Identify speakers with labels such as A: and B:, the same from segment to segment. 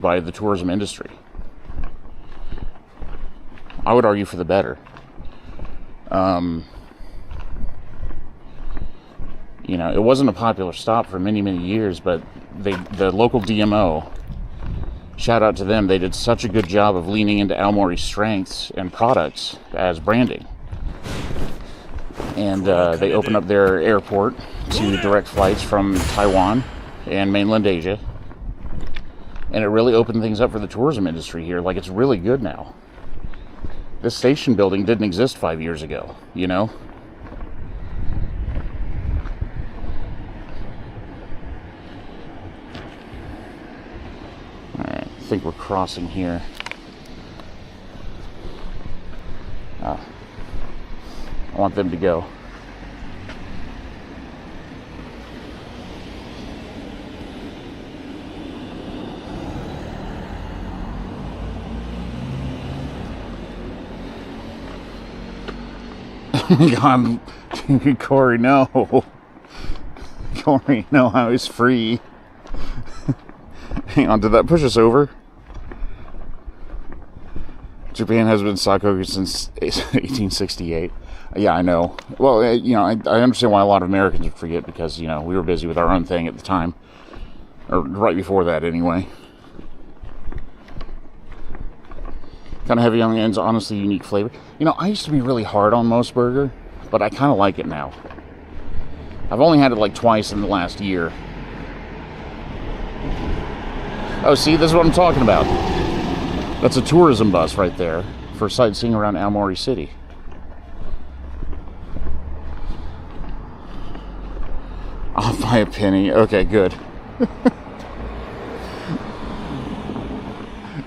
A: by the tourism industry. I would argue for the better. You know, it wasn't a popular stop for many, many years, but the local DMO, shout out to them, they did such a good job of leaning into Aomori's strengths and products as branding. And they opened up their airport to direct flights from Taiwan and mainland Asia. And it really opened things up for the tourism industry here. Like, it's really good now. This station building didn't exist 5 years ago, you know? Alright, I think we're crossing here. I want them to go. God, Corey, no. Corey, no, I was free. Hang on, did that push us over? Japan has been Sakoku since 1868. Yeah, I know. Well, you know, I understand why a lot of Americans would forget because, you know, we were busy with our own thing at the time. Or right before that, anyway. Kind of heavy on the ends, honestly, unique flavor. You know, I used to be really hard on most burger, but I kind of like it now. I've only had it like twice in the last year. Oh, see, this is what I'm talking about. That's a tourism bus right there for sightseeing around Aomori City. Off by a penny. Okay, good.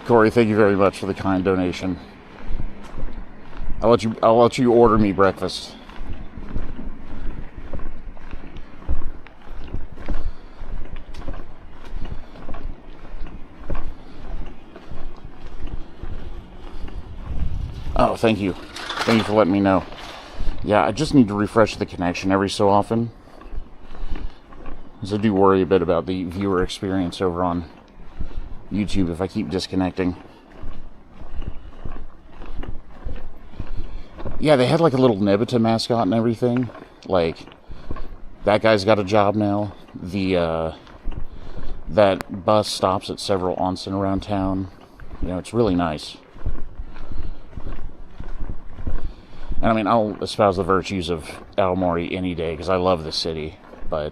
A: Corey, thank you very much for the kind donation. I'll let you order me breakfast. Oh, thank you. Thank you for letting me know. Yeah, I just need to refresh the connection every so often. Because I do worry a bit about the viewer experience over on YouTube if I keep disconnecting. Yeah, they had like a little Nebita mascot and everything. Like, that guy's got a job now. That bus stops at several onsen around town. You know, it's really nice. And I mean, I'll espouse the virtues of Aomori any day because I love the city, but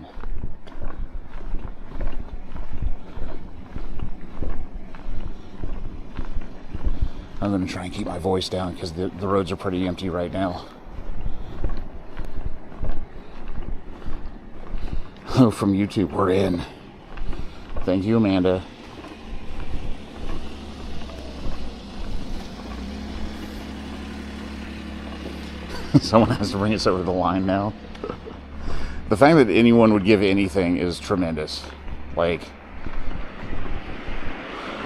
A: I'm going to try and keep my voice down because the roads are pretty empty right now. Oh, from YouTube, we're in. Thank you, Amanda. Someone has to bring us over the line now. The fact that anyone would give anything is tremendous. Like,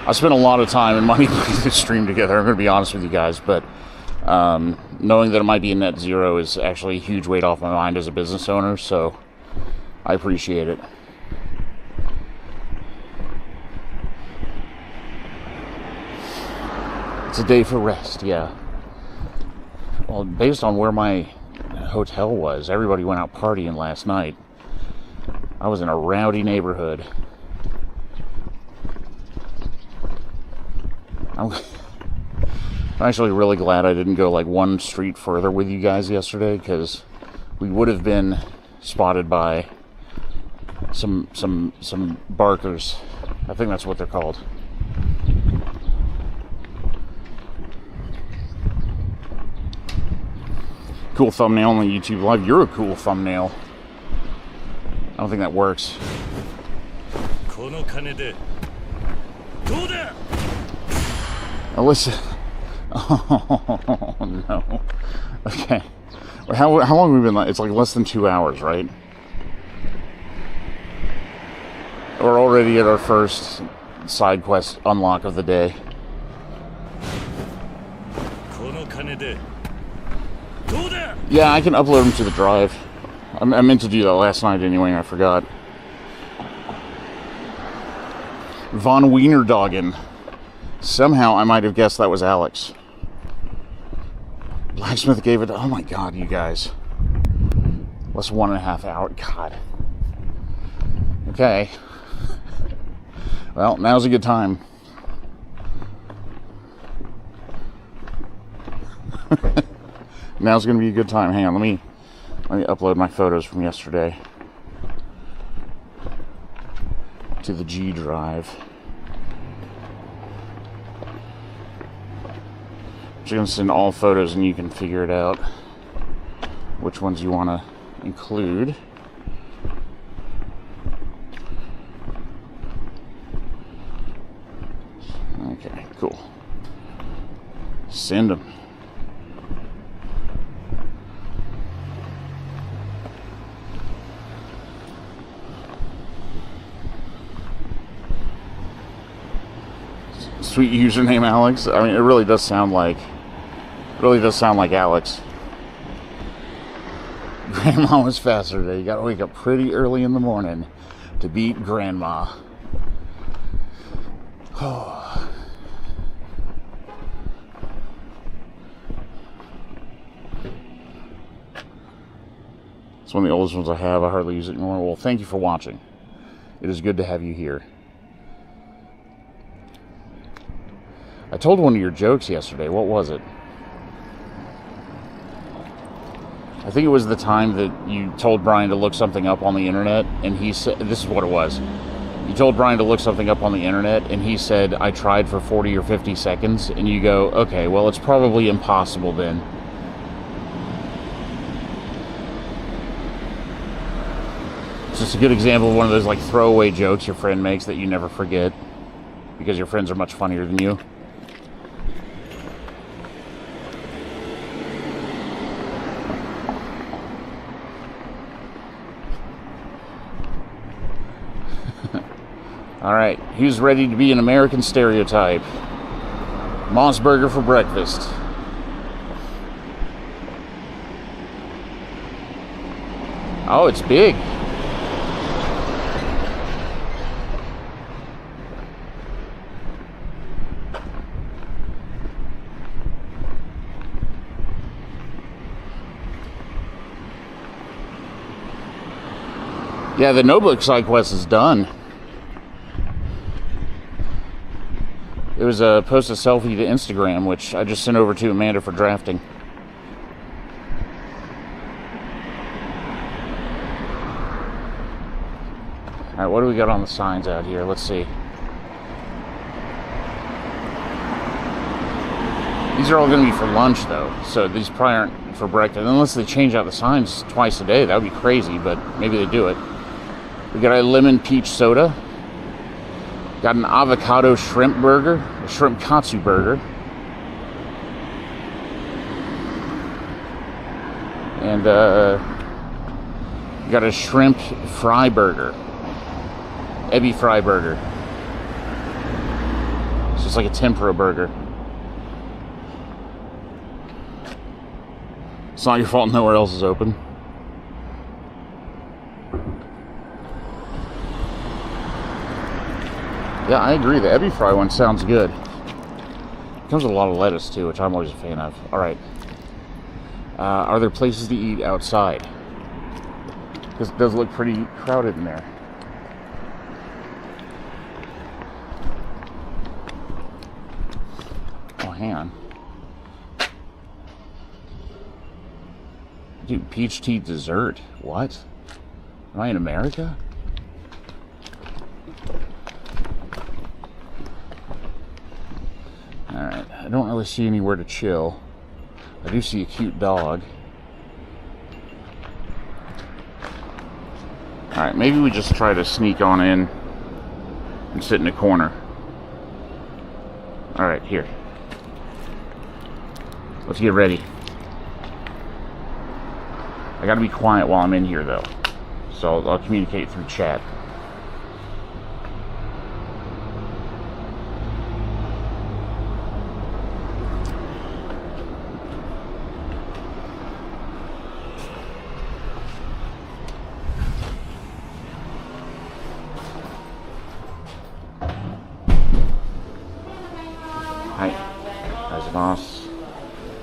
A: I spent a lot of time and money putting this stream together, I'm going to be honest with you guys, but knowing that it might be a net zero is actually a huge weight off my mind as a business owner, so I appreciate it. It's a day for rest, yeah. Well, based on where my hotel was, everybody went out partying last night. I was in a rowdy neighborhood. I'm actually really glad I didn't go like one street further with you guys yesterday, because we would have been spotted by some barkers. I think that's what they're called. Cool thumbnail on the YouTube Live. You're a cool thumbnail. I don't think that works. Alyssa. Oh, no. Okay. How long have we been? It's like less than 2 hours, right? We're already at our first side quest unlock of the day. Yeah, I can upload them to the drive. I meant to do that last night anyway, and I forgot. Von Wienerdogen. Somehow I might have guessed that was Alex. Blacksmith gave it, oh my god, you guys. Less than 1.5 hours. God. Okay. Well, now's a good time. Now's going to be a good time. Hang on, let me upload my photos from yesterday to the G drive. I'm just going to send all photos and you can figure it out which ones you want to include. Okay, cool. Send them. Sweet username, Alex. I mean, it really does sound like Alex. Grandma was faster today. You gotta wake up pretty early in the morning to beat Grandma. Oh. It's one of the oldest ones I have. I hardly use it anymore. Well, thank you for watching. It is good to have you here. I told one of your jokes yesterday. What was it? I think it was the time that you told Brian to look something up on the internet, and he said, this is what it was. You told Brian to look something up on the internet, and he said, I tried for 40 or 50 seconds, and you go, okay, well, it's probably impossible then. It's just a good example of one of those like throwaway jokes your friend makes that you never forget, because your friends are much funnier than you. Alright, who's ready to be an American stereotype? Moss Burger for breakfast. Oh, it's big. Yeah, the notebook Sidequest is done. It was a post a selfie to Instagram, which I just sent over to Amanda for drafting. Alright, what do we got on the signs out here? Let's see. These are all going to be for lunch, though, so these probably aren't for breakfast. Unless they change out the signs twice a day. That would be crazy, but maybe they do it. We got a lemon peach soda. Got an avocado shrimp burger, a shrimp katsu burger. And got a shrimp fry burger. Ebi fry burger. It's just like a tempura burger. It's not your fault nowhere else is open. Yeah, I agree. The Ebi fry one sounds good. It comes with a lot of lettuce, too, which I'm always a fan of. Alright. Are there places to eat outside? Because it does look pretty crowded in there. Oh, hang on. Dude, peach tea dessert. What? Am I in America? Alright, I don't really see anywhere to chill. I do see a cute dog. Alright, maybe we just try to sneak on in and sit in a corner. Alright, here. Let's get ready. I gotta be quiet while I'm in here, though. So I'll communicate through chat. はい、お願いします。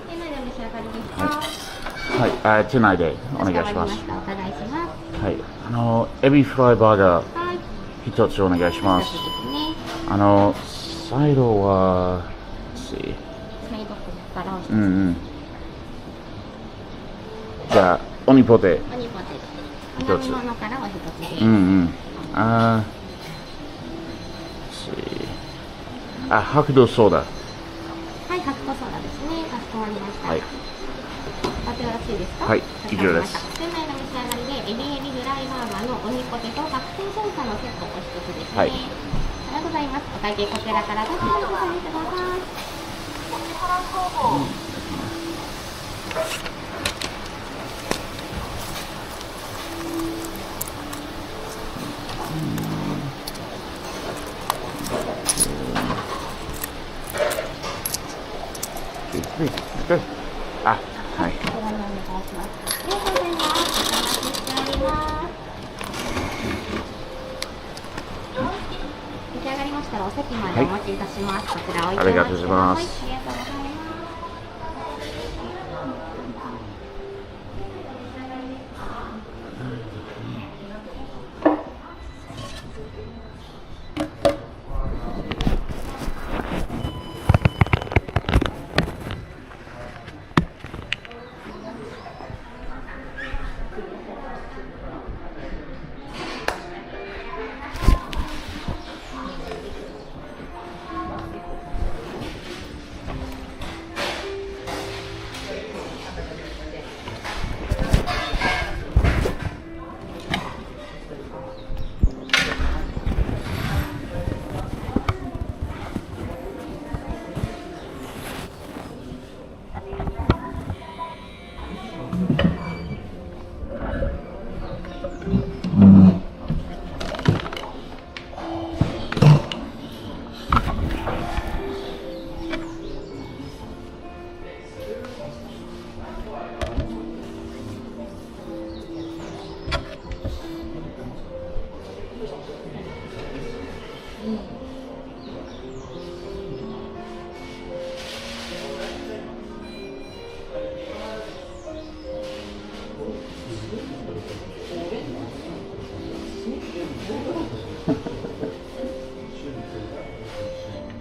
B: 店内でお召し上がりですか？
A: はい、店内でお願いします。
B: お伺いします。
A: はい、エビフライバーガー一つお願いします。サイドは、
B: サイドここから
A: うんうん。じゃあ、オニポテ。
B: お飲み物からお一つです。
A: うんうん。白桃ソーダ。
B: はい、白桃ソーダですね。かしこまりました。
A: はい。
B: お手よろしいですか？
A: はい、以上です。
B: 店内の召し上がりで、エビフライバーガーのオニポテと白桃ソーダのセットお一つですね。
A: はい。
B: ありがとうございます。お会計こちらからどうぞお支払いください。お支払い方法。
A: はい。
B: お願いします。ありがとうございます。お待ちしております。召し上がりましたらお席までお持ちいたします。こちらおいてお待ちください。
A: ありがとうございます。
B: ありがとうございます。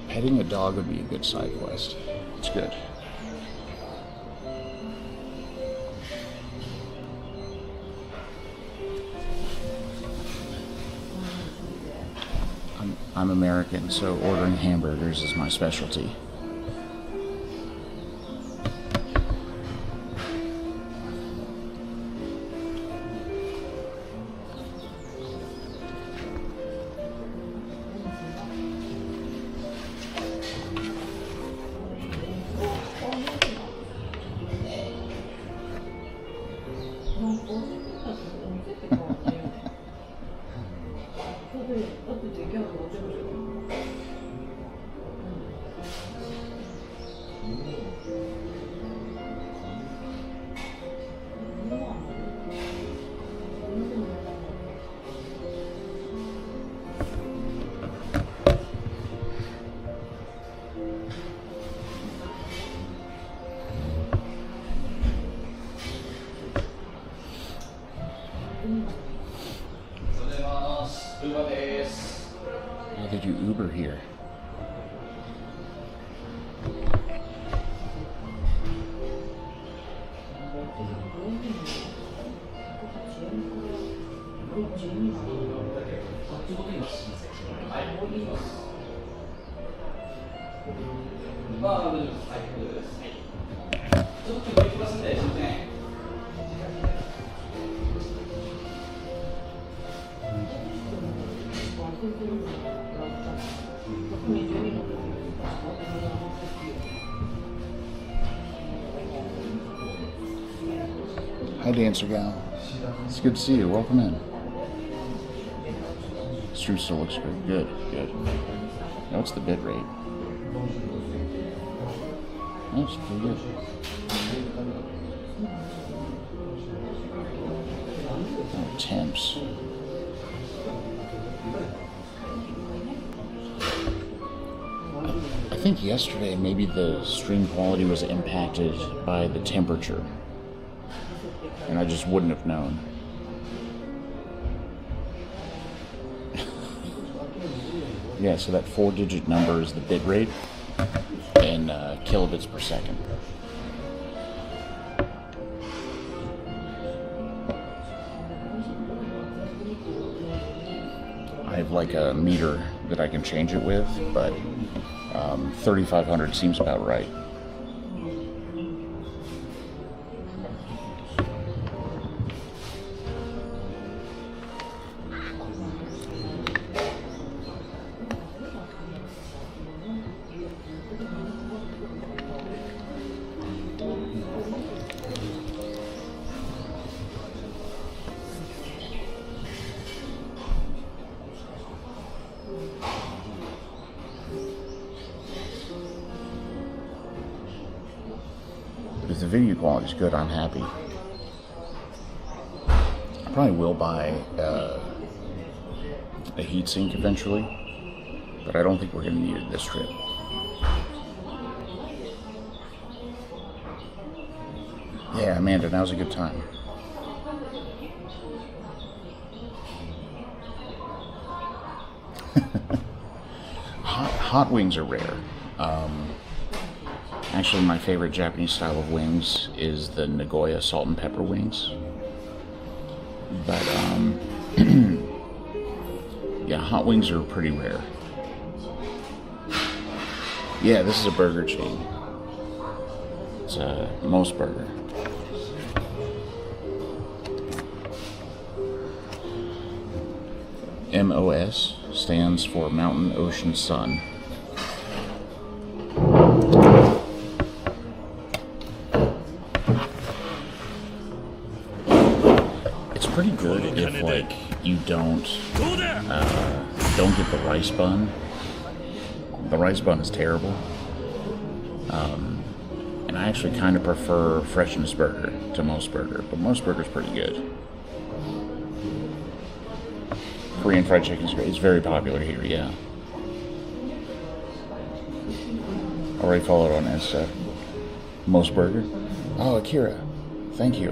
A: Petting a dog would be a good side quest. It's good. I'm American, so ordering hamburgers is my specialty. How did you Uber here? Hi, Dancer Gal. It's good to see you. Welcome in. Stream still looks good. Good, good. Now, what's the bit rate? That's pretty good. Oh, temps. I think yesterday maybe the stream quality was impacted by the temperature, and I just wouldn't have known. Yeah, so that 4-digit number is the bit rate in kilobits per second. I have like a meter that I can change it with, but 3500 seems about right. If the video quality is good, I'm happy. I probably will buy a heatsink eventually, but I don't think we're going to need it this trip. Yeah, Amanda, now's a good time. Hot wings are rare. Actually, my favorite Japanese style of wings is the Nagoya salt and pepper wings. But, yeah, hot wings are pretty rare. Yeah, this is a burger chain. It's a Most Burger. MOS stands for Mountain, Ocean, Sun. Pretty good if like you don't get the rice bun. The rice bun is terrible, and I actually kind of prefer Freshness Burger to Most Burger, but Most Burger's pretty good. Korean fried chicken is great. It's very popular here. Yeah. Already followed on Insta. Most Burger. Oh, Akira, thank you.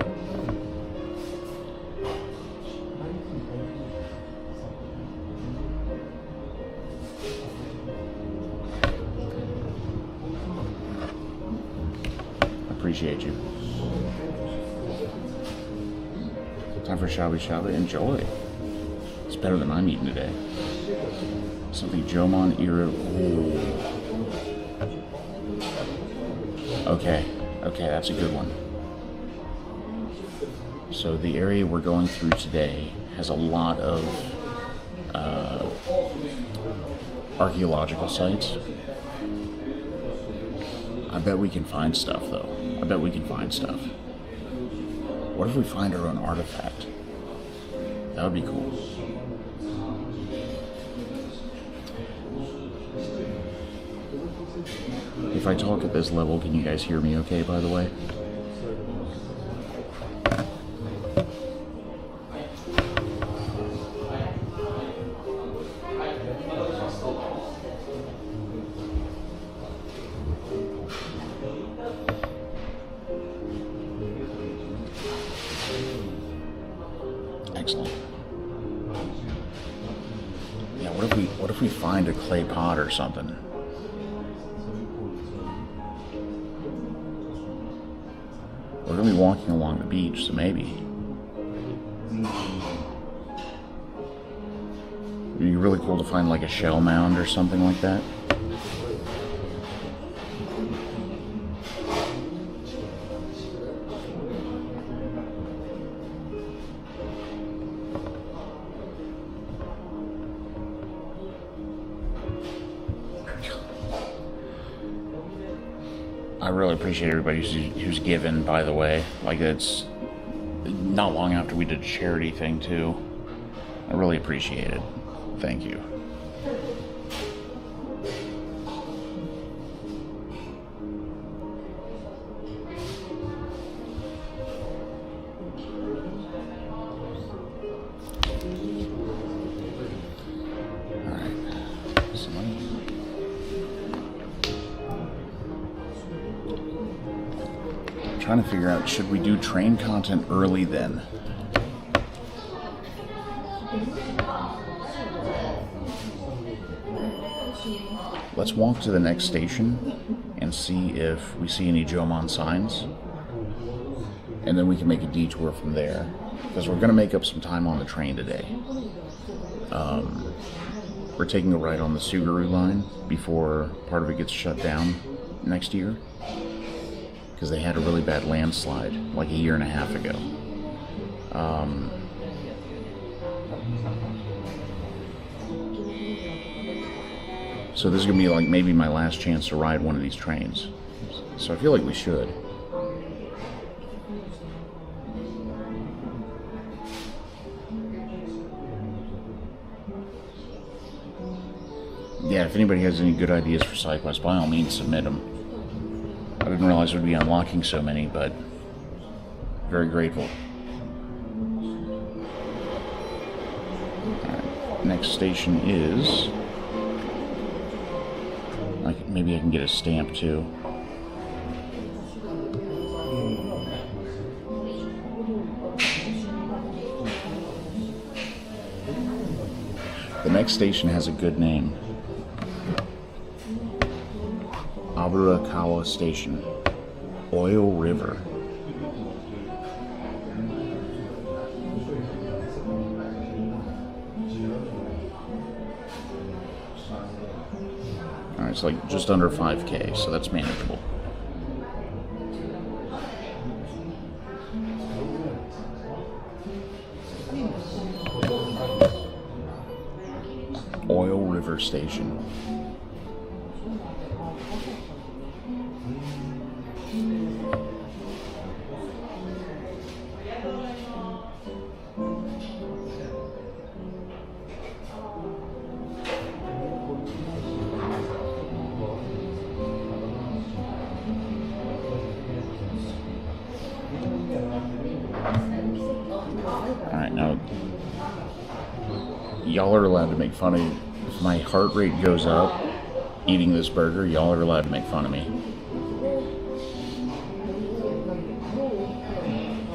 A: Appreciate you. Time for shabu shabu. Enjoy. It's better than I'm eating today. Something Jomon Ira. Ooh. Okay, that's a good one. So the area we're going through today has a lot of archaeological sites. I bet we can find stuff, though. I bet we can find stuff. What if we find our own artifact? That would be cool. If I talk at this level, can you guys hear me okay, by the way? Excellent. Yeah, what if we find a clay pot or something? We're gonna be walking along the beach, so maybe. It'd be really cool to find like a shell mound or something like that. I really appreciate everybody who's given, by the way. Like, it's not long after we did a charity thing, too. I really appreciate it. Thank you. trying to figure out, should we do train content early then? Let's walk to the next station and see if we see any Jomon signs. And then we can make a detour from there. Because we're going to make up some time on the train today. We're taking a ride on the Sugaru line before part of it gets shut down next year. Because they had a really bad landslide like a year and a half ago. So this is going to be like maybe my last chance to ride one of these trains. So I feel like we should. Yeah, if anybody has any good ideas for Sidequest, by all means submit them. I didn't realize we'd be unlocking so many, but very grateful. Alright, next station is... maybe I can get a stamp too. The next station has a good name. Aburakawa Station. Oil River. Alright, it's like just under 5K, so that's manageable. Oil River Station. Alright, now y'all are allowed to make fun of me. If my heart rate goes up eating this burger, y'all are allowed to make fun of me.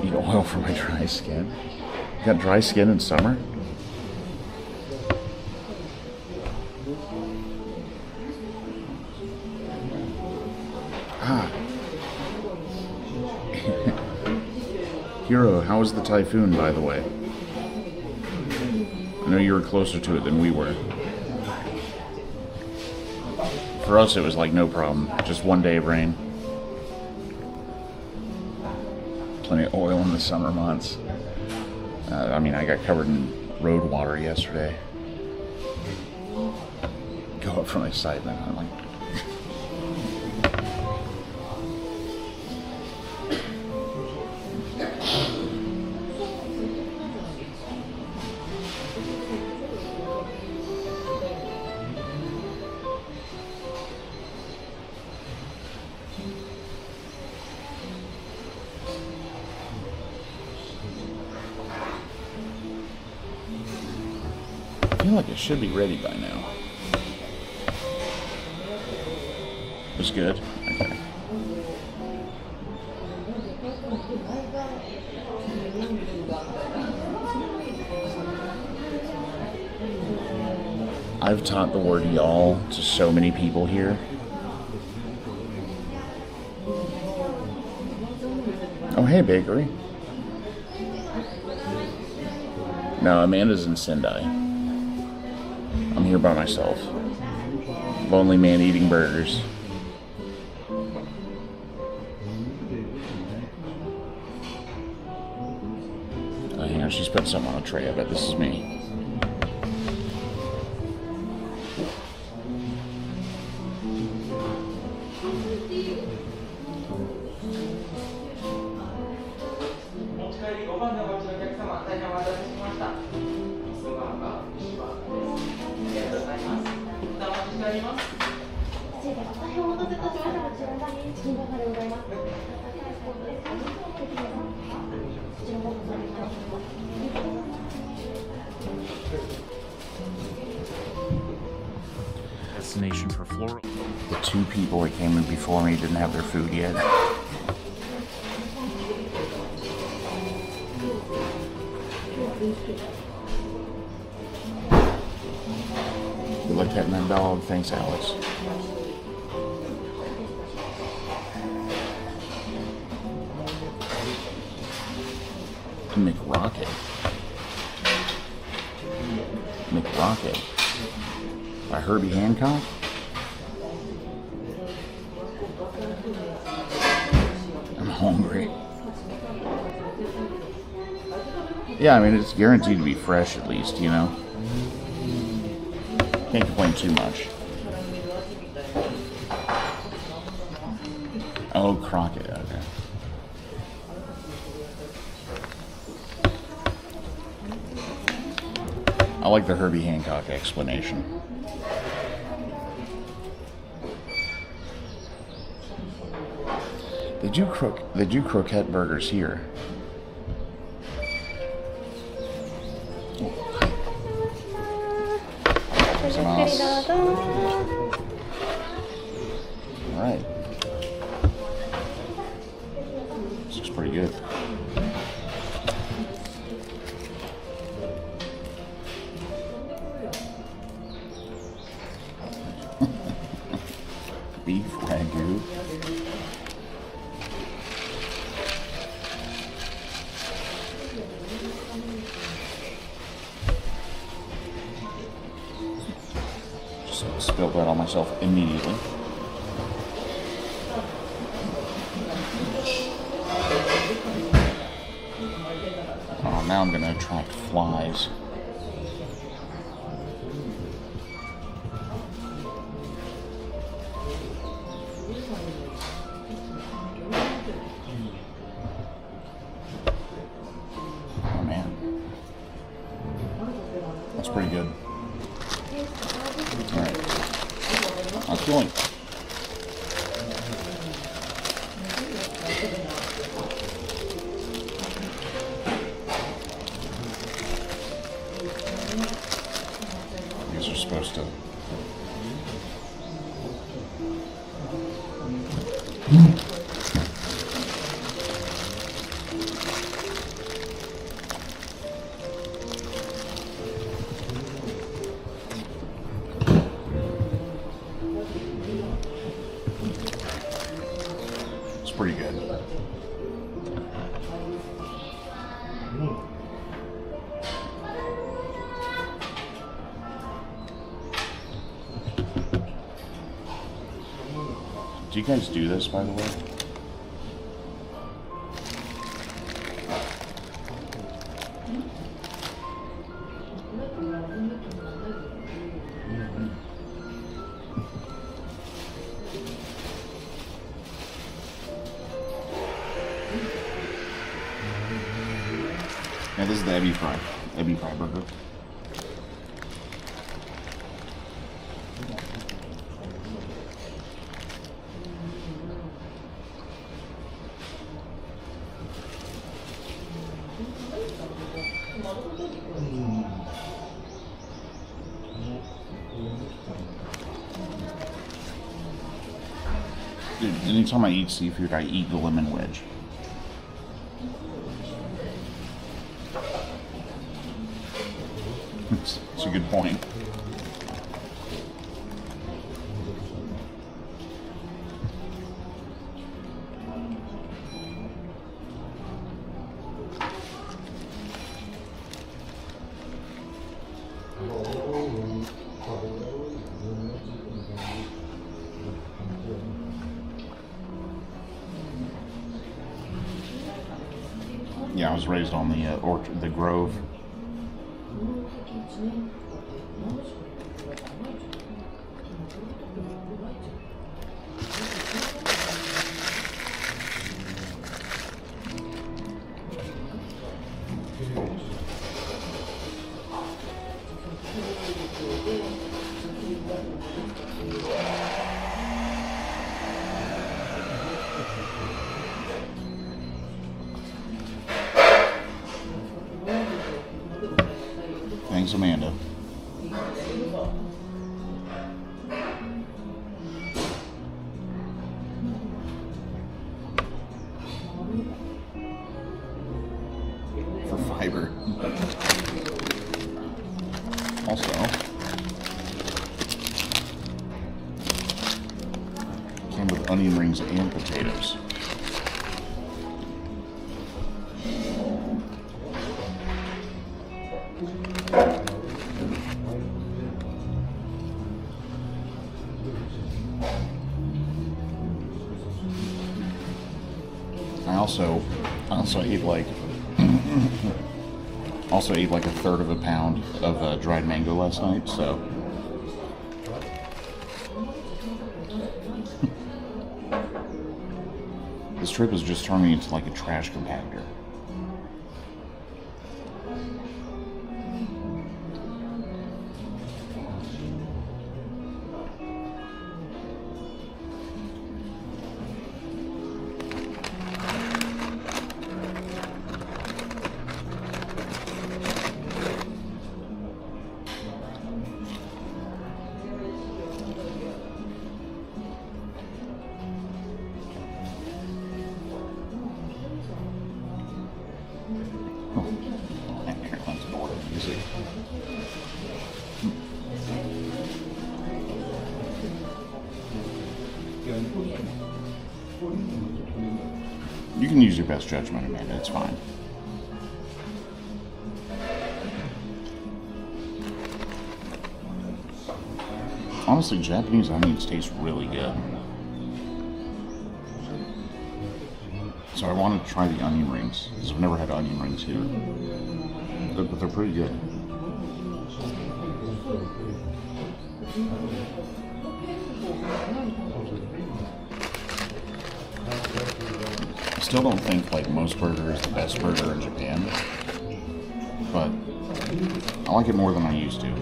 A: Eat oil for my dry skin. You got dry skin in summer? Ah. Hiro, how was the typhoon, by the way? I know you were closer to it than we were. For us, it was like no problem. Just one day of rain. Plenty of oil in the summer months. I mean, I got covered in road water yesterday. Go up from excitement. I'm like... I feel like it should be ready by now. It was good? Okay. I've taught the word y'all to so many people here. Oh, hey, bakery. No, Amanda's in Sendai. I'm here by myself. Lonely man eating burgers. Oh, hang on, she's putting something on a tray. I bet this is me. Destination for floral. The two people that came in before me didn't have their food yet. You like petting that dog? Thanks, Alex. McRocket. McRocket. By Herbie Hancock? I'm hungry. Yeah, I mean, it's guaranteed to be fresh at least, you know? Can't complain too much. Oh, Crockett, okay. I like the Herbie Hancock explanation. They do croquette burgers here. Alright. This looks pretty good. Beef ragu. Just spilled that on myself immediately. Oh, now I'm gonna attract flies. Oh man, that's pretty good. All right, that's going. These are supposed to. It's pretty good. Do you guys do this, by the way? Yeah, this is the Ebi Fry burger. Dude, anytime I eat seafood, I eat the lemon wedge. It's a good point. Yeah, I was raised on the Grove. Thanks, Amanda. For fiber. come with onion rings and potatoes. I also ate like a third of a pound of dried mango last night, so this trip is just turning into like a trash compactor. You can use your best judgment, Amanda. It's fine. Honestly, Japanese onions taste really good. So I wanted to try the onion rings, because I've never had onion rings here. But they're pretty good. I still don't think like Most Burger is the best burger in Japan, but I like it more than I used to.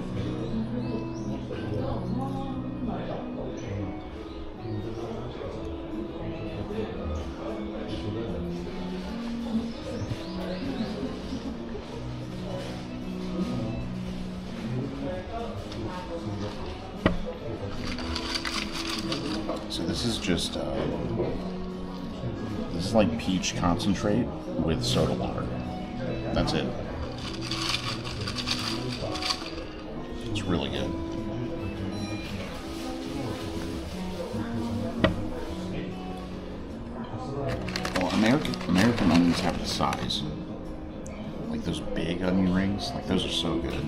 A: So this is just this is like peach concentrate with soda water. That's it. It's really good. Well, American onions have the size. Like those big onion rings, like those are so good.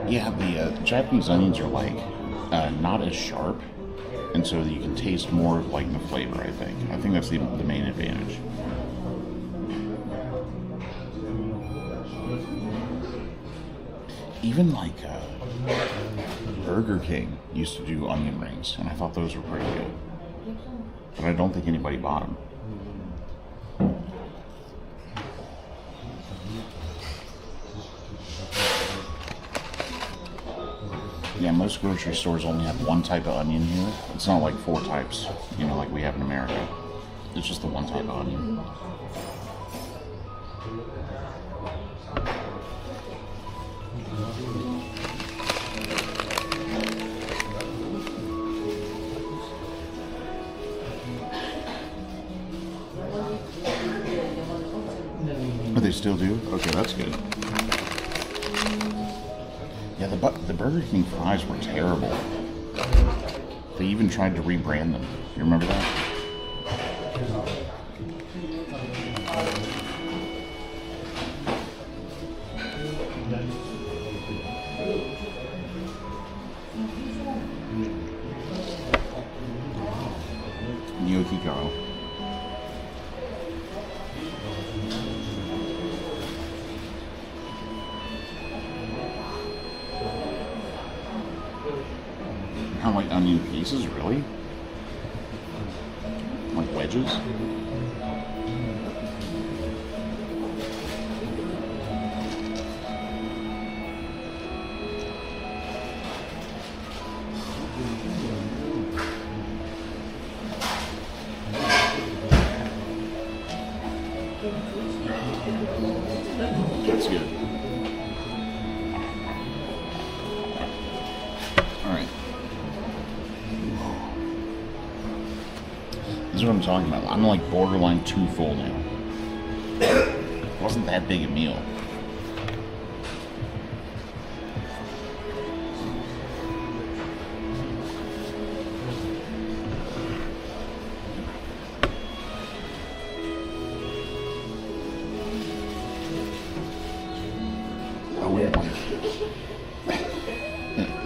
A: Yeah, the Japanese onions are like not as sharp, and so you can taste more of like the flavor. I think that's the main advantage. Even like Burger King used to do onion rings, and I thought those were pretty good, but I don't think anybody bought them. Yeah, most grocery stores only have one type of onion here. It's not like 4 types, you know, like we have in America. It's just the one type of onion. Oh, they still do? Okay, that's good. Yeah, the Burger King fries were terrible. They even tried to rebrand them. You remember that? Gnocchi Carl. How, like onion pieces, really? Like wedges? That's good. Alright. This is what I'm talking about. I'm like borderline too full now. It wasn't that big a meal.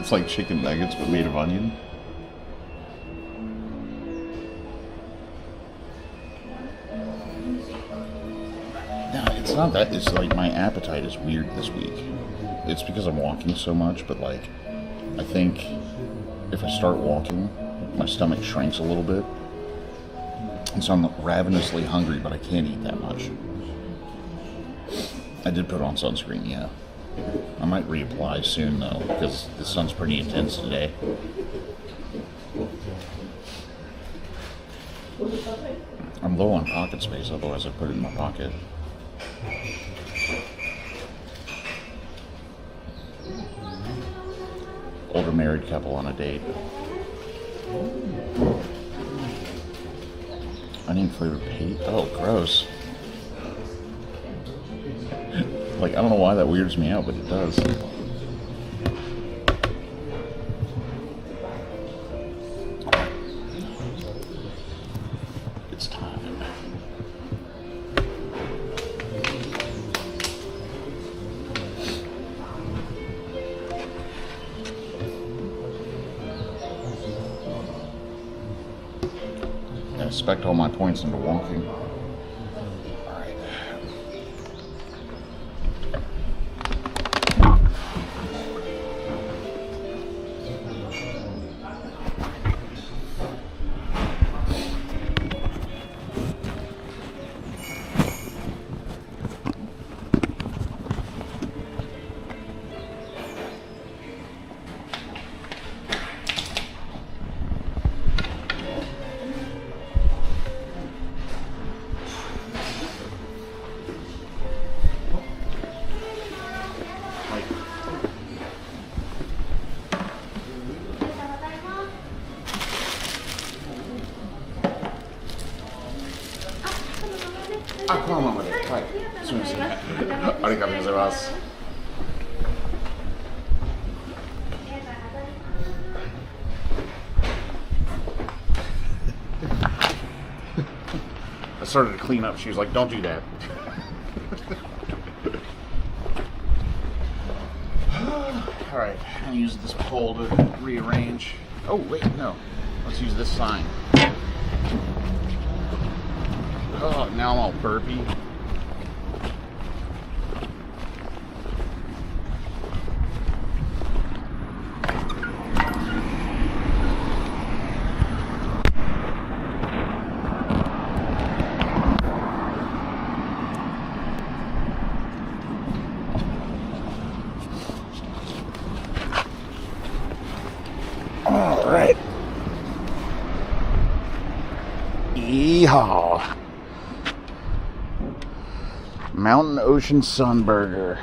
A: It's like chicken nuggets but made of onion. No, it's not that. It's like my appetite is weird this week. It's because I'm walking so much, but like, I think if I start walking, my stomach shrinks a little bit. And so I'm ravenously hungry, but I can't eat that much. I did put on sunscreen, yeah. I might reapply soon, though, because the sun's pretty intense today. I'm low on pocket space, otherwise I'd put it in my pocket. Older married couple on a date. Onion flavored paste. Oh, gross. Like, I don't know why that weirds me out, but it does. It's time. I expect all my points into walking. I started to clean up. She was like, "Don't do that." All right, I'm gonna use this pole to rearrange. Oh wait, no. Let's use this sign. Oh, now I'm all burpy. All right. Yeehaw. Mountain Ocean Sun Burger.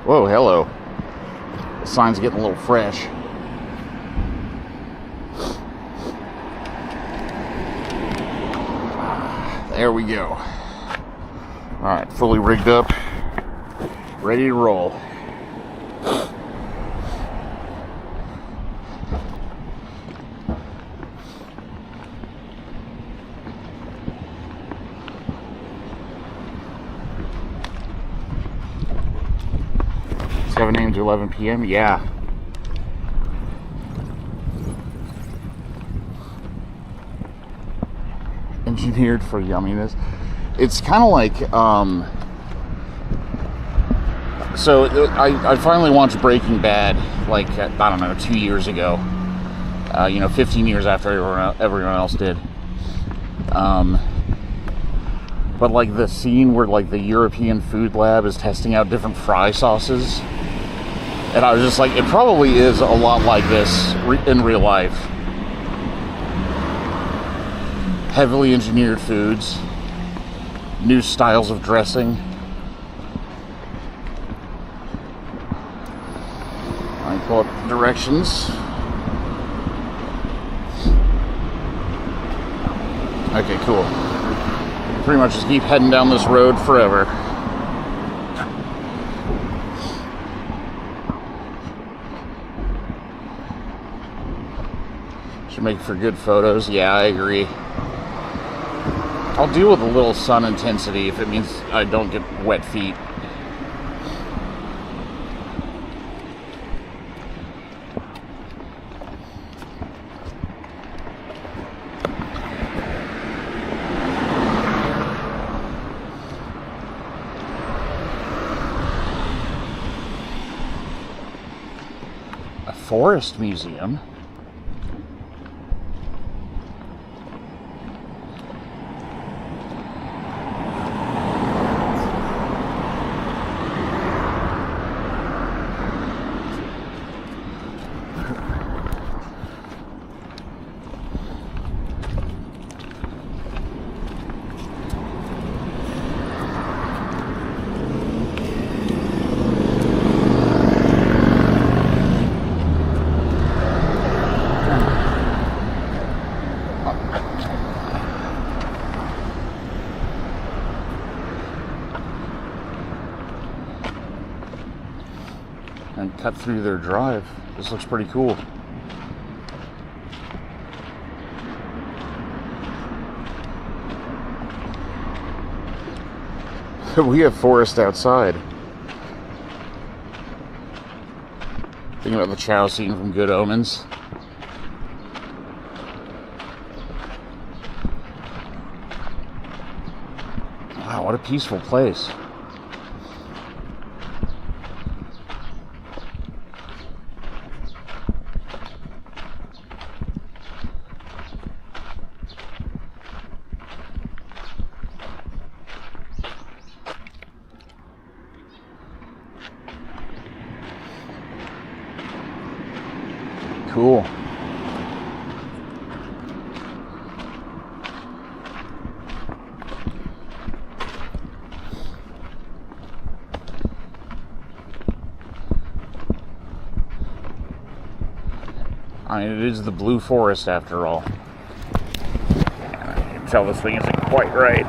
A: Whoa, hello. The sign's getting a little fresh. There we go. Alright, fully rigged up. Ready to roll. To 11 p.m. Yeah. Engineered for yumminess. It's kind of like so I finally watched Breaking Bad like I don't know 2 years ago. 15 years after everyone else did. But like the scene where like the European food lab is testing out different fry sauces. And I was just like, it probably is a lot like this in real life. Heavily engineered foods, new styles of dressing. I pull up directions. Okay, cool. Pretty much just keep heading down this road forever. Should make for good photos. Yeah, I agree. I'll deal with a little sun intensity if it means I don't get wet feet. forest museum. And cut through their drive. This looks pretty cool. We have forest outside. Thinking about the Chow scene from Good Omens. Wow, what a peaceful place. Cool. I mean, it is the Blue Forest after all. And I can tell this thing isn't quite right.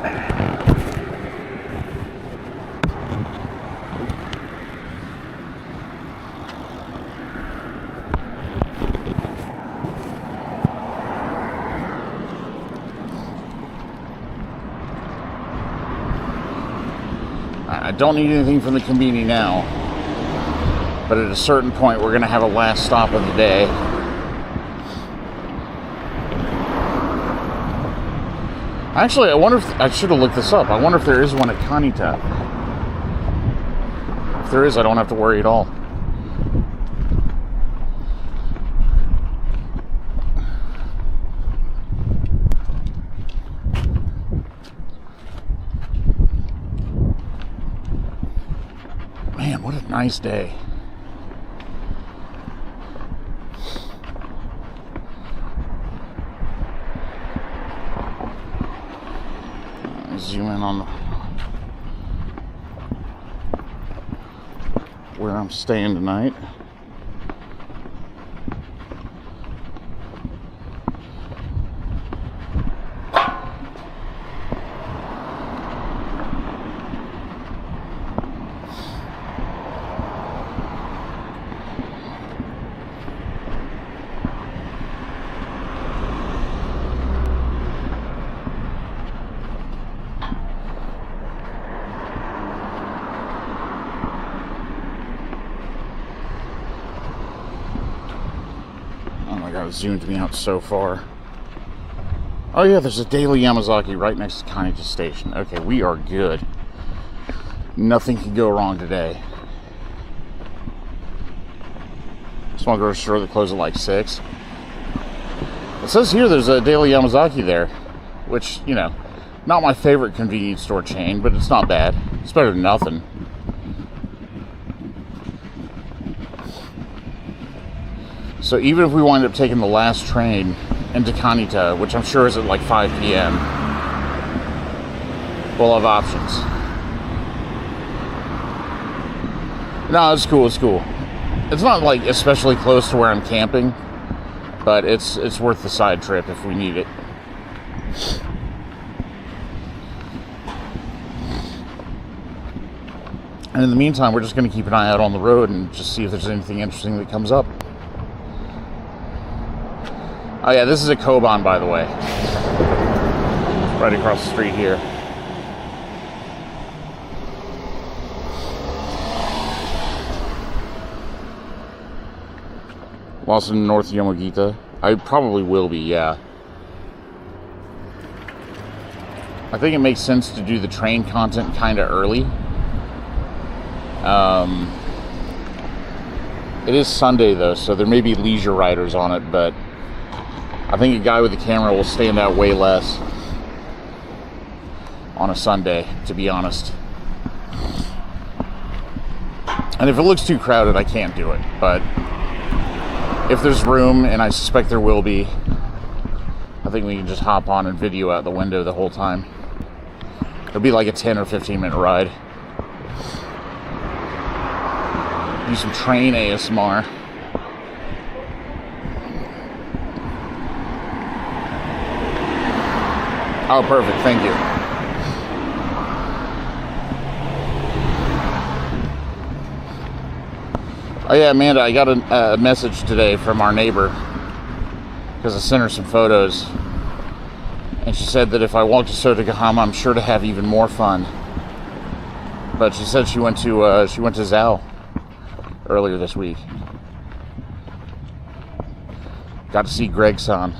A: I don't need anything from the conveni now, but at a certain point we're going to have a last stop of the day. Actually, I wonder if I should have looked this up. I wonder if there is one at Kanita. If there is, I don't have to worry at all. Man, what a nice day. Zoom in on where I'm staying tonight. It zoomed me out so far. Oh yeah, there's a Daily Yamazaki right next to Kanita Station. Okay, we are good. Nothing can go wrong today. Small grocery store that closed at like 6. It says here there's a Daily Yamazaki there, which, you know, not my favorite convenience store chain, but it's not bad. It's better than nothing. So even if we wind up taking the last train into Kanita, which I'm sure is at like 5 p.m., we'll have options. No, it's cool, it's cool. It's not like especially close to where I'm camping, but it's worth the side trip if we need it. And in the meantime, we're just going to keep an eye out on the road and just see if there's anything interesting that comes up. Oh yeah, this is a Koban, by the way. Right across the street here. Lost in North Yomogita. I probably will be, yeah. I think it makes sense to do the train content kind of early. It is Sunday though, so there may be leisure riders on it, but I think a guy with a camera will stand out way less on a Sunday, to be honest. And if it looks too crowded, I can't do it, but if there's room, and I suspect there will be, I think we can just hop on and video out the window the whole time. It'll be like a 10 or 15 minute ride. Do some train ASMR. Oh, perfect. Thank you. Oh yeah, Amanda, I got a message today from our neighbor because I sent her some photos, and she said that if I walk to Sotogahama, I'm sure to have even more fun. But she said she went to Zao earlier this week. Got to see Greg-san.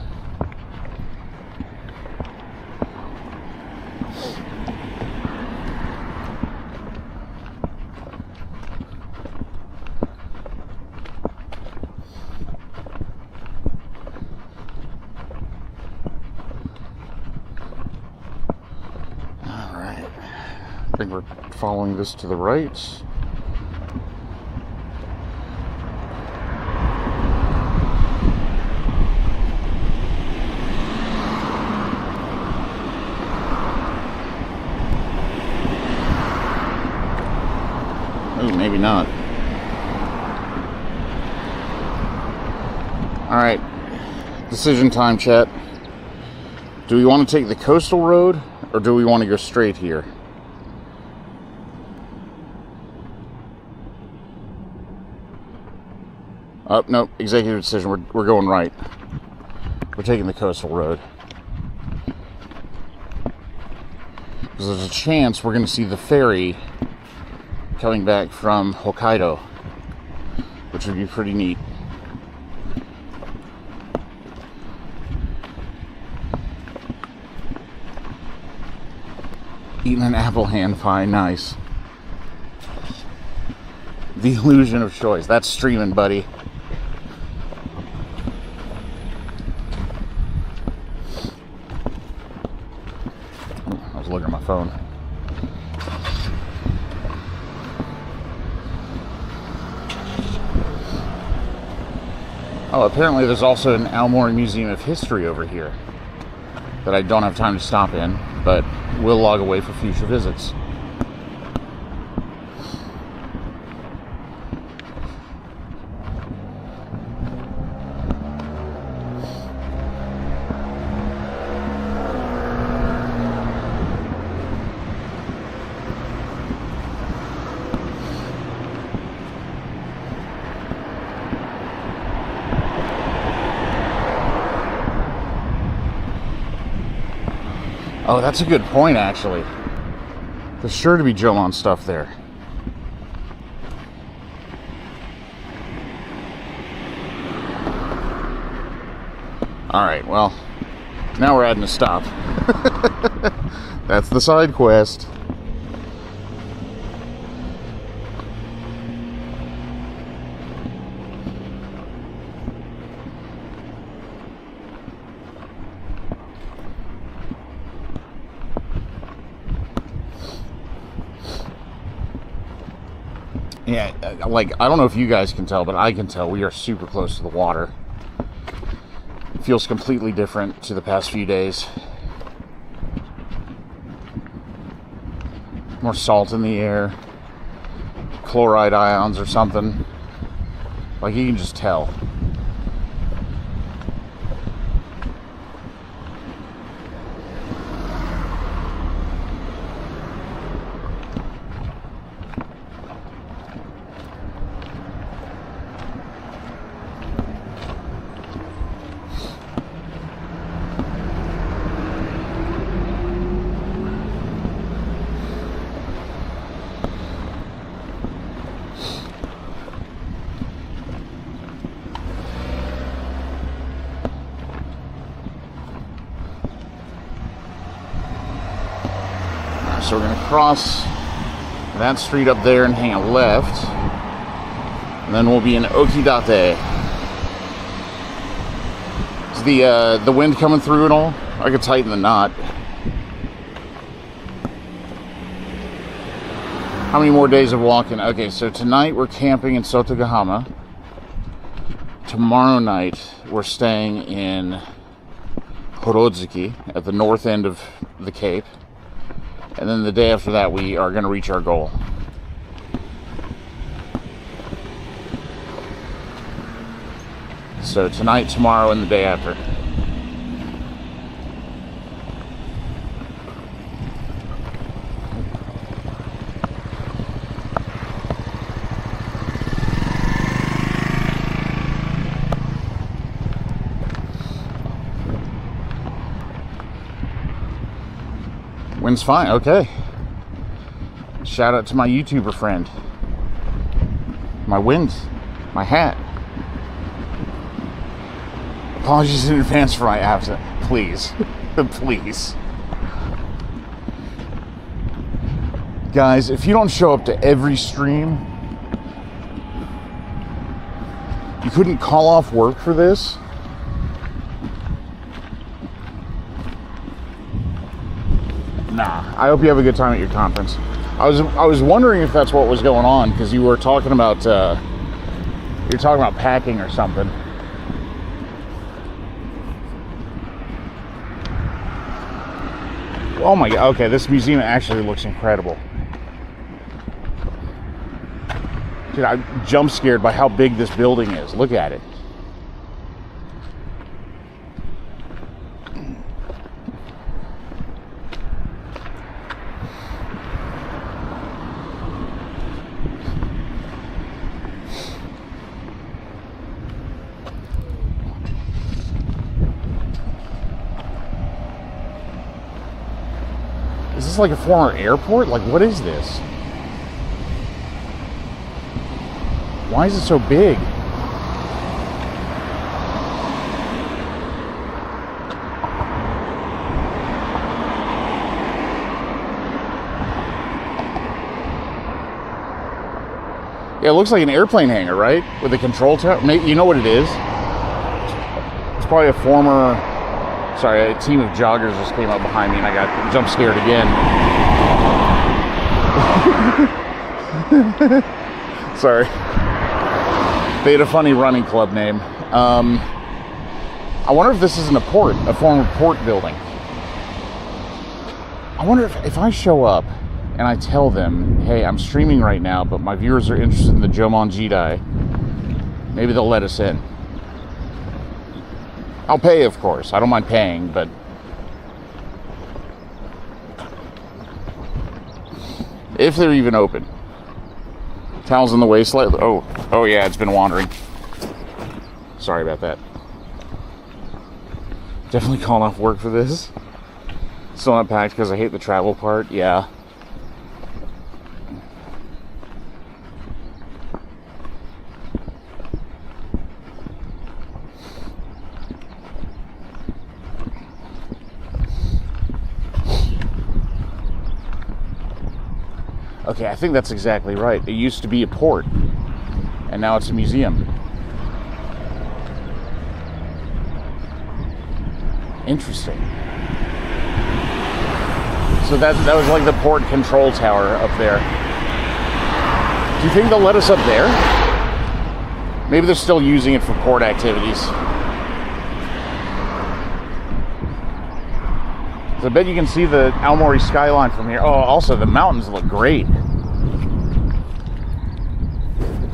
A: I think we're following this to the right. Oh, maybe not. Alright. Decision time, chat. Do we want to take the coastal road, or do we want to go straight here? Oh, no, executive decision. We're going right. We're taking the coastal road. Because there's a chance we're going to see the ferry coming back from Hokkaido, which would be pretty neat. Eating an apple hand pie, nice. The illusion of choice. That's streaming, buddy. I was looking at my phone. Oh, apparently there's also an Aomori Museum of History over here that I don't have time to stop in, but will log away for future visits. Oh, that's a good point, actually. There's sure to be Jomon stuff there. Alright, well, now we're adding a stop. That's the side quest. Yeah, like, I don't know if you guys can tell, but I can tell we are super close to the water. It feels completely different to the past few days. More salt in the air. Chloride ions or something. Like, you can just tell. So we're going to cross that street up there and hang a left. And then we'll be in Okidate. Is the wind coming through and all? I could tighten the knot. How many more days of walking? Okay, so tonight we're camping in Sotogahama. Tomorrow night we're staying in Hirosaki at the north end of the Cape. And then the day after that we are going to reach our goal. So tonight, tomorrow, and the day after. Wind's fine, okay. Shout out to my YouTuber friend. My wind, my hat. Apologies in advance for my absence. Please. Please. Guys, if you don't show up to every stream, you couldn't call off work for this? Nah. I hope you have a good time at your conference. I was wondering if that's what was going on, because you were talking about you're talking about packing or something. Oh my god, okay, this museum actually looks incredible. Dude, I'm jump scared by how big this building is. Look at it. Is this like a former airport? Like, what is this? Why is it so big? Yeah, it looks like an airplane hangar, right? With a control tower. Maybe, you know what it is? It's probably a former... Sorry, a team of joggers just came up behind me and I got jump scared again. Sorry. They had a funny running club name. I wonder if this isn't a port, a former port building. I wonder if I show up and I tell them, hey, I'm streaming right now, but my viewers are interested in the Jomon Jidai, maybe they'll let us in. I'll pay, of course. I don't mind paying, but... if they're even open. Towels in the way slightly. Oh yeah, it's been wandering. Sorry about that. Definitely calling off work for this. Still not packed because I hate the travel part. Yeah. Okay, I think that's exactly right. It used to be a port, and now it's a museum. Interesting. So that was like the port control tower up there. Do you think they'll let us up there? Maybe they're still using it for port activities. I bet you can see the Aomori skyline from here. Oh, also the mountains look great.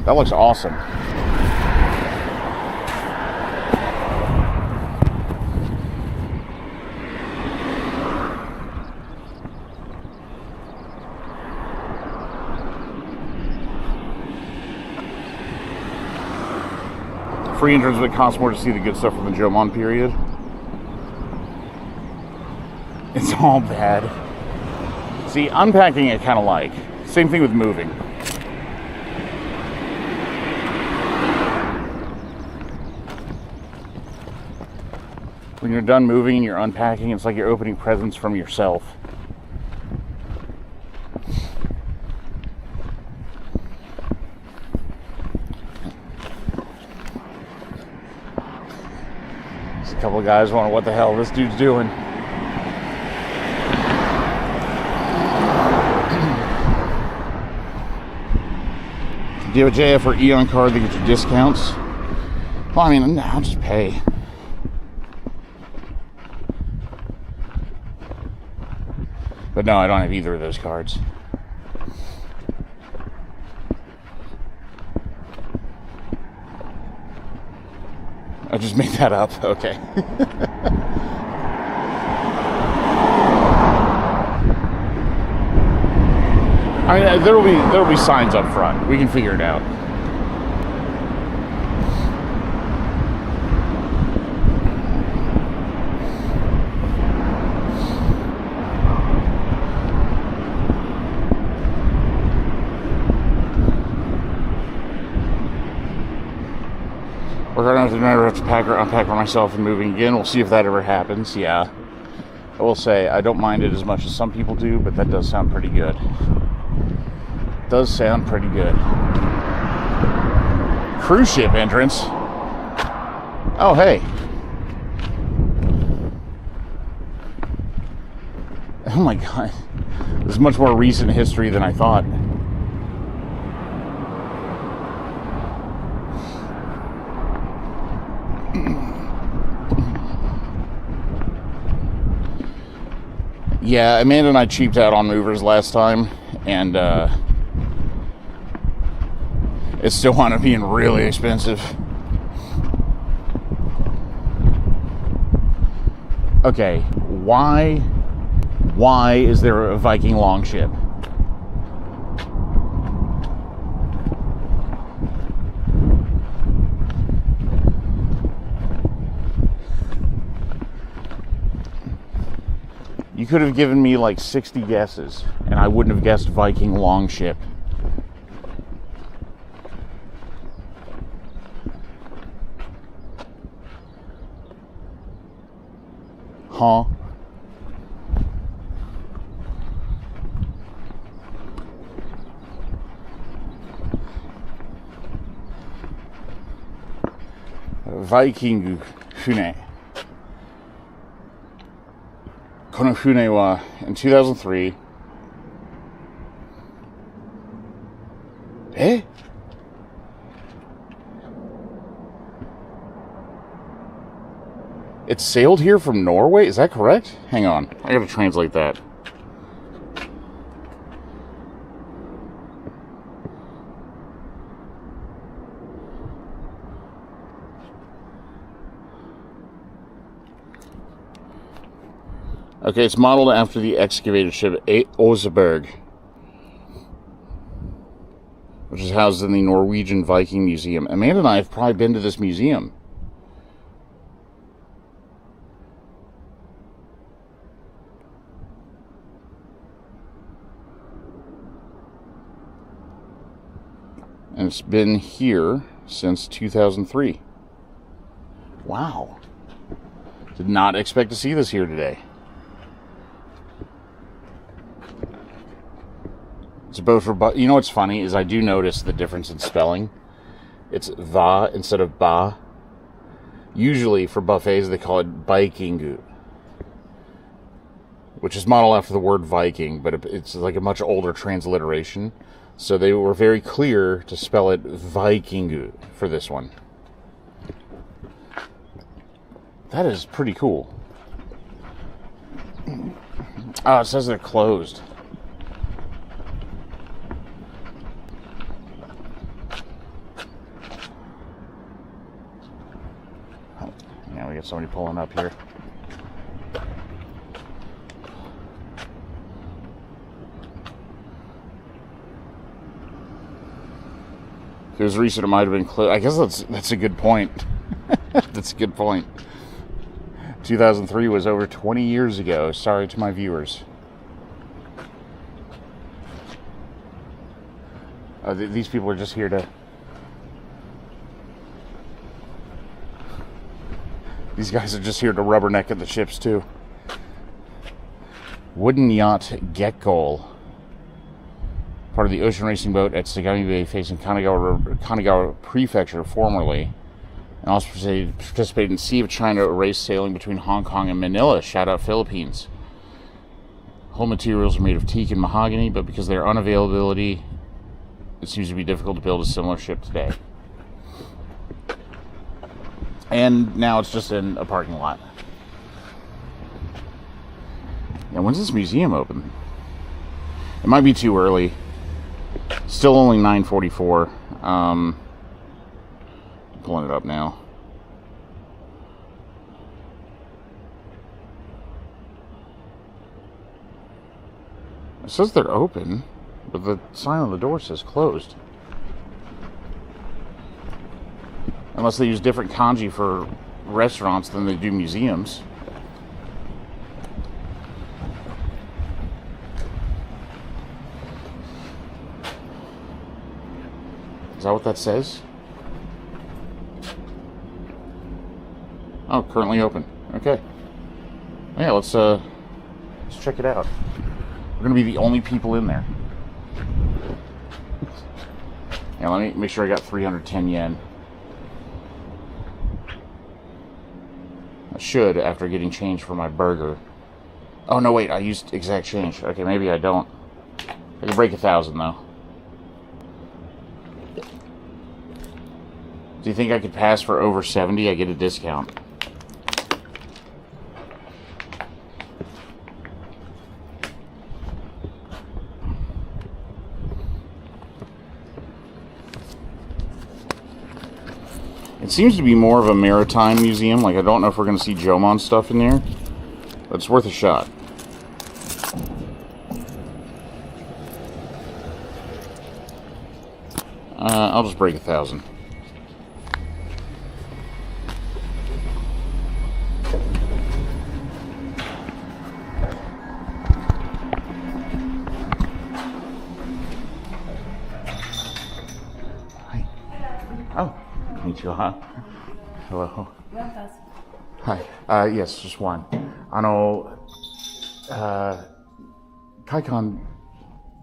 A: That looks awesome. Free entrance, but it costs more to see the good stuff from the Jomon period. It's all bad. See, unpacking I kind of like. Same thing with moving. When you're done moving and you're unpacking, it's like you're opening presents from yourself. couple of guys wondering what the hell this dude's doing. Do you have a JF or Eon card that gets you discounts? Well, I mean, I'll just pay. But no, I don't have either of those cards. I just made that up. Okay. I mean, there'll be signs up front. We can figure it out. We're gonna have to unpack her myself and moving again. We'll see if that ever happens. Yeah, I will say I don't mind it as much as some people do, but that does sound pretty good. Does sound pretty good. Cruise ship entrance. Oh, hey. Oh my god. This is much more recent history than I thought. Yeah, Amanda and I cheaped out on movers last time, and it still wound up being really expensive. Okay, why is there a Viking longship? You could have given me like 60 guesses, and I wouldn't have guessed Viking longship. Huh? Viking Fune. この船は in 2003 It sailed here from Norway? Is that correct? Hang on, I gotta translate that. Okay, it's modeled after the excavated ship Oseberg, which is housed in the Norwegian Viking Museum. Amanda and I have probably been to this museum. And it's been here since 2003. Wow. Did not expect to see this here today. It's a boat for you know what's funny is I do notice the difference in spelling. It's va instead of ba. Usually for buffets they call it Vikingu, which is modeled after the word Viking, but it's like a much older transliteration. So they were very clear to spell it Vikingu for this one. That is pretty cool. Oh, it says they're closed. Now we got somebody pulling up here. If it was recent, it might have been closed. I guess that's a good point. That's a good point. 2003 was over 20 years ago. Sorry to my viewers. These people are just here to... These guys are just here to rubberneck at the ships, too. Wooden yacht Gekko. Part of the ocean racing boat at Sagami Bay facing Kanagawa Prefecture formerly. And also participated in Sea of China race sailing between Hong Kong and Manila. Shout out Philippines. Hull materials are made of teak and mahogany, but because of their unavailability, it seems to be difficult to build a similar ship today. And now it's just in a parking lot. Now, when's this museum open? It might be too early. Still only 9:44. Pulling it up now. It says they're open, but the sign on the door says closed. Unless they use different kanji for restaurants than they do museums. Is that what that says? Oh, currently open. Okay. Yeah, let's check it out. We're gonna be the only people in there. Yeah, let me make sure I got 310 yen. I should, after getting change for my burger. Oh no, wait, I used exact change. Okay, maybe I don't. I can break 1,000 though. Do you think I could pass for over 70? I get a discount. It seems to be more of a maritime museum. Like, I don't know if we're going to see Jomon stuff in there, but it's worth a shot. I'll just break 1,000. Oh, konnichiwa. Hello. Hi. Yes, just one. 会館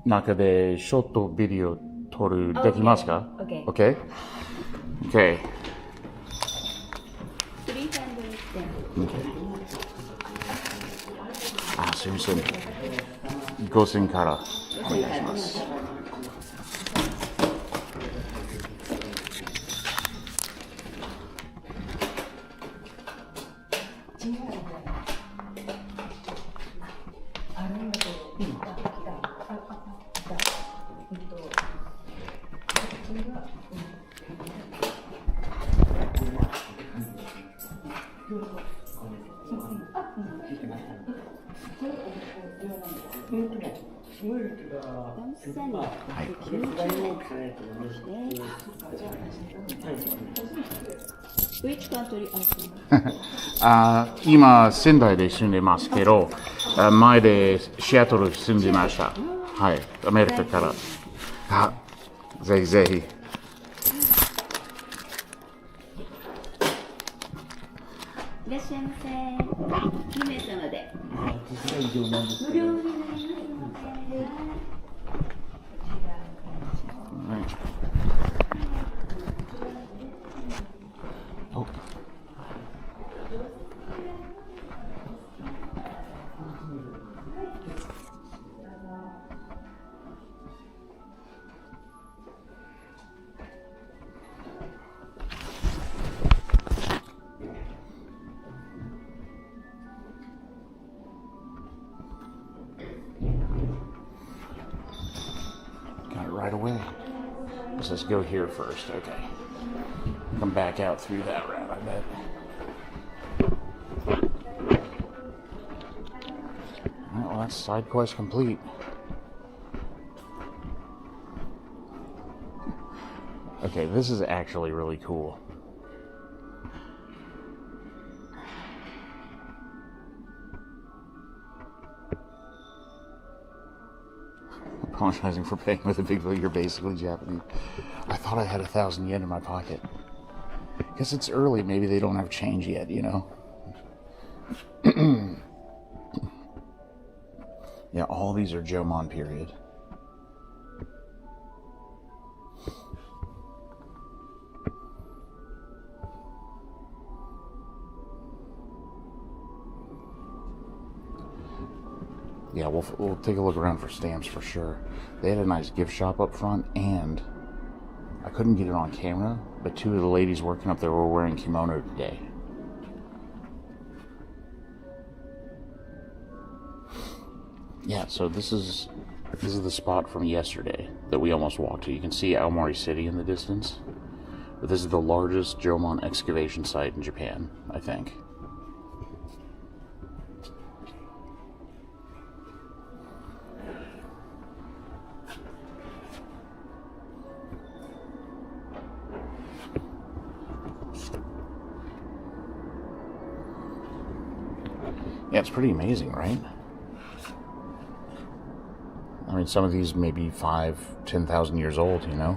A: 中でショートビデオ撮るできますか
B: Okay.
A: Okay? Okay. あ、すみません。5000からお願いします。
B: Which country are you?
A: 今、仙台で住んでますけど、前でシアトル住んでました。はい、アメリカから。あ、ぜひぜひ。
B: いらっしゃいませ。2名様で。無料になります。
A: Oh. Got it right away. Let's go here first. Okay. Come back out through that route, I bet. Alright, well, that's Sidequest complete. Okay, this is actually really cool. Apologizing for paying with a big bill. You're basically Japanese. I thought I had 1,000 yen in my pocket. Guess it's early. Maybe they don't have change yet, you know? Yeah, all these are Jomon period. Yeah, we'll take a look around for stamps for sure. They had a nice gift shop up front, and I couldn't get it on camera, but two of the ladies working up there were wearing kimono today. Yeah, so this is the spot from yesterday that we almost walked to. You can see Aomori City in the distance, but this is the largest Jomon excavation site in Japan, I think. Yeah, it's pretty amazing, right? I mean, some of these may be 5,000-10,000 years old, you know?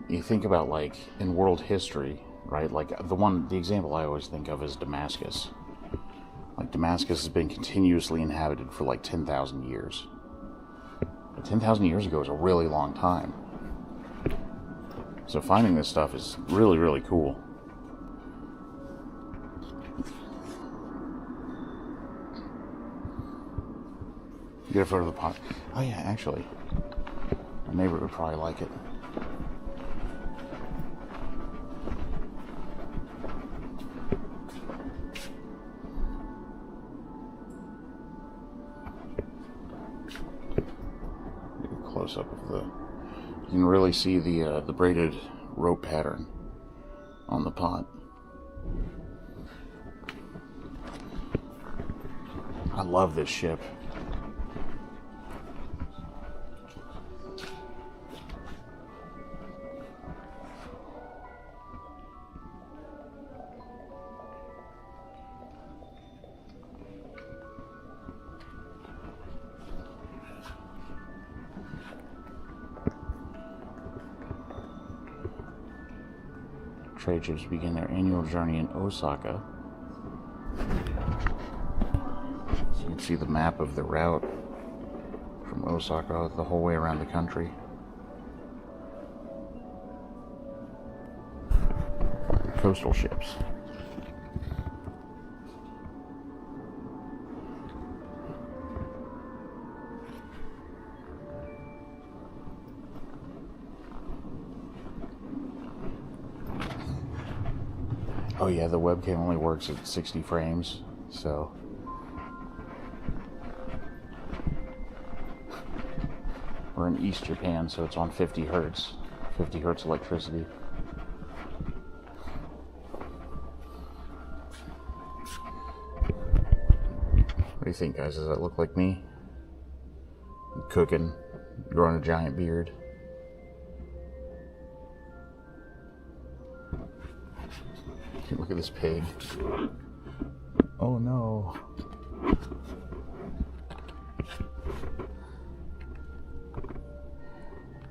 A: You think about, like, in world history, right? Like, the example I always think of is Damascus. Like, Damascus has been continuously inhabited for, like, 10,000 years. But 10,000 years ago is a really long time. So finding this stuff is really, really cool. Get a photo of the pot. Oh yeah, actually, my neighbor would probably like it. Get a close up of the. You can really see the braided rope pattern on the pot. I love this ship. Trade ships begin their annual journey in Osaka. So you can see the map of the route from Osaka the whole way around the country. Coastal ships. Oh yeah, the webcam only works at 60 frames, so we're in East Japan, so it's on 50 hertz electricity. What do you think, guys? Does that look like me? Cooking, growing a giant beard. Look at this pig. Oh no.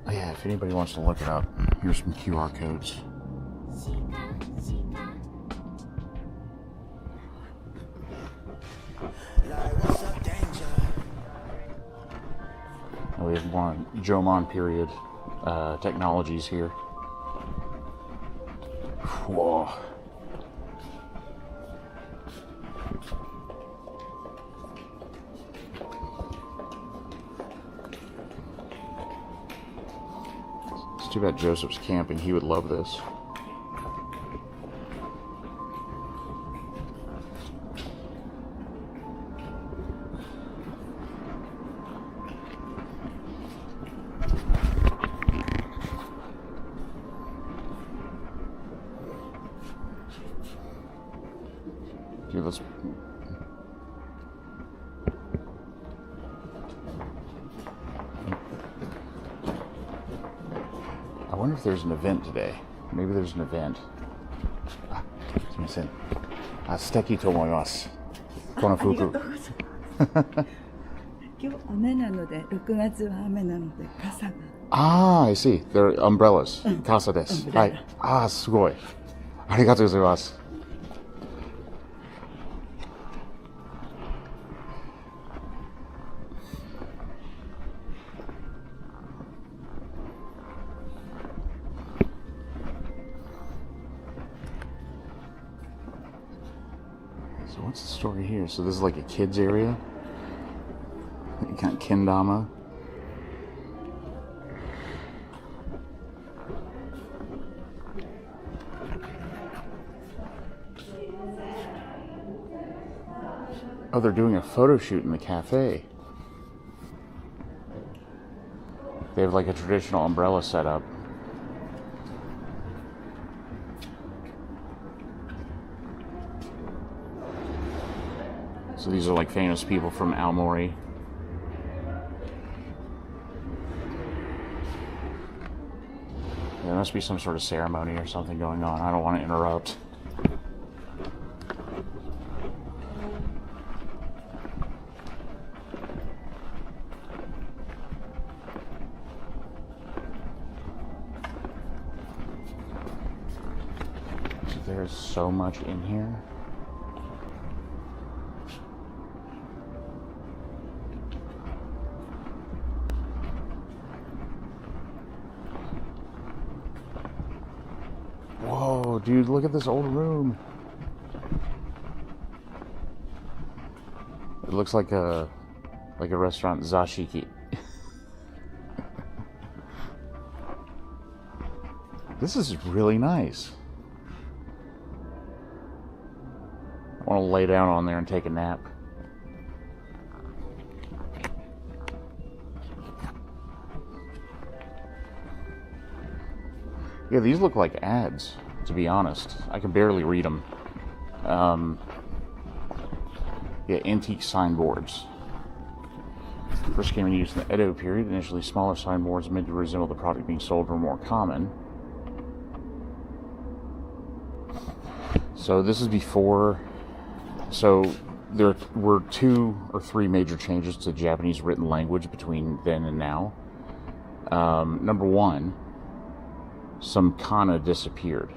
A: Oh yeah, if anybody wants to look it up, here's some QR codes. And we have more Jomon period technologies here. Whoa. Too bad Joseph's camping. He would love this. Dude, let's... I wonder if there's an event today. Maybe there's an event. Sumimasen. Suteki to omoimasu. Kono fuku.
C: 今日雨なので、6月は雨なので傘が。
A: Ah, I see. They're umbrellas. Kasa desu. Hai. Ah, sugoi. Arigatou gozaimasu. So what's the story here? So this is like a kids area. Kind of kendama. Oh, they're doing a photo shoot in the cafe. They have like a traditional umbrella setup. So these are like famous people from Aomori. There must be some sort of ceremony or something going on. I don't want to interrupt. There's so much in here. Whoa, dude, look at this old room. It looks like a restaurant, Zashiki. This is really nice. I want to lay down on there and take a nap. Yeah, these look like ads, to be honest. I can barely read them. Yeah, antique signboards. First came in use in the Edo period. Initially, smaller signboards made to resemble the product being sold were more common. So this is before... So there were 2 or 3 major changes to Japanese written language between then and now. Number 1, some kana disappeared.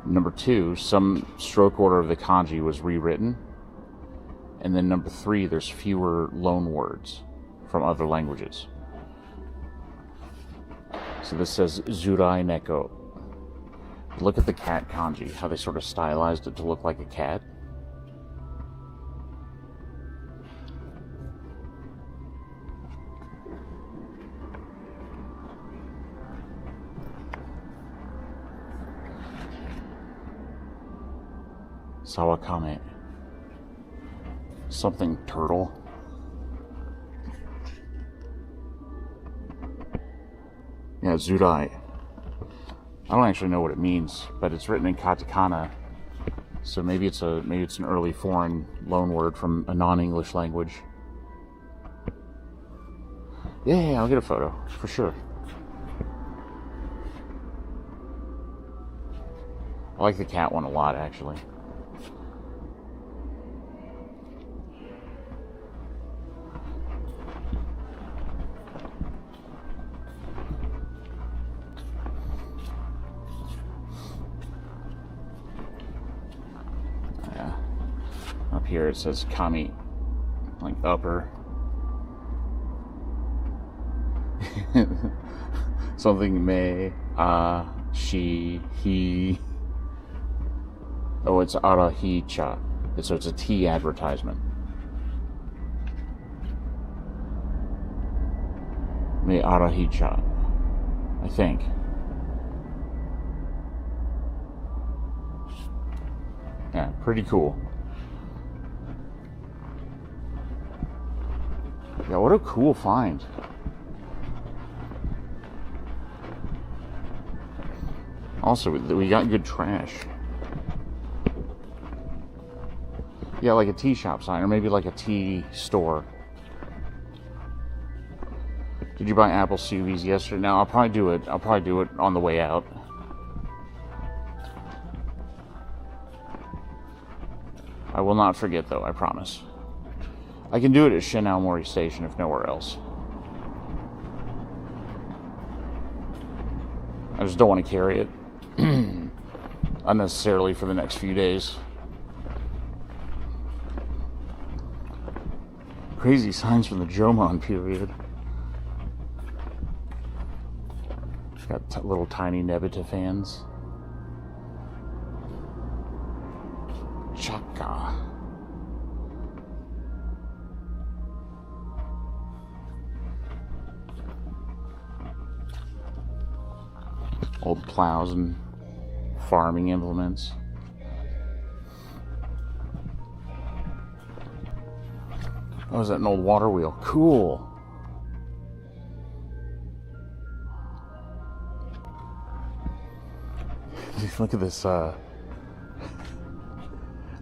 A: Number 2, some stroke order of the kanji was rewritten. And then number 3, there's fewer loan words from other languages. So this says Zurai Neko. Look at the cat kanji, how they sort of stylized it to look like a cat. Sawakame. Something turtle. Yeah, Zurai. I don't actually know what it means, but it's written in katakana. So maybe it's an early foreign loan word from a non-English language. Yeah, I'll get a photo for sure. I like the cat one a lot, actually. Yeah. Up here it says kami, like upper. Something me, she, he. Oh, it's arahi-cha. So it's a tea advertisement. Me arahi-cha, I think. Yeah, pretty cool. Yeah, what a cool find. Also, we got good trash. Yeah, like a tea shop sign, or maybe like a tea store. Did you buy apple suvis yesterday? No, I'll probably do it. I'll probably do it on the way out. I will not forget, though, I promise. I can do it at Aomori Station, if nowhere else. I just don't want to carry it unnecessarily for the next few days. Crazy signs from the Jomon period. Got little tiny Nebita fans. Chaka. Old plows and farming implements. Oh, is that an old water wheel? Cool. Look at this, Oh,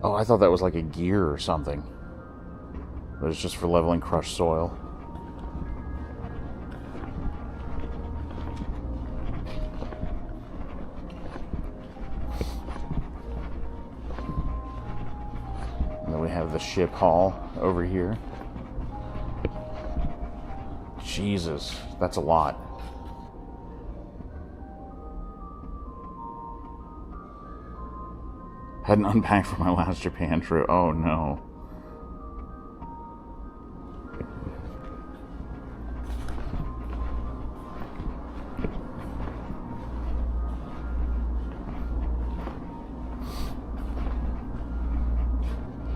A: I thought that was like a gear or something. But it's just for leveling crushed soil. And then we have the ship hall over here. Jesus, that's a lot. Hadn't unpacked for my last Japan trip. Oh no.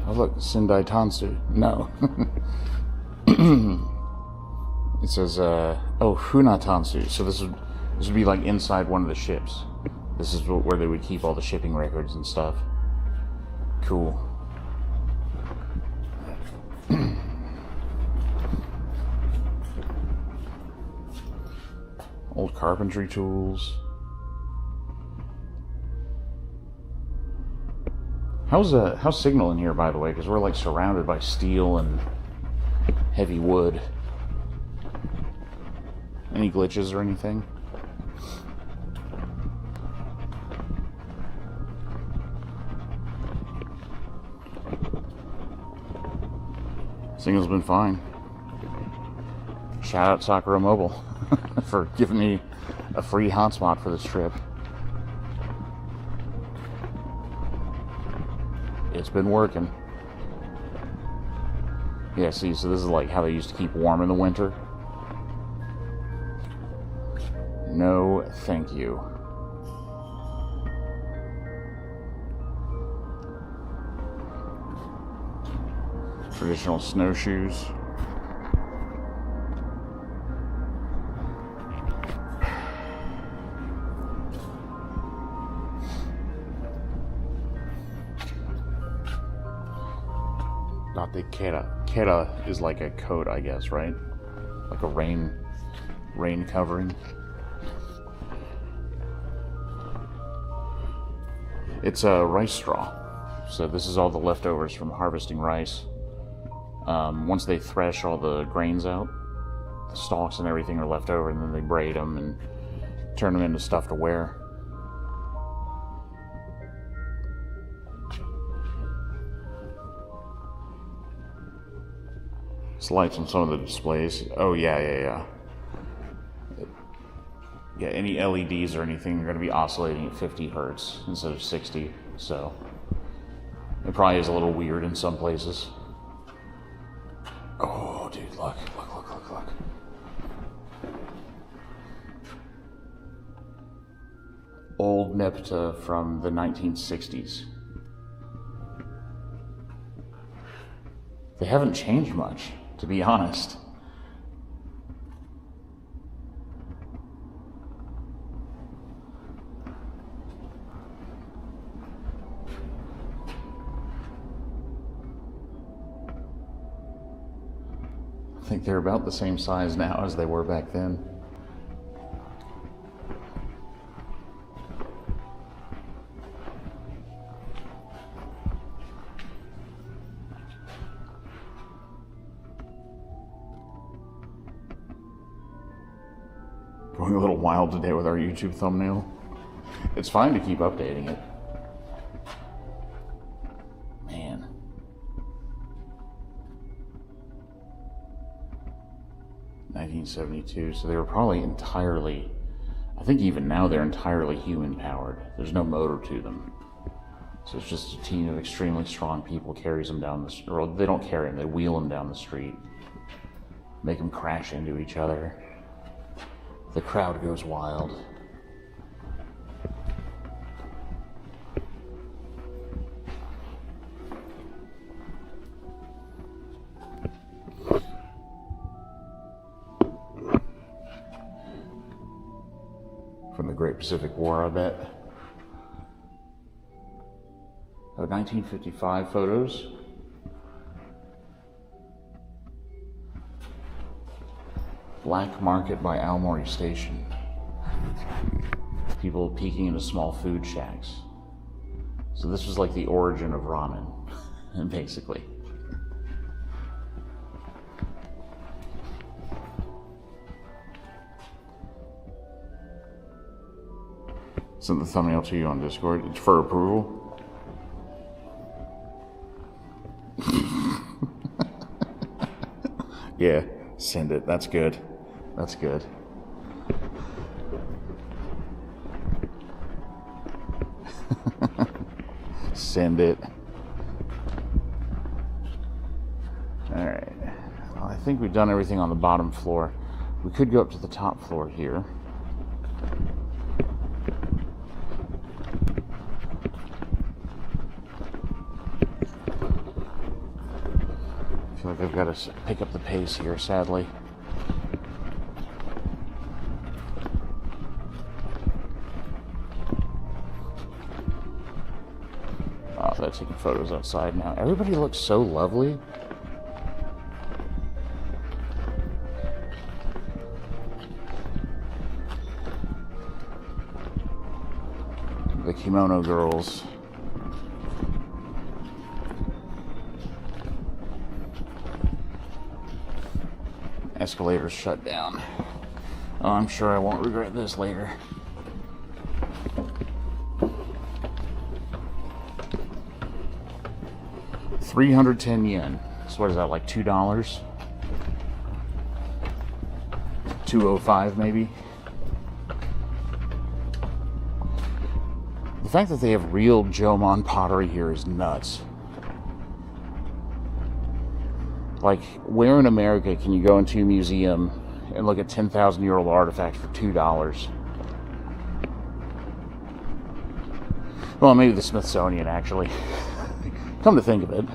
A: Oh look, Sendai Tansu. No. It says, oh, Funatansu. So this would be like inside one of the ships. This is where they would keep all the shipping records and stuff. Cool. Old carpentry tools. How's signal in here, by the way? Because we're like surrounded by steel and heavy wood. Any glitches or anything? Signal's been fine. Shout out Sakura Mobile for giving me a free hotspot for this trip. It's been working. Yeah, see, so this is like how they used to keep warm in the winter. No, thank you. Traditional snowshoes. Not the kera. Kera is like a coat, I guess, right? Like a rain covering. It's a rice straw. So this is all the leftovers from harvesting rice. Once they thresh all the grains out, the stalks and everything are left over, and then they braid them and turn them into stuff to wear. It's lights on some of the displays. Oh yeah. Yeah, any LEDs or anything are going to be oscillating at 50 hertz instead of 60, so it probably is a little weird in some places. Oh, dude, look. Old Nepta from the 1960s. They haven't changed much, to be honest. I think they're about the same size now as they were back then. Going a little wild today with our YouTube thumbnail. It's fine to keep updating it. Man. (1972), so they were probably entirely, I think even now they're entirely human powered. There's no motor to them. So it's just a team of extremely strong people carries them down the street. Or they don't carry them, they wheel them down the street. Make them crash into each other. The crowd goes wild. Great Pacific War, I bet. Oh, 1955 photos. Black Market by Aomori Station. People peeking into small food shacks. So this was like the origin of ramen, basically. Send the thumbnail to you on Discord. It's for approval. Yeah, send it. That's good. That's good. Send it. Alright. Well, I think we've done everything on the bottom floor. We could go up to the top floor here. I feel like I've got to pick up the pace here, sadly. Oh, they're taking photos outside now. Everybody looks so lovely. The kimono girls. Escalator's shut down. Oh, I'm sure I won't regret this later. $310 yen. So what is that, like $2? $2.05 maybe? The fact that they have real Jomon pottery here is nuts. Like, where in America can you go into a museum and look at 10,000-year-old artifacts for $2? Well, maybe the Smithsonian, actually. Come to think of it.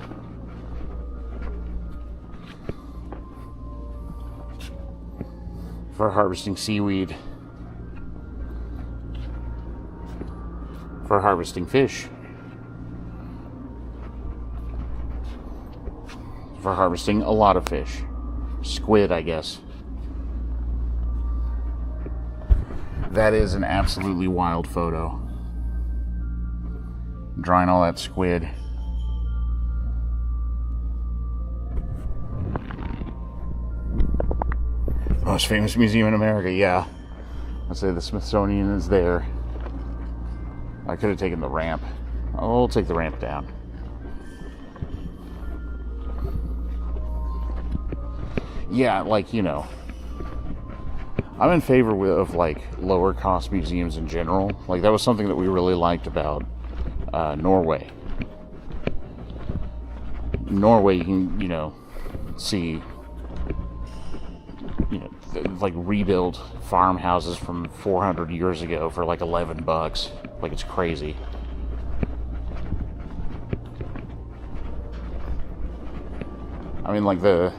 A: For harvesting seaweed. For harvesting fish. For harvesting a lot of fish. Squid, I guess. That is an absolutely wild photo. Drawing all that squid. The most famous museum in America, yeah. I'd say the Smithsonian is there. I could have taken the ramp. I'll take the ramp down. Yeah, like, you know, I'm in favor of like lower cost museums in general. Like, that was something that we really liked about Norway. Norway, you can, you know, see, you know, like rebuilt farmhouses from 400 years ago for like $11. Like, it's crazy. I mean, like, the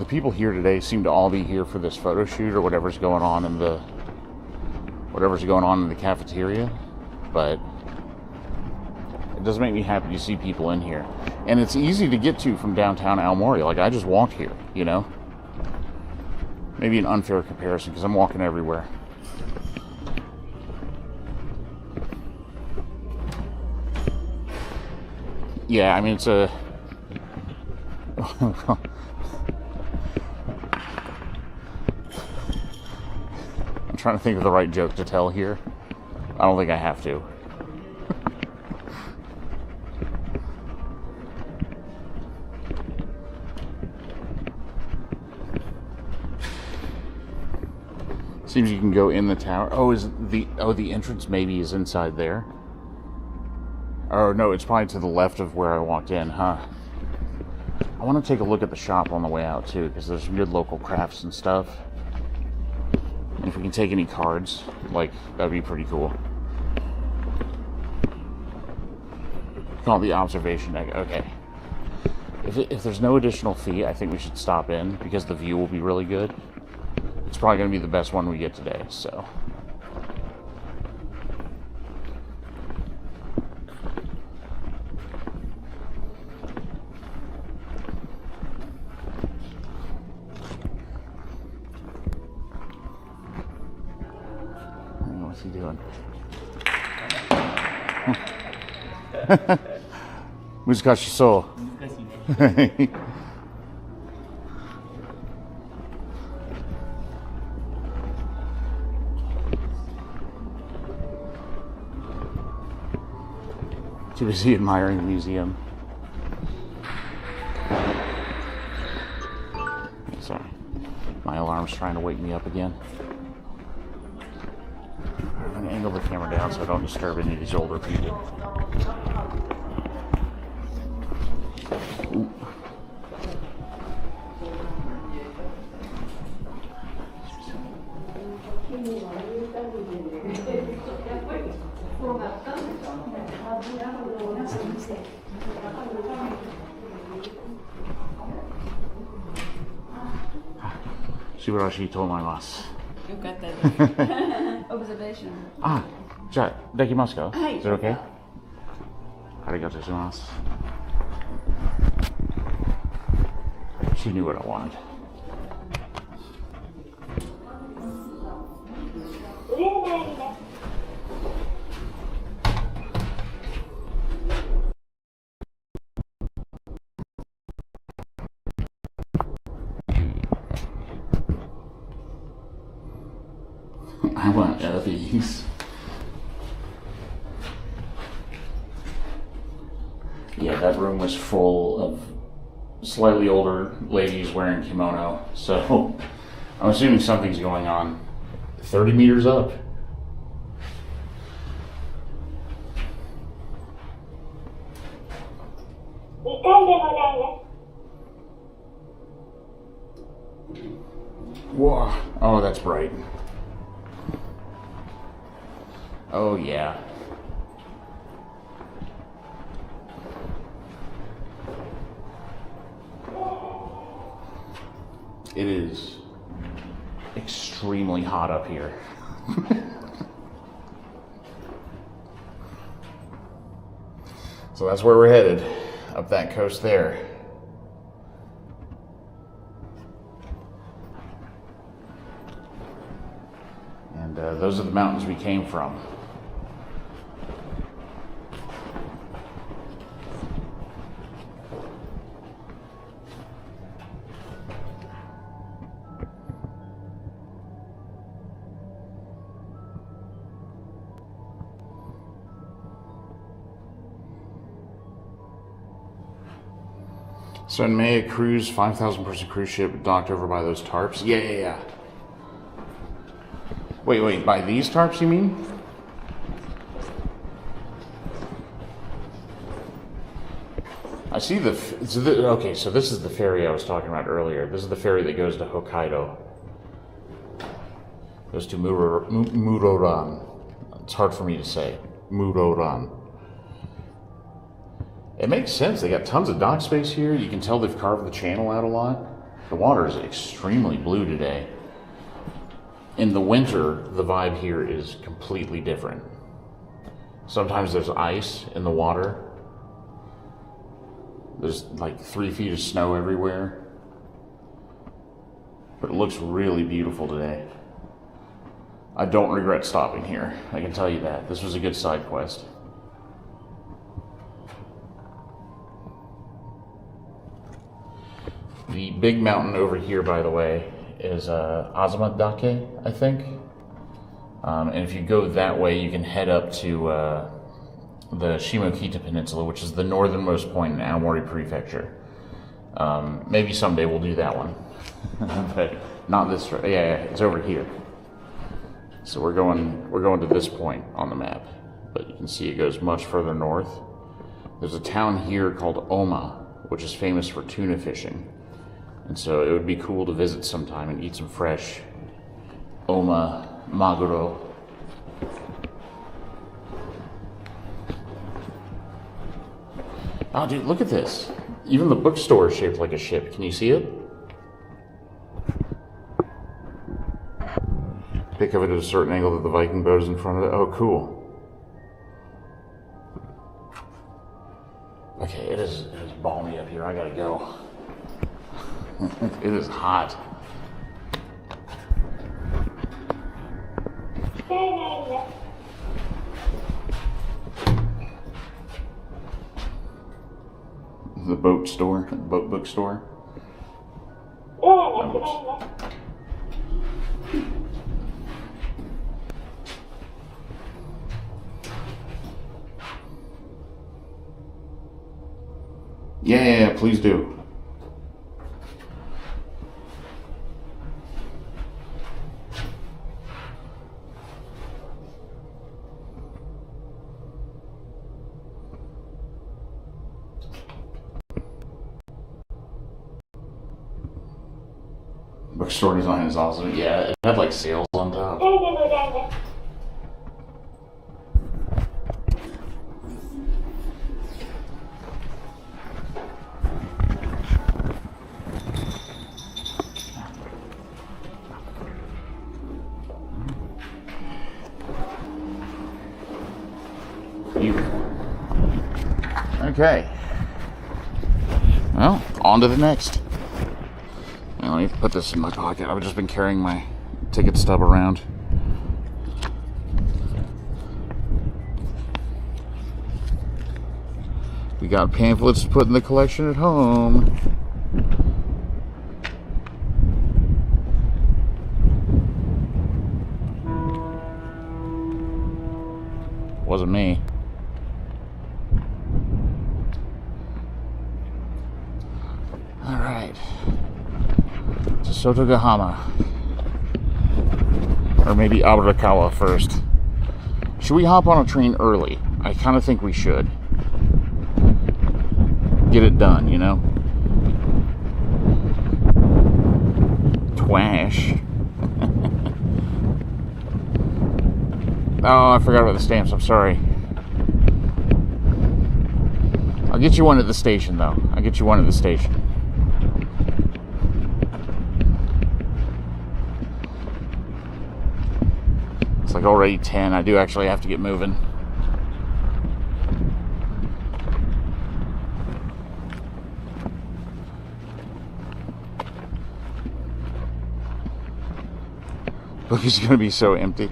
A: people here today seem to all be here for this photo shoot or whatever's going on in the cafeteria, but it does make me happy to see people in here. And it's easy to get to from downtown Aomori. Like, I just walked here, you know? Maybe an unfair comparison because I'm walking everywhere. Yeah, I mean, it's a... I'm trying to think of the right joke to tell here. I don't think I have to. Seems you can go in the tower. Oh, the entrance maybe is inside there. Oh no, it's probably to the left of where I walked in, huh? I want to take a look at the shop on the way out too, because there's some good local crafts and stuff. And if we can take any cards, like, that'd be pretty cool. Call it the observation deck. Okay. If there's no additional fee, I think we should stop in because the view will be really good. It's probably going to be the best one we get today, so. What's he doing? Muzukashi so. Too busy admiring the museum. Sorry, my alarm's trying to wake me up again. I'm gonna angle the camera down so I don't disturb any of these older people. Ooh. Subarashi tomaimasu.
C: よかったです。Observation.
A: Ah, じゃあ、できますか?
C: はい。
A: Is it okay? ありがとうございます. She knew what I wanted. I want these. Yeah, that room was full of slightly older ladies wearing kimono, so I'm assuming something's going on. 30 meters up. Whoa. Oh, that's bright. Oh, yeah. It is extremely hot up here. So that's where we're headed, up that coast there. And those are the mountains we came from. So in May, a cruise, 5,000 person cruise ship docked over by those tarps. Yeah. Wait, by these tarps you mean? I see okay, so this is the ferry I was talking about earlier. This is the ferry that goes to Hokkaido. Goes to Muroran. It's hard for me to say. Muroran. It makes sense. They got tons of dock space here. You can tell they've carved the channel out a lot. The water is extremely blue today. In the winter, the vibe here is completely different. Sometimes there's ice in the water. There's like 3 feet of snow everywhere. But it looks really beautiful today. I don't regret stopping here. I can tell you that. This was a good side quest. The big mountain over here, by the way, is Azamadake, I think. And if you go that way, you can head up to the Shimokita Peninsula, which is the northernmost point in Aomori Prefecture. Maybe someday we'll do that one, but not this. Yeah, it's over here. So we're going to this point on the map, but you can see it goes much further north. There's a town here called Oma, which is famous for tuna fishing. And so it would be cool to visit sometime and eat some fresh Oma maguro. Oh, dude, look at this. Even the bookstore is shaped like a ship. Can you see it? Pick of it at a certain angle that the Viking boat is in front of it. Oh, cool. Okay, it is balmy up here. I gotta go. It is hot. The boat store, boat bookstore. Oh, yeah, please do. Bookstore design is awesome. Yeah, it had like sales on top. Okay. Well, on to the next. Now, let me put this in my pocket. I've just been carrying my ticket stub around. We got pamphlets to put in the collection at home. Wasn't me. All right. To Sotogahama. Or maybe Aomori first. Should we hop on a train early? I kind of think we should. Get it done, you know? Twash. Oh, I forgot about the stamps. I'm sorry. I'll get you one at the station, though. I'll get you one at the station. It's like already 10. I do actually have to get moving. Book is going to be so empty.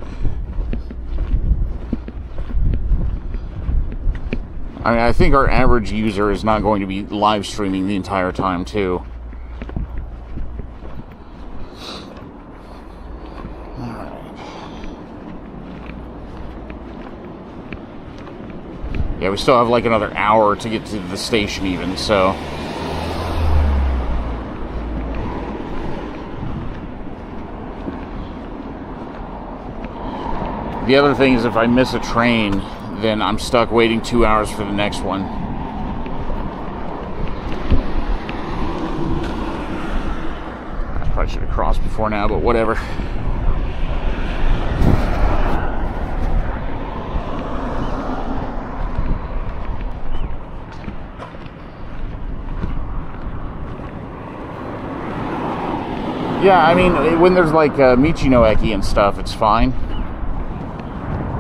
A: I mean, I think our average user is not going to be live streaming the entire time, too. Yeah, we still have like another hour to get to the station even, so... The other thing is if I miss a train, then I'm stuck waiting 2 hours for the next one. I probably should have crossed before now, but whatever. Yeah, I mean, when there's like Michinoeki and stuff, it's fine.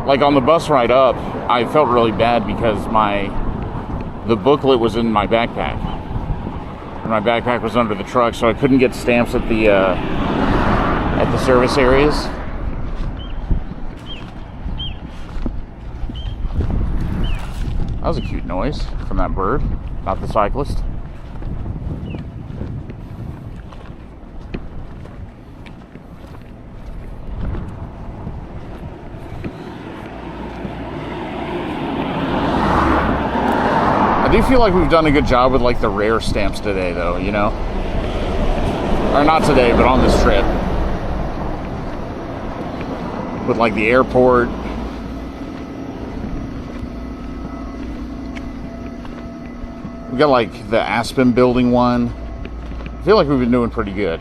A: Like on the bus ride up, I felt really bad because the booklet was in my backpack. And my backpack was under the truck, so I couldn't get stamps at the service areas. That was a cute noise from that bird, not the cyclist. I do feel like we've done a good job with like the rare stamps today, though, you know? Or not today, but on this trip. With like the airport. We got like the Aspen building one. I feel like we've been doing pretty good.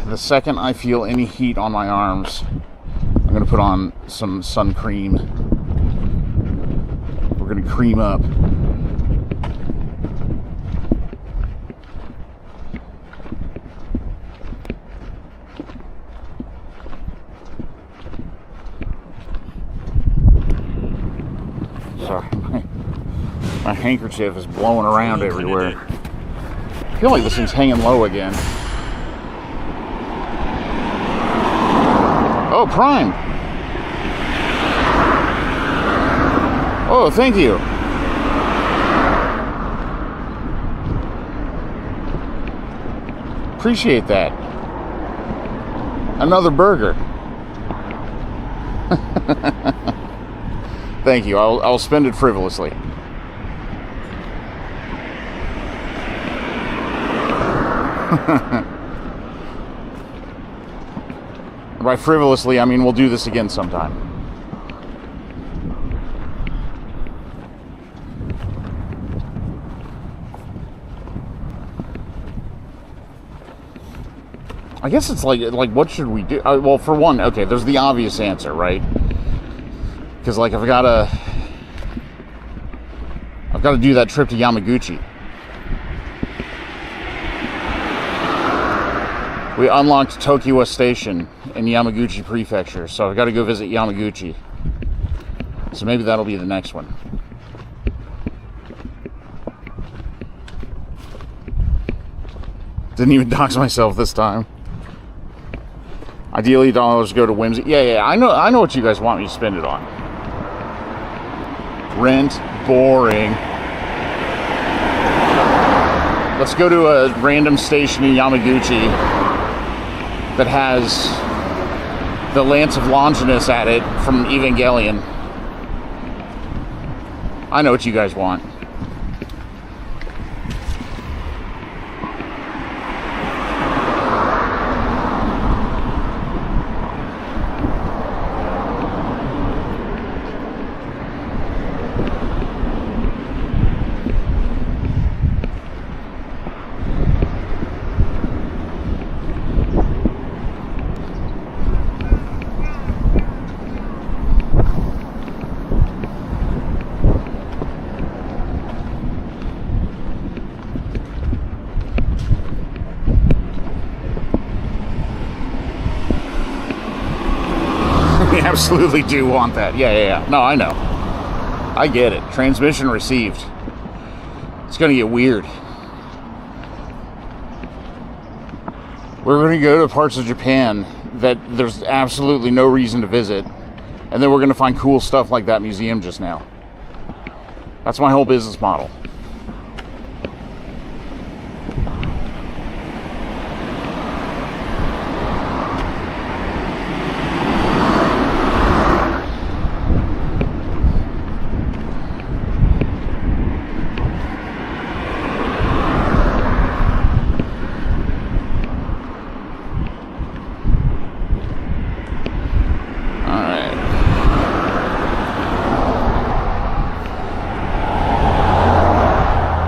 A: The second I feel any heat on my arms, I'm going to put on some sun cream. We're going to cream up. Sorry, my handkerchief is blowing around everywhere. I feel like this thing's hanging low again. Oh, Prime. Oh, thank you. Appreciate that. Another burger. Thank you. I'll spend it frivolously. By frivolously, I mean we'll do this again sometime. I guess it's like what should we do? Well, for one, okay, there's the obvious answer, right? Because like I've got to do that trip to Yamaguchi. We unlocked Tokiwa Station in Yamaguchi Prefecture, so I've got to go visit Yamaguchi. So maybe that'll be the next one. Didn't even dox myself this time. Ideally, dollars go to whimsy. Yeah, I know what you guys want me to spend it on. Rent, boring. Let's go to a random station in Yamaguchi that has the Lance of Longinus at it from Evangelion. I know what you guys want. Absolutely do want that. Yeah. No, I know. I get it. Transmission received. It's going to get weird. We're going to go to parts of Japan that there's absolutely no reason to visit. And then we're going to find cool stuff like that museum just now. That's my whole business model.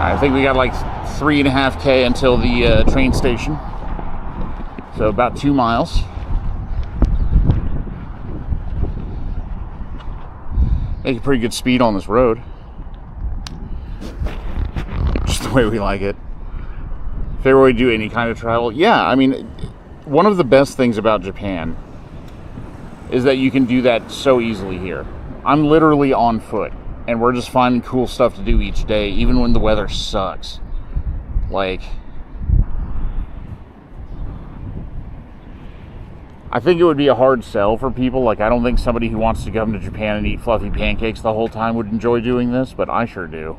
A: I think we got like 3.5K until the train station. So about 2 miles. Making pretty good speed on this road. Just the way we like it. Favorite way to do any kind of travel? Yeah, I mean, one of the best things about Japan is that you can do that so easily here. I'm literally on foot. And we're just finding cool stuff to do each day, even when the weather sucks. Like, I think it would be a hard sell for people. Like, I don't think somebody who wants to come to Japan and eat fluffy pancakes the whole time would enjoy doing this, but I sure do.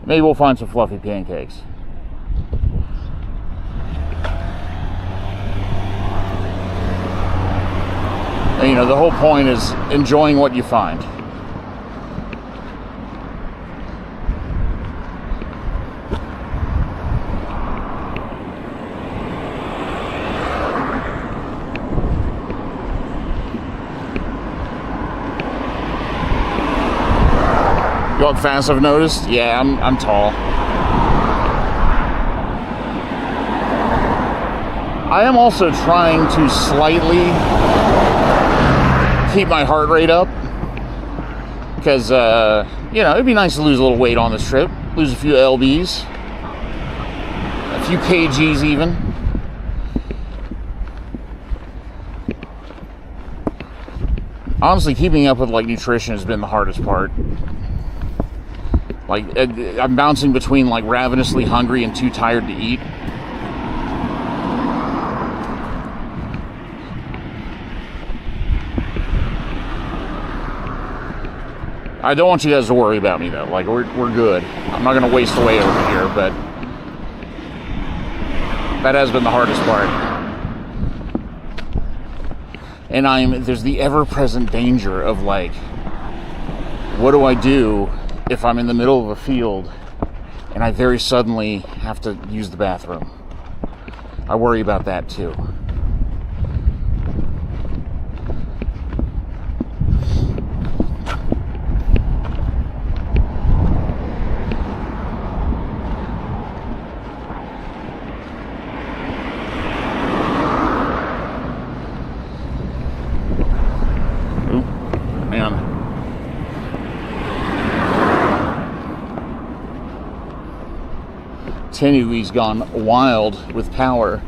A: Maybe we'll find some fluffy pancakes. And, you know, the whole point is enjoying what you find. Go up fast, I've noticed. Yeah, I'm tall. I am also trying to slightly keep my heart rate up because you know, it'd be nice to lose a little weight on this trip, lose a few lbs, a few kgs even. Honestly, keeping up with like nutrition has been the hardest part. Like, I'm bouncing between like ravenously hungry and too tired to eat. I don't want you guys to worry about me though. Like, we're good. I'm not gonna waste away over here, but that has been the hardest part. And there's the ever-present danger of like, what do I do if I'm in the middle of a field and I very suddenly have to use the bathroom? I worry about that too. Tenui's gone wild with power.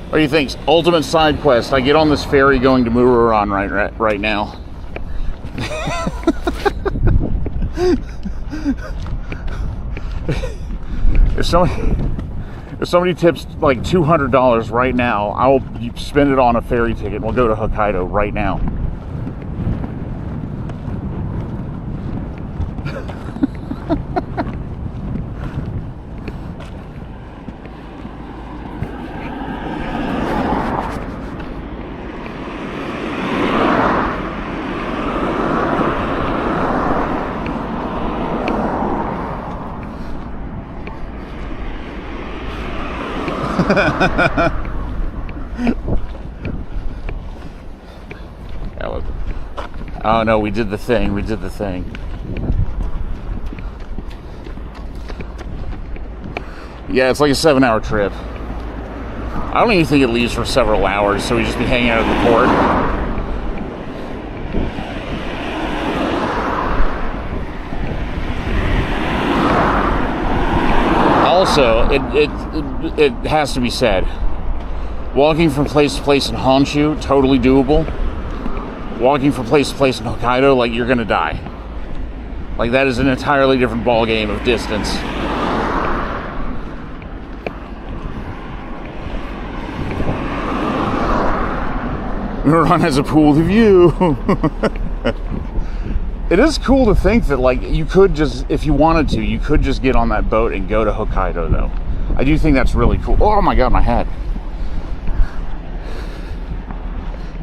A: What do you think? Ultimate side quest. I get on this ferry going to Mururan right now. If somebody tips like $200 right now, I will spend it on a ferry ticket and we'll go to Hokkaido right now. Oh no, we did the thing. Yeah, it's like a 7-hour trip. I don't even think it leaves for several hours, so we just be hanging out at the port. Also, it has to be said, walking from place to place in Honshu, totally doable. Walking from place to place in Hokkaido, like, you're gonna die. Like, that is an entirely different ball game of distance. Mururan has a pool view. It is cool to think that, like, you could just, if you wanted to, you could just get on that boat and go to Hokkaido, though. I do think that's really cool. Oh my god, my head.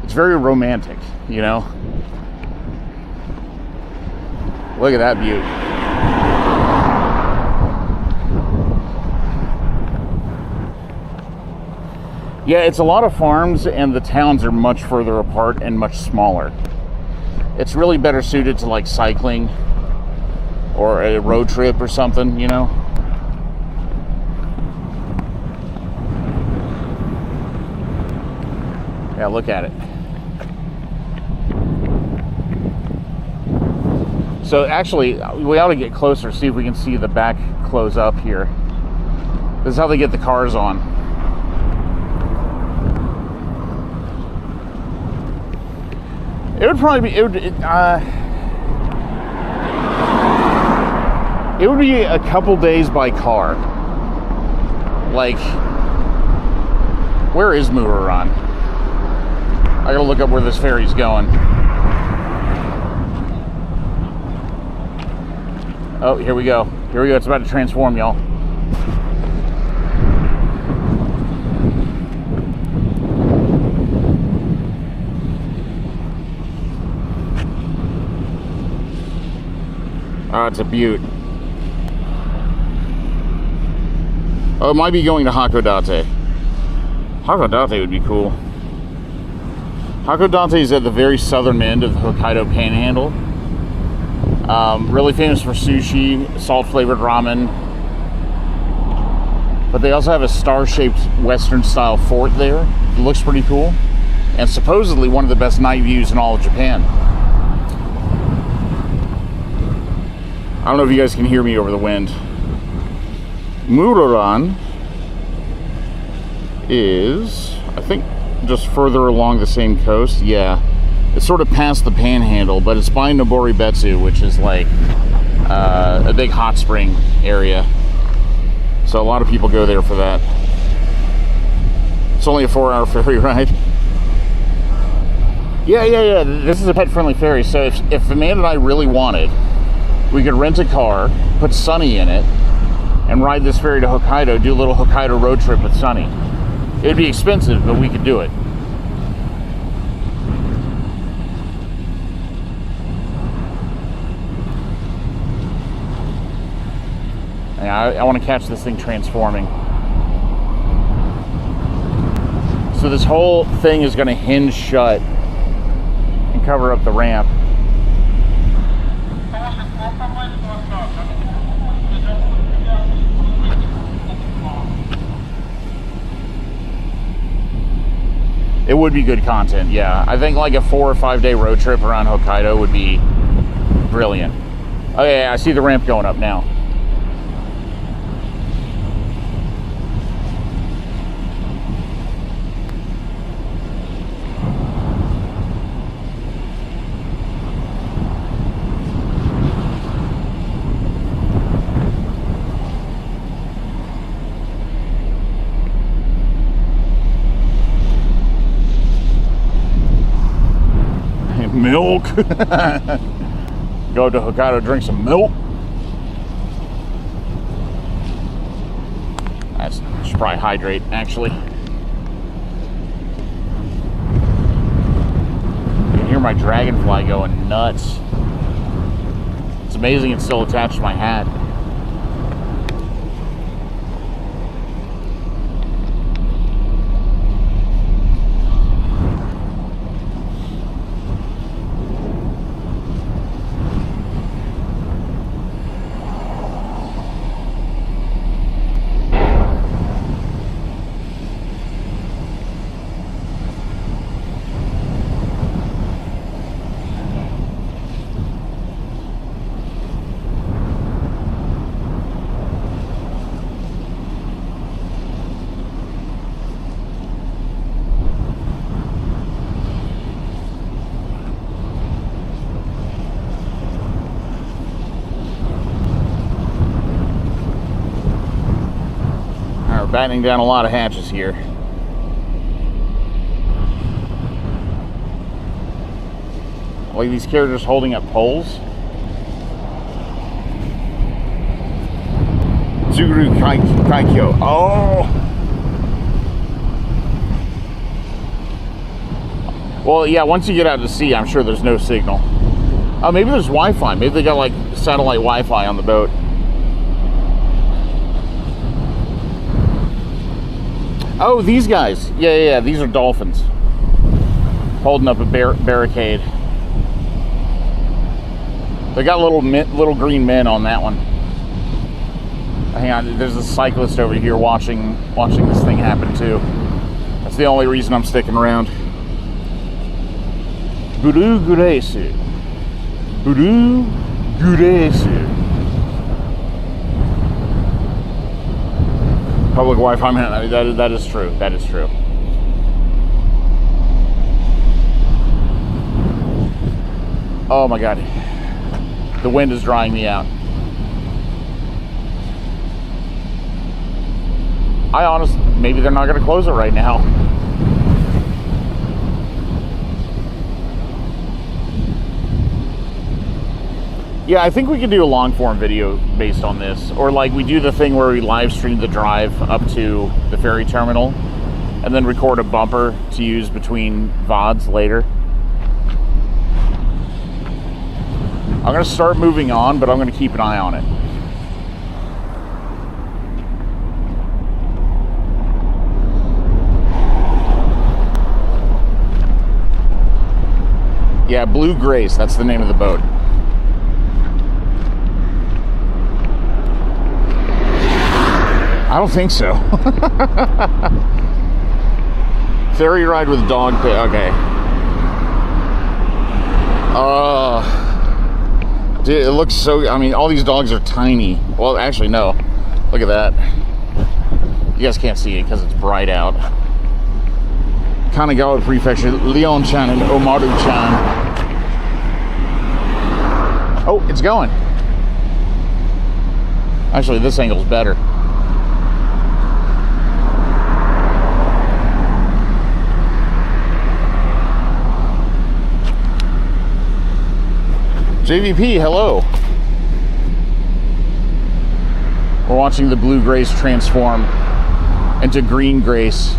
A: It's very romantic, you know? Look at that view. Yeah, it's a lot of farms, and the towns are much further apart and much smaller. It's really better suited to like cycling or a road trip or something, you know? Yeah, look at it. So actually, we ought to get closer, see if we can see the back close up here. This is how they get the cars on. It would probably be, it would be a couple days by car. Like, where is Mururan? I gotta look up where this ferry's going. Oh, here we go. Here we go. It's about to transform, y'all. Oh, it's a beaut. Oh, it might be going to Hakodate. Hakodate would be cool. Hakodate is at the very southern end of the Hokkaido Panhandle. Really famous for sushi, salt-flavored ramen. But they also have a star-shaped Western-style fort there. It looks pretty cool. And supposedly one of the best night views in all of Japan. don't know if you guys can hear me over the wind. Muroran is, I think, just further along the same coast. Yeah, it's sort of past the Panhandle, but it's by Noboribetsu, which is like a big hot spring area. So a lot of people go there for that. It's only a 4-hour ferry ride. Yeah. This is a pet-friendly ferry. So if Amanda and I really wanted, we could rent a car, put Sunny in it, and ride this ferry to Hokkaido, do a little Hokkaido road trip with Sunny. It'd be expensive, but we could do it. I want to catch this thing transforming. So this whole thing is going to hinge shut and cover up the ramp. It would be good content, yeah. I think like a 4 or 5 day road trip around Hokkaido would be brilliant. Oh yeah, I see the ramp going up now. Milk. Go to Hokkaido, drink some milk. I should probably hydrate, actually. You can hear my dragonfly going nuts. It's amazing it's still attached to my hat. Battening down a lot of hatches here. Like these characters holding up poles. Tsuru Kaikyo. Oh! Well, yeah, once you get out to sea, I'm sure there's no signal. Oh, maybe there's Wi-Fi. Maybe they got like satellite Wi-Fi on the boat. Oh, these guys. Yeah, these are dolphins. Holding up a barricade. They got little green men on that one. Hang on, there's a cyclist over here watching this thing happen too. That's the only reason I'm sticking around. Buru Guresu. Buru Guresu. Public Wi-Fi, man, that is true. That is true. Oh my God. The wind is drying me out. I honestly, maybe they're not going to close it right now. Yeah, I think we could do a long form video based on this. Or like we do the thing where we live stream the drive up to the ferry terminal and then record a bumper to use between VODs later. I'm going to start moving on, but I'm going to keep an eye on it. Yeah, Blue Grace, that's the name of the boat. I don't think so. Ferry ride with dog pit. Okay. Dude, it looks so... I mean, all these dogs are tiny. Well, actually, no. Look at that. You guys can't see it because it's bright out. Kanagawa Prefecture, Leon-chan and Omaru-chan. Oh, it's going. Actually, this angle's better. JVP, hello. We're watching the blue grace transform into green grace.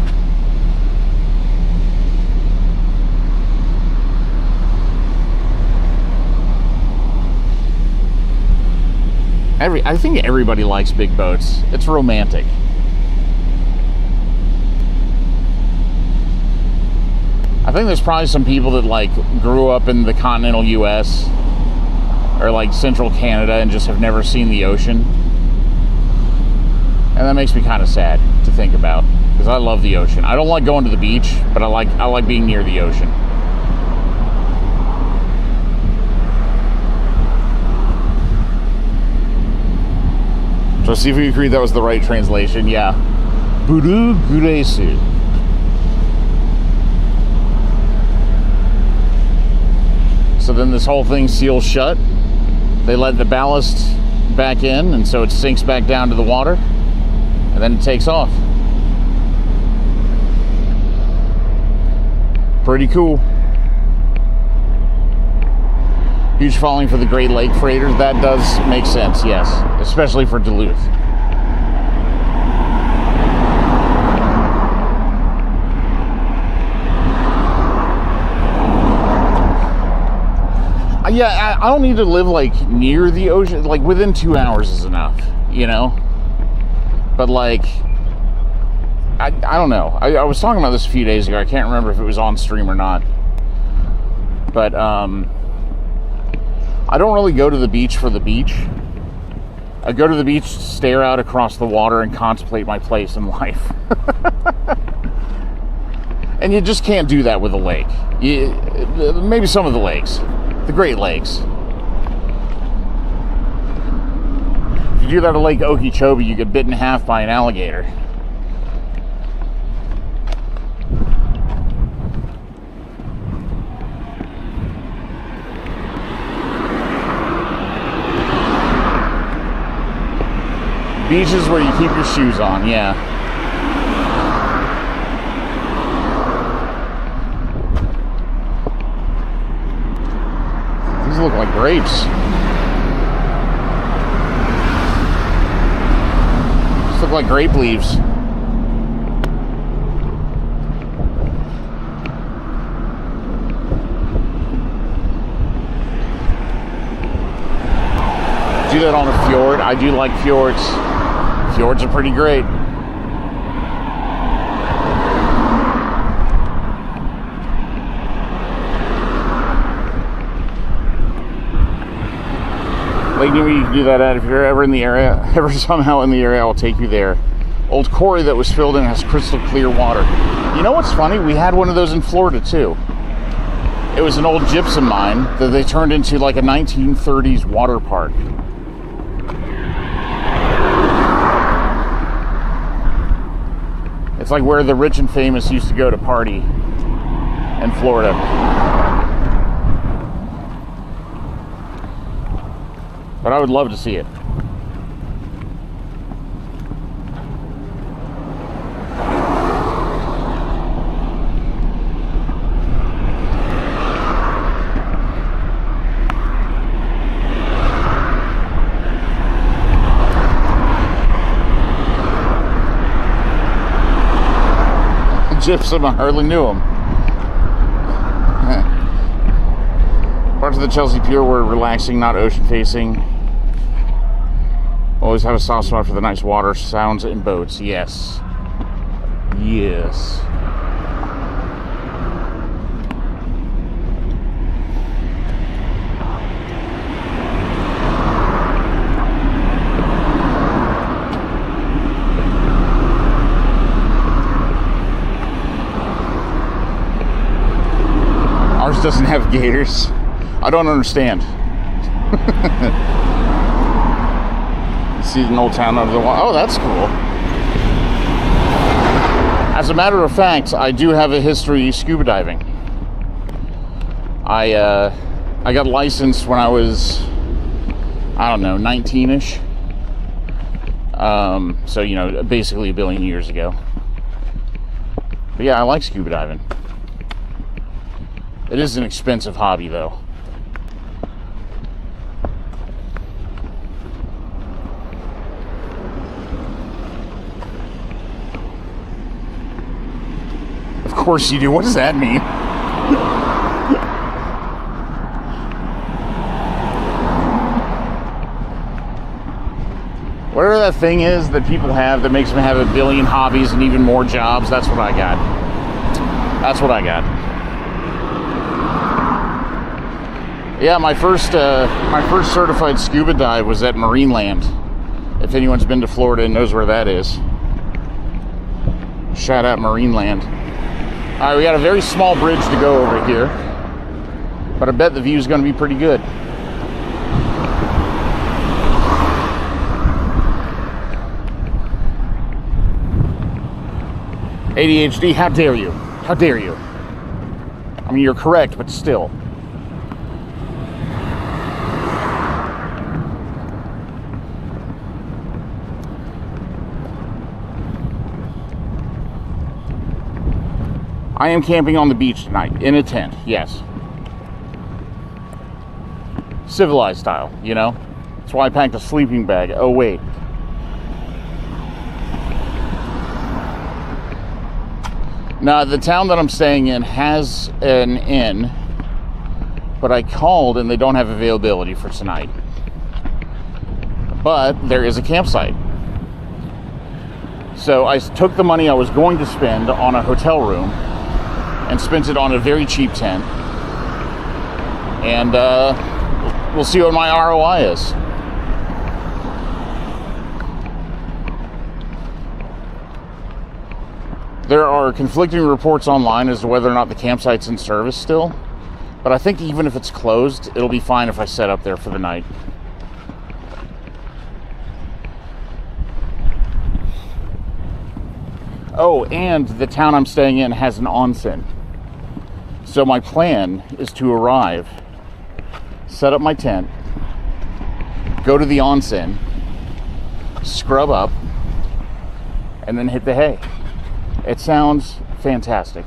A: I think everybody likes big boats. It's romantic. I think there's probably some people that like grew up in the continental US or like central Canada and just have never seen the ocean. And that makes me kind of sad to think about because I love the ocean. I don't like going to the beach, but I like being near the ocean. So see if we agree that was the right translation. Yeah. Buru Guresu. So then this whole thing seals shut. They let the ballast back in, and so it sinks back down to the water, and then it takes off. Pretty cool. Huge following for the Great Lake freighters. That does make sense, yes. Especially for Duluth. Yeah, I don't need to live like near the ocean. Like within 2 hours is enough, you know? But like, I don't know. I was talking about this a few days ago. I can't remember if it was on stream or not. But, I don't really go to the beach for the beach. I go to the beach to stare out across the water and contemplate my place in life. And you just can't do that with a lake. Maybe some of the lakes. The Great Lakes. If you do that at Lake Okeechobee, you get bitten in half by an alligator. Beaches where you keep your shoes on, yeah. These look like grapes. These look like grape leaves. Do that on a fjord. I do like fjords. Fjords are pretty great. Lake Newry, you can do that at if you're ever in the area, ever somehow in the area, I'll take you there. Old quarry that was filled in has crystal clear water. You know what's funny? We had one of those in Florida too. It was an old gypsum mine that they turned into like a 1930s water park. It's like where the rich and famous used to go to party in Florida. But I would love to see it. Gypsum, I hardly knew him. Parts of the Chelsea Pier were relaxing, not ocean facing. Always have a soft spot for the nice water sounds and boats. Yes. Yes. Ours doesn't have gators. I don't understand. See an old town under the water. Oh, that's cool. As a matter of fact, I do have a history scuba diving. I got licensed when I was, I don't know, 19-ish. So, you know, basically a billion years ago. But yeah, I like scuba diving. It is an expensive hobby, though. Of course you do. What does that mean? Whatever that thing is that people have that makes them have a billion hobbies and even more jobs, that's what I got. That's what I got. Yeah, my first certified scuba dive was at Marineland. If anyone's been to Florida and knows where that is. Shout out Marineland. All right, we got a very small bridge to go over here, but I bet the view is going to be pretty good. ADHD, how dare you? How dare you? I mean, you're correct, but still. I am camping on the beach tonight, in a tent, yes. Civilized style, you know? That's why I packed a sleeping bag. Oh, wait. Now, the town that I'm staying in has an inn, but I called and they don't have availability for tonight. But there is a campsite. So I took the money I was going to spend on a hotel room and spent it on a very cheap tent. And we'll see what my ROI is. There are conflicting reports online as to whether or not the campsite's in service still. But I think even if it's closed, it'll be fine if I set up there for the night. Oh, and the town I'm staying in has an onsen. So my plan is to arrive, set up my tent, go to the onsen, scrub up, and then hit the hay. It sounds fantastic.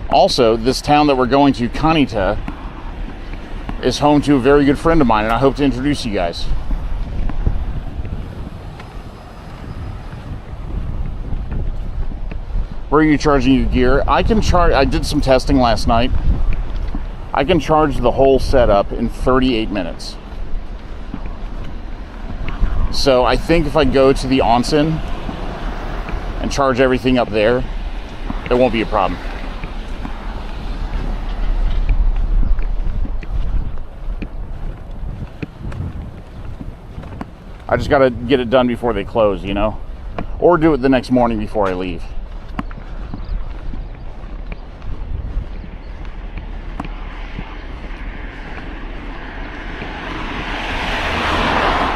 A: Also, this town that we're going to, Kanita, is home to a very good friend of mine, and I hope to introduce you guys. Where are you charging your gear? I did some testing last night. I can charge the whole setup in 38 minutes. So I think if I go to the onsen and charge everything up there, it won't be a problem. I just gotta get it done before they close, you know? Or do it the next morning before I leave.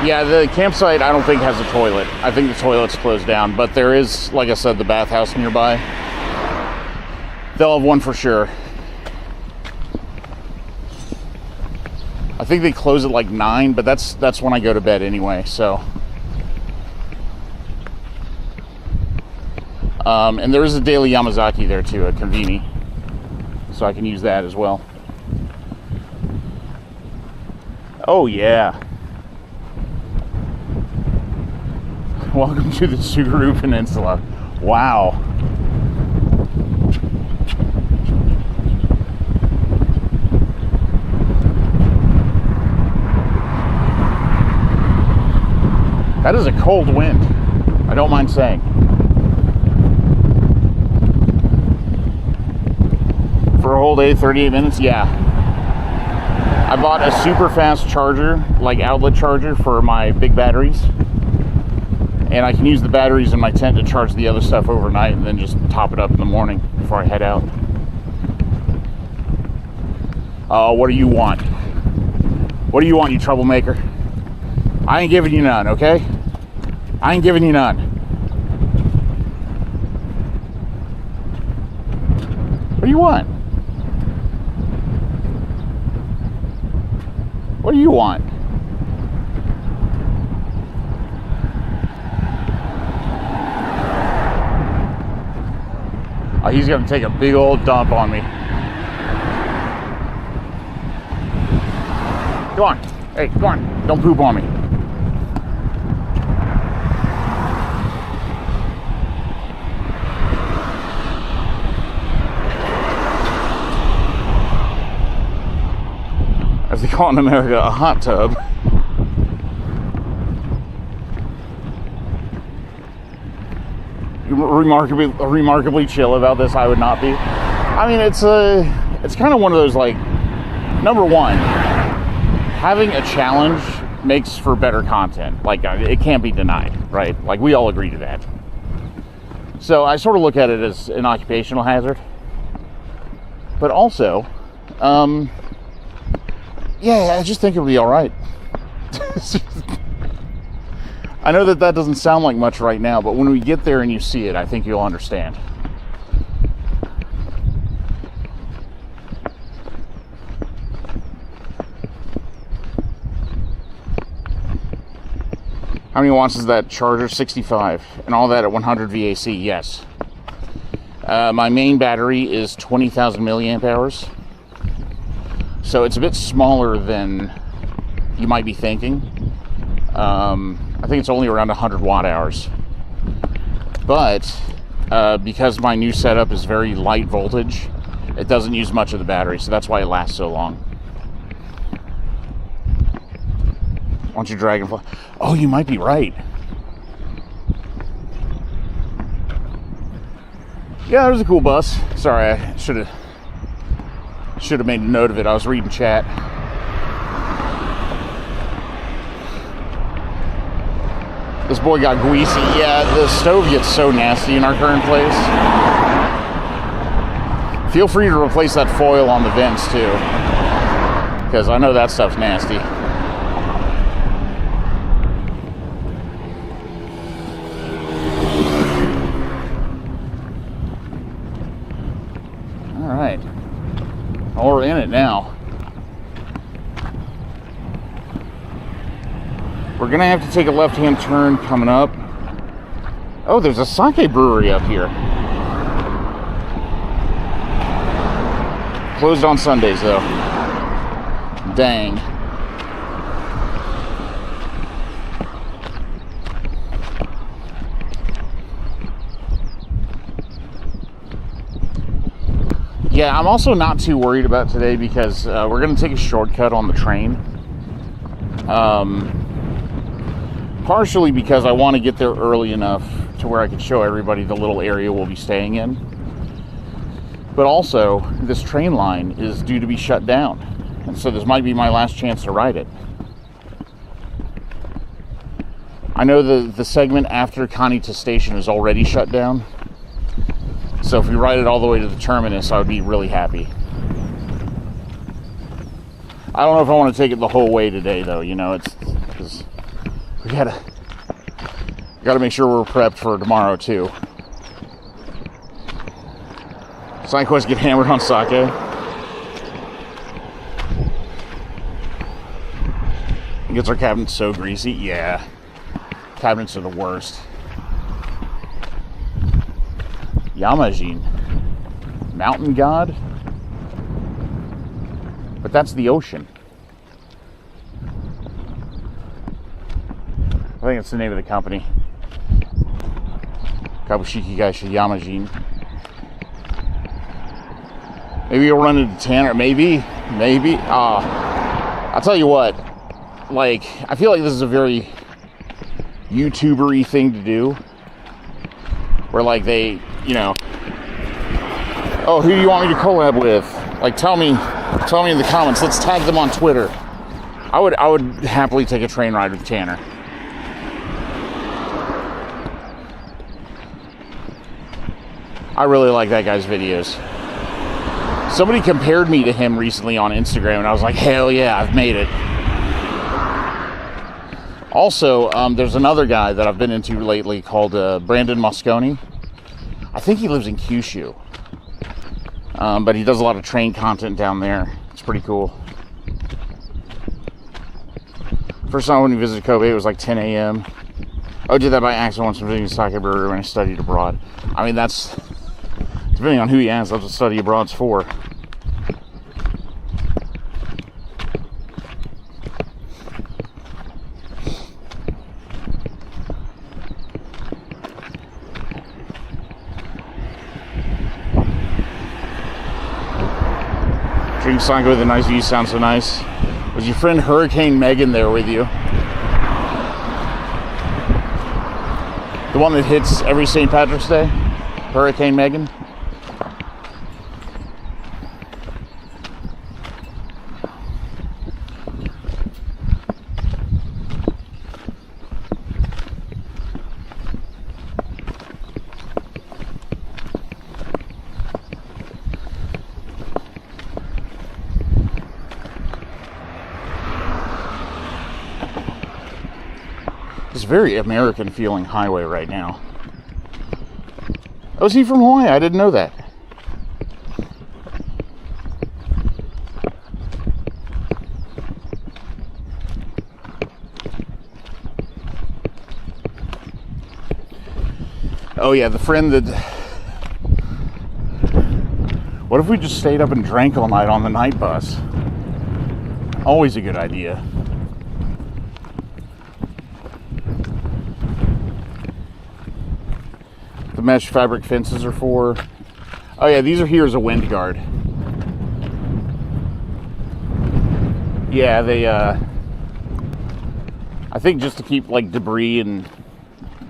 A: Yeah, the campsite I don't think has a toilet. I think the toilet's closed down, but there is, like I said, the bathhouse nearby. They'll have one for sure. I think they close at like 9, but that's when I go to bed anyway, so. And there is a daily Yamazaki there too, a conveni. So I can use that as well. Oh yeah. Welcome to the Tsugaru Peninsula. Wow. That is a cold wind. I don't mind saying. For a whole day, 38 minutes, yeah. I bought a super fast charger, like outlet charger for my big batteries. And I can use the batteries in my tent to charge the other stuff overnight and then just top it up in the morning before I head out. Oh, what do you want? What do you want, you troublemaker? I ain't giving you none, okay? I ain't giving you none. What do you want? What do you want? Oh, he's gonna take a big old dump on me. Come on. Hey, come on. Don't poop on me. As they call it in America, a hot tub. Remarkably chill about this. I would not be. I mean, it's kind of one of those, like, number one, having a challenge makes for better content. Like, it can't be denied, right? Like, we all agree to that. So I sort of look at it as an occupational hazard, but also, yeah, I just think it'll be all right. I know that doesn't sound like much right now, but when we get there and you see it, I think you'll understand. How many watts is that charger? 65. And all that at 100 VAC, yes. My main battery is 20,000 milliamp hours. So it's a bit smaller than you might be thinking. I think it's only around 100 watt hours. But because my new setup is very light voltage, it doesn't use much of the battery, so that's why it lasts so long. Why don't you dragonfly? Oh, you might be right. Yeah, there's a cool bus. Sorry, I should have made a note of it. I was reading chat. This boy got greasy. Yeah, the stove gets so nasty in our current place. Feel free to replace that foil on the vents too, because I know that stuff's nasty. All right. Well, we're in it now. We're gonna have to take a left-hand turn coming up. Oh, there's a sake brewery up here. Closed on Sundays though. Dang. Yeah, I'm also not too worried about today because we're gonna take a shortcut on the train. Partially because I want to get there early enough to where I can show everybody the little area we'll be staying in. But also, this train line is due to be shut down. And so this might be my last chance to ride it. I know the segment after Kanita Station is already shut down. So if we ride it all the way to the terminus, I would be really happy. I don't know if I want to take it the whole way today, though. You know, it's because we gotta make sure we're prepped for tomorrow too. Sidequest get hammered on sake. Gets our cabinets so greasy. Yeah, cabinets are the worst. Yamajin, mountain god, but that's the ocean. I think it's the name of the company. Kabushiki Gaisha Yamajin. Maybe you'll run into Tanner. Maybe. I'll tell you what. Like, I feel like this is a very YouTuber-y thing to do. Where, like, they, you know, oh, who do you want me to collab with? Like, tell me in the comments. Let's tag them on Twitter. I would happily take a train ride with Tanner. I really like that guy's videos. Somebody compared me to him recently on Instagram, and I was like, hell yeah, I've made it. Also, there's another guy that I've been into lately called Brandon Mosconi. I think he lives in Kyushu. But he does a lot of train content down there. It's pretty cool. First time when we visited Kobe, it was like 10 a.m. I did that by accident once visiting sake brewery when I studied abroad. I mean, that's, depending on who you ask, that's what study abroad's for. Drinking sake with a nice view sounds so nice. Was your friend Hurricane Megan there with you? The one that hits every St. Patrick's Day? Hurricane Megan? It's a very American feeling highway right now. Oh, is he from Hawaii? I didn't know that. Oh yeah, the friend that... What if we just stayed up and drank all night on the night bus? Always a good idea. The mesh fabric fences are for... Oh yeah, these are here as a wind guard. Yeah, they I think just to keep like debris and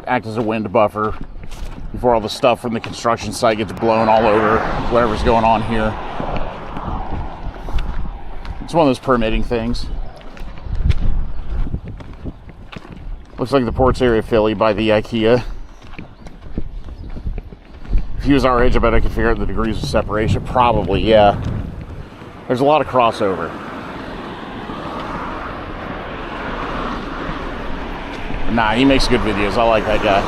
A: act as a wind buffer before all the stuff from the construction site gets blown all over whatever's going on here. It's one of those permitting things. Looks like the Ports Area Philly by the IKEA. If he was our age, I bet I could figure out the degrees of separation. Probably, yeah. There's a lot of crossover. Nah, he makes good videos. I like that guy.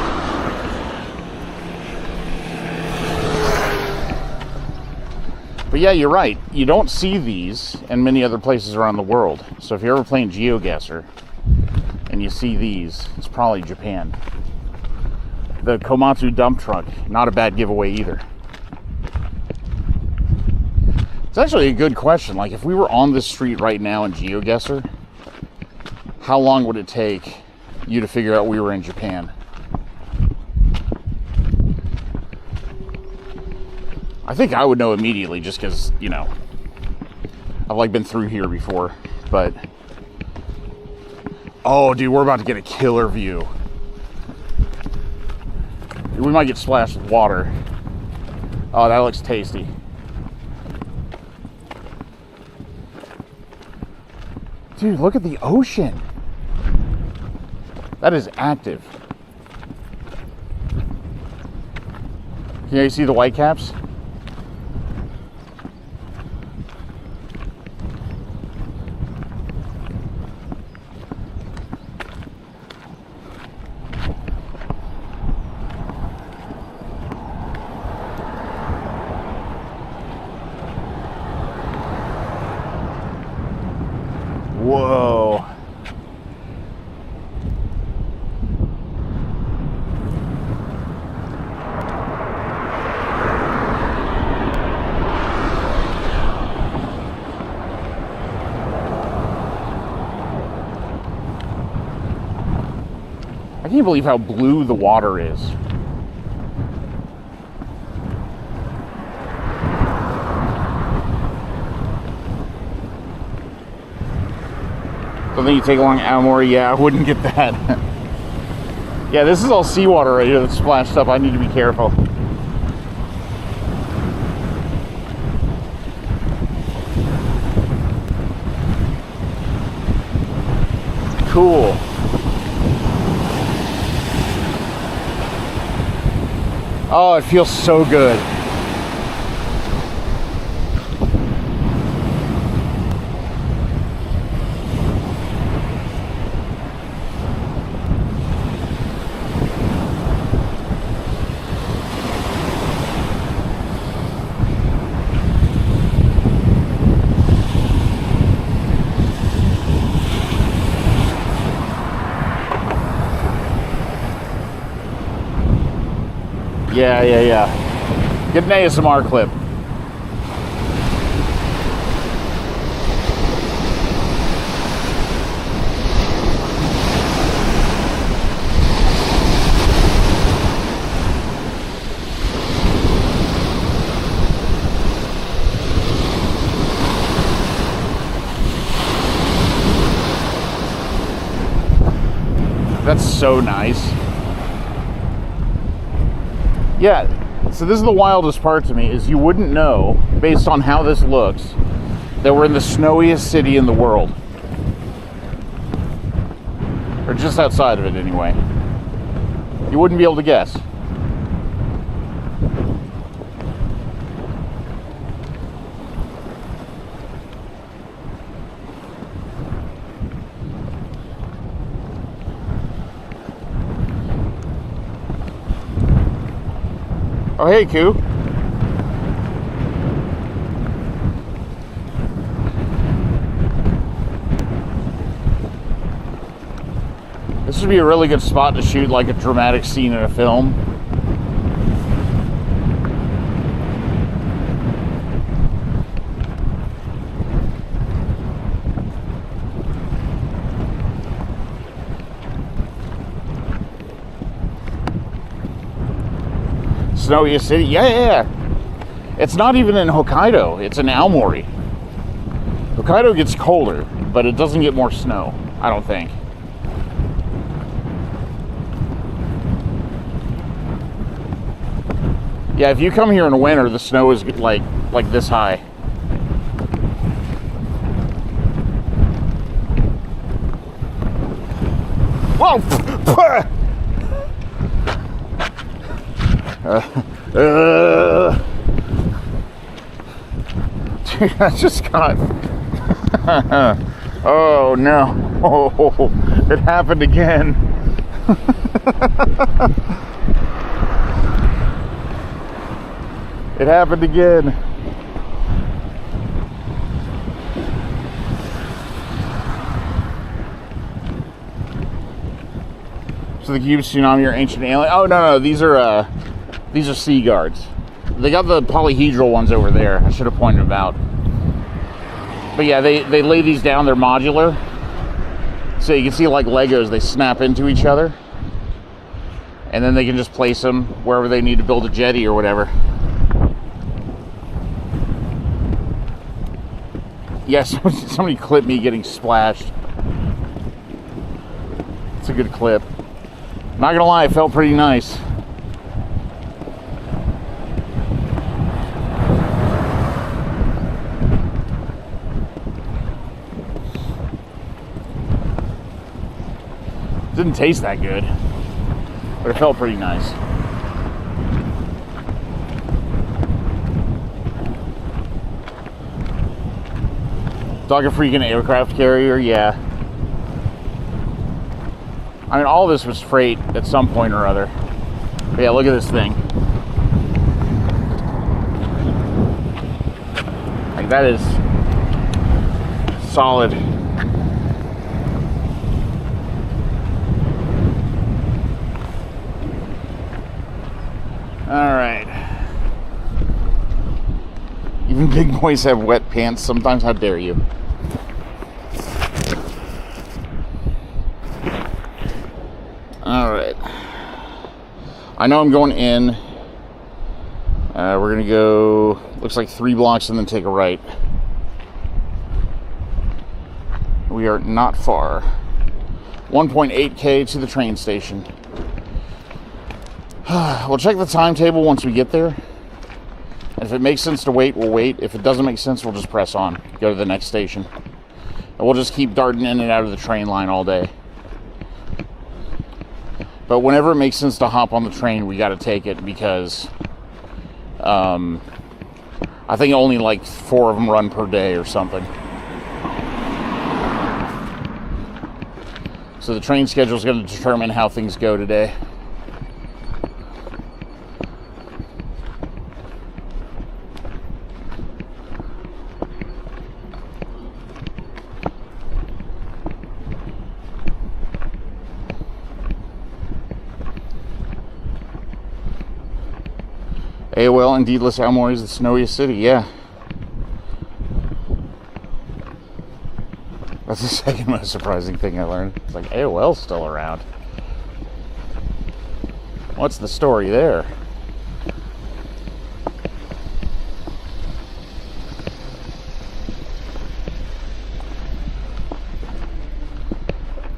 A: But yeah, you're right. You don't see these in many other places around the world. So if you're ever playing GeoGuessr and you see these, it's probably Japan. The Komatsu dump truck, not a bad giveaway either. It's actually a good question. Like, if we were on this street right now in GeoGuessr, how long would it take you to figure out we were in Japan? I think I would know immediately just because, you know, I've like been through here before, but... Oh, dude, we're about to get a killer view. We might get splashed with water. Oh, that looks tasty. Dude, look at the ocean. That is active. Can you see the white caps? Whoa. I can't believe how blue the water is. Something you take along Aomori, yeah, I wouldn't get that. Yeah, this is all seawater right here that's splashed up. I need to be careful. Cool. Oh, it feels so good. Yeah. Get an ASMR clip. That's so nice. Yeah, so this is the wildest part to me, is you wouldn't know, based on how this looks, that we're in the snowiest city in the world. Or just outside of it, anyway. You wouldn't be able to guess. Oh, hey, Koo. This would be a really good spot to shoot like a dramatic scene in a film. Snowiest city? Yeah. It's not even in Hokkaido. It's in Aomori. Hokkaido gets colder, but it doesn't get more snow, I don't think. Yeah, if you come here in winter, the snow is like this high. Whoa! Dude, I just got... Oh, no. Oh, it happened again. It happened again. So the cube tsunami are ancient alien. Oh, no, these are sea guards. They got the polyhedral ones over there. I should have pointed them out. But yeah, they lay these down. They're modular. So you can see, like Legos, they snap into each other. And then they can just place them wherever they need to build a jetty or whatever. Yes, yeah, somebody clipped me getting splashed. It's a good clip. Not gonna lie, it felt pretty nice. Didn't taste that good, but it felt pretty nice. Dog a freaking aircraft carrier, yeah. I mean, all this was freight at some point or other. But yeah, look at this thing. Like, that is solid. Alright. Even big boys have wet pants sometimes. How dare you? Alright. I know I'm going in. We're going to go, looks like 3 blocks and then take a right. We are not far. 1.8K to the train station. We'll check the timetable once we get there. And if it makes sense to wait, we'll wait. If it doesn't make sense, we'll just press on. Go to the next station. And we'll just keep darting in and out of the train line all day. But whenever it makes sense to hop on the train, we got to take it because I think only like 4 of them run per day or something. So the train schedule is going to determine how things go today. AOL indeed lists Aomori as the snowiest city, yeah. That's the second most surprising thing I learned. It's like, AOL's still around. What's the story there?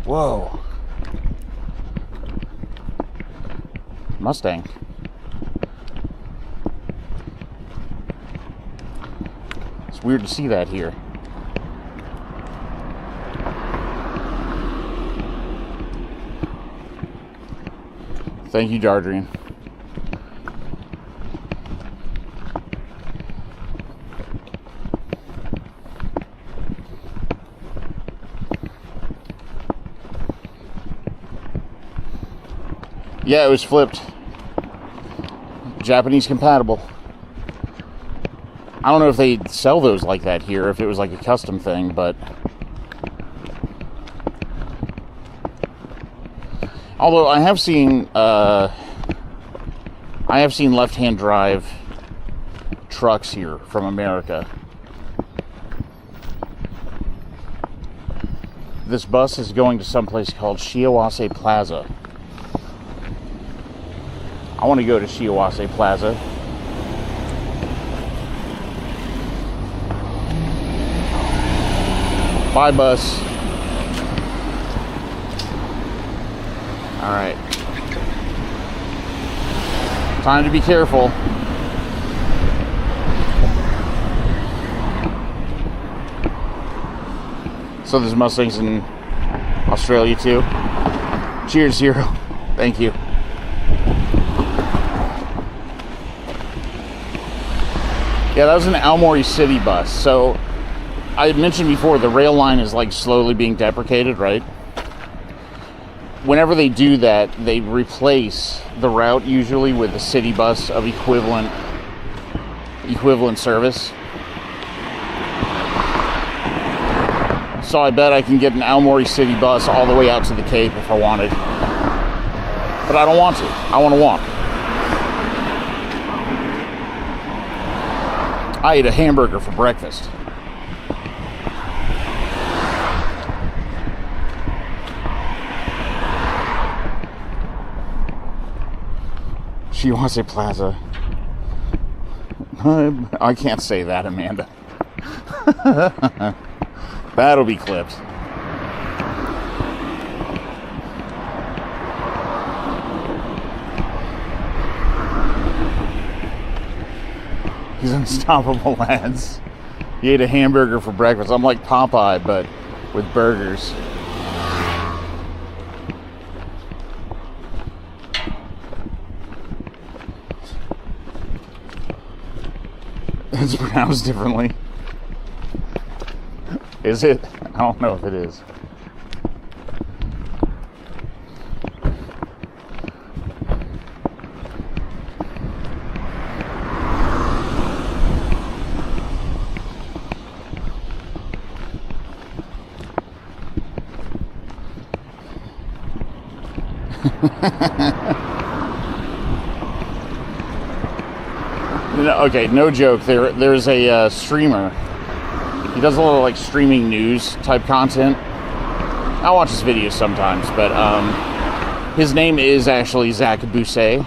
A: Whoa. Mustang. It's weird to see that here. Thank you, Dardrian. Yeah, it was flipped. Japanese compatible. I don't know if they sell those like that here, if it was like a custom thing, but... Although I have seen left-hand drive trucks here from America. This bus is going to someplace called Shiawase Plaza. I want to go to Shiawase Plaza. Bye, bus. All right. Time to be careful. So there's Mustangs in Australia too. Cheers, Hero. Thank you. Yeah, that was an Aomori City bus. So I had mentioned before the rail line is like slowly being deprecated, right? Whenever they do that, they replace the route usually with a city bus of equivalent service. So I bet I can get an Aomori City bus all the way out to the Cape if I wanted. But I don't want to. I want to walk. I ate a hamburger for breakfast. Shiawase Plaza. I can't say that, Amanda. That'll be clipped. He's unstoppable, lads. He ate a hamburger for breakfast. I'm like Popeye, but with burgers. It's pronounced differently. Is it? I don't know if it is. Okay, no joke. There's a streamer. He does a little like streaming news type content. I watch his videos sometimes, but his name is actually Zach Bousset.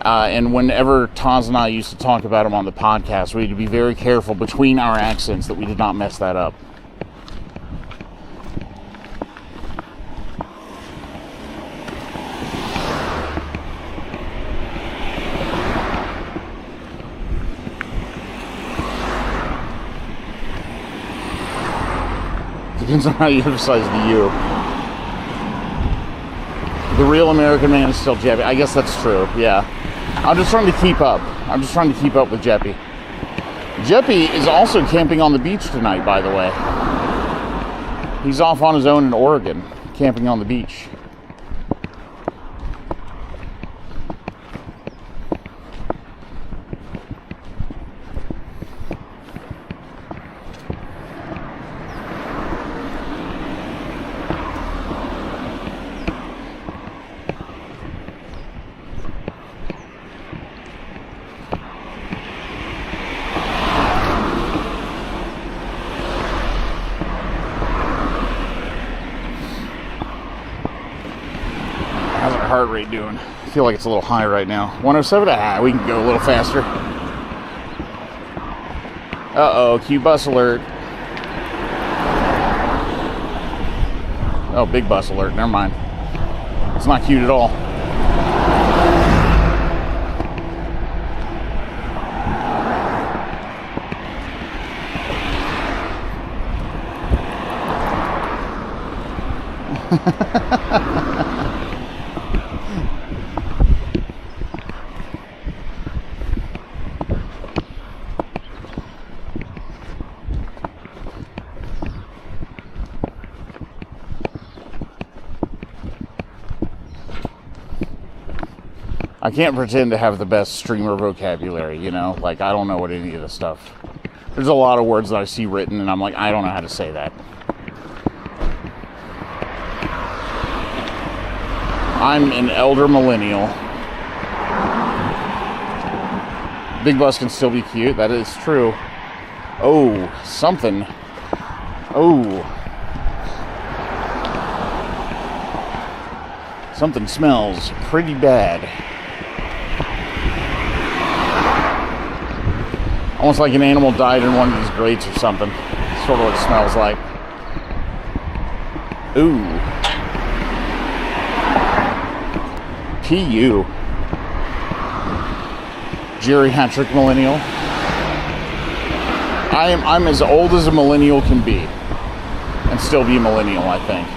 A: And whenever Taz and I used to talk about him on the podcast, we had to be very careful between our accents that we did not mess that up. Depends on how you emphasize the U. The real American man is still Jeppy. I guess that's true, yeah. I'm just trying to keep up. I'm just trying to keep up with Jeppy. Jeppy is also camping on the beach tonight, by the way. He's off on his own in Oregon, camping on the beach. heart rate doing? I feel like it's a little high right now. 107? Ah, we can go a little faster. Uh-oh, cue bus alert. Oh, big bus alert. Never mind. It's not cute at all. I can't pretend to have the best streamer vocabulary, you know? Like, I don't know what any of this stuff. There's a lot of words that I see written, and I'm like, I don't know how to say that. I'm an elder millennial. Big bus can still be cute. That is true. Oh, something. Oh. Something smells pretty bad. Almost like an animal died in one of these grates or something. Sort of what it smells like. Ooh. P.U. Geriatric millennial. I'm as old as a millennial can be. And still be a millennial, I think.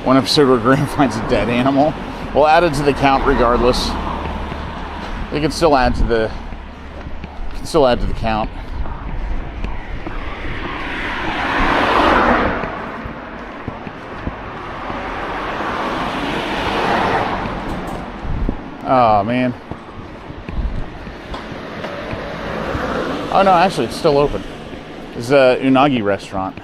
A: One episode where Graham finds a dead animal. We'll add it to the count regardless. They can still add to the count. Oh man. Oh no, actually it's still open. It's a unagi restaurant.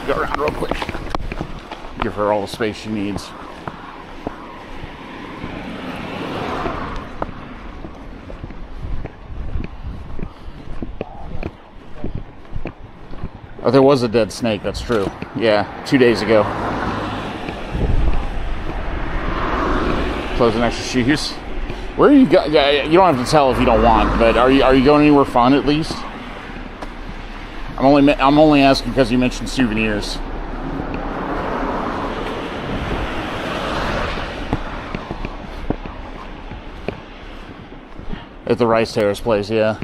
A: Go around real quick. Give her all the space she needs. Oh, there was a dead snake, that's true. Yeah, 2 days ago. Closing extra shoes. Where are you going? You don't have to tell if you don't want, but are you going anywhere fun at least? I'm only asking because you mentioned souvenirs. At the Rice Terrace place, yeah.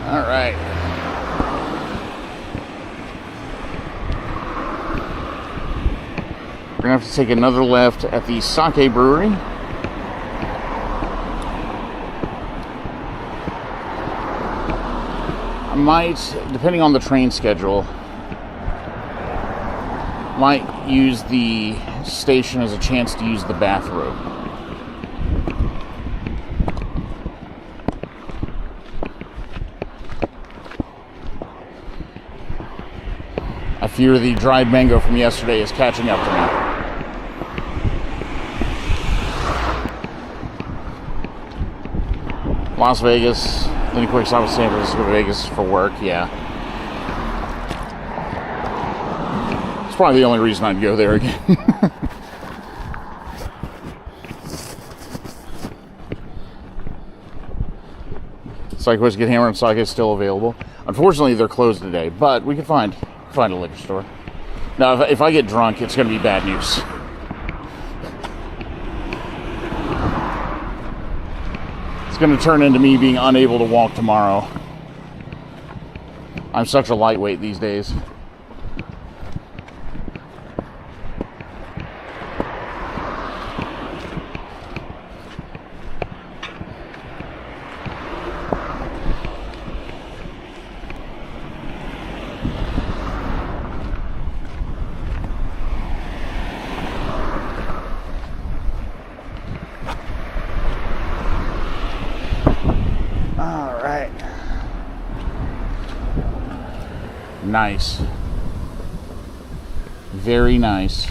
A: All right. We're gonna have to take another left at the Sake Brewery. I might, depending on the train schedule, might use the station as a chance to use the bathroom. I fear the dried mango from yesterday is catching up to me. Las Vegas, then a quick stop at San Francisco to Vegas for work, yeah. It's probably the only reason I'd go there again. Sidequest Get Hammer and Sake is still available. Unfortunately, they're closed today, but we could find a liquor store. Now, if I get drunk, it's going to be bad news. It's going to turn into me being unable to walk tomorrow. I'm such a lightweight these days. Nice. Very nice.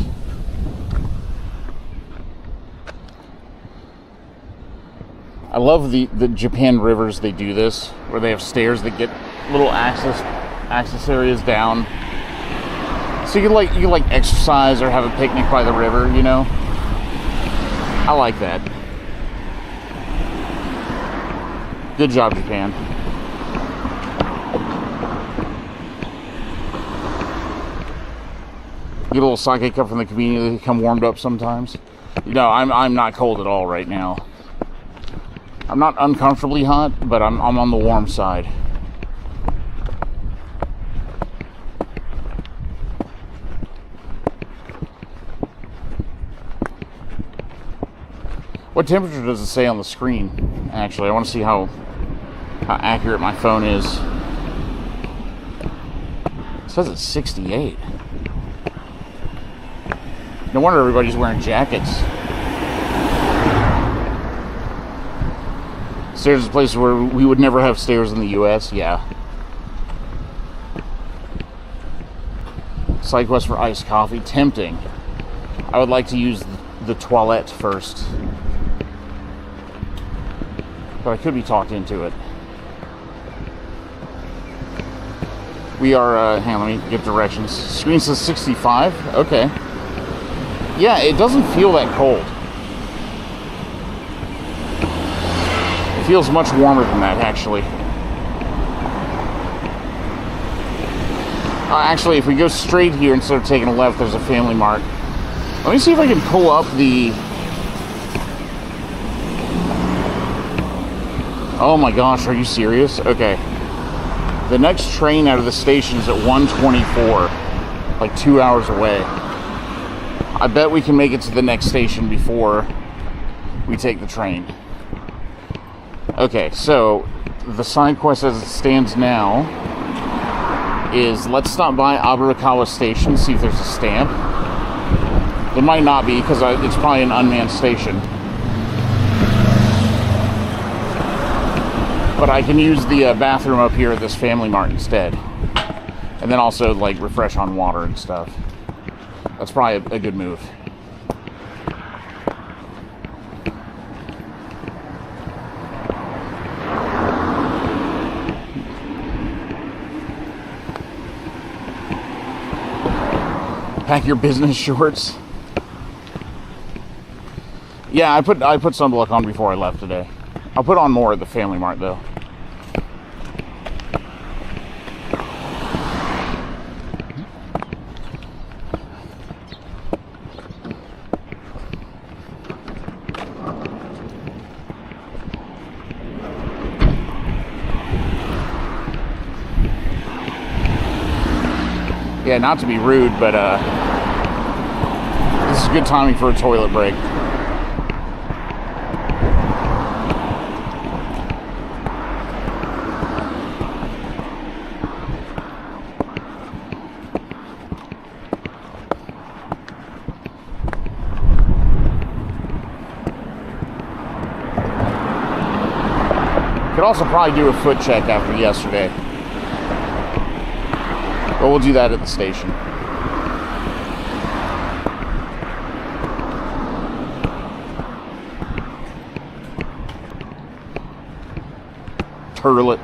A: I love the Japan rivers. They do this where they have stairs that get little access areas down, so you can like exercise or have a picnic by the river. You know, I like that. Good job, Japan. Get a little sake cup from the community. They come warmed up sometimes. You know, I'm not cold at all right now. I'm not uncomfortably hot, but I'm on the warm side. What temperature does it say on the screen? Actually, I want to see how accurate my phone is. It says it's 68. No wonder everybody's wearing jackets. Stairs is a place where we would never have stairs in the US, yeah. Sidequest for iced coffee, tempting. I would like to use the toilet first. But I could be talked into it. We are, hang on, let me get directions. Screen says 65, okay. Yeah, it doesn't feel that cold. It feels much warmer than that, actually. Actually, if we go straight here instead of taking a left, there's a Family Mart. Let me see if I can pull up the... Oh my gosh, are you serious? Okay. The next train out of the station is at 1:24, like 2 hours away. I bet we can make it to the next station before we take the train. Okay, so the side quest as it stands now is let's stop by Aburakawa Station, see if there's a stamp. There might not be because it's probably an unmanned station. But I can use the bathroom up here at this Family Mart instead. And then also like refresh on water and stuff. That's probably a good move. Pack your business shorts. Yeah, I put sunblock on before I left today. I'll put on more at the Family Mart though. Yeah, not to be rude, but this is good timing for a toilet break. Could also probably do a foot check after yesterday. But we'll do that at the station. Turlet.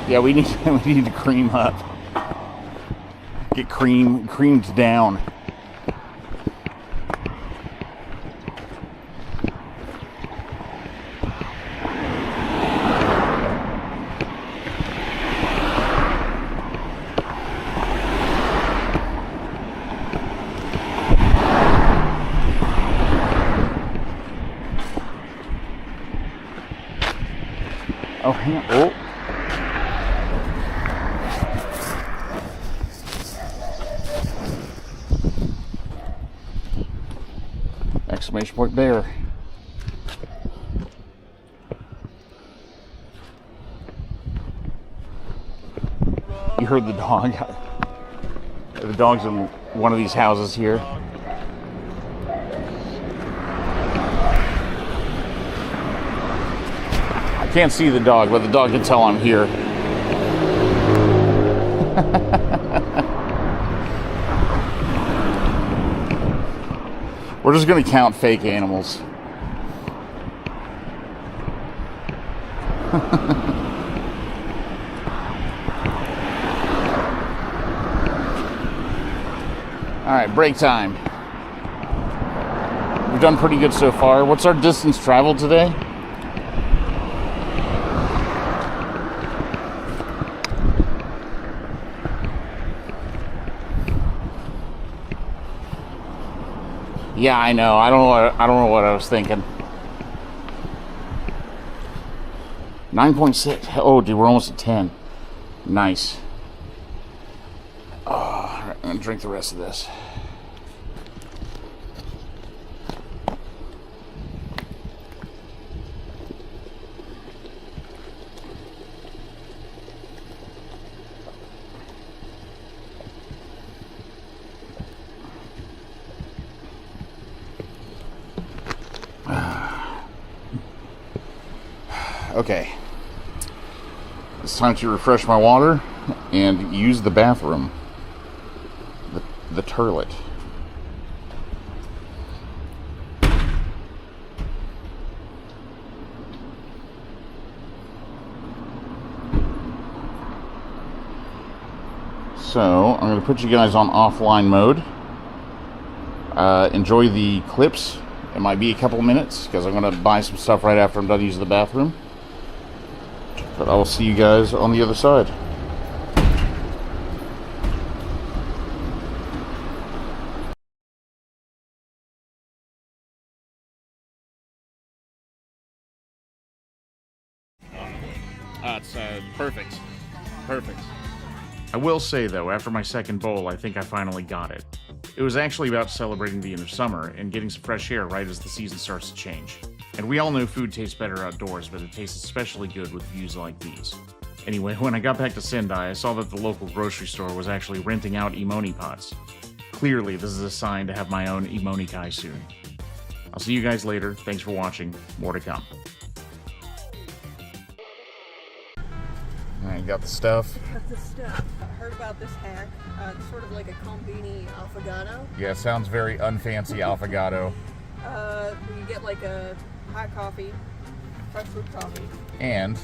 A: Yeah, we need to cream up. Get creamed down. Oh, hang on. Oh. Exclamation point bear. You heard the dog. The dog's in one of these houses here. I can't see the dog, but the dog can tell I'm here. We're just going to count fake animals. All right, break time. We've done pretty good so far. What's our distance traveled today? Yeah, I know. I don't know what I was thinking. 9.6. Oh, dude, we're almost at 10. Nice. Oh, all right, I'm gonna drink the rest of this. Okay, it's time to refresh my water and use the bathroom, the toilet. So I'm going to put you guys on offline mode. Enjoy the clips. It might be a couple minutes because I'm going to buy some stuff right after I'm done using the bathroom. But I will see you guys on the other side. It's perfect. Perfect. I will say, though, after my second bowl, I think I finally got it. It was actually about celebrating the end of summer and getting some fresh air right as the season starts to change. And we all know food tastes better outdoors, but it tastes especially good with views like these. Anyway, when I got back to Sendai, I saw that the local grocery store was actually renting out imoni pots. Clearly, this is a sign to have my own imonikai soon. I'll see you guys later. Thanks for watching. More to come. Alright, got the stuff.
C: Got the stuff. I heard about this hack. It's sort of like a combini affogato.
A: Yeah, sounds very unfancy affogato.
C: You get like a hot coffee, fresh brewed coffee.
A: And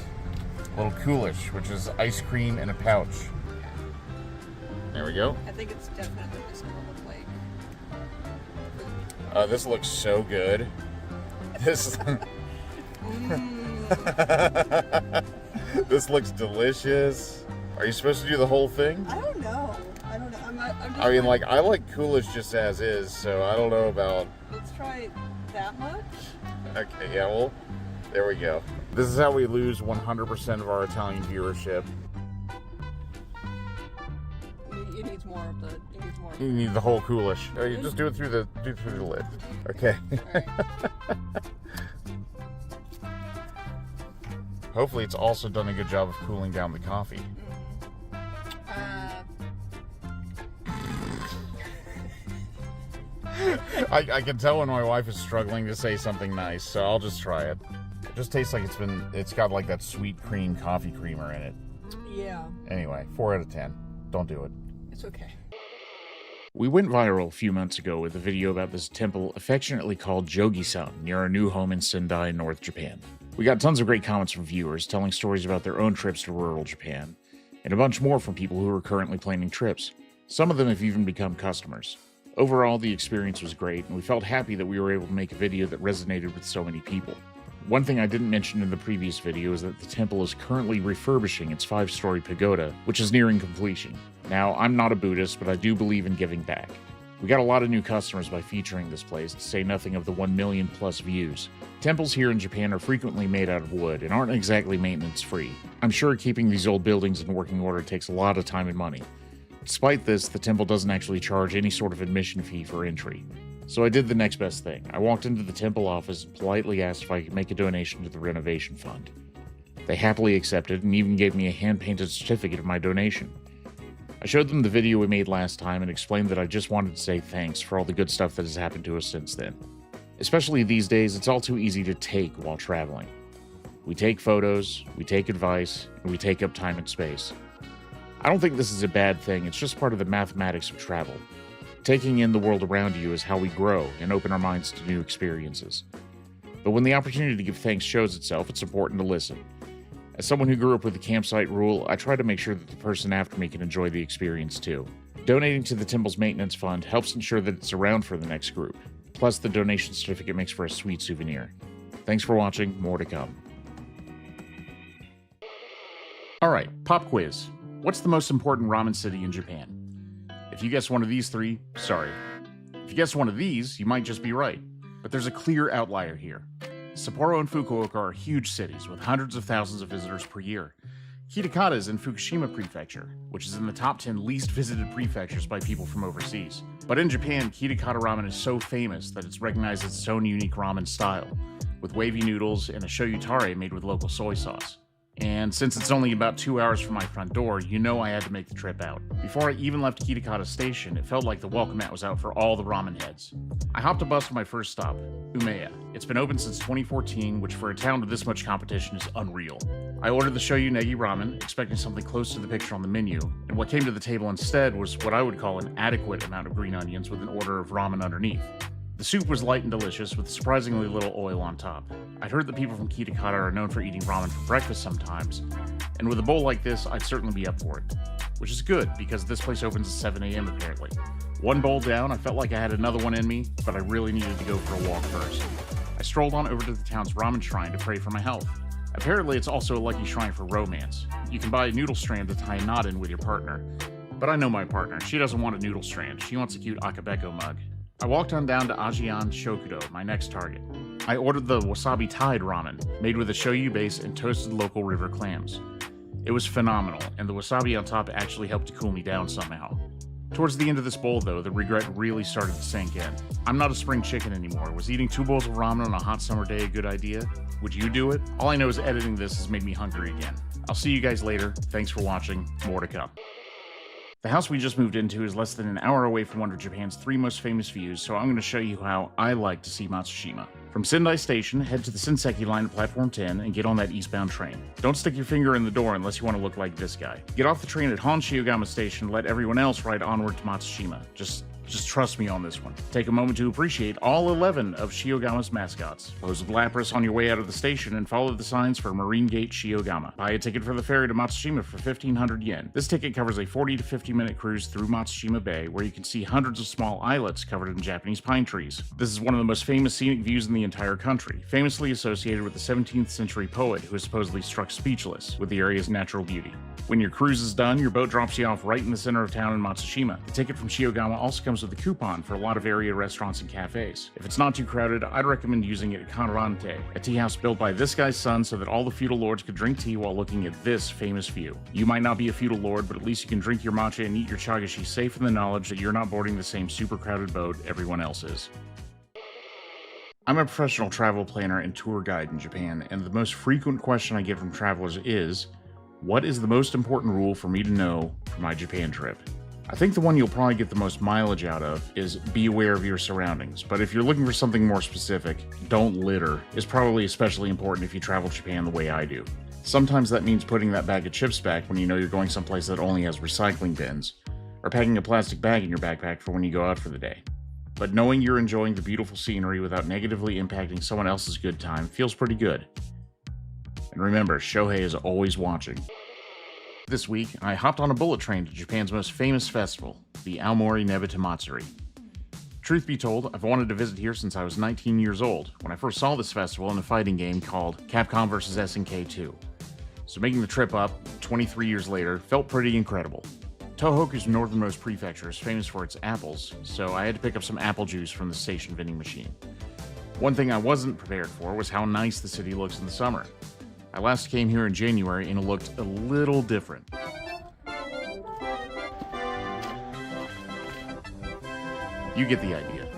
A: a little coolish, which is ice cream in a pouch. There we go.
C: I think it's definitely just gonna look like.
A: This looks so good. This. This looks delicious. Are you supposed to do the whole thing?
C: I don't know.
A: I mean, like, I like coolish just as is, so I don't know about.
C: Let's try that much.
A: Okay, yeah, well, there we go. This is how we lose 100% of our Italian viewership.
C: It needs more of the. It needs more.
A: You need the whole coolish. Oh, you just do it through the lid. Okay.
C: Right.
A: Hopefully, it's also done a good job of cooling down the coffee. I can tell when my wife is struggling to say something nice, so I'll just try it. It just tastes like it's got like that sweet cream coffee creamer in it.
C: Yeah.
A: Anyway, 4 out of 10. Don't do it.
C: It's okay.
A: We went viral a few months ago with a video about this temple affectionately called Jogi-san near our new home in Sendai, North Japan. We got tons of great comments from viewers telling stories about their own trips to rural Japan, and a bunch more from people who are currently planning trips. Some of them have even become customers. Overall, the experience was great, and we felt happy that we were able to make a video that resonated with so many people. One thing I didn't mention in the previous video is that the temple is currently refurbishing its 5-story pagoda, which is nearing completion. Now, I'm not a Buddhist, but I do believe in giving back. We got a lot of new customers by featuring this place, to say nothing of the 1 million plus views. Temples here in Japan are frequently made out of wood and aren't exactly maintenance-free. I'm sure keeping these old buildings in working order takes a lot of time and money. Despite this, the temple doesn't actually charge any sort of admission fee for entry. So I did the next best thing. I walked into the temple office and politely asked if I could make a donation to the renovation fund. They happily accepted and even gave me a hand-painted certificate of my donation. I showed them the video we made last time and explained that I just wanted to say thanks for all the good stuff that has happened to us since then. Especially these days, it's all too easy to take while traveling. We take photos, we take advice, and we take up time and space. I don't think this is a bad thing, it's just part of the mathematics of travel. Taking in the world around you is how we grow and open our minds to new experiences. But when the opportunity to give thanks shows itself, it's important to listen. As someone who grew up with the campsite rule, I try to make sure that the person after me can enjoy the experience too. Donating to the temple's maintenance fund helps ensure that it's around for the next group. Plus, the donation certificate makes for a sweet souvenir. Thanks for watching, more to come. Alright, pop quiz. What's the most important ramen city in Japan? If you guess one of these three, sorry. If you guess one of these, you might just be right. But there's a clear outlier here. Sapporo and Fukuoka are huge cities with hundreds of thousands of visitors per year. Kitakata is in Fukushima Prefecture, which is in the top 10 least visited prefectures by people from overseas. But in Japan, Kitakata ramen is so famous that it's recognized as its own unique ramen style, with wavy noodles and a shoyu tare made with local soy sauce. And since it's only about 2 hours from my front door, you know I had to make the trip out. Before I even left Kitakata Station, it felt like the welcome mat was out for all the ramen heads. I hopped a bus for my first stop, Umeya. It's been open since 2014, which for a town with this much competition is unreal. I ordered the shoyu negi ramen, expecting something close to the picture on the menu, and what came to the table instead was what I would call an adequate amount of green onions with an order of ramen underneath. The soup was light and delicious, with surprisingly little oil on top. I'd heard that people from Kitakata are known for eating ramen for breakfast sometimes, and with a bowl like this, I'd certainly be up for it. Which is good, because this place opens at 7 a.m. apparently. One bowl down, I felt like I had another one in me, but I really needed to go for a walk first. I strolled on over to the town's ramen shrine to pray for my health. Apparently it's also a lucky shrine for romance. You can buy a noodle strand to tie a knot in with your partner. But I know my partner, she doesn't want a noodle strand, she wants a cute akabeko mug. I walked on down to Ajian Shokudo, my next target. I ordered the wasabi tide ramen, made with a shoyu base and toasted local river clams. It was phenomenal, and the wasabi on top actually helped to cool me down somehow. Towards the end of this bowl though, the regret really started to sink in. I'm not a spring chicken anymore. Was eating 2 bowls of ramen on a hot summer day a good idea? Would you do it? All I know is editing this has made me hungry again. I'll see you guys later. Thanks for watching. More to come. The house we just moved into is less than an hour away from one of Japan's 3 most famous views, so I'm going to show you how I like to see Matsushima. From Sendai Station, head to the Shinseki line at platform 10 and get on that eastbound train. Don't stick your finger in the door unless you want to look like this guy. Get off the train at Hon Shiogama Station and let everyone else ride onward to Matsushima. Just trust me on this one. Take a moment to appreciate all 11 of Shiogama's mascots. Pose with Lapras on your way out of the station and follow the signs for Marine Gate Shiogama. Buy a ticket for the ferry to Matsushima for 1,500 yen. This ticket covers a 40 to 50 minute cruise through Matsushima Bay where you can see hundreds of small islets covered in Japanese pine trees. This is one of the most famous scenic views in the entire country, famously associated with the 17th century poet who is supposedly struck speechless with the area's natural beauty. When your cruise is done, your boat drops you off right in the center of town in Matsushima. The ticket from Shiogama also comes with a coupon for a lot of area restaurants and cafes. If it's not too crowded, I'd recommend using it at Kanrante, a tea house built by this guy's son so that all the feudal lords could drink tea while looking at this famous view. You might not be a feudal lord, but at least you can drink your matcha and eat your chagashi safe in the knowledge that you're not boarding the same super crowded boat everyone else is. I'm a professional travel planner and tour guide in Japan, and the most frequent question I get from travelers is, what is the most important rule for me to know for my Japan trip? I think the one you'll probably get the most mileage out of is be aware of your surroundings, but if you're looking for something more specific, don't litter is probably especially important if you travel Japan the way I do. Sometimes that means putting that bag of chips back when you know you're going someplace that only has recycling bins, or packing a plastic bag in your backpack for when you go out for the day. But knowing you're enjoying the beautiful scenery without negatively impacting someone else's good time feels pretty good. And remember, Shohei is always watching. This week, I hopped on a bullet train to Japan's most famous festival, the Aomori Nebita Matsuri. Truth be told, I've wanted to visit here since I was 19 years old, when I first saw this festival in a fighting game called Capcom vs. SNK 2. So making the trip up, 23 years later, felt pretty incredible. Tohoku's northernmost prefecture is famous for its apples, so I had to pick up some apple juice from the station vending machine. One thing I wasn't prepared for was how nice the city looks in the summer. I last came here in January and it looked a little different. You get the idea.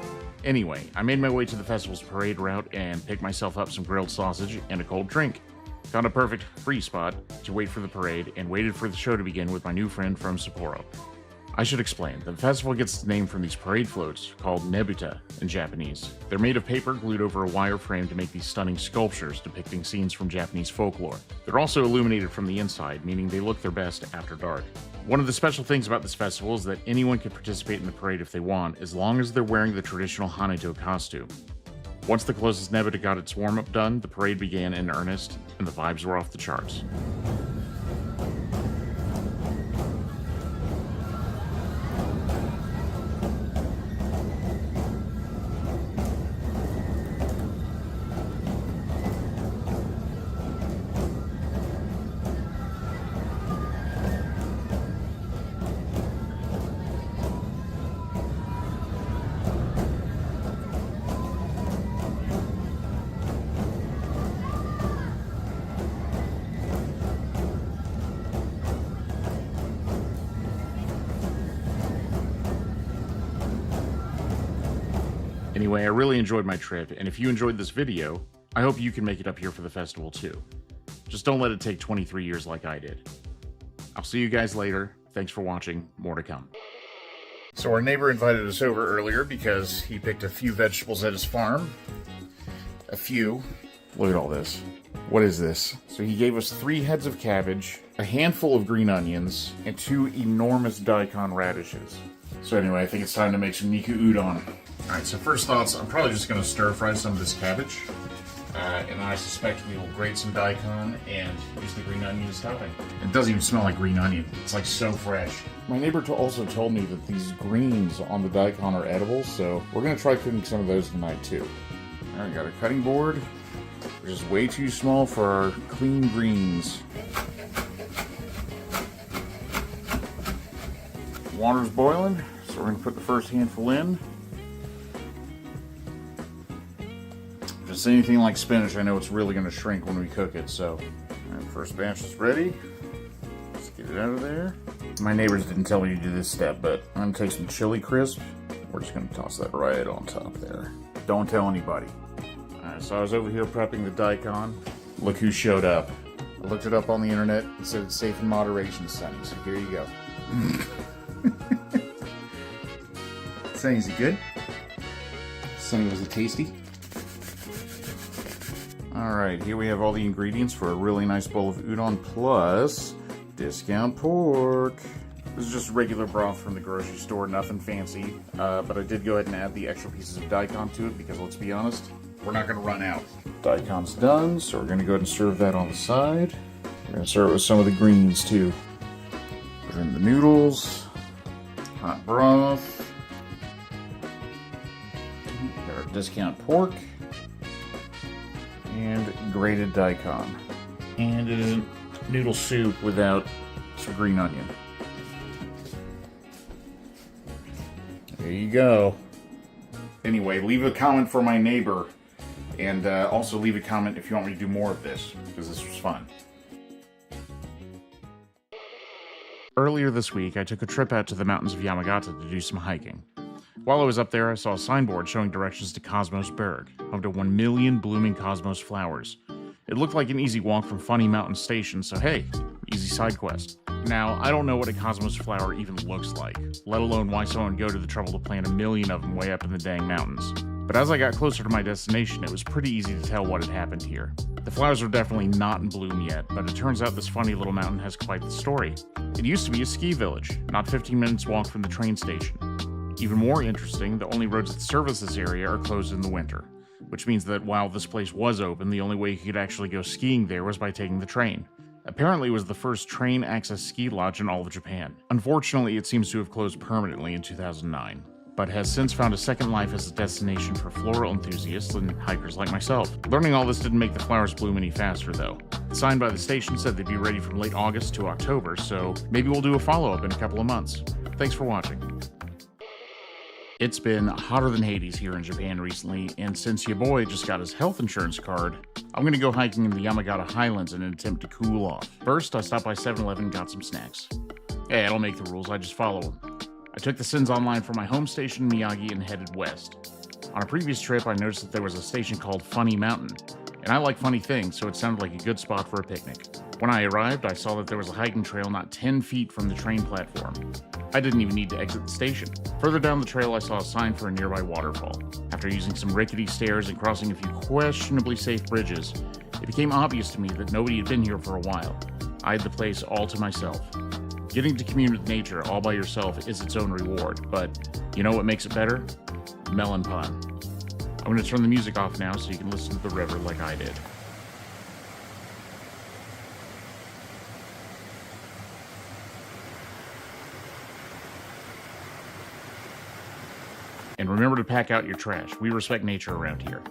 A: Anyway, I made my way to the festival's parade route and picked myself up some grilled sausage and a cold drink. Found a perfect free spot to wait for the parade and waited for the show to begin with my new friend from Sapporo. I should explain. The festival gets its name from these parade floats, called nebuta in Japanese. They're made of paper glued over a wire frame to make these stunning sculptures depicting scenes from Japanese folklore. They're also illuminated from the inside, meaning they look their best after dark. One of the special things about this festival is that anyone can participate in the parade if they want, as long as they're wearing the traditional Hanito costume. Once the closest nebuta got its warm-up done, the parade began in earnest, and the vibes were off the charts. Anyway, I really enjoyed my trip, and if you enjoyed this video, I hope you can make it up here for the festival too. Just don't let it take 23 years like I did. I'll see you guys later. Thanks for watching. More to come. So our neighbor invited us over earlier because he picked a few vegetables at his farm. A few. Look at all this. What is this? So he gave us 3 heads of cabbage, a handful of green onions, and 2 enormous daikon radishes. So anyway, I think it's time to make some Niku udon. Alright, so first thoughts, I'm probably just going to stir fry some of this cabbage. And I suspect we will grate some daikon and use the green onion as topping. It doesn't even smell like green onion. It's like so fresh. My neighbor also told me that these greens on the daikon are edible, so we're going to try cooking some of those tonight too. Alright, got a cutting board, which is way too small for our clean greens. Water's boiling, so we're going to put the first handful in. If it's anything like spinach, I know it's really going to shrink when we cook it, so right, first batch is ready. Let's get it out of there. My neighbors didn't tell me to do this step, but I'm going to take some chili crisp. We're just going to toss that right on top there. Don't tell anybody. Alright, so I was over here prepping the daikon. Look who showed up. I looked it up on the internet. It said it's safe in moderation, Sonny, so here you go. Sonny, is it good? Sonny, was it tasty? Alright, here we have all the ingredients for a really nice bowl of udon plus discount pork. This is just regular broth from the grocery store, nothing fancy. But I did go ahead and add the extra pieces of daikon to it because let's be honest, we're not going to run out. Daikon's done, so we're going to go ahead and serve that on the side. We're going to serve it with some of the greens too. Put in the noodles, hot broth, got our discount pork, and grated daikon. And it isn't noodle soup without some green onion. There you go. Anyway, leave a comment for my neighbor, and also leave a comment if you want me to do more of this, because this was fun. Earlier this week, I took a trip out to the mountains of Yamagata to do some hiking. While I was up there, I saw a signboard showing directions to Cosmos Berg, home to 1 million blooming cosmos flowers. It looked like an easy walk from Funny Mountain Station, so hey, easy side quest. Now, I don't know what a cosmos flower even looks like, let alone why someone would go to the trouble to plant 1 million of them way up in the dang mountains. But as I got closer to my destination, it was pretty easy to tell what had happened here. The flowers are definitely not in bloom yet, but it turns out this funny little mountain has quite the story. It used to be a ski village, not 15 minutes walk from the train station. Even more interesting, the only roads that service this area are closed in the winter, which means that while this place was open, the only way you could actually go skiing there was by taking the train. Apparently it was the first train access ski lodge in all of Japan. Unfortunately, it seems to have closed permanently in 2009, but has since found a second life as a destination for floral enthusiasts and hikers like myself. Learning all this didn't make the flowers bloom any faster though. The sign by the station said they'd be ready from late August to October, so maybe we'll do a follow-up in a couple of months. Thanks for watching. It's been hotter than Hades here in Japan recently, and since your boy just got his health insurance card, I'm gonna go hiking in the Yamagata Highlands in an attempt to cool off. First, I stopped by 7-Eleven and got some snacks. Hey, I don't make the rules, I just follow them. I took the Sins Online from my home station, Miyagi, and headed west. On a previous trip, I noticed that there was a station called Funny Mountain, and I like funny things, so it sounded like a good spot for a picnic. When I arrived, I saw that there was a hiking trail not 10 feet from the train platform. I didn't even need to exit the station. Further down the trail, I saw a sign for a nearby waterfall. After using some rickety stairs and crossing a few questionably safe bridges, it became obvious to me that nobody had been here for a while. I had the place all to myself. Getting to commune with nature all by yourself is its own reward, but you know what makes it better? Melon pun. I'm going to turn the music off now so you can listen to the river like I did. And remember to pack out your trash. We respect nature around here.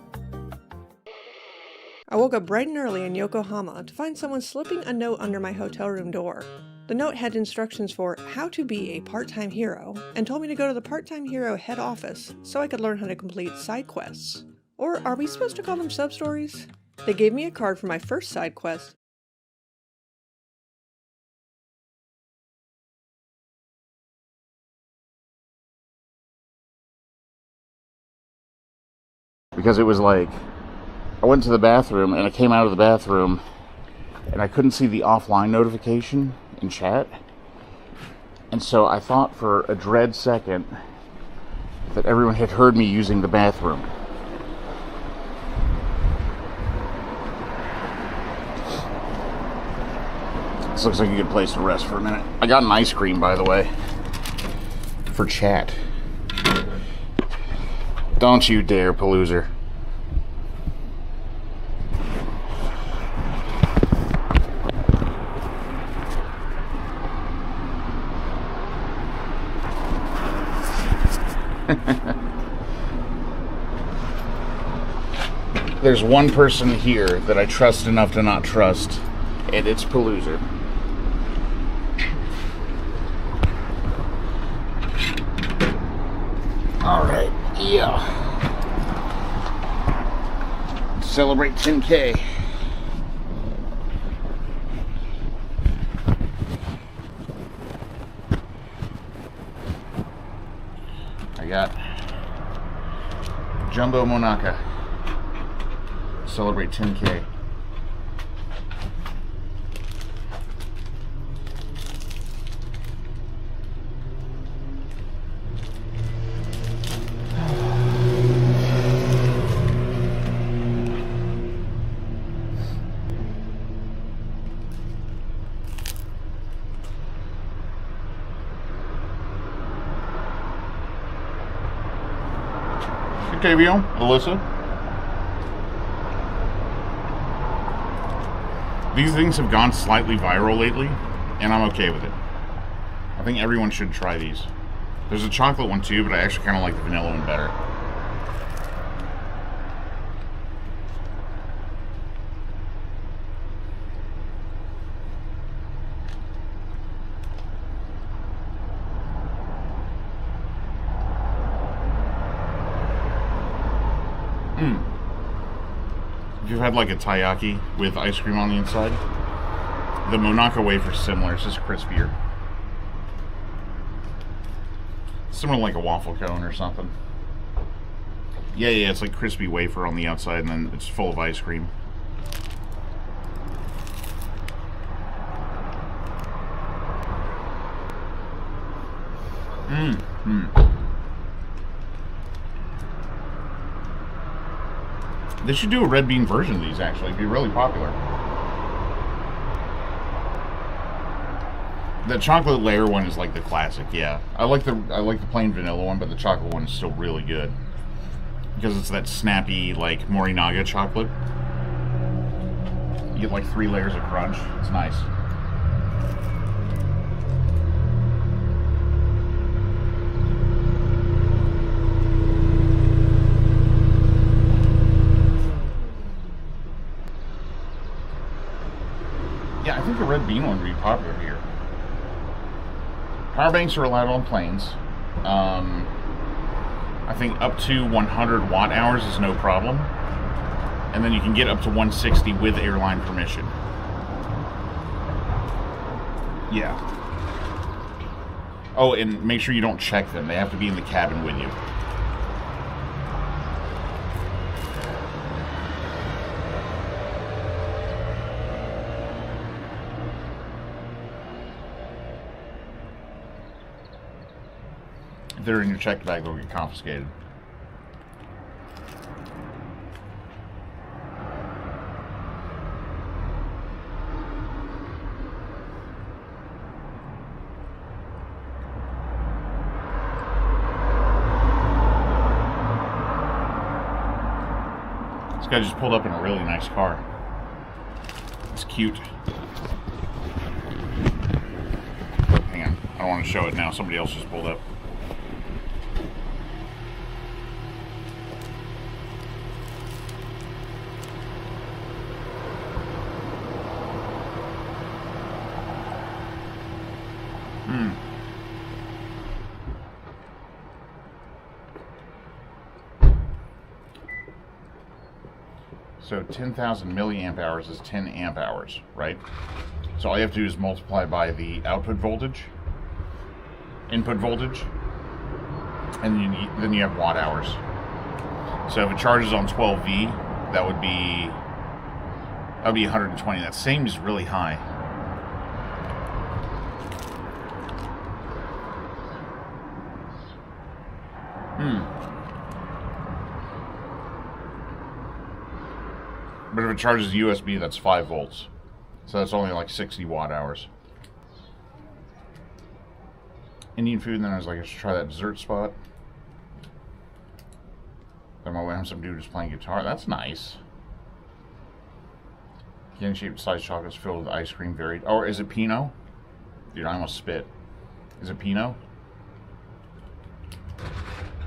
C: I woke up bright and early in Yokohama to find someone slipping a note under my hotel room door. The note had instructions for how to be a part-time hero and told me to go to the part-time hero head office so I could learn how to complete side quests. Or are we supposed to call them sub-stories? They gave me a card for my first side quest.
A: Because it was like, I went to the bathroom and I came out of the bathroom and I couldn't see the offline notification in chat. And so I thought for a dread second that everyone had heard me using the bathroom. This looks like a good place to rest for a minute. I got an ice cream, by the way, for chat. Don't you dare, Paloozer. There's one person here that I trust enough to not trust, and it's Paloozer. Alright, yeah. Celebrate 10K. I got Jumbo Monaka. Celebrate 10K. Octavio, Alyssa. These things have gone slightly viral lately, and I'm okay with it. I think everyone should try these. There's a chocolate one too, but I actually kind of like the vanilla one better. If you've had like a taiyaki with ice cream on the inside, the Monaka wafer's similar, it's just crispier. Similar to like a waffle cone or something. Yeah, it's like crispy wafer on the outside and then it's full of ice cream. They should do a red bean version of these, actually. It'd be really popular. The chocolate layer one is like the classic, yeah. I like the plain vanilla one, but the chocolate one is still really good. Because it's that snappy, like, Morinaga chocolate. You get like 3 layers of crunch. It's nice. Yeah, I think the red bean one would be popular here. Power banks are allowed on planes. I think up to 100 watt hours is no problem. And then you can get up to 160 with airline permission. Yeah. Oh, and make sure you don't check them. They have to be in the cabin with you. If they're in your checked bag, they'll get confiscated. This guy just pulled up in a really nice car. It's cute. Hang on. I don't want to show it now. Somebody else just pulled up. So 10,000 milliamp hours is 10 amp hours, right? So all you have to do is multiply by the output voltage, input voltage, and then you have watt hours. So if it charges on 12V, that would be 120. That seems really high. But if it charges USB, that's 5 volts. So that's only like 60 watt hours. Indian food, and then I was like, I should try that dessert spot. Then I went home, some dude was playing guitar. That's nice. Candy shaped sliced chocolates filled with ice cream, varied. Oh, is it Pinot? Dude, I almost spit. Is it Pinot?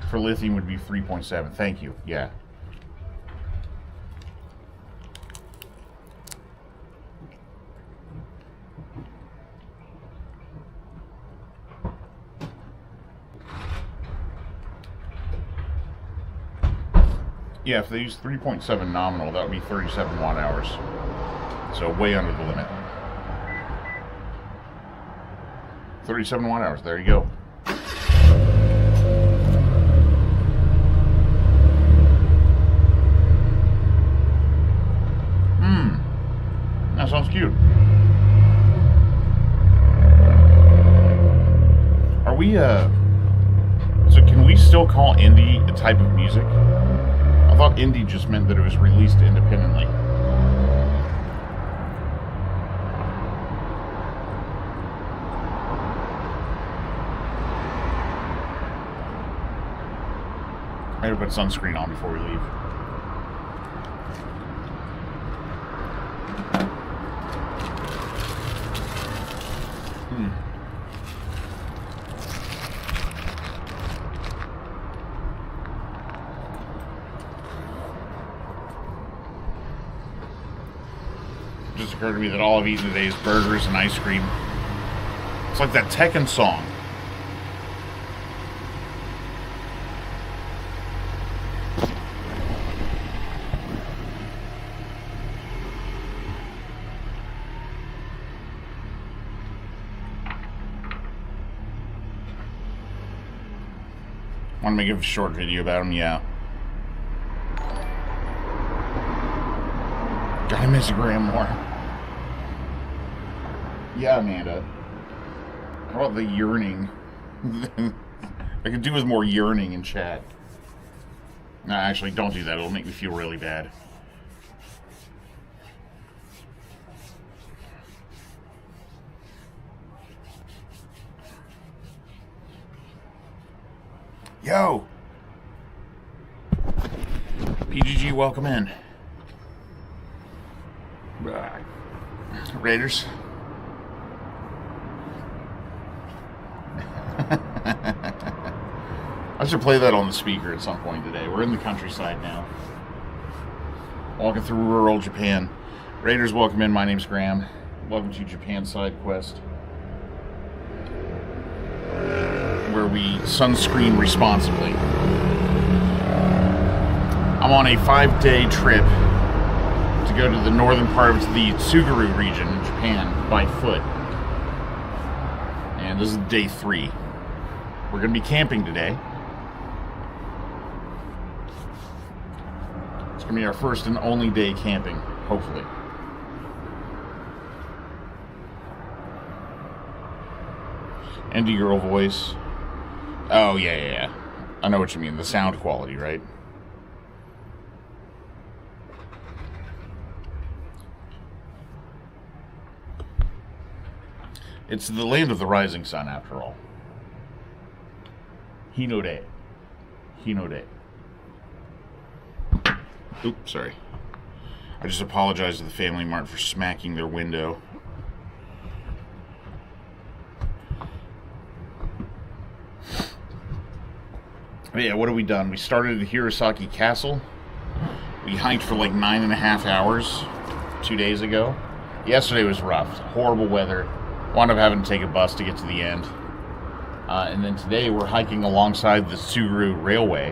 A: For lithium would be 3.7. Thank you. Yeah. Yeah, if they use 3.7 nominal, that would be 37 watt hours. So way under the limit. 37 watt hours, there you go. That sounds cute. Are we, so can we still call indie a type of music? I thought indie just meant that it was released independently. I gotta put sunscreen on before we leave. It just occurred to me that all I've eaten today is burgers and ice cream. It's like that Tekken song. Want to make a short video about him? Yeah. Gotta miss Graham more. Yeah, Amanda. How about the yearning? I could do with more yearning in chat. No, actually, don't do that. It'll make me feel really bad. Yo! PGG, welcome in. Raiders. I should play that on the speaker at some point today. We're in the countryside now. Walking through rural Japan. Raiders, welcome in. My name's Graham. Welcome to Japan Sidequest, where we sunscreen responsibly. I'm on a 5-day trip to go to the northern part of the Tsugaru region in Japan by foot. And this is day 3. We're going to be camping today. It's going to be our first and only day camping, hopefully. Indie girl voice. Oh, yeah. I know what you mean. The sound quality, right? It's the land of the rising sun, after all. Hinode. Oops, sorry. I just apologize to the Family Mart for smacking their window. But yeah, what have we done? We started at Hirosaki Castle. We hiked for like 9.5 hours 2 days ago. Yesterday was rough. Horrible weather. Wound up having to take a bus to get to the end. And then today we're hiking alongside the Tsuru Railway,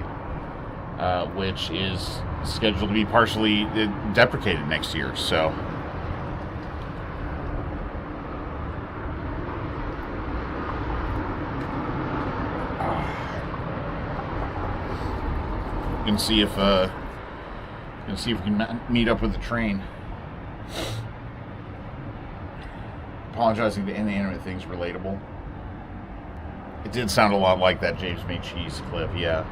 A: which is scheduled to be partially deprecated next year. So you can see if we can meet up with the train. Apologizing to inanimate things relatable. It did sound a lot like that James Made Cheese clip, yeah.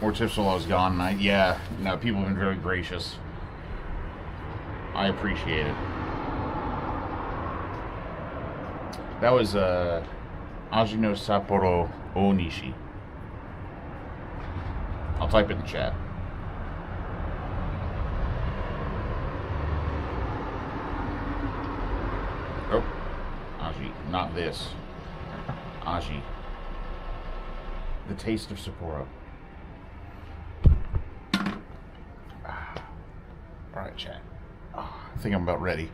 A: More tips while I was gone, and people have been very gracious. I appreciate it. That was Aji no Sapporo Onishi. I'll type it in the chat. Oh, Aji, not this. Aji. The taste of Sapporo. Alright, chat. I think I'm about ready.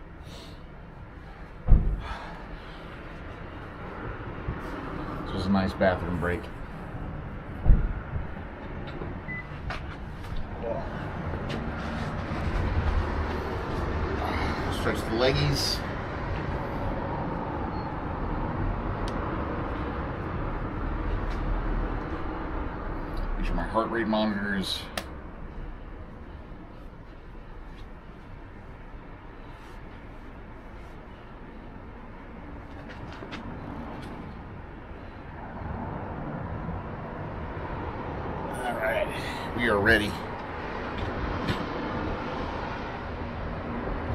A: This was a nice bathroom break. Stretch the leggies. These are my heart rate monitors. Alright, we are ready.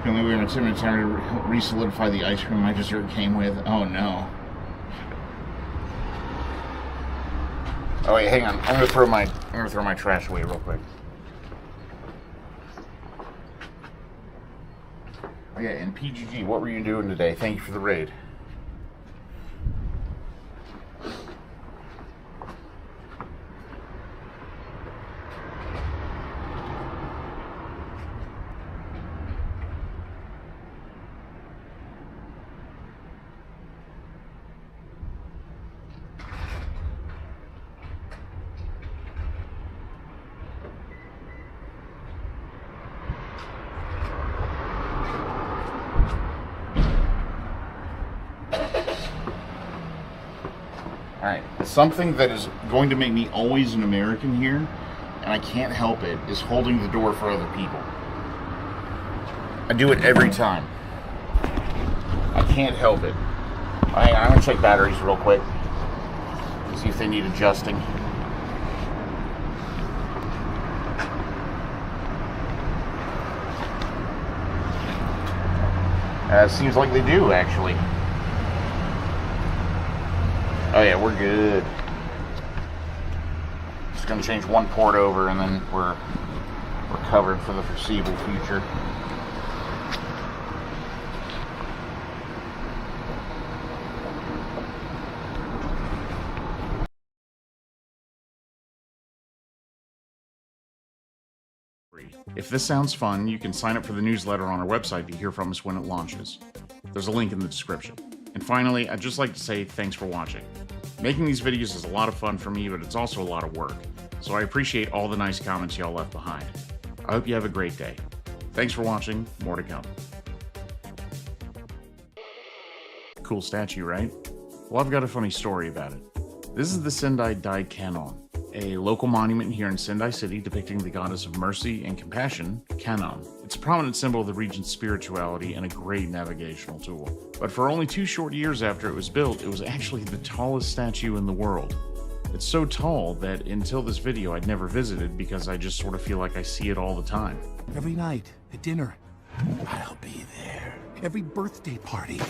A: Only we were in 2 minutes time to re-solidify the ice cream my dessert came with. Oh no. Oh wait, hang on. I'm gonna throw my trash away real quick. Okay, and PGG, what were you doing today? Thank you for the raid. Alright, something that is going to make me always an American here, and I can't help it, is holding the door for other people. I do it every time. I can't help it. Hang on, I'm going to check batteries real quick. See if they need adjusting. Seems like they do, actually. Oh yeah, we're good. Just gonna change one port over and then we're covered for the foreseeable future. If this sounds fun, you can sign up for the newsletter on our website to hear from us when it launches. There's a link in the description. And finally, I'd just like to say thanks for watching. Making these videos is a lot of fun for me, but it's also a lot of work. So I appreciate all the nice comments y'all left behind. I hope you have a great day. Thanks for watching. More to come. Cool statue, right? Well, I've got a funny story about it. This is the Sendai Dai Kannon, a local monument here in Sendai City depicting the goddess of mercy and compassion, Kannon, It's a prominent symbol of the region's spirituality and a great navigational tool. But for only 2 short years after it was built, it was actually the tallest statue in the world. It's so tall that until this video I'd never visited because I just sort of feel like I see it all the time.
D: Every night at dinner, I'll be there. Every birthday party,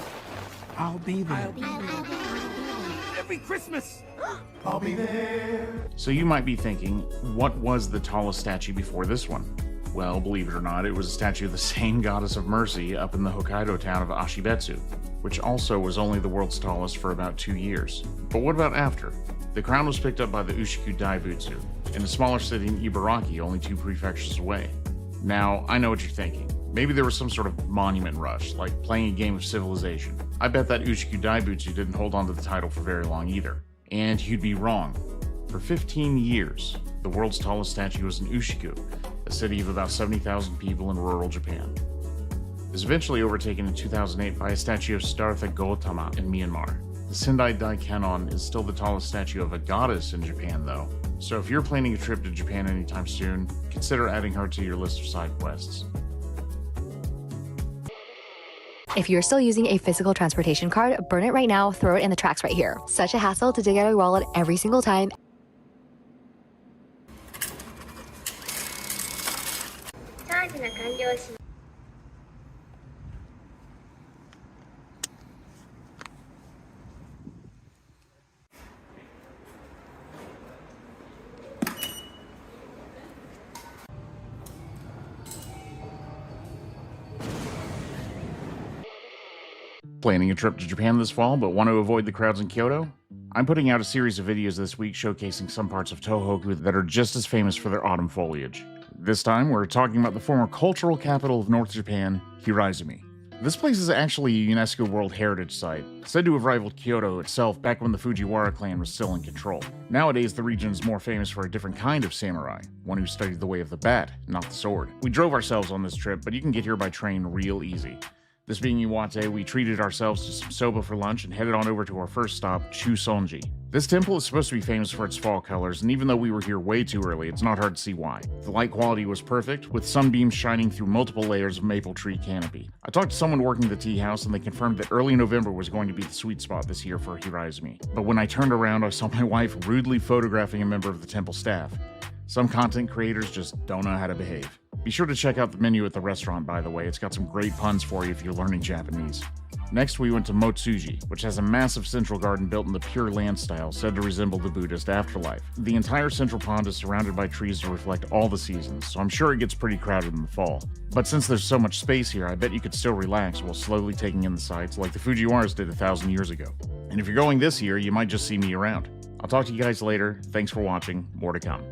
D: I'll be there. Every Christmas, I'll be there.
A: So you might be thinking, what was the tallest statue before this one? Well, believe it or not, it was a statue of the same goddess of mercy up in the Hokkaido town of Ashibetsu, which also was only the world's tallest for about 2 years. But what about after? The crown was picked up by the Ushiku Daibutsu, in a smaller city in Ibaraki, only 2 prefectures away. Now, I know what you're thinking. Maybe there was some sort of monument rush, like playing a game of Civilization. I bet that Ushiku Daibutsu didn't hold on to the title for very long either. And you'd be wrong. For 15 years, the world's tallest statue was in Ushiku, a city of about 70,000 people in rural Japan. It was eventually overtaken in 2008 by a statue of Siddhartha Gautama in Myanmar. The Sendai Daikenon is still the tallest statue of a goddess in Japan, though. So if you're planning a trip to Japan anytime soon, consider adding her to your list of side quests.
E: If you're still using a physical transportation card, burn it right now, throw it in the tracks right here. Such a hassle to dig out your wallet every single time.
A: Planning a trip to Japan this fall but want to avoid the crowds in Kyoto? I'm putting out a series of videos this week showcasing some parts of Tohoku that are just as famous for their autumn foliage. This time, we're talking about the former cultural capital of North Japan, Hirosaki. This place is actually a UNESCO World Heritage Site, said to have rivaled Kyoto itself back when the Fujiwara clan was still in control. Nowadays, the region is more famous for a different kind of samurai, one who studied the way of the bat, not the sword. We drove ourselves on this trip, but you can get here by train real easy. This being Iwate, we treated ourselves to some soba for lunch and headed on over to our first stop, Chusonji. This temple is supposed to be famous for its fall colors, and even though we were here way too early, it's not hard to see why. The light quality was perfect, with sunbeams shining through multiple layers of maple tree canopy. I talked to someone working the tea house, and they confirmed that early November was going to be the sweet spot this year for Hirosaki. But when I turned around, I saw my wife rudely photographing a member of the temple staff. Some content creators just don't know how to behave. Be sure to check out the menu at the restaurant, by the way. It's got some great puns for you if you're learning Japanese. Next, we went to Motsuji, which has a massive central garden built in the Pure Land style, said to resemble the Buddhist afterlife. The entire central pond is surrounded by trees to reflect all the seasons, so I'm sure it gets pretty crowded in the fall. But since there's so much space here, I bet you could still relax while slowly taking in the sights like the Fujiwaras did 1,000 years ago. And if you're going this year, you might just see me around. I'll talk to you guys later. Thanks for watching. More to come.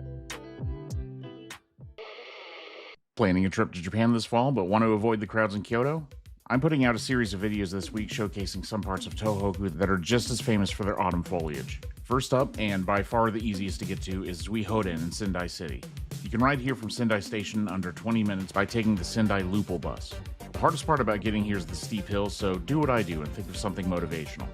A: Planning a trip to Japan this fall but want to avoid the crowds in Kyoto? I'm putting out a series of videos this week showcasing some parts of Tohoku that are just as famous for their autumn foliage. First up, and by far the easiest to get to, is Zuihoden in Sendai City. You can ride here from Sendai Station in under 20 minutes by taking the Sendai Lupal bus. The hardest part about getting here is the steep hill, so do what I do and think of something motivational.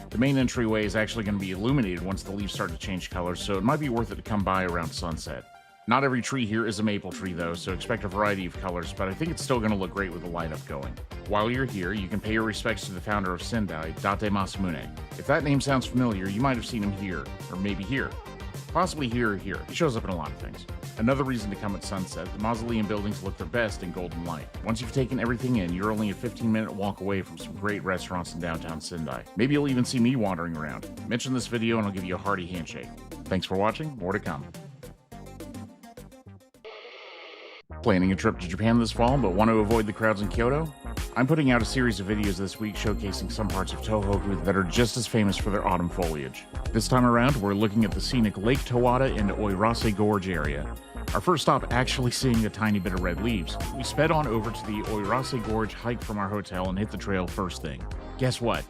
A: The main entryway is actually going to be illuminated once the leaves start to change colors, so it might be worth it to come by around sunset. Not every tree here is a maple tree though, so expect a variety of colors, but I think it's still going to look great with the light up going. While you're here, you can pay your respects to the founder of Sendai, Date Masamune. If that name sounds familiar, you might have seen him here, or maybe here. Possibly here or here. He shows up in a lot of things. Another reason to come at sunset, the mausoleum buildings look their best in golden light. Once you've taken everything in, you're only a 15-minute walk away from some great restaurants in downtown Sendai. Maybe you'll even see me wandering around. Mention this video and I'll give you a hearty handshake. Thanks for watching, more to come. Planning a trip to Japan this fall but want to avoid the crowds in Kyoto? I'm putting out a series of videos this week showcasing some parts of Tohoku that are just as famous for their autumn foliage. This time around, we're looking at the scenic Lake Towada in the Oirase Gorge area. Our first stop actually seeing a tiny bit of red leaves. We sped on over to the Oirase Gorge, hiked from our hotel, and hit the trail first thing. Guess what?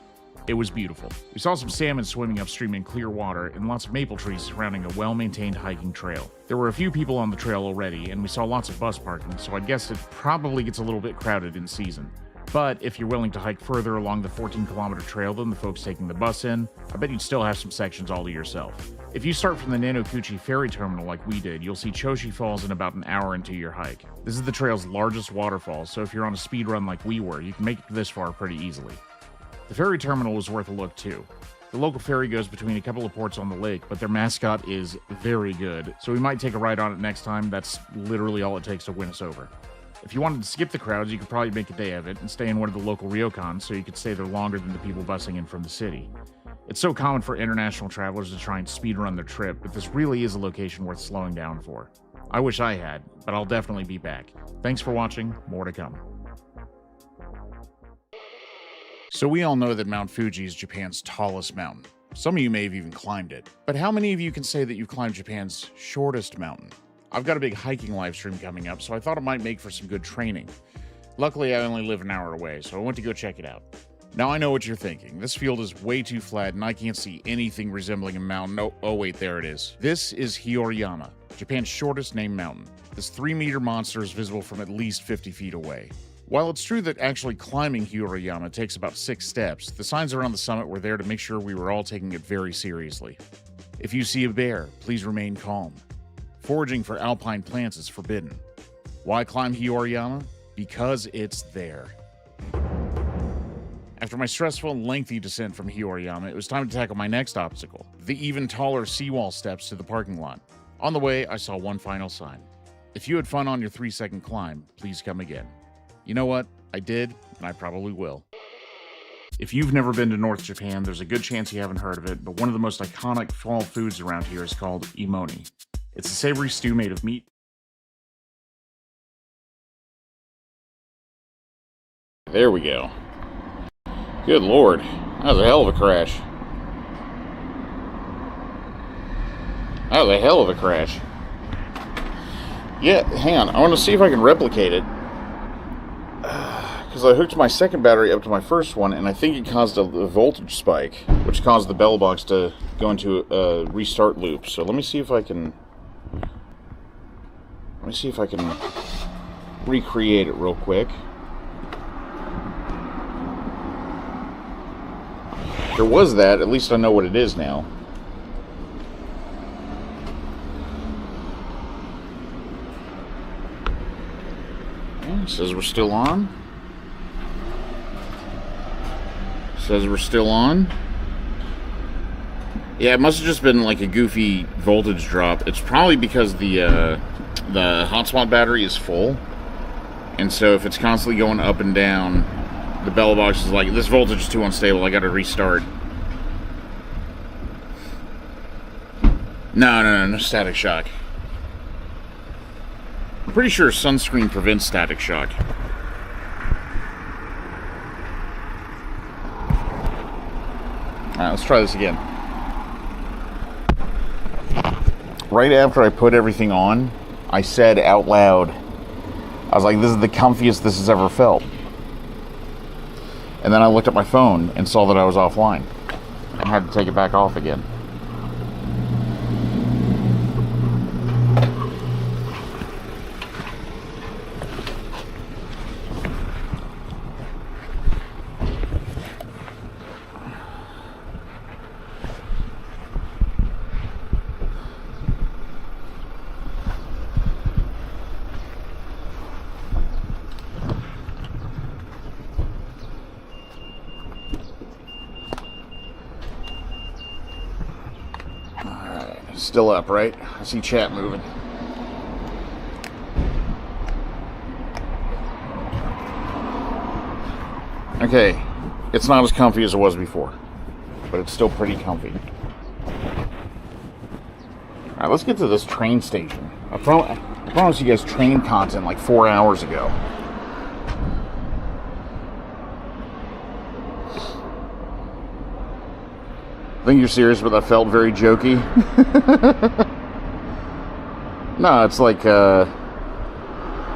A: It was beautiful. We saw some salmon swimming upstream in clear water and lots of maple trees surrounding a well-maintained hiking trail. There were a few people on the trail already, and we saw lots of bus parking, so I guess it probably gets a little bit crowded in season.
F: But if you're willing to hike further along the 14-kilometer trail than the folks taking the bus in, I bet you'd still have some sections all to yourself. If you start from the Nanokuchi ferry terminal like we did, you'll see Choshi Falls in about an hour into your hike. This is the trail's largest waterfall, so if you're on a speed run like we were, you can make it this far pretty easily. The ferry terminal was worth a look too. The local ferry goes between a couple of ports on the lake, but their mascot is very good, so we might take a ride on it next time. That's literally all it takes to win us over. If you wanted to skip the crowds, you could probably make a day of it and stay in one of the local ryokans so you could stay there longer than the people busing in from the city. It's so common for international travelers to try and speedrun their trip, but this really is a location worth slowing down for. I wish I had, but I'll definitely be back. Thanks for watching, more to come.
A: So we all know that Mount Fuji is Japan's tallest mountain. Some of you may have even climbed it. But how many of you can say that you've climbed Japan's shortest mountain? I've got a big hiking live stream coming up, so I thought it might make for some good training. Luckily, I only live an hour away, so I went to go check it out. Now I know what you're thinking. This field is way too flat and I can't see anything resembling a mountain. Oh wait, there it is. This is Hirosaki, Japan's shortest named mountain. This 3-meter monster is visible from at least 50 feet away. While it's true that actually climbing Hirosaki takes about 6 steps, the signs around the summit were there to make sure we were all taking it very seriously. If you see a bear, please remain calm. Foraging for alpine plants is forbidden. Why climb Hirosaki? Because it's there. After my stressful and lengthy descent from Hirosaki, it was time to tackle my next obstacle, the even taller seawall steps to the parking lot. On the way, I saw one final sign. If you had fun on your 3-second climb, please come again. You know what? I did, and I probably will. If you've never been to North Japan, there's a good chance you haven't heard of it, but one of the most iconic fall foods around here is called Aomori. It's a savory stew made of meat. There we go. Good lord, that was a hell of a crash. That was a hell of a crash. Yeah, hang on, I want to see if I can replicate it. Because I hooked my second battery up to my first one, and I think it caused a voltage spike, which caused the bell box to go into a restart loop. So let me see if I can... recreate it real quick. There was that, at least I know what it is now. Okay, says we're still on. Says we're still on. Yeah, it must have just been like a goofy voltage drop. It's probably because the hotspot battery is full. And so if it's constantly going up and down, the bell box is like, this voltage is too unstable, I gotta restart. No static shock. I'm pretty sure sunscreen prevents static shock. Alright, let's try this again. Right after I put everything on, I said out loud, I was like, this is the comfiest this has ever felt. And then I looked at my phone and saw that I was offline. I had to take it back off again. Still up, right? I see chat moving. Okay, it's not as comfy as it was before, but it's still pretty comfy. Alright, let's get to this train station. I promised you guys train content like 4 hours ago. I think you're serious, but that felt very jokey. No, it's like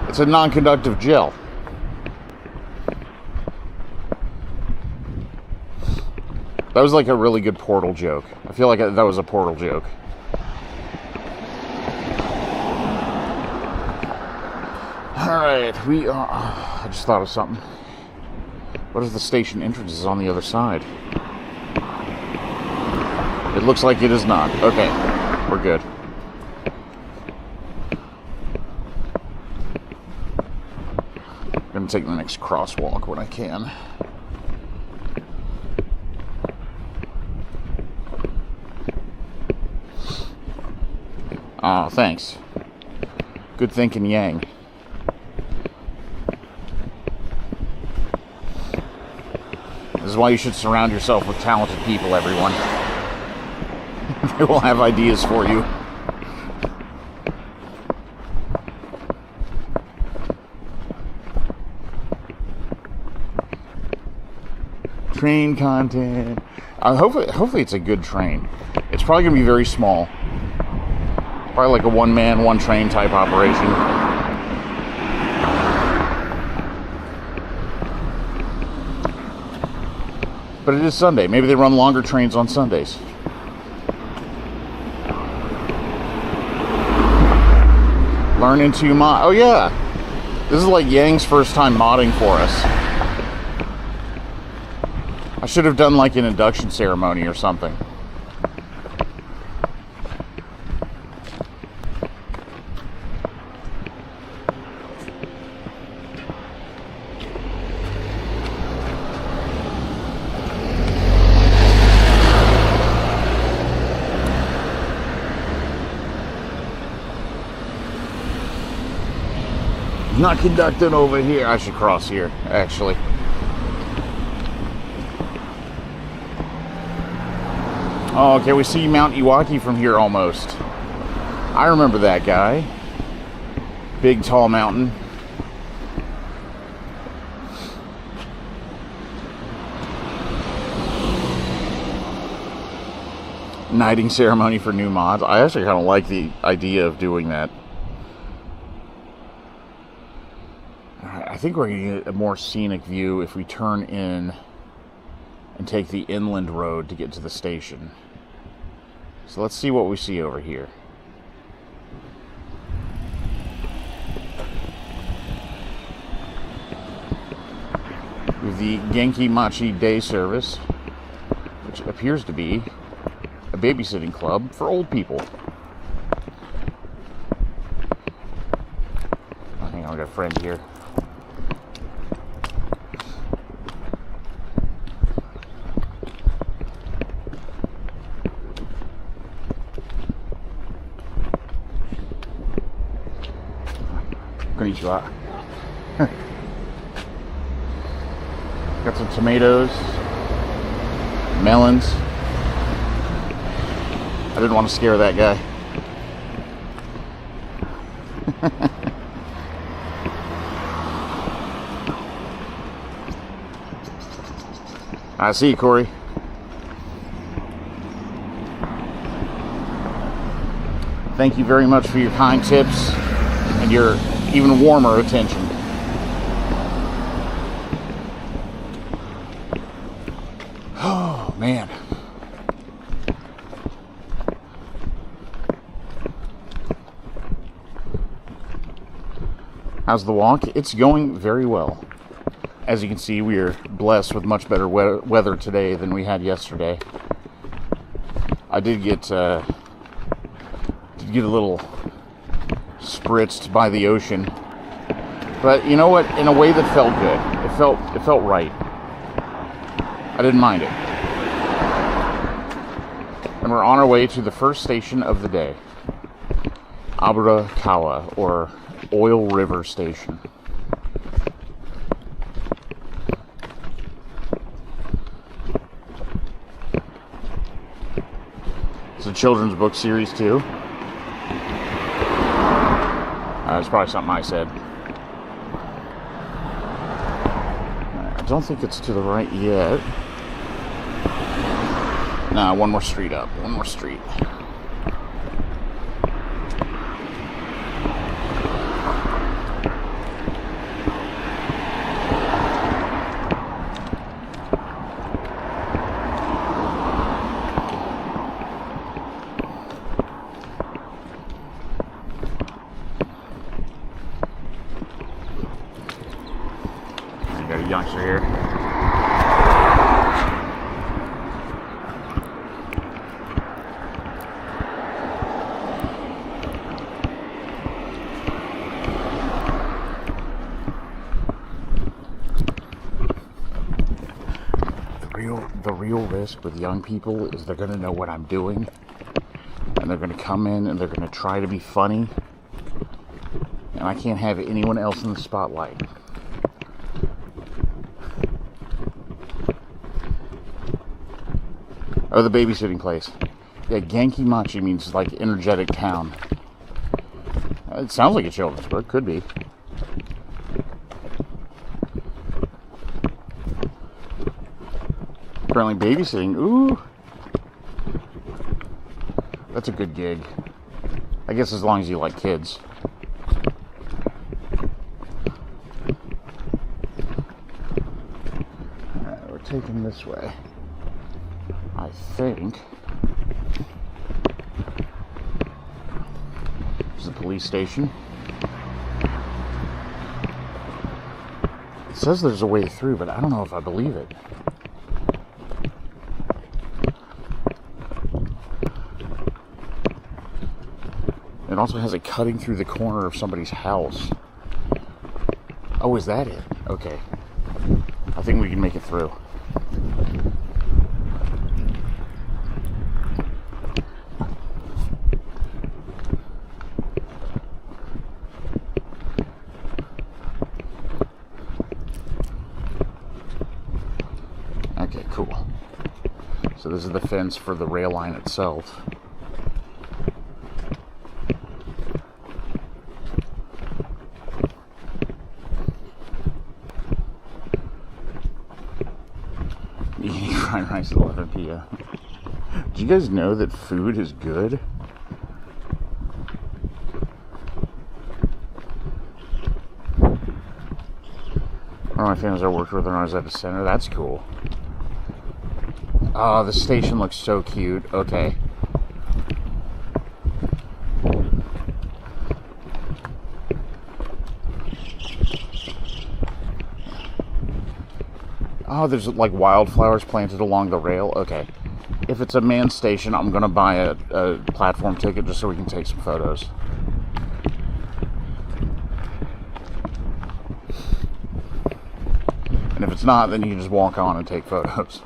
A: it's a non-conductive gel. That was like a really good Portal joke. I feel like that was a Portal joke. Alright, I just thought of something. What if the station entrance is on the other side? It looks like it is not. Okay, we're good. I'm gonna take the next crosswalk when I can. Ah, thanks. Good thinking, Yang. This is why you should surround yourself with talented people, everyone. They will have ideas for you. Train content. Hopefully it's a good train. It's probably going to be very small. Probably like a one-man, one-train type operation. But it is Sunday. Maybe they run longer trains on Sundays. Learning to mod. Oh yeah, this is like Yang's first time modding for us. I should have done like an induction ceremony or something. Not conducting over here. I should cross here, actually. Oh, okay, we see Mount Iwaki from here almost. I remember that guy. Big, tall mountain. Knighting ceremony for new mods. I actually kind of like the idea of doing that. I think we're going to get a more scenic view if we turn in and take the inland road to get to the station. So let's see what we see over here. We have the Genki Machi Day Service, which appears to be a babysitting club for old people. Oh, hang on, I got a friend here. Konnichiwa. Got some tomatoes, melons. I didn't want to scare that guy. I see you, Corey. Thank you very much for your kind tips and your even warmer attention. Oh, man. How's the walk? It's going very well. As you can see, we are blessed with much better weather today than we had yesterday. I did get a little spritzed by the ocean, but you know what? In a way that felt good. It felt right. I didn't mind it. And we're on our way to the first station of the day, Aburakawa, or Oil River Station. It's a children's book series too. It's probably something I said. I don't think it's to the right yet. Nah, one more street up. One more street. Got a youngster here. real risk with young people is they're going to know what I'm doing. And they're going to come in and they're going to try to be funny. And I can't have anyone else in the spotlight. Oh, the babysitting place. Yeah, Genki Machi means like energetic town. It sounds like a children's book. Could be. Apparently babysitting. Ooh. That's a good gig. I guess as long as you like kids. Alright, we're taking this way. I think. This is the police station. It says there's a way through, but I don't know if I believe it. It also has it cutting through the corner of somebody's house. Oh, is that it? Okay. I think we can make it through. Okay, cool. So this is the fence for the rail line itself. Eating fried rice at 11 p.m. Do you guys know that food is good? One of my families I worked with when I was at the center. That's cool. Oh, the station looks so cute. Okay. Oh, there's like wildflowers planted along the rail. Okay. If it's a manned station, I'm going to buy a platform ticket just so we can take some photos. And if it's not, then you can just walk on and take photos.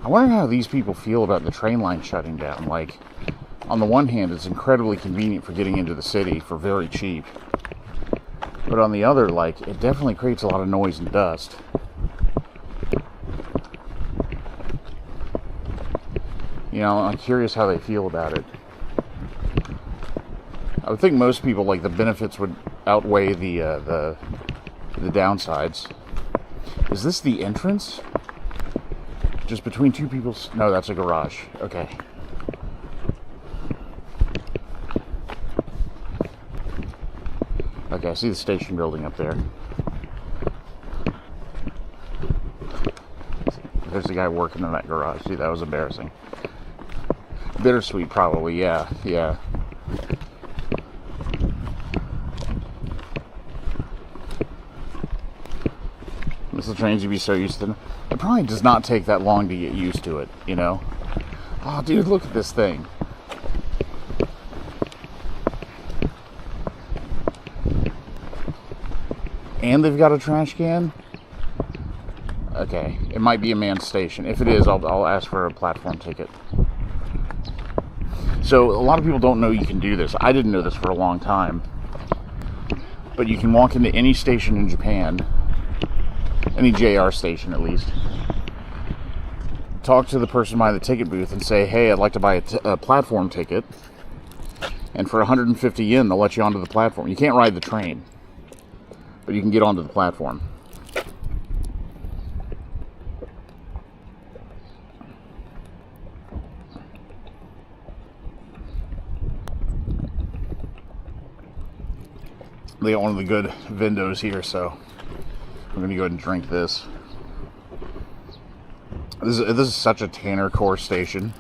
A: I wonder how these people feel about the train line shutting down. Like, on the one hand, it's incredibly convenient for getting into the city for very cheap. But on the other, like, it definitely creates a lot of noise and dust. You know, I'm curious how they feel about it. I would think most people, like, the benefits would outweigh the downsides. Is this the entrance? Just between two people's... No, that's a garage. Okay. Okay, I see the station building up there. There's the guy working in that garage. See, that was embarrassing. Bittersweet, probably. Yeah, yeah. Missile trains, you'd be so used to them. It probably does not take that long to get used to it, you know? Oh, dude, look at this thing. And they've got a trash can? Okay, it might be a manned station. If it is, I'll ask for a platform ticket. So, a lot of people don't know you can do this. I didn't know this for a long time. But you can walk into any station in Japan, any JR station at least, talk to the person behind the ticket booth and say, hey, I'd like to buy a platform ticket. And for 150 yen, they'll let you onto the platform. You can't ride the train, but you can get onto the platform. They got one of the good vendos here, so I'm going to go ahead and drink this. This is such a Tanner Core station.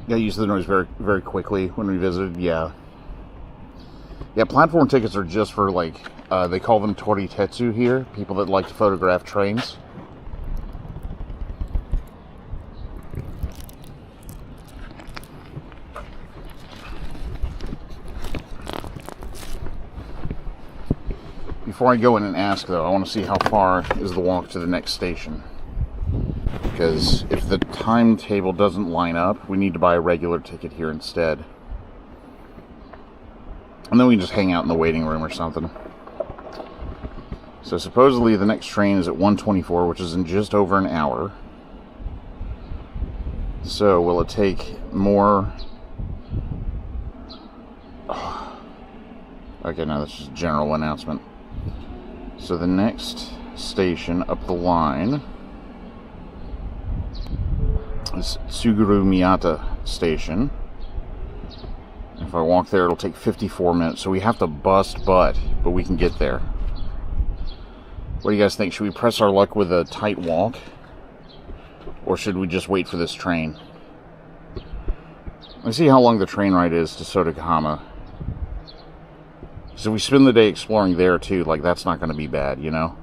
A: Got used to the noise very, very quickly when we visited. Yeah. Yeah, platform tickets are just for, like, they call them toritetsu here, people that like to photograph trains. Before I go in and ask, though, I want to see how far is the walk to the next station. Because if the timetable doesn't line up, we need to buy a regular ticket here instead. And then we can just hang out in the waiting room or something. So supposedly the next train is at 1:24, which is in just over an hour. So will it take more... Okay, no, that's just a general announcement. So the next station up the line is Tsuguru Miyata Station. If I walk there, it'll take 54 minutes. So we have to bust butt, but we can get there. What do you guys think? Should we press our luck with a tight walk? Or should we just wait for this train? Let's see how long the train ride is to Sotogahama. So we spend the day exploring there too, like that's not going to be bad, you know?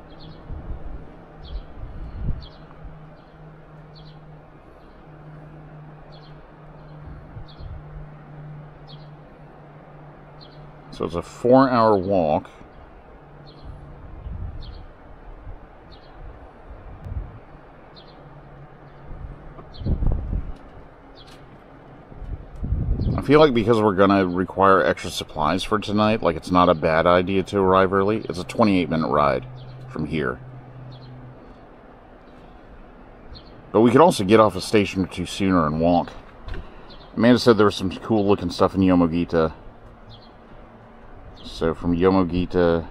A: So it's a 4-hour walk. I feel like because we're going to require extra supplies for tonight, like it's not a bad idea to arrive early. It's a 28-minute ride from here. But we could also get off a station or two sooner and walk. Amanda said there was some cool looking stuff in Yomogita. So from Yomogita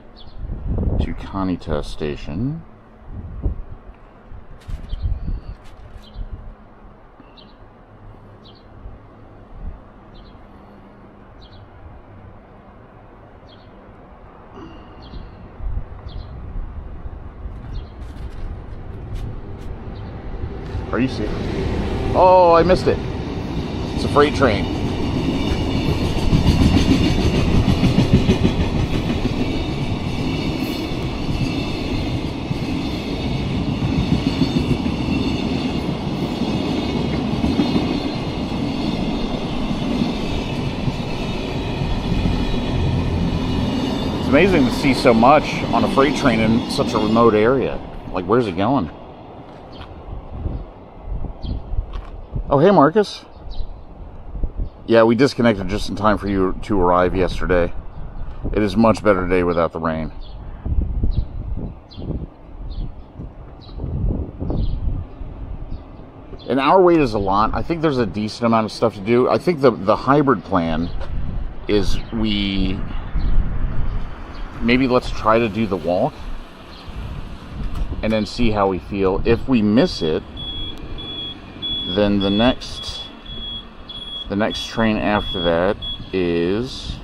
A: to Kanita Station. Are you serious? Oh, I missed it. It's a freight train. It's amazing to see so much on a freight train in such a remote area. Like, where's it going? Oh, hey, Marcus. Yeah, we disconnected just in time for you to arrive yesterday. It is a much better day without the rain. An hour wait is a lot. I think there's a decent amount of stuff to do. I think the hybrid plan is maybe let's try to do the walk and then see how we feel. If we miss it, then the next train after that is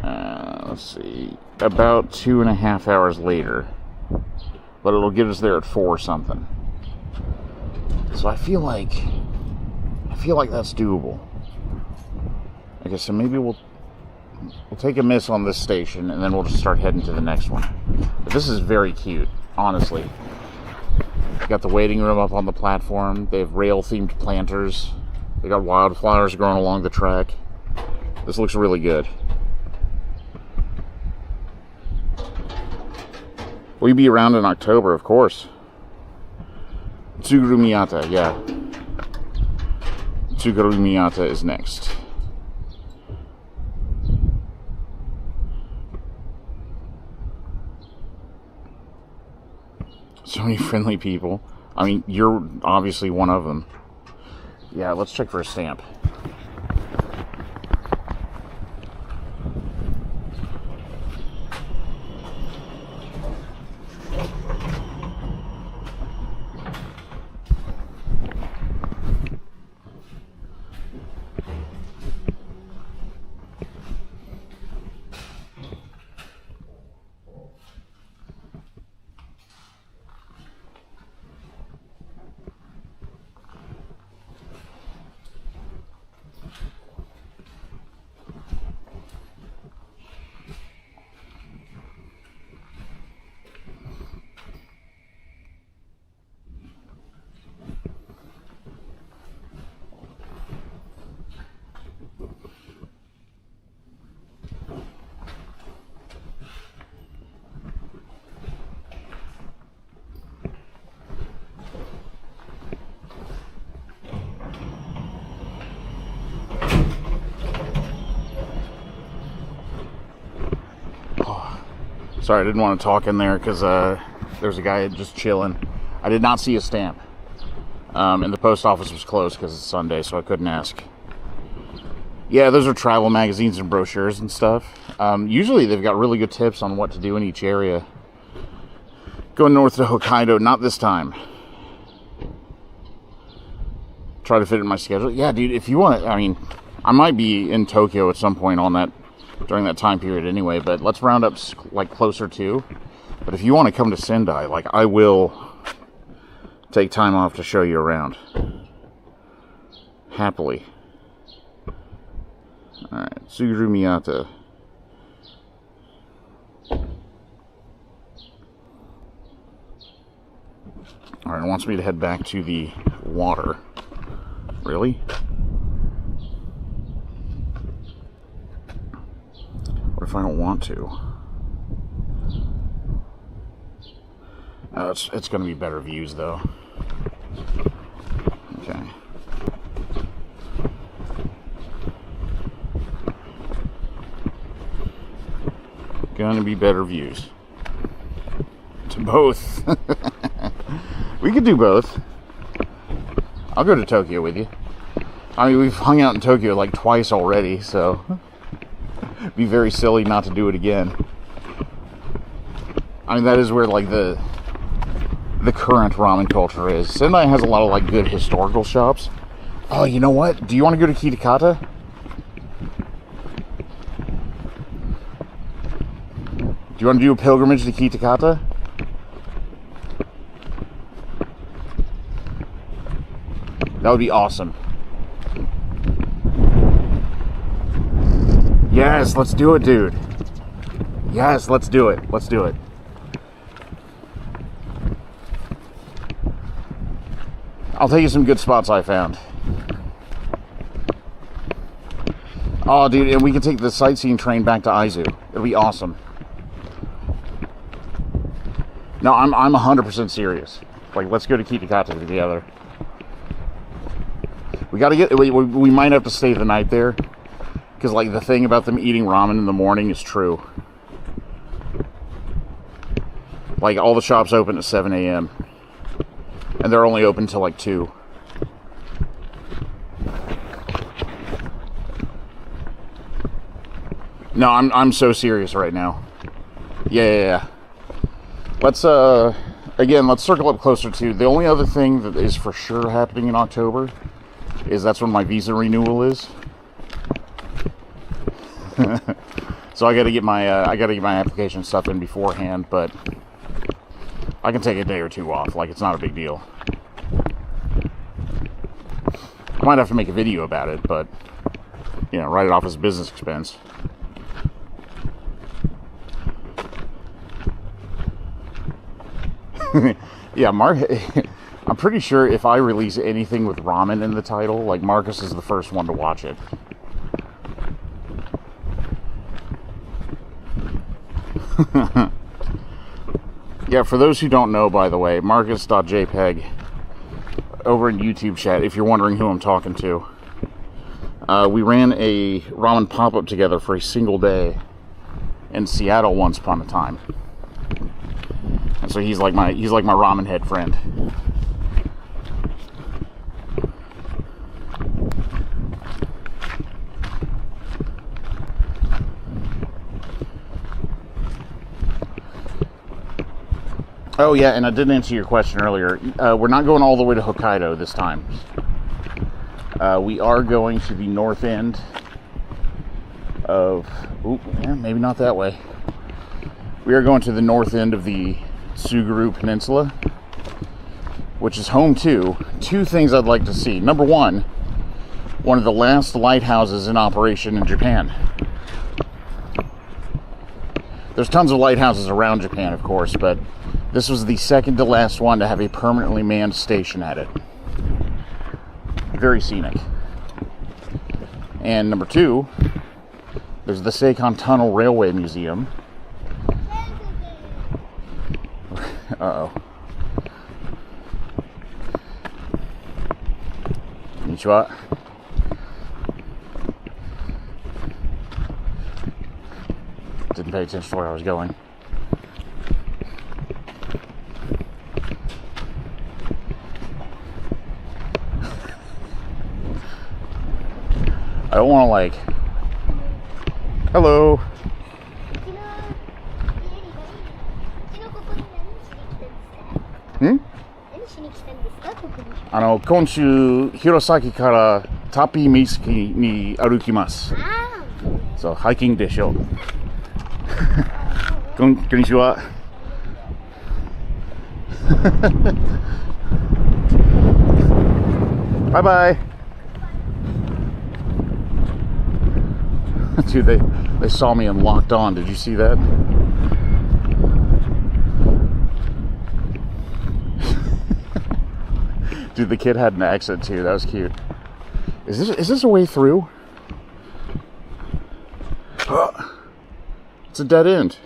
A: let's see, about 2.5 hours later, but it'll get us there at 4 something. So I feel like that's doable. Okay, so maybe we'll take a miss on this station and then we'll just start heading to the next one. But this is very cute, honestly. Got the waiting room up on the platform. They have rail-themed planters. They got wildflowers growing along the track. This looks really good. We'll be around in October, of course. Tsuguru Miyata, yeah. Tsuguru Miyata is next. So many friendly people. I mean, you're obviously one of them. Yeah, let's check for a stamp. Sorry, I didn't want to talk in there because there's a guy just chilling. I did not see a stamp. And the post office was closed because it's Sunday, so I couldn't ask. Yeah, those are travel magazines and brochures and stuff. Usually they've got really good tips on what to do in each area. Going north to Hokkaido, not this time. Try to fit in my schedule. Yeah, dude, if you want, I mean, I might be in Tokyo at some point on that, during that time period anyway, but let's round up like closer to. But if you want to come to Sendai, like, I will take time off to show you around. Happily. Alright, Tsuguru Miyata. Alright, it wants me to head back to the water. Really? What if I don't want to? It's going to be better views, though. Okay. Going to be better views. To both. We could do both. I'll go to Tokyo with you. I mean, we've hung out in Tokyo like twice already, so it'd be very silly not to do it again. I mean, that is where like the current ramen culture is. Sendai has a lot of like good historical shops. Oh, you know what? Do you want to go to Kitakata? Do you want to do a pilgrimage to Kitakata? That would be awesome. Yes, let's do it, dude. Yes, let's do it. Let's do it. I'll tell you some good spots I found. Oh, dude, and we can take the sightseeing train back to Aizu. It'll be awesome. No, I'm 100% serious. Like, let's go to Kitakata together. We gotta get. We might have to stay the night there, because like the thing about them eating ramen in the morning is true. Like all the shops open at 7 a.m. and they're only open till like 2. No, I'm so serious right now. Yeah. Let's again, let's circle up closer to the only other thing that is for sure happening in October. That's when my visa renewal is. So I got to get my application stuff in beforehand, but I can take a day or two off. Like, it's not a big deal. I might have to make a video about it, but you know, write it off as a business expense. Yeah, Mark. I'm pretty sure if I release anything with ramen in the title, like, Marcus is the first one to watch it. Yeah, for those who don't know, by the way, Marcus.jpg over in YouTube chat, if you're wondering who I'm talking to. We ran a ramen pop-up together for a single day in Seattle once upon a time. And so he's like my ramen head friend. Oh yeah, and I didn't answer your question earlier. We're not going all the way to Hokkaido this time. We are going to the north end of... maybe not that way. We are going to the north end of the Tsugaru Peninsula, which is home to 2 things I'd like to see. Number one of the last lighthouses in operation in Japan. There's tons of lighthouses around Japan, of course, but this was the second to last one to have a permanently manned station at it. Very scenic. And number 2, there's the Seikon Tunnel Railway Museum. Uh-oh. Konnichiwa. Didn't pay attention to where I was going. I don't want to like... Hello. Hmm? 今週、Hirosakiからタピ岬に歩きます。そう、ハイキングでしょう。こんにちは。Bye bye. Dude, they saw me and locked on. Did you see that? Dude, the kid had an accent too. That was cute. Is this a way through? It's a dead end.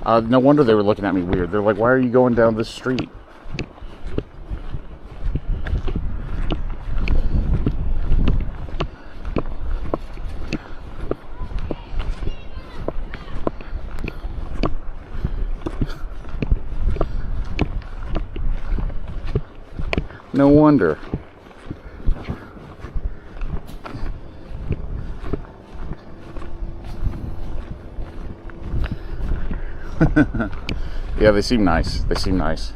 A: No wonder they were looking at me weird. They're like, why are you going down this street? No wonder. Yeah, they seem nice. They seem nice.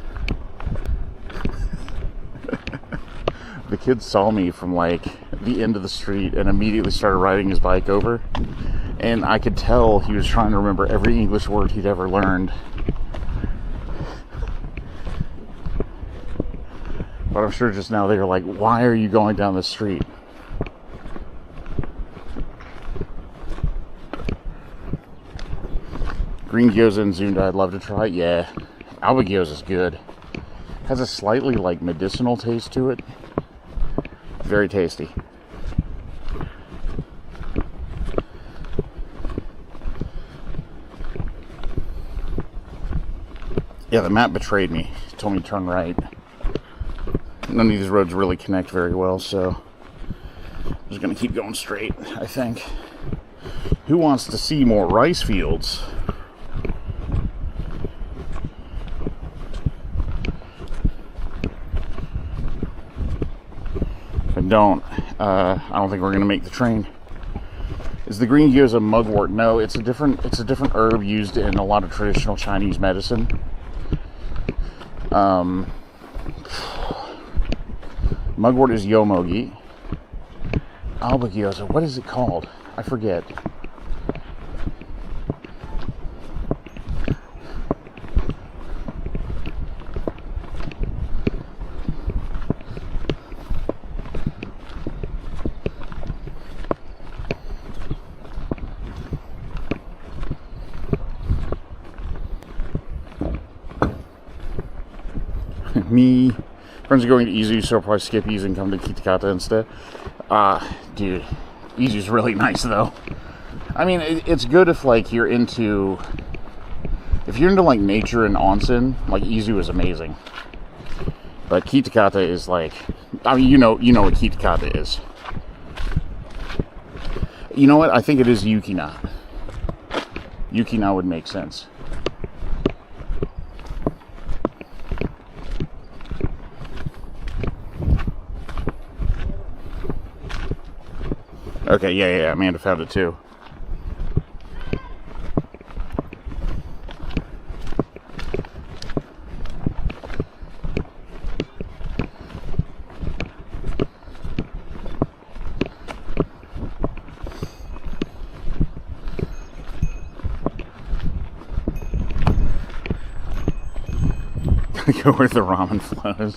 A: The kid saw me from like the end of the street and immediately started riding his bike over. And I could tell he was trying to remember every English word he'd ever learned. But I'm sure just now they were like, why are you going down this street? Green gyoza and zunda, I'd love to try. Yeah, Alba gyoza is good. Has a slightly like medicinal taste to it. Very tasty. Yeah, the map betrayed me. It told me to turn right. None of these roads really connect very well, so I'm just gonna keep going straight, I think. Who wants to see more rice fields? If I don't think we're gonna make the train. Is the green gyoza mugwort? No, it's a different herb used in a lot of traditional Chinese medicine. Mugwort is yomogi. Alba gyoza, what is it called? I forget. Me. Friends are going to Izu, so I'll probably skip Izu and come to Kitakata instead. Dude, Izu's really nice though. I mean, it's good if like you're into like nature and onsen. Like Izu is amazing, but Kitakata is like, I mean, you know what Kitakata is. You know what? I think it is Yukina. Yukina would make sense. Okay, yeah, Amanda found it too. Go where the ramen flows.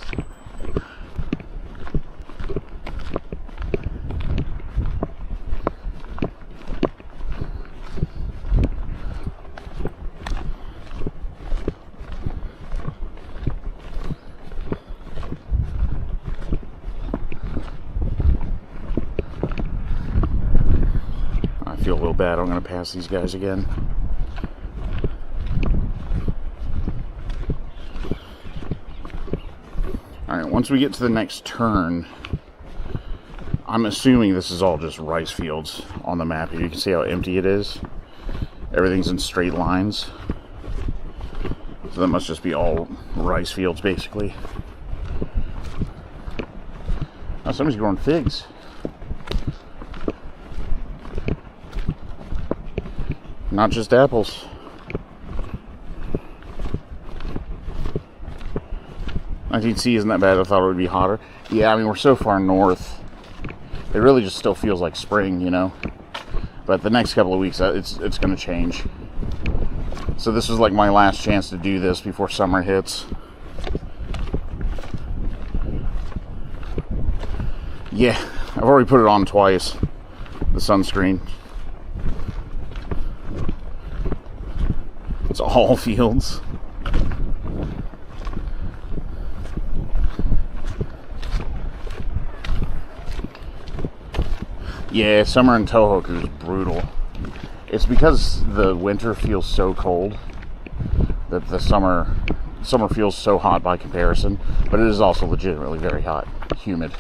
A: I feel a little bad. I'm going to pass these guys again. Alright, once we get to the next turn, I'm assuming this is all just rice fields on the map here. You can see how empty it is. Everything's in straight lines. So that must just be all rice fields, basically. Oh, somebody's growing figs. Not just apples. C isn't that bad. I thought it would be hotter. Yeah, I mean, we're so far north. It really just still feels like spring, you know. But the next couple of weeks, it's going to change. So this was like my last chance to do this before summer hits. Yeah, I've already put it on twice. The sunscreen. It's all fields. Yeah, summer in Tohoku is brutal. It's because the winter feels so cold that the summer feels so hot by comparison, but it is also legitimately very hot, humid.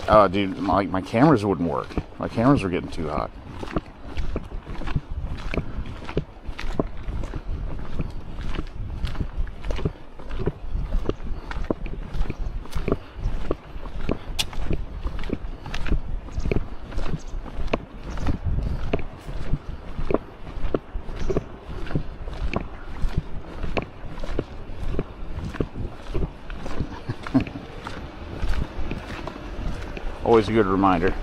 A: Oh, dude, my cameras wouldn't work. My cameras were getting too hot. Always a good reminder.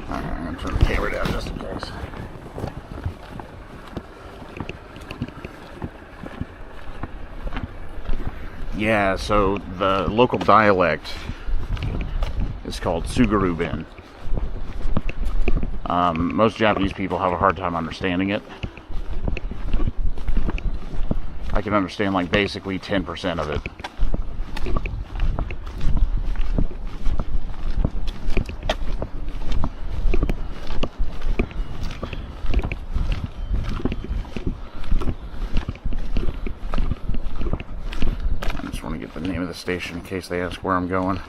A: Alright, I'm going to turn the camera down just in case. Yeah, so the local dialect is called Tsugaru-ben. Most Japanese people have a hard time understanding it. I can understand like basically 10% of it. I just want to get the name of the station in case they ask where I'm going.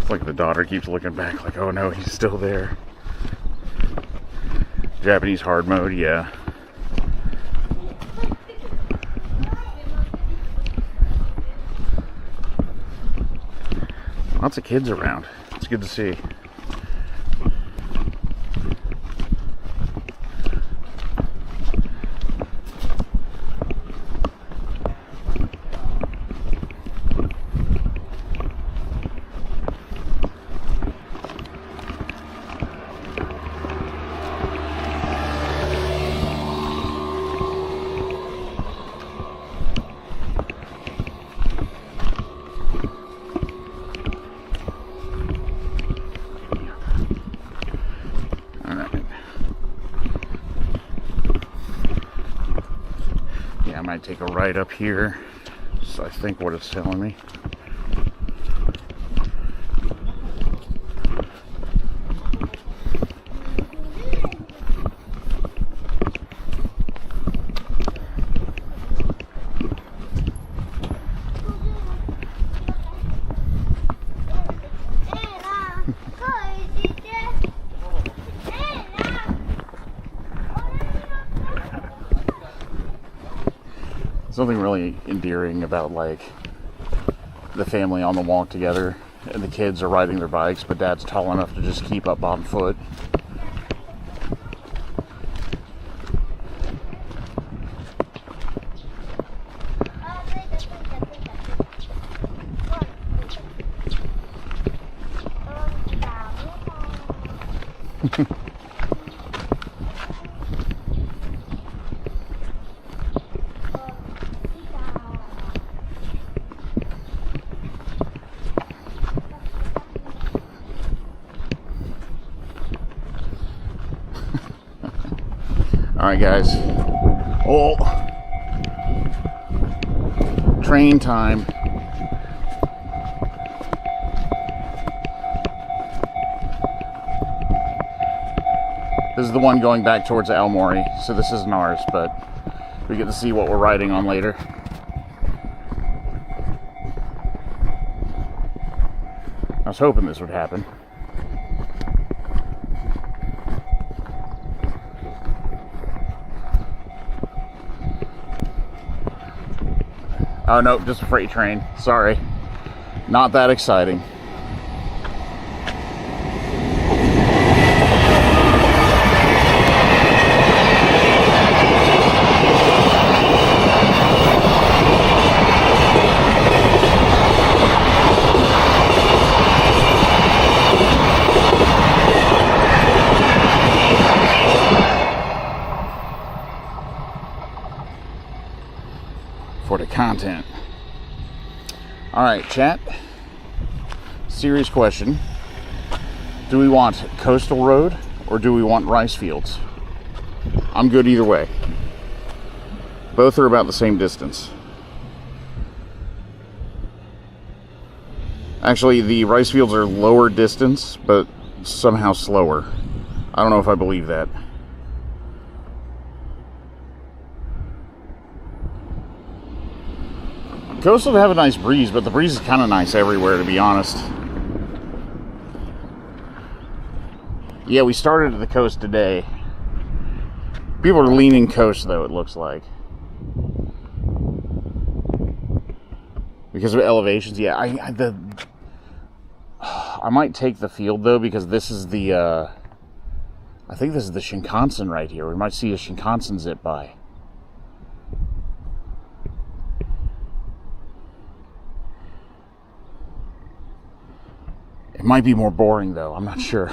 A: Like the daughter keeps looking back like, oh no, he's still there. Japanese hard mode, yeah. Lots of kids around. It's good to see. I might take a right up here. So I think what it's telling me. Something really endearing about like the family on the walk together and the kids are riding their bikes, but dad's tall enough to just keep up on foot. Alright, guys. Oh. Train time. This is the one going back towards Aomori, so this isn't ours, but we get to see what we're riding on later. I was hoping this would happen. Oh no, just a freight train. Sorry. Not that exciting. For the content. Alright, chat. Serious question. Do we want coastal road or do we want rice fields? I'm good either way. Both are about the same distance. Actually, the rice fields are lower distance, but somehow slower. I don't know if I believe that. Coastal would have a nice breeze, but the breeze is kind of nice everywhere, to be honest. Yeah, we started at the coast today. People are leaning coast, though, it looks like. Because of elevations, yeah. I might take the field, though, because this is the, I think this is the Shinkansen right here. We might see a Shinkansen zip by. It might be more boring, though. I'm not sure.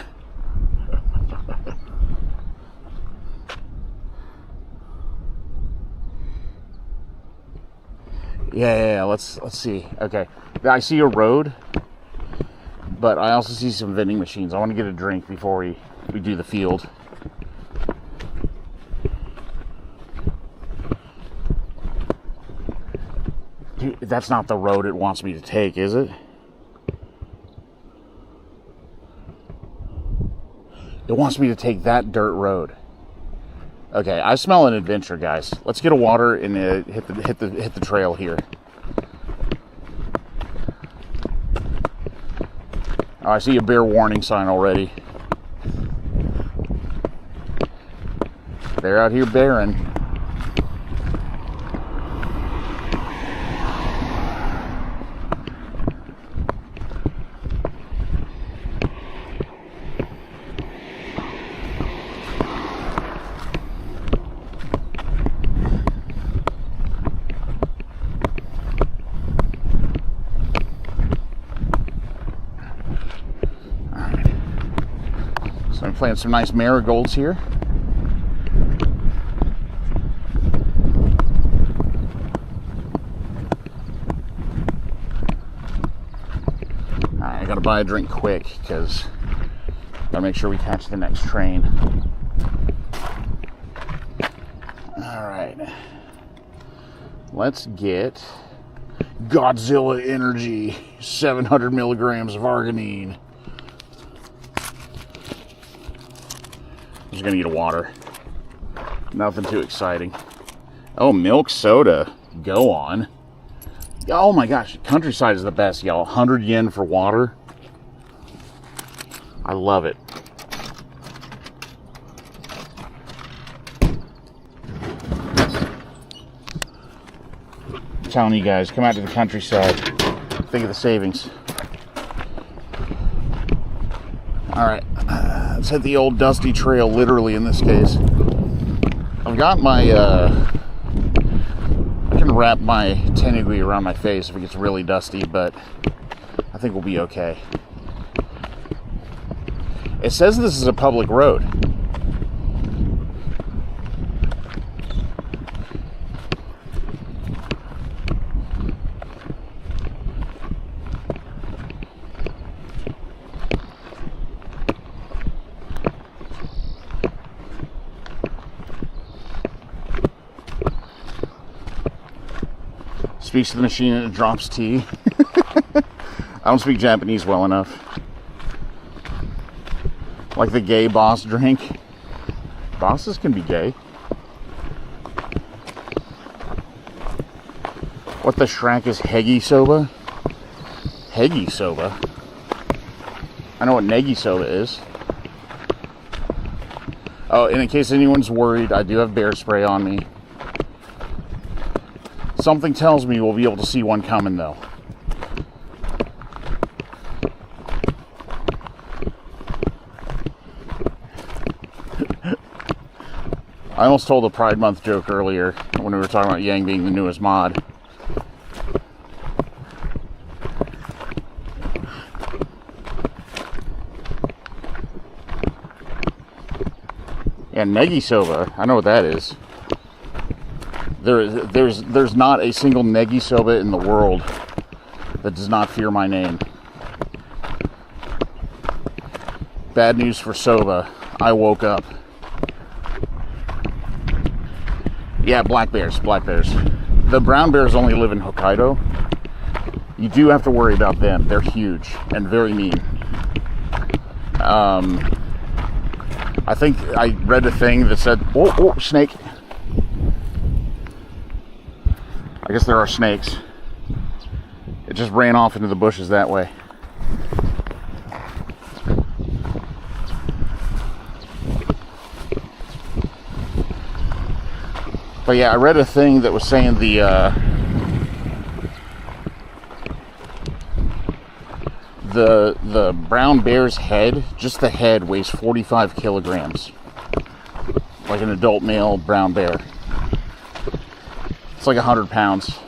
A: Yeah. Let's see. Okay, I see a road, but I also see some vending machines. I want to get a drink before we do the field. Dude, that's not the road it wants me to take, is it? It wants me to take that dirt road. Okay, I smell an adventure, guys. Let's get a water and hit the trail here. Oh, I see a bear warning sign already. They're out here bearing. I'm playing some nice marigolds here. Alright, I gotta buy a drink quick because gotta make sure we catch the next train. Alright. Let's get Godzilla Energy, 700 milligrams of arginine. I'm just gonna get a water. Nothing too exciting. Oh, milk soda. Go on. Oh my gosh, Countryside is the best, y'all. 100 yen for water. I love it. I'm telling you guys, come out to the Countryside. Think of the savings. Alright. Let's hit the old dusty trail, literally in this case. I've got my, I can wrap my tenugui around my face if it gets really dusty, but I think we'll be okay. It says this is a public road. speaks to the machine and it drops tea. I don't speak Japanese well enough. Like the gay boss drink. Bosses can be gay. What the shrank is Hegi soba? Hegi soba? I know what Negi soba is. Oh, and in case anyone's worried, I do have bear spray on me. Something tells me we'll be able to see one coming, though. I almost told a Pride Month joke earlier when we were talking about Yang being the newest mod. Yeah, Negi soba. I know what that is. There's not a single Negi soba in the world that does not fear my name. Bad news for soba. I woke up. Yeah, black bears. The brown bears only live in Hokkaido. You do have to worry about them. They're huge and very mean. I think I read a thing that said, oh, snake. I guess there are snakes. It just ran off into the bushes that way. But yeah, I read a thing that was saying the brown bear's head, just the head, weighs 45 kilograms. Like an adult male brown bear. It's like 100 pounds.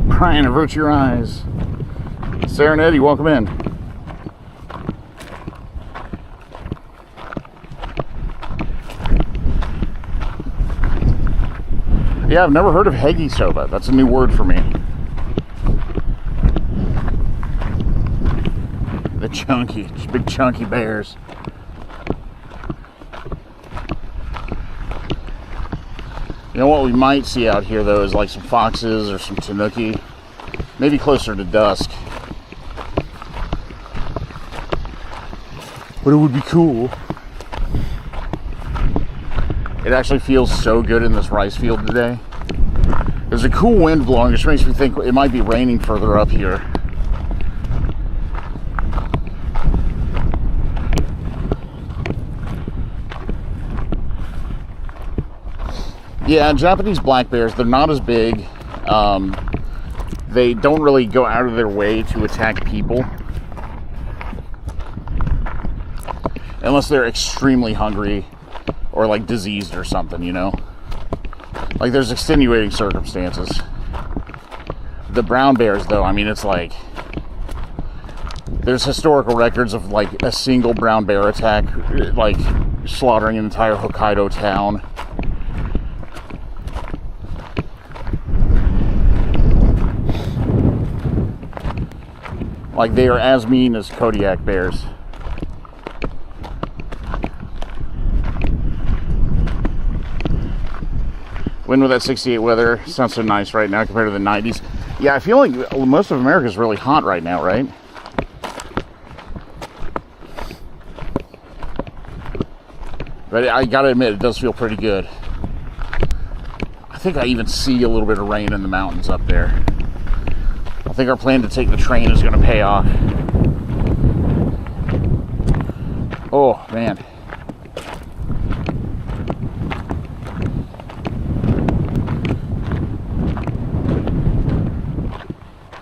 A: Brian, avert your eyes. Sarah and Eddie, welcome in. Yeah, I've never heard of Hegi soba. That's a new word for me. The chunky, big chunky bears. You know what we might see out here though is like some foxes or some tanuki. Maybe closer to dusk. But it would be cool. It actually feels so good in this rice field today. There's a cool wind blowing, which makes me think it might be raining further up here. Yeah, Japanese black bears, they're not as big. They don't really go out of their way to attack people. Unless they're extremely hungry or like diseased or something, you know? Like there's extenuating circumstances. The brown bears though, I mean, it's like there's historical records of like a single brown bear attack, like slaughtering an entire Hokkaido town. Like they are as mean as Kodiak bears. Wind with that 68 weather sounds so nice right now compared to the 90s. Yeah, I feel like most of America is really hot right now, right? But I gotta admit, it does feel pretty good. I think I even see a little bit of rain in the mountains up there. I think our plan to take the train is gonna pay off. Oh, man.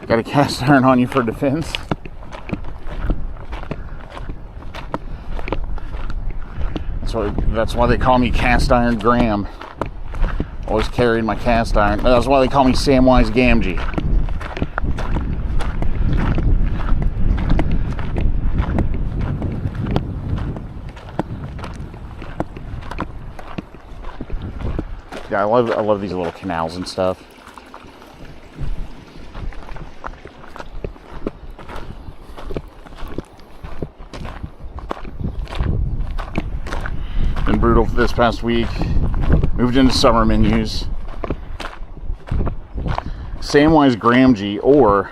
A: Got a cast iron on you for defense. That's why they call me Cast Iron Graham. Always carrying my cast iron. That's why they call me Samwise Gamgee. Yeah, I love these little canals and stuff. this past week. Moved into summer menus. Samwise Gramji or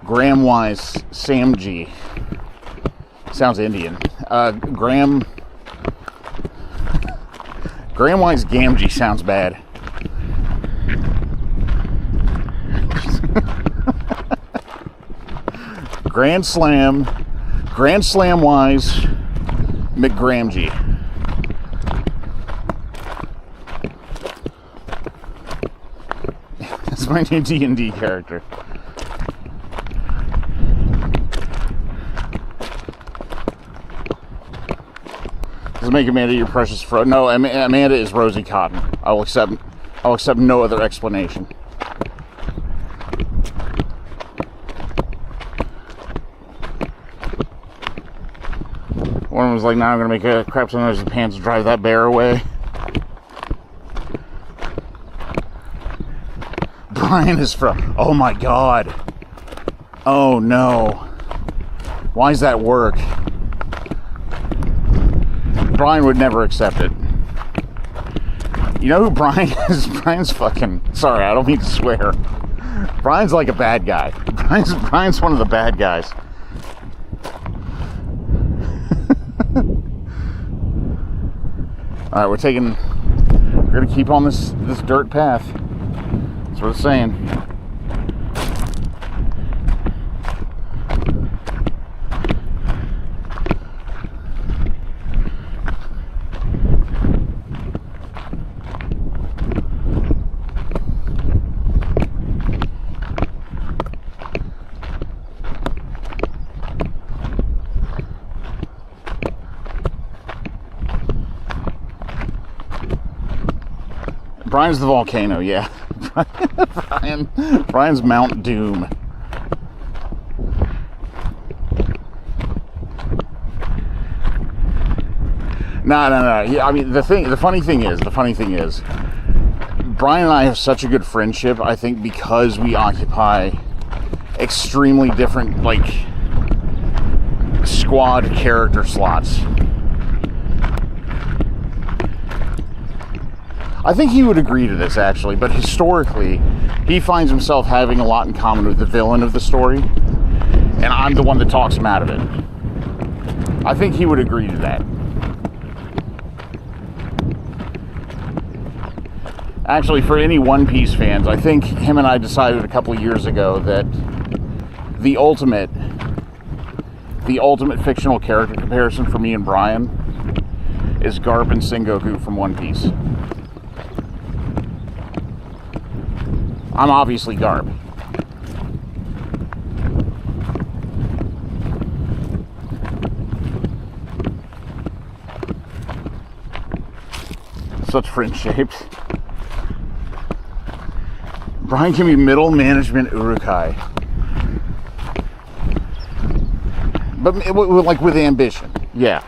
A: Gramwise Samji. Sounds Indian. Gramwise Gamgee sounds bad. Grand Slam Wise McGramgee. That's my new D&D character. Does make Amanda your precious friend? No, Amanda is Rosie Cotton. I'll accept no other explanation. One was like, "Now I'm gonna make a crap ton of pants and drive that bear away." Brian is from. Oh my god. Oh no. Why does that work? Brian would never accept it. You know who Brian is? Brian's fucking. Sorry, I don't mean to swear. Brian's like a bad guy. Brian's one of the bad guys. All right, we're gonna keep on this dirt path. That's what it's saying. Brian's the volcano, yeah. Brian's Mount Doom. No. Yeah, I mean, the funny thing is, Brian and I have such a good friendship, I think, because we occupy extremely different, like, squad character slots. I think he would agree to this, actually, but historically, he finds himself having a lot in common with the villain of the story, and I'm the one that talks him out of it. I think he would agree to that. Actually, for any One Piece fans, I think him and I decided a couple of years ago that the ultimate fictional character comparison for me and Brian is Garp and Sengoku from One Piece. I'm obviously Garp. Such friendships. Brian can be middle management Urukai. But like with ambition. Yeah.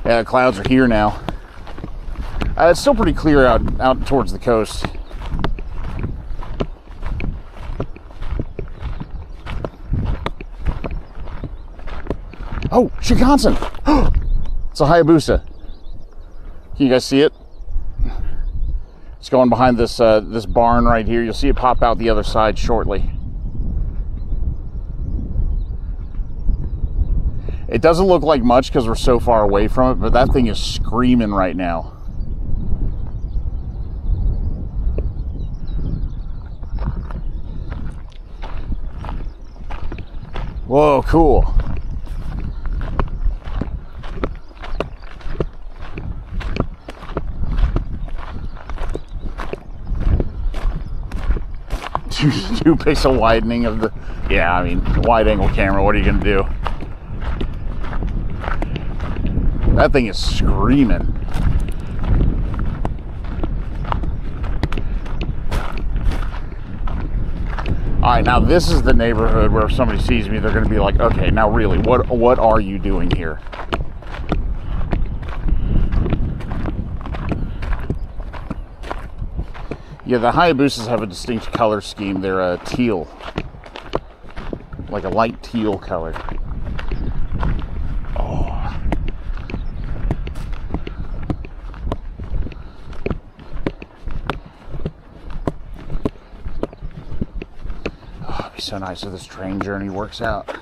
A: Yeah, the clouds are here now. It's still pretty clear out towards the coast. Oh, Shinkansen! It's a Hayabusa. Can you guys see it? It's going behind this this barn right here. You'll see it pop out the other side shortly. It doesn't look like much because we're so far away from it, but that thing is screaming right now. Whoa, cool. Two pixel widening of the... Yeah, I mean, wide angle camera, what are you going to do? That thing is screaming. Alright, now this is the neighborhood where if somebody sees me, they're going to be like, okay, now really, what are you doing here? Yeah, the Hayabusas have a distinct color scheme. They're teal. Like a light teal color. Oh. be so nice if this train journey works out.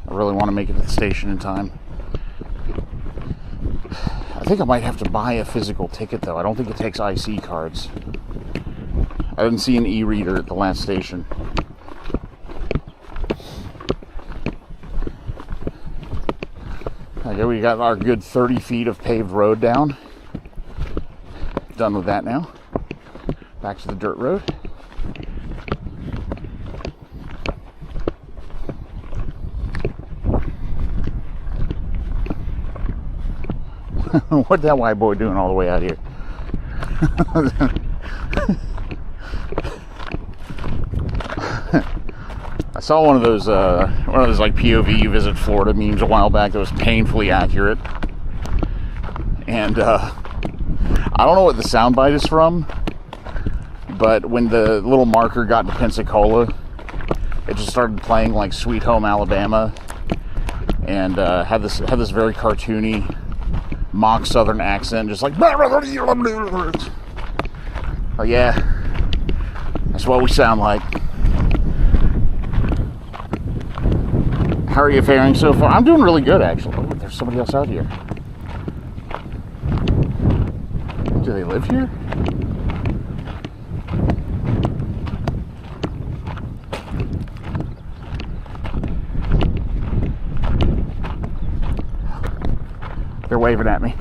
A: I really want to make it to the station in time. I think I might have to buy a physical ticket, though. I don't think it takes IC cards. I didn't see an e-reader at the last station. Okay, we got our good 30 feet of paved road down. Done with that now. Back to the dirt road. What's that white boy doing all the way out here? I saw one of those like POV visit Florida memes a while back that was painfully accurate, and I don't know what the soundbite is from, but when the little marker got to Pensacola, it just started playing like Sweet Home Alabama, and had this very cartoony mock Southern accent, just like, oh yeah, that's what we sound like. How are you faring so far? I'm doing really good, actually. Oh, there's somebody else out here. Do they live here? They're waving at me.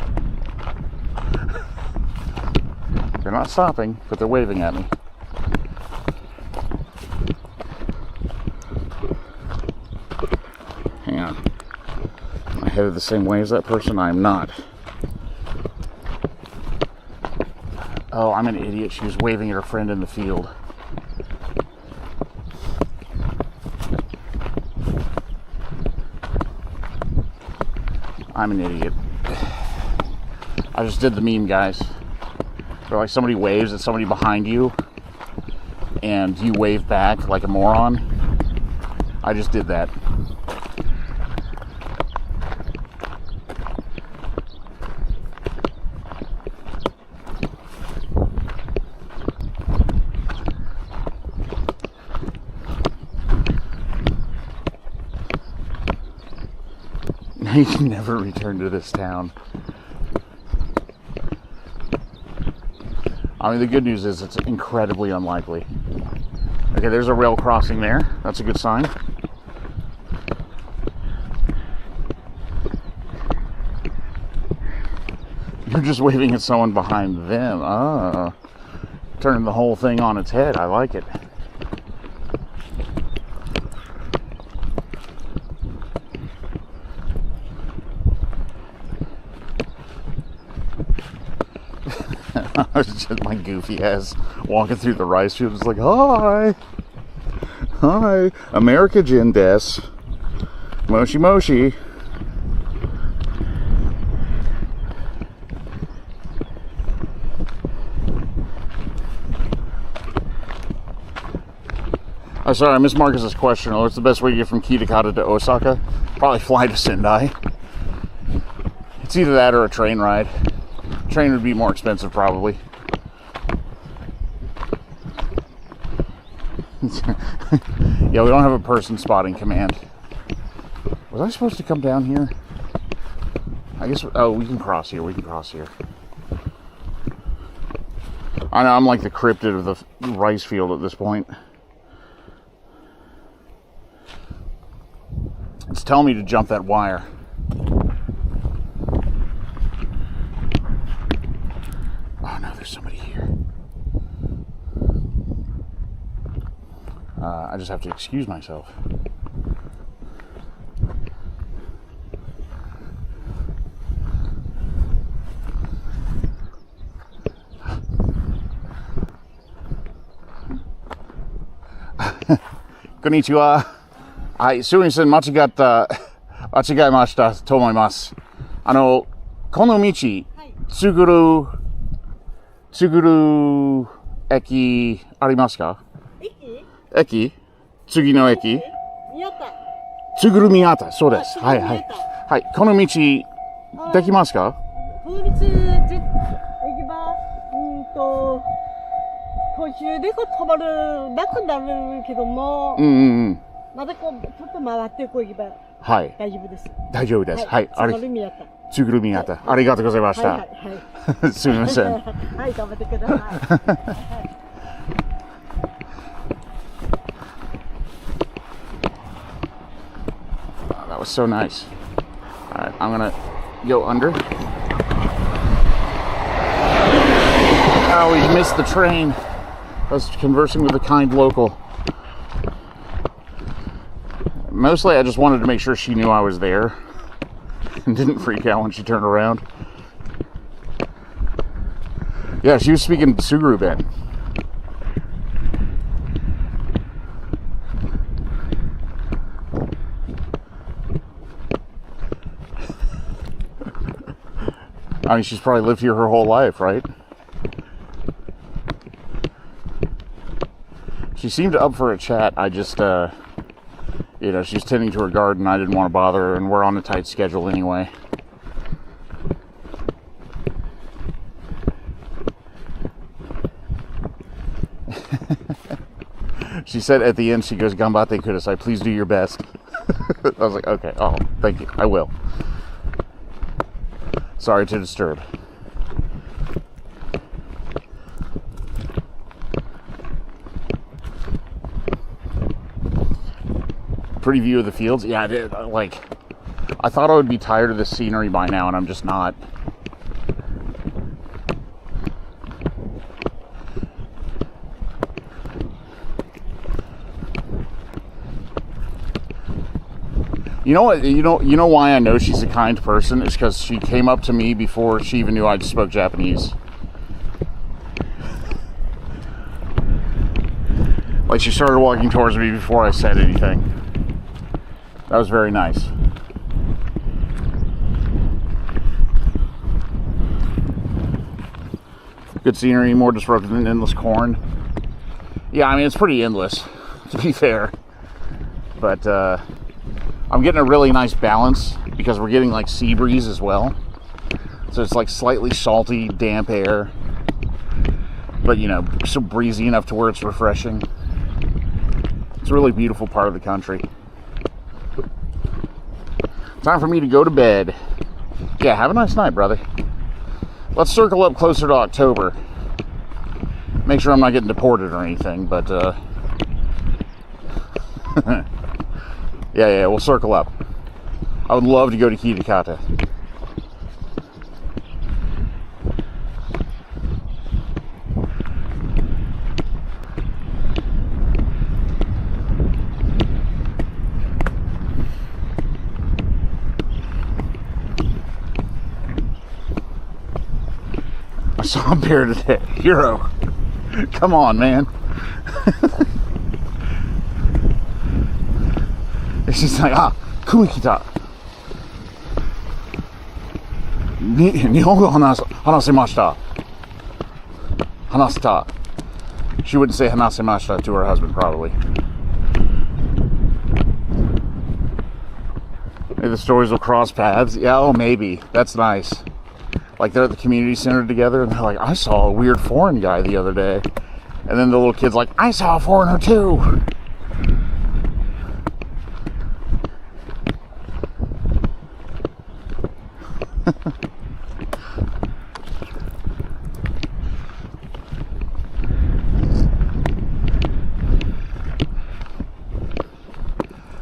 A: They're not stopping, but they're waving at me. Hang on. Am I headed the same way as that person? I am not. Oh, I'm an idiot. She was waving at her friend in the field. I'm an idiot. I just did the meme, guys. Where like somebody waves at somebody behind you and you wave back like a moron. I just did that. You can never return to this town. I mean, the good news is it's incredibly unlikely. Okay, there's a rail crossing there. That's a good sign. You're just waving at someone behind them. Ah, turning the whole thing on its head. I like it. I was just my goofy ass walking through the rice field. It's like, hi, America Gin Des, Moshi Moshi. Oh, sorry, I missed Marcus's question. What's the best way to get from Kitakata to Osaka? Probably fly to Sendai. It's either that or a train ride. Train would be more expensive, probably. Yeah, we don't have a person spotting command. Was I supposed to come down here? I guess, oh, we can cross here. We can cross here. I know, I'm like the cryptid of the rice field at this point. It's telling me to jump that wire. Oh no, there's somebody here. I just have to excuse myself. Konnichiwa. はい、すみません、間違えましたと思います。この道、つぐる駅ありますか？駅次の駅つぐる宮田、そうです。はい。この道、できますか？
G: この道、行きます。途中でこう止まるなくなるけども、まだこうちょっと回ってこいば
A: はい。
G: 大丈夫です。
A: 大丈夫です。はい。
G: 津軽宮田。
A: 津軽宮田。ありがとうございました。
G: はいはい。
A: すみません。
G: はい、頑張ってください。
A: That was so nice. All right, I'm gonna go under. Oh, we missed the train. I was conversing with a kind local. Mostly, I just wanted to make sure she knew I was there and didn't freak out when she turned around. Yeah, she was speaking Suguru Ben. I mean, she's probably lived here her whole life, right? She seemed up for a chat. I just, you know, she's tending to her garden. I didn't want to bother her, and we're on a tight schedule anyway. She said at the end, she goes, "Ganbatte kudasai, please do your best." I was like, okay, oh, thank you, I will. Sorry to disturb. Pretty view of the fields. Yeah, like, I thought I would be tired of this scenery by now, and I'm just not. You know what? You know why I know she's a kind person? It's because she came up to me before she even knew I spoke Japanese. Like, she started walking towards me before I said anything. That was very nice. Good scenery, more disruptive than endless corn. Yeah, I mean, it's pretty endless, to be fair. But, I'm getting a really nice balance because we're getting like sea breeze as well. So it's like slightly salty, damp air, but you know, so breezy enough to where it's refreshing. It's a really beautiful part of the country. Time for me to go to bed. Yeah, have a nice night, brother. Let's circle up closer to October. Make sure I'm not getting deported or anything, but yeah, we'll circle up. I would love to go to Kitakata. I saw a bear today. Hiro. Come on, man. She's like, kumikita. Nihongo hanasemashita. Hanasita. She wouldn't say hanasemashita to her husband, probably. Maybe the stories will cross paths. Yeah, oh, maybe. That's nice. Like, they're at the community center together, and they're like, I saw a weird foreign guy the other day. And then the little kid's like, I saw a foreigner too.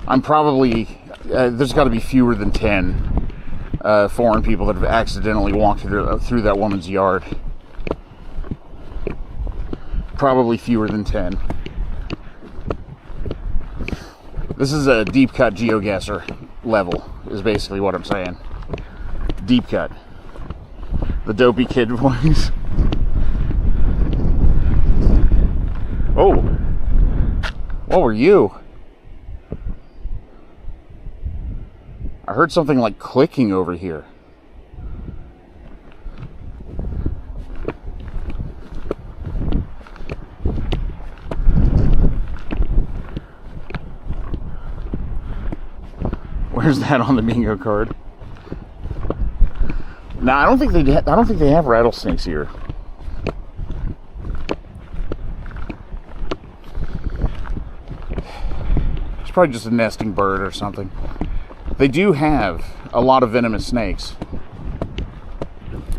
A: I'm probably, there's got to be fewer than 10 foreign people that have accidentally walked through that woman's yard. Probably fewer than 10. This is a deep cut geoguesser level, is basically what I'm saying. Deep cut. The dopey kid voice. Oh! What were you? I heard something like clicking over here. Where's that on the bingo card? No, I don't think they have rattlesnakes here. It's probably just a nesting bird or something. They do have a lot of venomous snakes,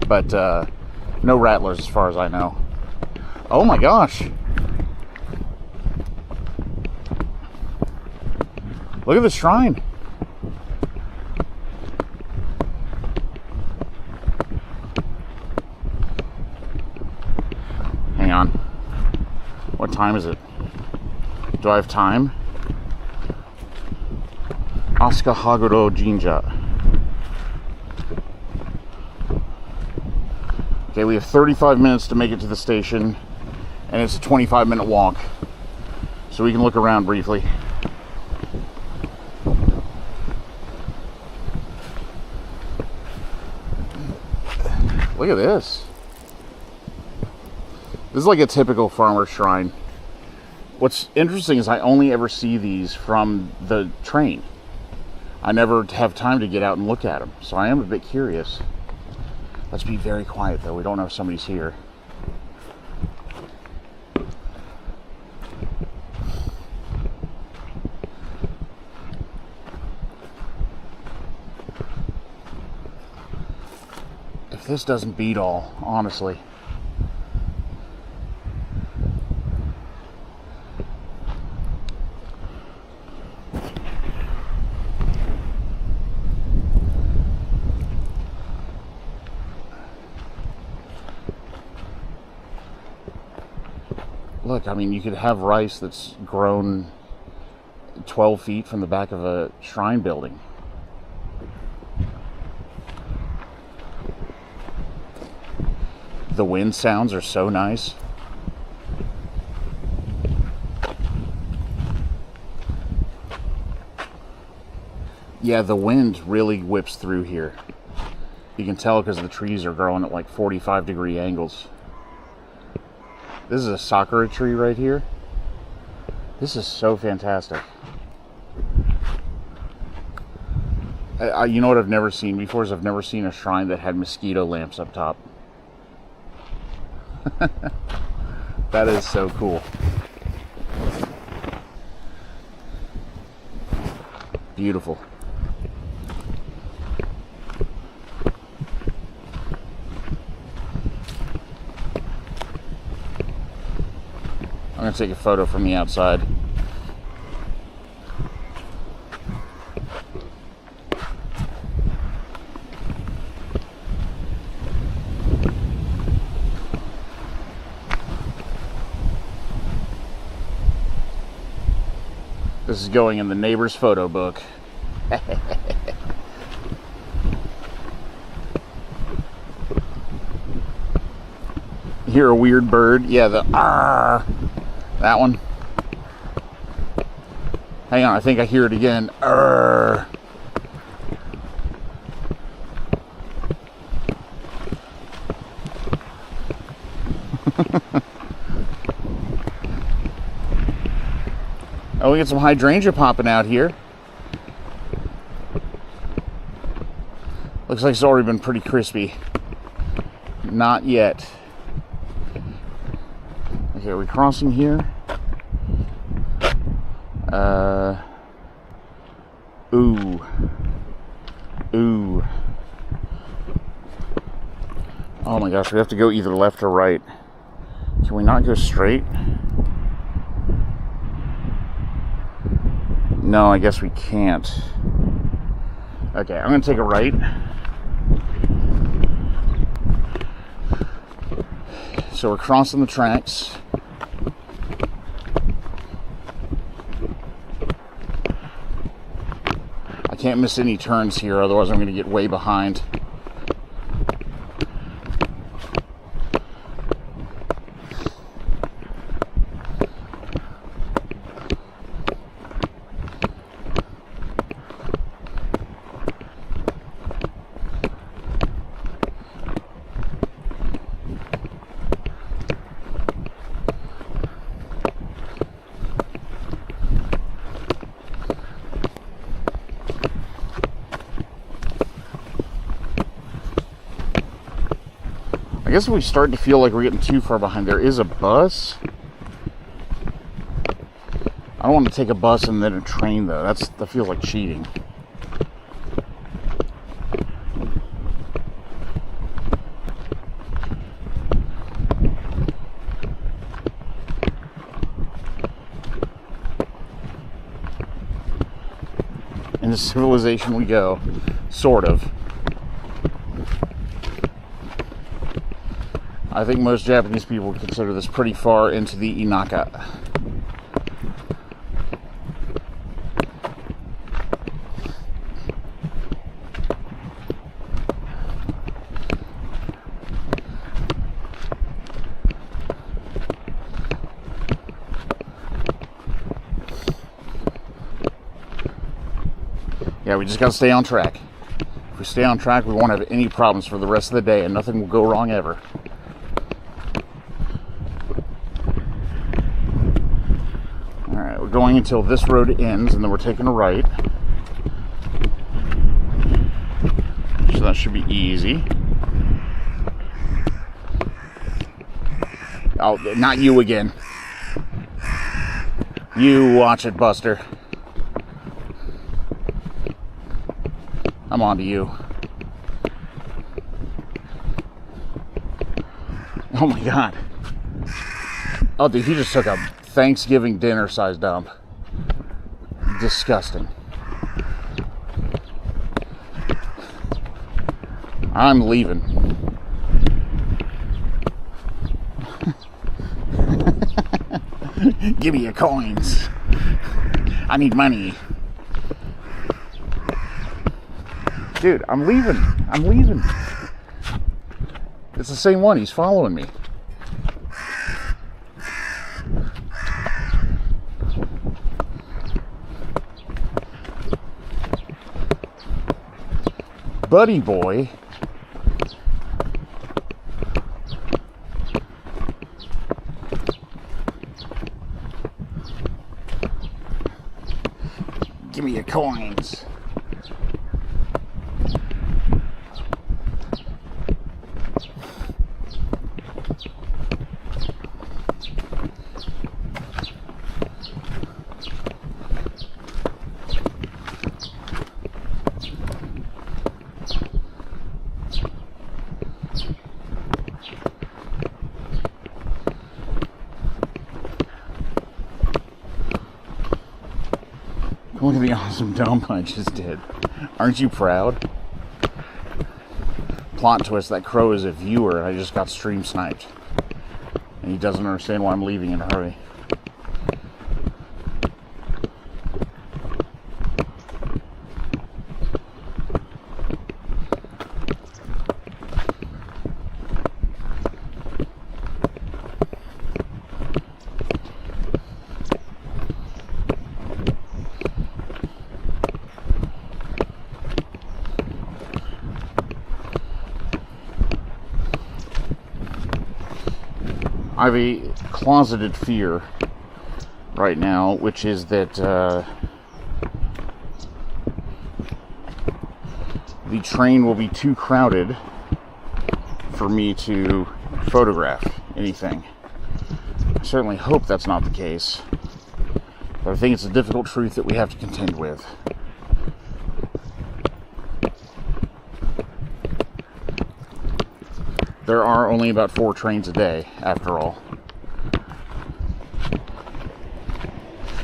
A: but no rattlers as far as I know. Oh my gosh. Look at the shrine. Hang on. What time is it? Do I have time? Asuka Haguro Jinja. Okay, we have 35 minutes to make it to the station, and it's a 25-minute walk. So we can look around briefly. Look at this. This is like a typical farmer shrine. What's interesting is I only ever see these from the train. I never have time to get out and look at them, so I am a bit curious. Let's be very quiet though, we don't know if somebody's here. If this doesn't beat all, honestly. Look, I mean, you could have rice that's grown 12 feet from the back of a shrine building. The wind sounds are so nice. Yeah, the wind really whips through here. You can tell because the trees are growing at like 45-degree angles. This is a sakura tree right here. This is so fantastic. You know what I've never seen before is I've never seen a shrine that had mosquito lamps up top. That is so cool. Beautiful. I'm going to take a photo from the outside. This is going in the neighbor's photo book. You hear a weird bird? Yeah, the arr. That one. Hang on, I think I hear it again. Arr. Oh, we got some hydrangea popping out here. Looks like it's already been pretty crispy. Not yet. Okay, are we crossing here? Ooh. Ooh. Oh my gosh, we have to go either left or right. Can we not go straight? No, I guess we can't. Okay, I'm gonna take a right. So we're crossing the tracks. I can't miss any turns here, otherwise I'm gonna get way behind. I guess if we start to feel like we're getting too far behind, there is a bus. I don't want to take a bus and then a train, though. That feels like cheating. Into civilization we go. Sort of. I think most Japanese people consider this pretty far into the Inaka. Yeah, we just gotta stay on track. If we stay on track, we won't have any problems for the rest of the day, and nothing will go wrong ever. Alright, we're going until this road ends, and then we're taking a right. So that should be easy. Oh, not you again. You watch it, Buster. I'm on to you. Oh my god. Oh, dude, he just took a Thanksgiving dinner size dump. Disgusting. I'm leaving. Give me your coins. I need money. Dude, I'm leaving. I'm leaving. It's the same one. He's following me. Buddy boy. Give me your coins. Look at the awesome dome I just did. Aren't you proud? Plot twist, that crow is a viewer and I just got stream sniped. And he doesn't understand why I'm leaving in a hurry. I have a closeted fear right now, which is that the train will be too crowded for me to photograph anything. I certainly hope that's not the case, but I think it's a difficult truth that we have to contend with. There are only about 4 trains a day, after all.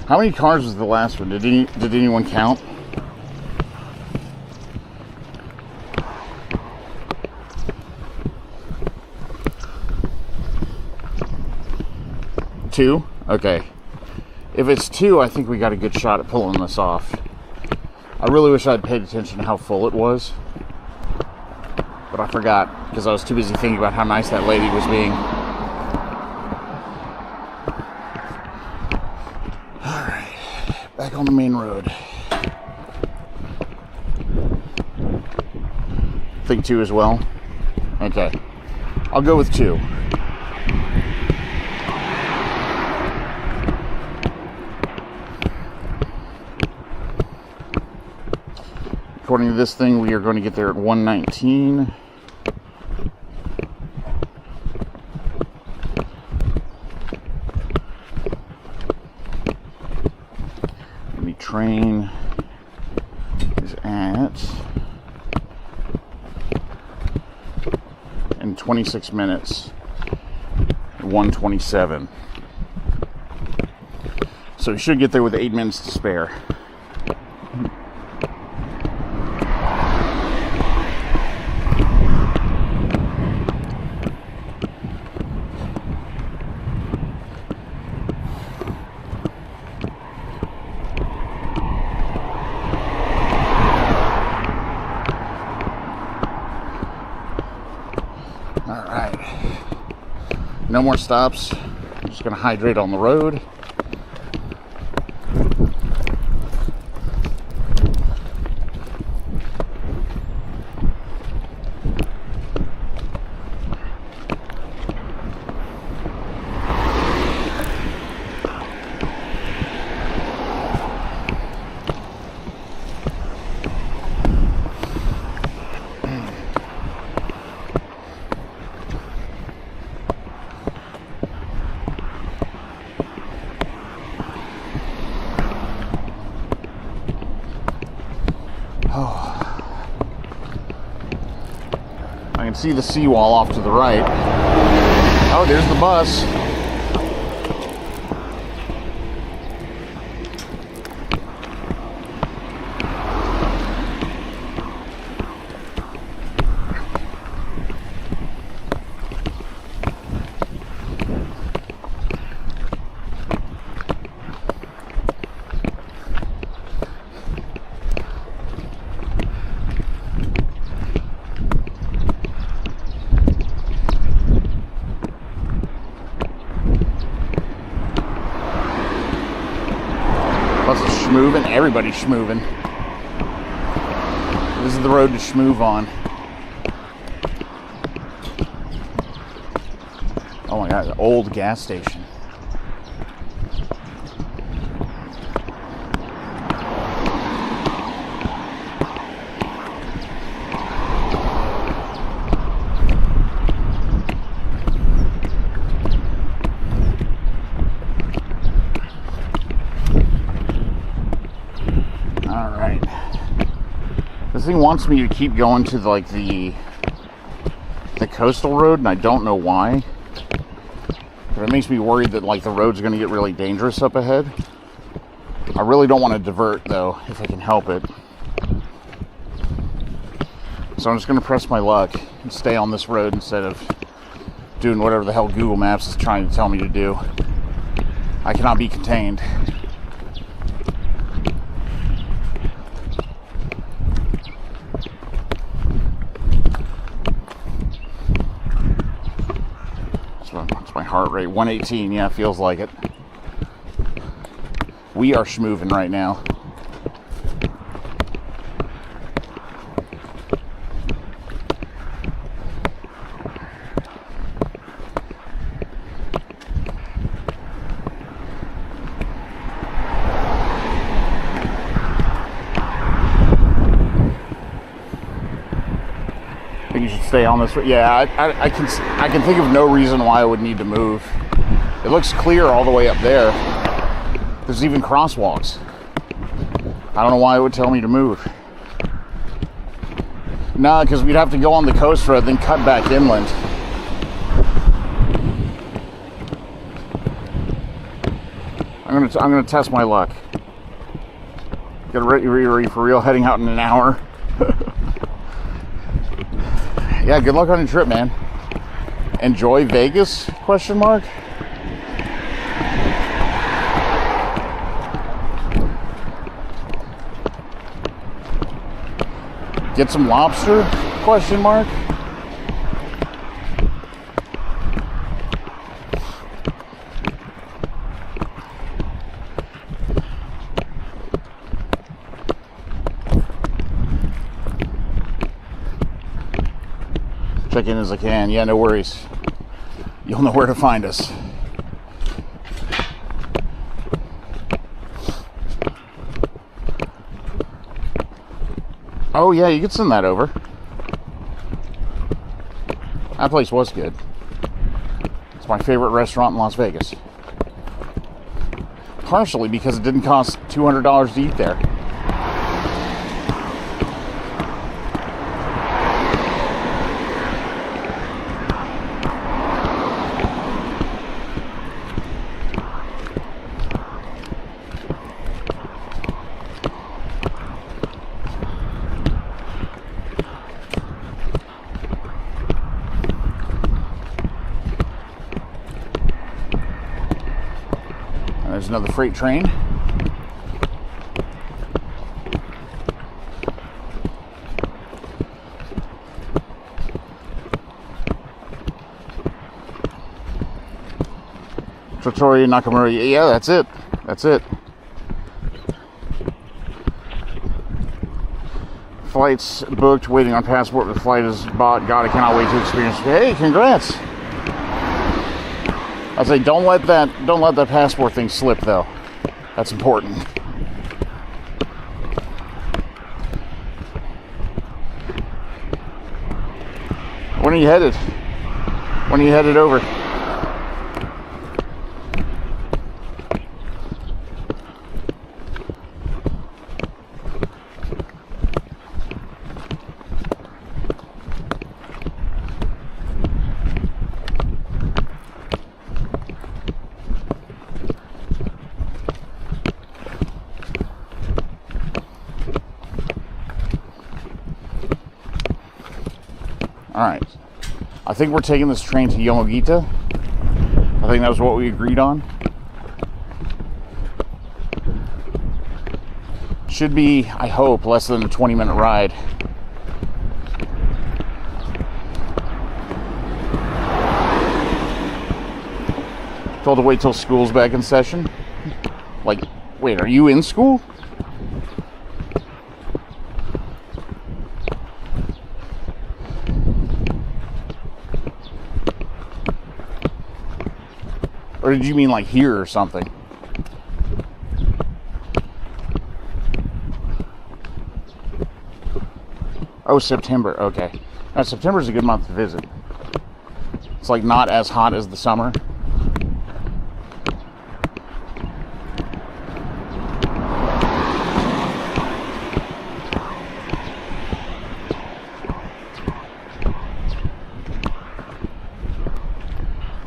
A: How many cars was the last one? Did anyone count? Two? Okay. If it's 2, I think we got a good shot at pulling this off. I really wish I'd paid attention to how full it was. But I forgot, because I was too busy thinking about how nice that lady was being. Alright, back on the main road. Think 2 as well? Okay. I'll go with 2. According to this thing, we are going to get there at 1:19. train is at in 26 minutes, 1:27. So we should get there with 8 minutes to spare. No more stops. I'm just gonna hydrate on the road. I can see the seawall off to the right. Oh, there's the bus. Schmoovin', everybody's schmoovin'. This is the road to schmoove on. Oh my god, old gas station. This thing wants me to keep going to like the coastal road, and I don't know why. But it makes me worried that like the road's going to get really dangerous up ahead. I really don't want to divert though, if I can help it. So I'm just going to press my luck and stay on this road instead of doing whatever the hell Google Maps is trying to tell me to do. I cannot be contained. My heart rate 118. Yeah, feels like it. We are schmoovin' right now. You should stay on this. Yeah, I can think of no reason why I would need to move. It looks clear all the way up there. There's even crosswalks. I don't know why it would tell me to move. No, because we'd have to go on the coast road, then cut back inland. I'm gonna test my luck. Get ready for real. Heading out in an hour. Yeah, good luck on your trip, man. Enjoy Vegas? Question mark. Get some lobster? Question mark. Check in as I can. Yeah, no worries. You'll know where to find us. Oh yeah, you could send that over. That place was good. It's my favorite restaurant in Las Vegas. partially because it didn't cost $200 to eat there. There's another freight train. Tottori Nakamura. Yeah, that's it. That's it. Flights booked, waiting on passport. The flight is bought. God, I cannot wait to experience. Hey, congrats. I'd say don't let that passport thing slip though. That's important. When are you headed? When are you headed over? Alright, I think we're taking this train to Yomogita. I think that was what we agreed on. Should be, I hope, less than a 20-minute ride. Told to wait till school's back in session. Like, wait, are you in school? Or did you mean like here or something? Oh, September. Okay. Now, September's a good month to visit. It's like not as hot as the summer.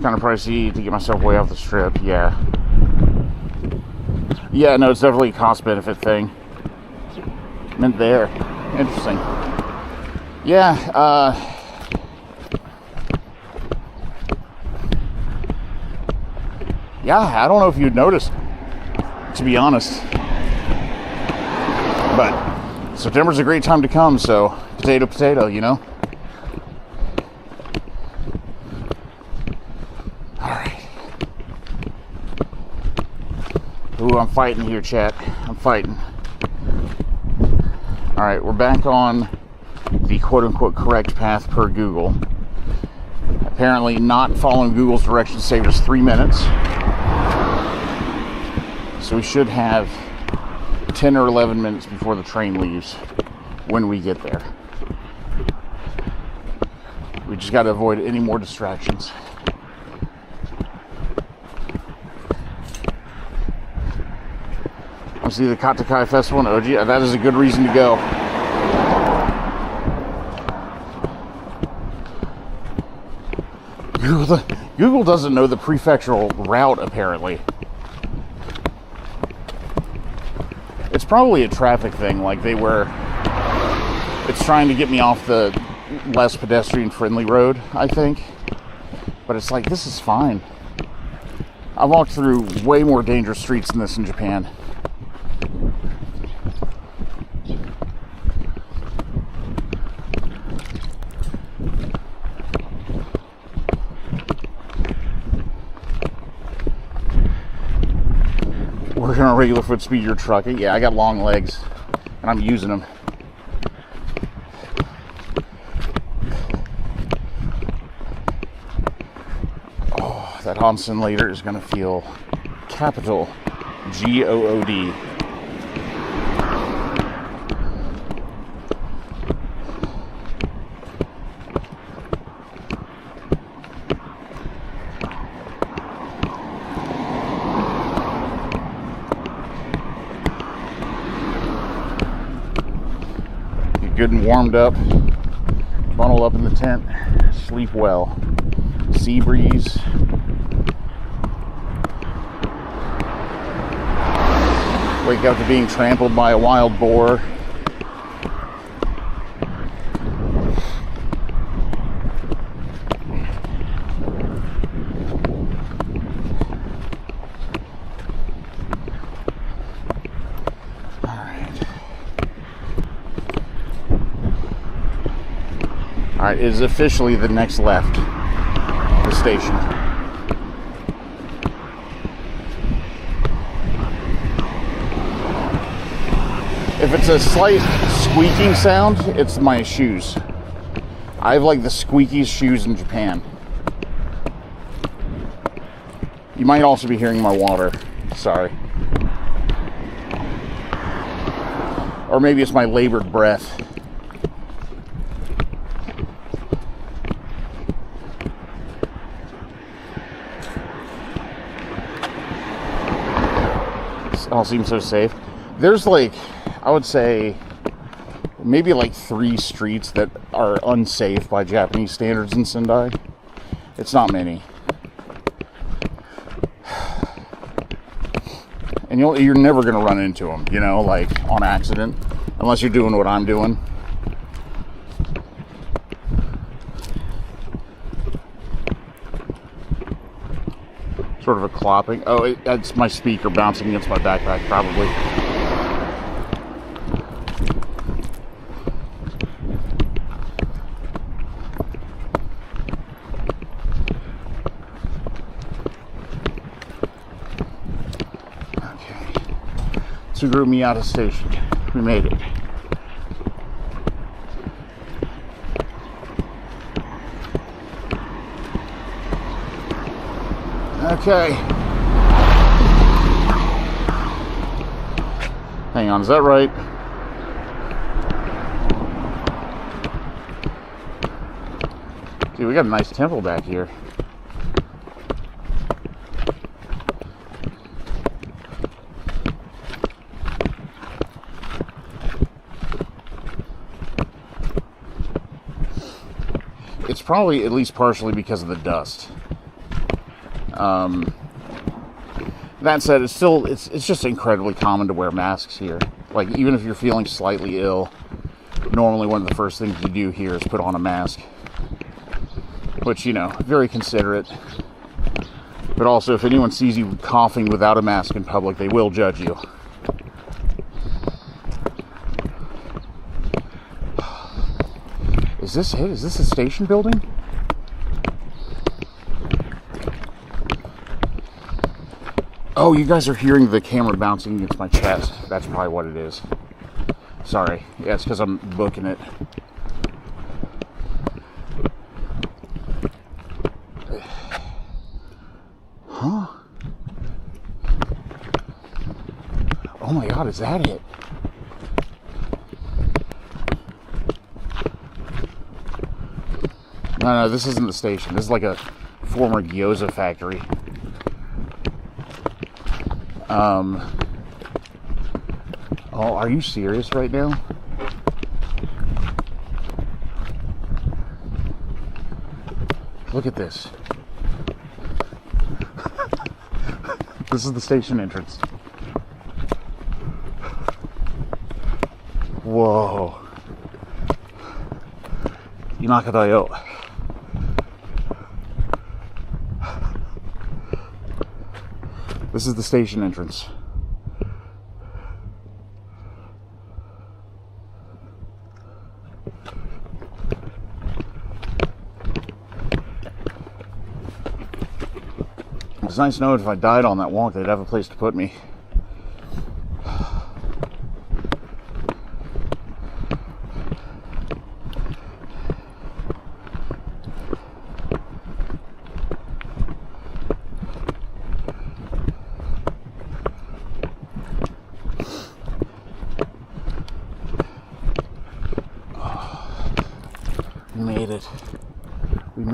A: Kind of pricey to get myself way off the strip. Yeah, no, it's definitely a cost benefit thing. Meant there. Interesting. Yeah, I don't know if you'd noticed, to be honest, but September's a great time to come, so potato, you know. Ooh, I'm fighting here, chat. I'm fighting. Alright, we're back on the quote-unquote correct path per Google. Apparently not following Google's directions saved us 3 minutes. So we should have 10 or 11 minutes before the train leaves when we get there. We just got to avoid any more distractions. See the Katakai Festival in Oji. That is a good reason to go. Google doesn't know the prefectural route, apparently. It's probably a traffic thing, like it's trying to get me off the less pedestrian-friendly road, I think. But it's like, this is fine. I walked through way more dangerous streets than this in Japan. Working on regular foot speed, you're trucking. Yeah, I got long legs, and I'm using them. Oh, that Hansen later is going to feel capital G-O-O-D. good and warmed up. Bundle up in the tent. Sleep well. Sea breeze. Wake up to being trampled by a wild boar. Alright, it is officially the next left. The station. If it's a slight squeaking sound, it's my shoes. I have like the squeakiest shoes in Japan. You might also be hearing my water. Sorry. Or maybe it's my labored breath. This all seems so safe. There's like, I would say, maybe like 3 streets that are unsafe by Japanese standards in Sendai. It's not many. And you're never going to run into them, you know, like on accident, unless you're doing what I'm doing. Sort of a clopping. Oh, that's my speaker bouncing against my backpack, probably. Tsuguru Miyata Station. We made it. Okay. Hang on, is that right? Dude, we got a nice temple back here. It's probably at least partially because of the dust. That said, it's just incredibly common to wear masks here. Like, even if you're feeling slightly ill, normally one of the first things you do here is put on a mask. Which, you know, very considerate. But also, if anyone sees you coughing without a mask in public, they will judge you. Is this it? Is this a station building? Oh, you guys are hearing the camera bouncing against my chest. That's probably what it is. Sorry. Yeah, it's because I'm booking it. Huh? Oh my god, is that it? No, this isn't the station. This is like a former gyoza factory. Oh, are you serious right now? Look at this. This is the station entrance. Whoa. Inaka-da-yo. This is the station entrance. It's nice to know if I died on that walk, they'd have a place to put me. Made it.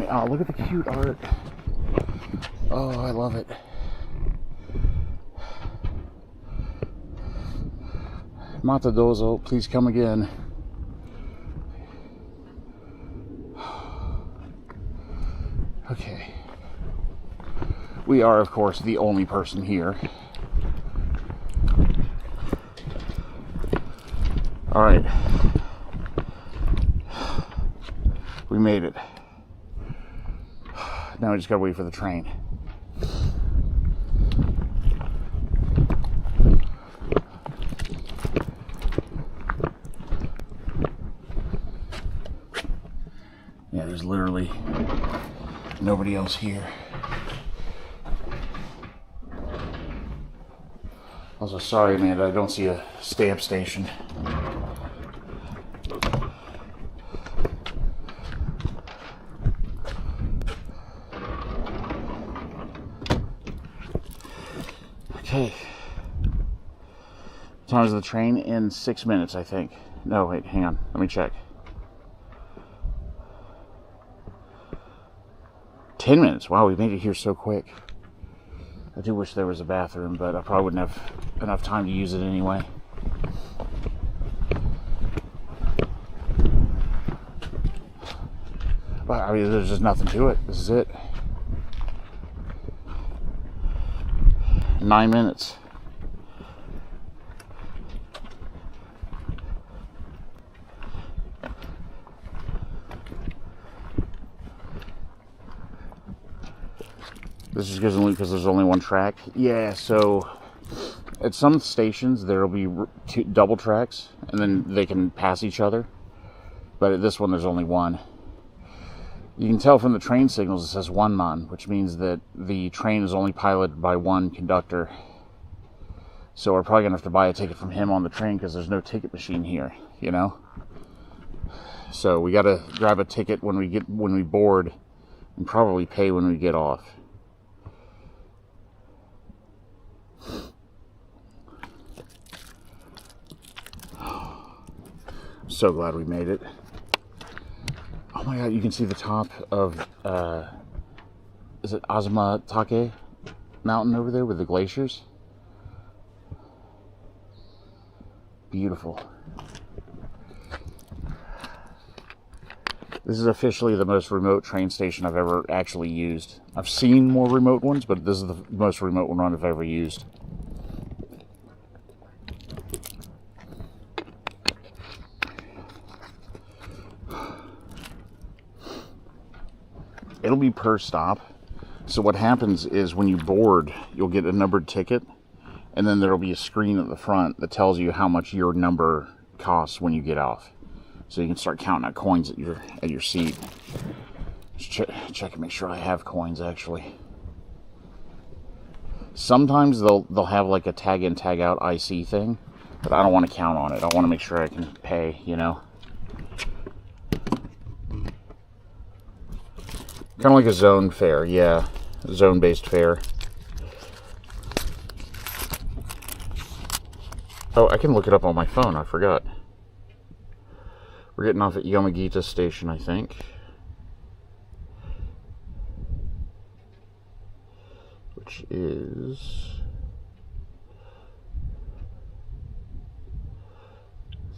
A: Oh, look at the cute art. Oh, I love it. Mata dozo, please come again. We are, of course, the only person here. Alright. We made it. Now we just gotta wait for the train. Yeah, there's literally nobody else here. Also, sorry, man, I don't see a stamp station. Okay. Time is the train in 6 minutes, I think. No, wait, hang on. Let me check. 10 minutes. Wow, we made it here so quick. I do wish there was a bathroom, but I probably wouldn't have enough time to use it anyway. But I mean, there's just nothing to it. This is it. 9 minutes. This just gives them loot because there's only one track. Yeah, so at some stations there'll be double tracks and then they can pass each other. But at this one there's only one. You can tell from the train signals it says one man, which means that the train is only piloted by one conductor. So we're probably gonna have to buy a ticket from him on the train because there's no ticket machine here, you know? So we gotta grab a ticket when we board and probably pay when we get off. So glad we made it. Oh my god, you can see the top of, is it Azumatake mountain over there with the glaciers? Beautiful. This is officially the most remote train station I've ever actually used. I've seen more remote ones, but this is the most remote one I've ever used. It'll be per stop. So what happens is when you board, you'll get a numbered ticket, and then there'll be a screen at the front that tells you how much your number costs when you get off. So you can start counting out coins at your seat. Just check and make sure I have coins actually. Sometimes they'll have like a tag in tag out IC thing, but I don't want to count on it. I want to make sure I can pay, you know. Kind of like a zone fare, yeah. Zone-based fare. Oh, I can look it up on my phone, I forgot. We're getting off at Yomagita Station, I think. Which is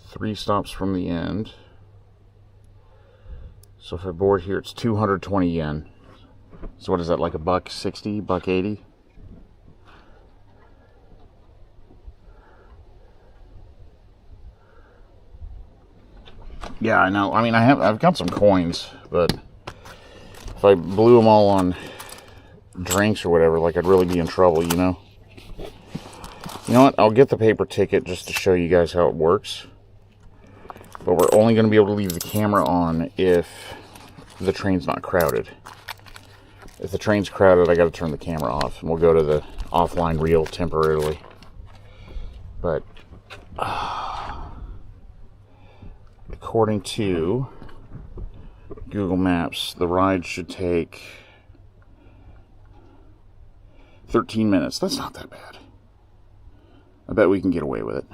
A: 3 stops from the end. So if I board here, it's 220 yen. So what is that, like $1.60, $1.80? Yeah, I know. I mean, I've got some coins, but if I blew them all on drinks or whatever, like, I'd really be in trouble, you know? You know what? I'll get the paper ticket just to show you guys how it works. But we're only going to be able to leave the camera on if the train's not crowded. If the train's crowded, I got to turn the camera off, and we'll go to the offline reel temporarily. But according to Google Maps, the ride should take 13 minutes. That's not that bad. I bet we can get away with it.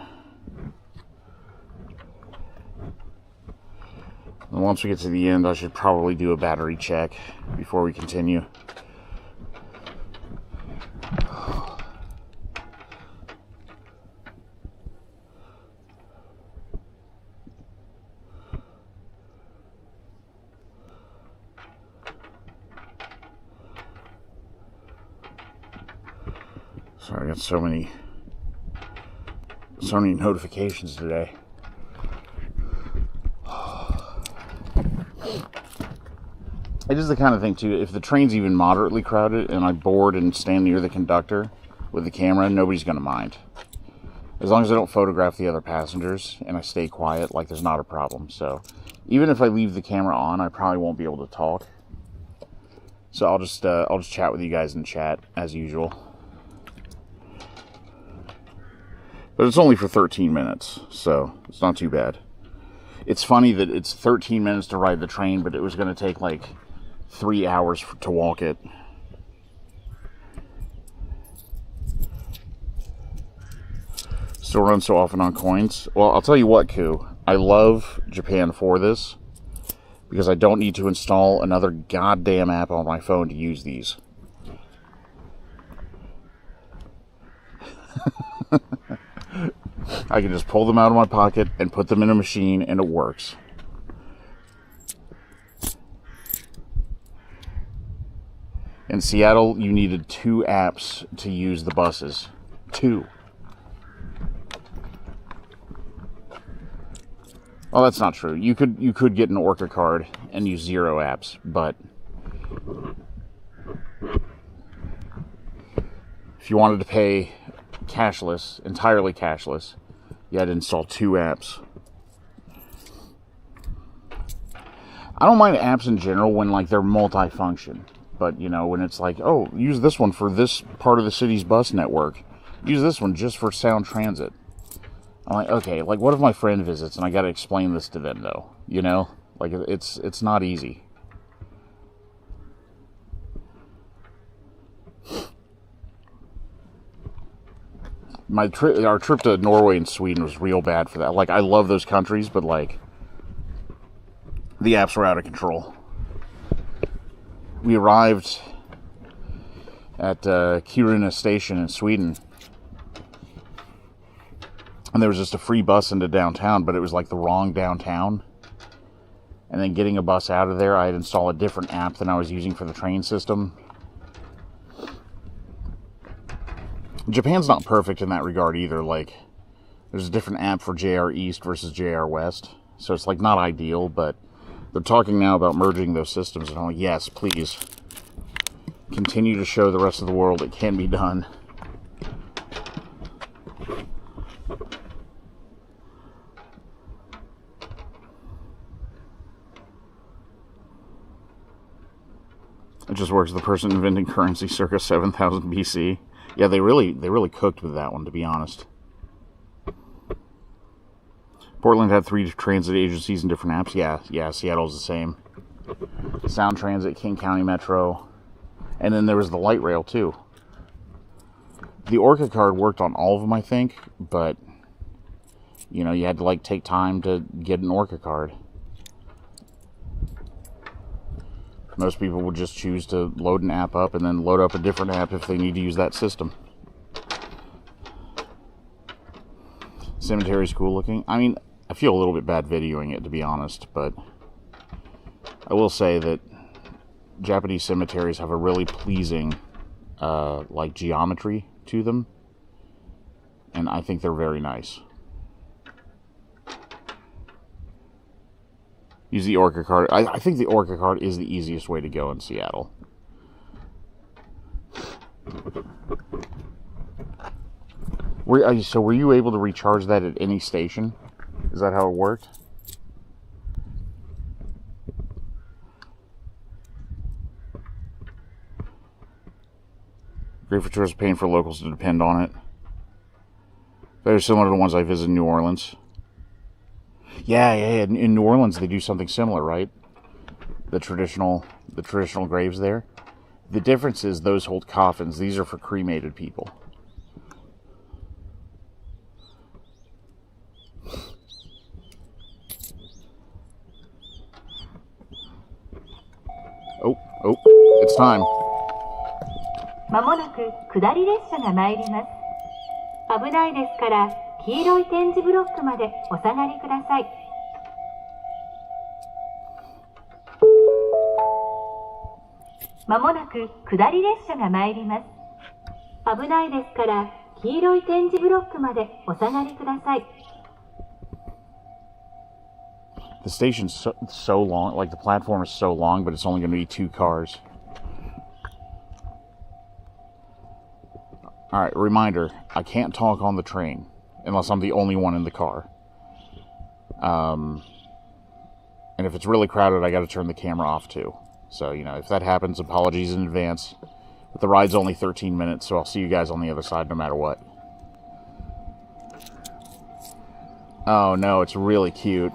A: And once we get to the end, I should probably do a battery check before we continue. Sorry, I got so many notifications today. It is the kind of thing, too, if the train's even moderately crowded and I board and stand near the conductor with the camera, nobody's going to mind. As long as I don't photograph the other passengers and I stay quiet, like, there's not a problem. So, even if I leave the camera on, I probably won't be able to talk. So I'll just chat with you guys in chat, as usual. But it's only for 13 minutes, so it's not too bad. It's funny that it's 13 minutes to ride the train, but it was going to take, like, 3 hours to walk it. Still run so often on coins. Well, I'll tell you what, Koo. I love Japan for this, because I don't need to install another goddamn app on my phone to use these. I can just pull them out of my pocket and put them in a machine, and it works. In Seattle, you needed 2 apps to use the buses. 2. Well, that's not true. You could get an Orca card and use 0 apps, but if you wanted to pay cashless, entirely cashless, you had to install 2 apps. I don't mind apps in general when, like, they're multi-function, but, you know, when it's like, oh, use this one for this part of the city's bus network, use this one just for sound transit. I'm like, okay, like, what if my friend visits and I gotta explain this to them, though? You know? Like, it's not easy. Our trip to Norway and Sweden was real bad for that. Like, I love those countries, but, like, the apps were out of control. We arrived at Kiruna Station in Sweden, and there was just a free bus into downtown, but it was like the wrong downtown. And then getting a bus out of there, I had installed a different app than I was using for the train system. Japan's not perfect in that regard either. Like, there's a different app for JR East versus JR West. So it's, like, not ideal, but they're talking now about merging those systems. And I'm like, yes, please. Continue to show the rest of the world it can be done. It just works. The person inventing currency circa 7000 BC. Yeah, they really cooked with that one, to be honest. Portland had 3 transit agencies and different apps. Yeah, Seattle's the same. Sound Transit, King County Metro, and then there was the light rail too. The Orca card worked on all of them, I think, but you know, you had to, like, take time to get an Orca card. Most people would just choose to load an app up and then load up a different app if they need to use that system. Cemetery's cool looking. I mean, I feel a little bit bad videoing it, to be honest, but I will say that Japanese cemeteries have a really pleasing, like, geometry to them, and I think they're very nice. Use the Orca card. I think the Orca card is the easiest way to go in Seattle. So were you able to recharge that at any station? Is that how it worked? Great for tourists, paying for locals to depend on it. Very similar to the ones I visited in New Orleans. Yeah. In New Orleans, they do something similar, right? The traditional graves there. The difference is those hold coffins. These are for cremated people. Oh, it's time.
H: まもなく下り列車が参ります。危ないですから黄色い点字ブロックまでお下がりください。まもなく下り列車が参ります。危ないですから、黄色い点字ブロックまでお下がりください。
A: The station's so long, like the platform is so long, but it's only going to be 2 cars. Alright, reminder, I can't talk on the train unless I'm the only one in the car. And if it's really crowded, I got to turn the camera off too. So, you know, if that happens, apologies in advance. But the ride's only 13 minutes, so I'll see you guys on the other side no matter what. Oh no, it's really cute.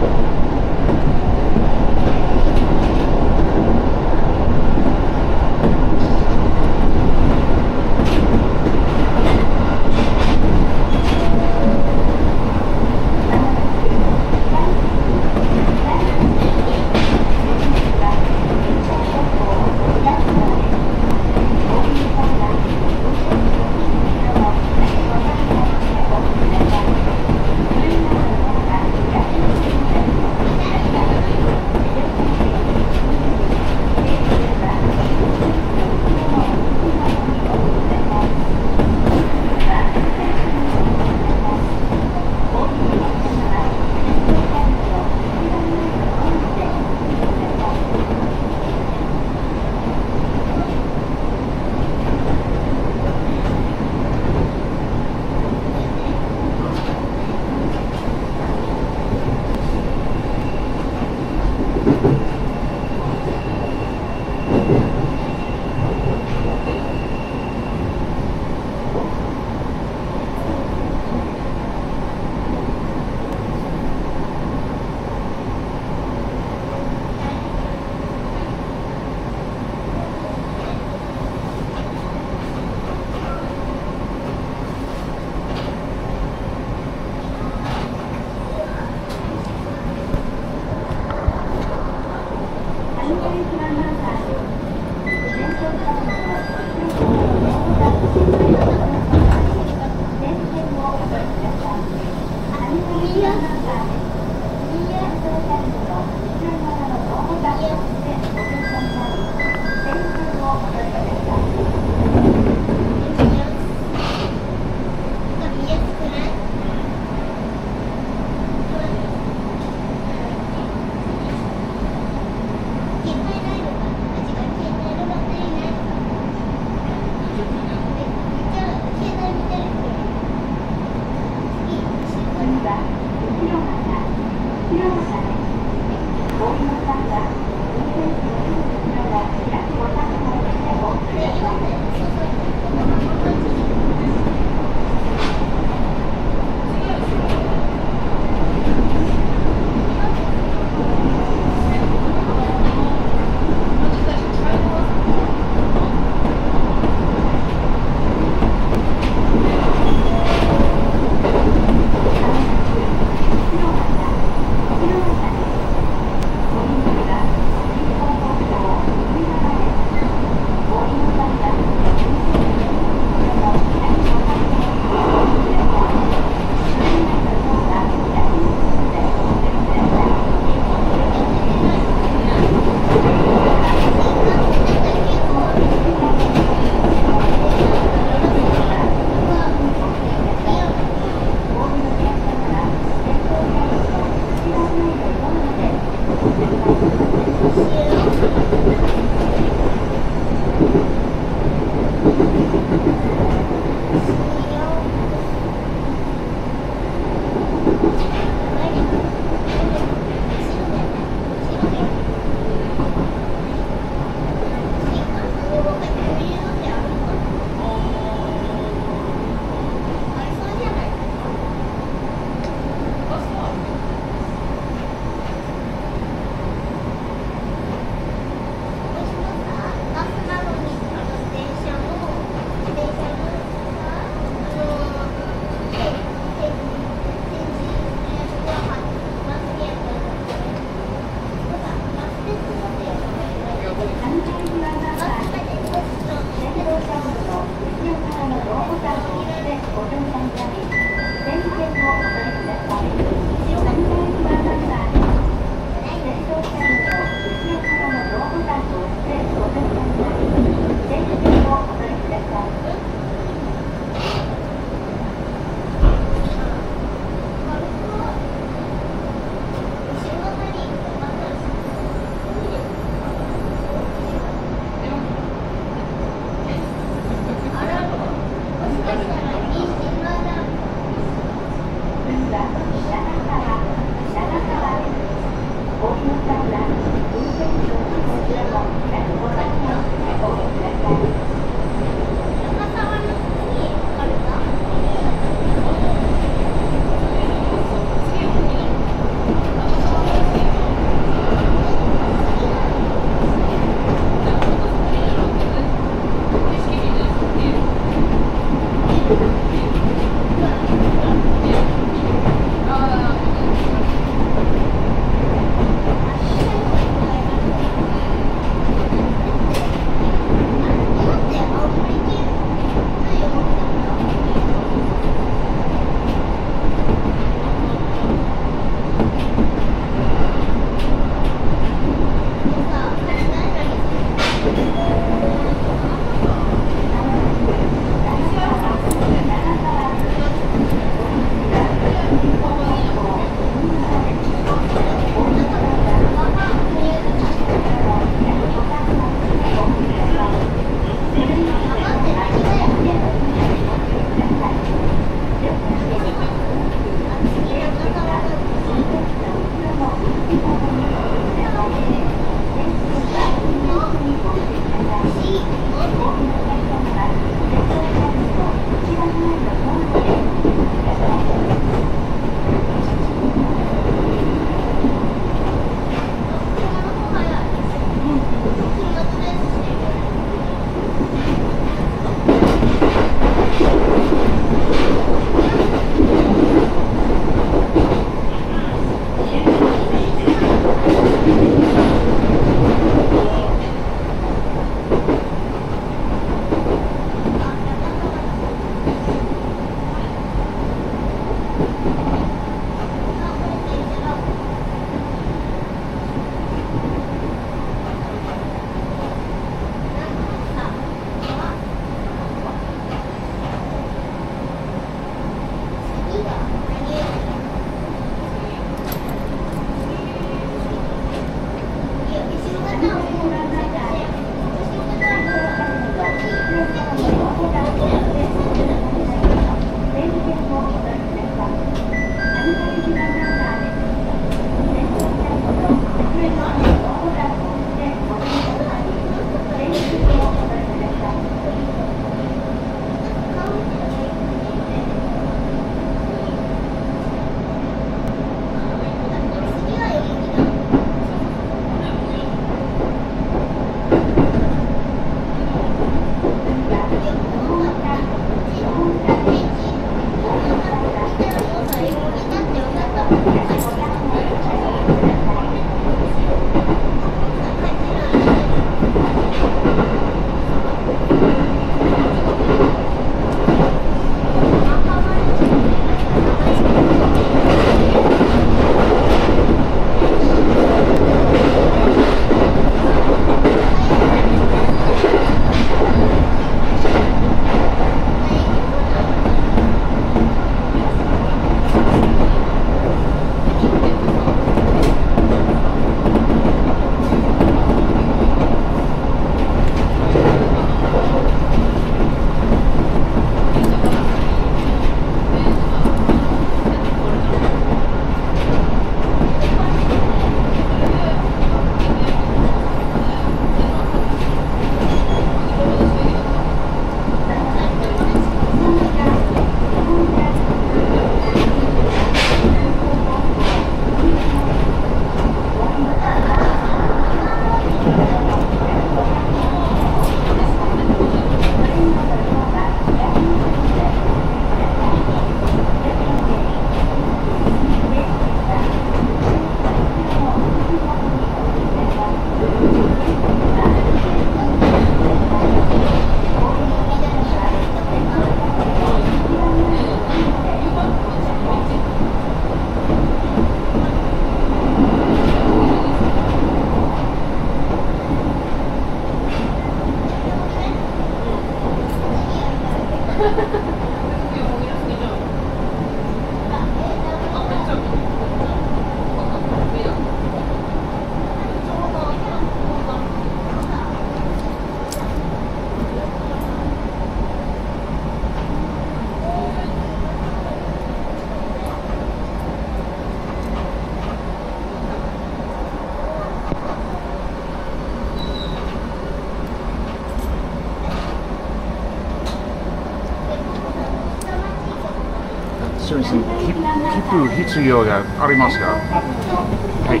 A: すみません。切符必要がありますか？はい。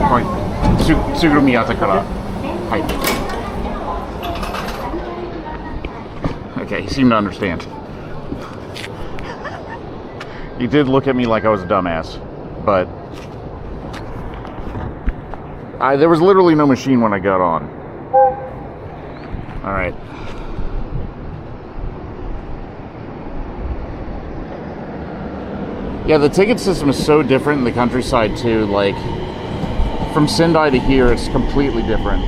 A: はい。すぐ宮田から。はい。Okay, he seemed to understand. He did look at me like I was a dumbass, but there was literally no machine when I got on. All right. Yeah, the ticket system is so different in the countryside too. Like, from Sendai to here, it's completely different.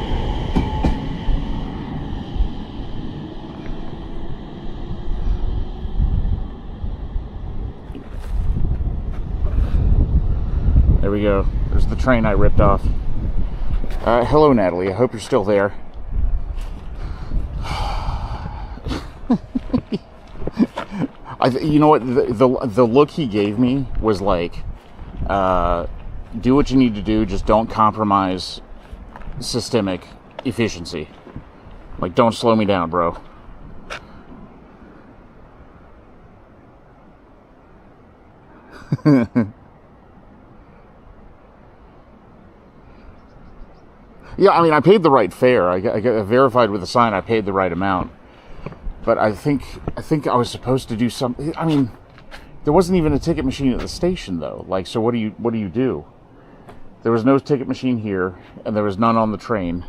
A: There we go. There's the train I ripped off. Hello, Natalie. I hope you're still there. You know what? The look he gave me was like, do what you need to do. Just don't compromise systemic efficiency. Like, don't slow me down, bro. Yeah, I mean, I paid the right fare. I verified with the sign I paid the right amount. But I think I was supposed to do something. I mean, there wasn't even a ticket machine at the station, though. Like, so what do you do? There was no ticket machine here, and there was none on the train.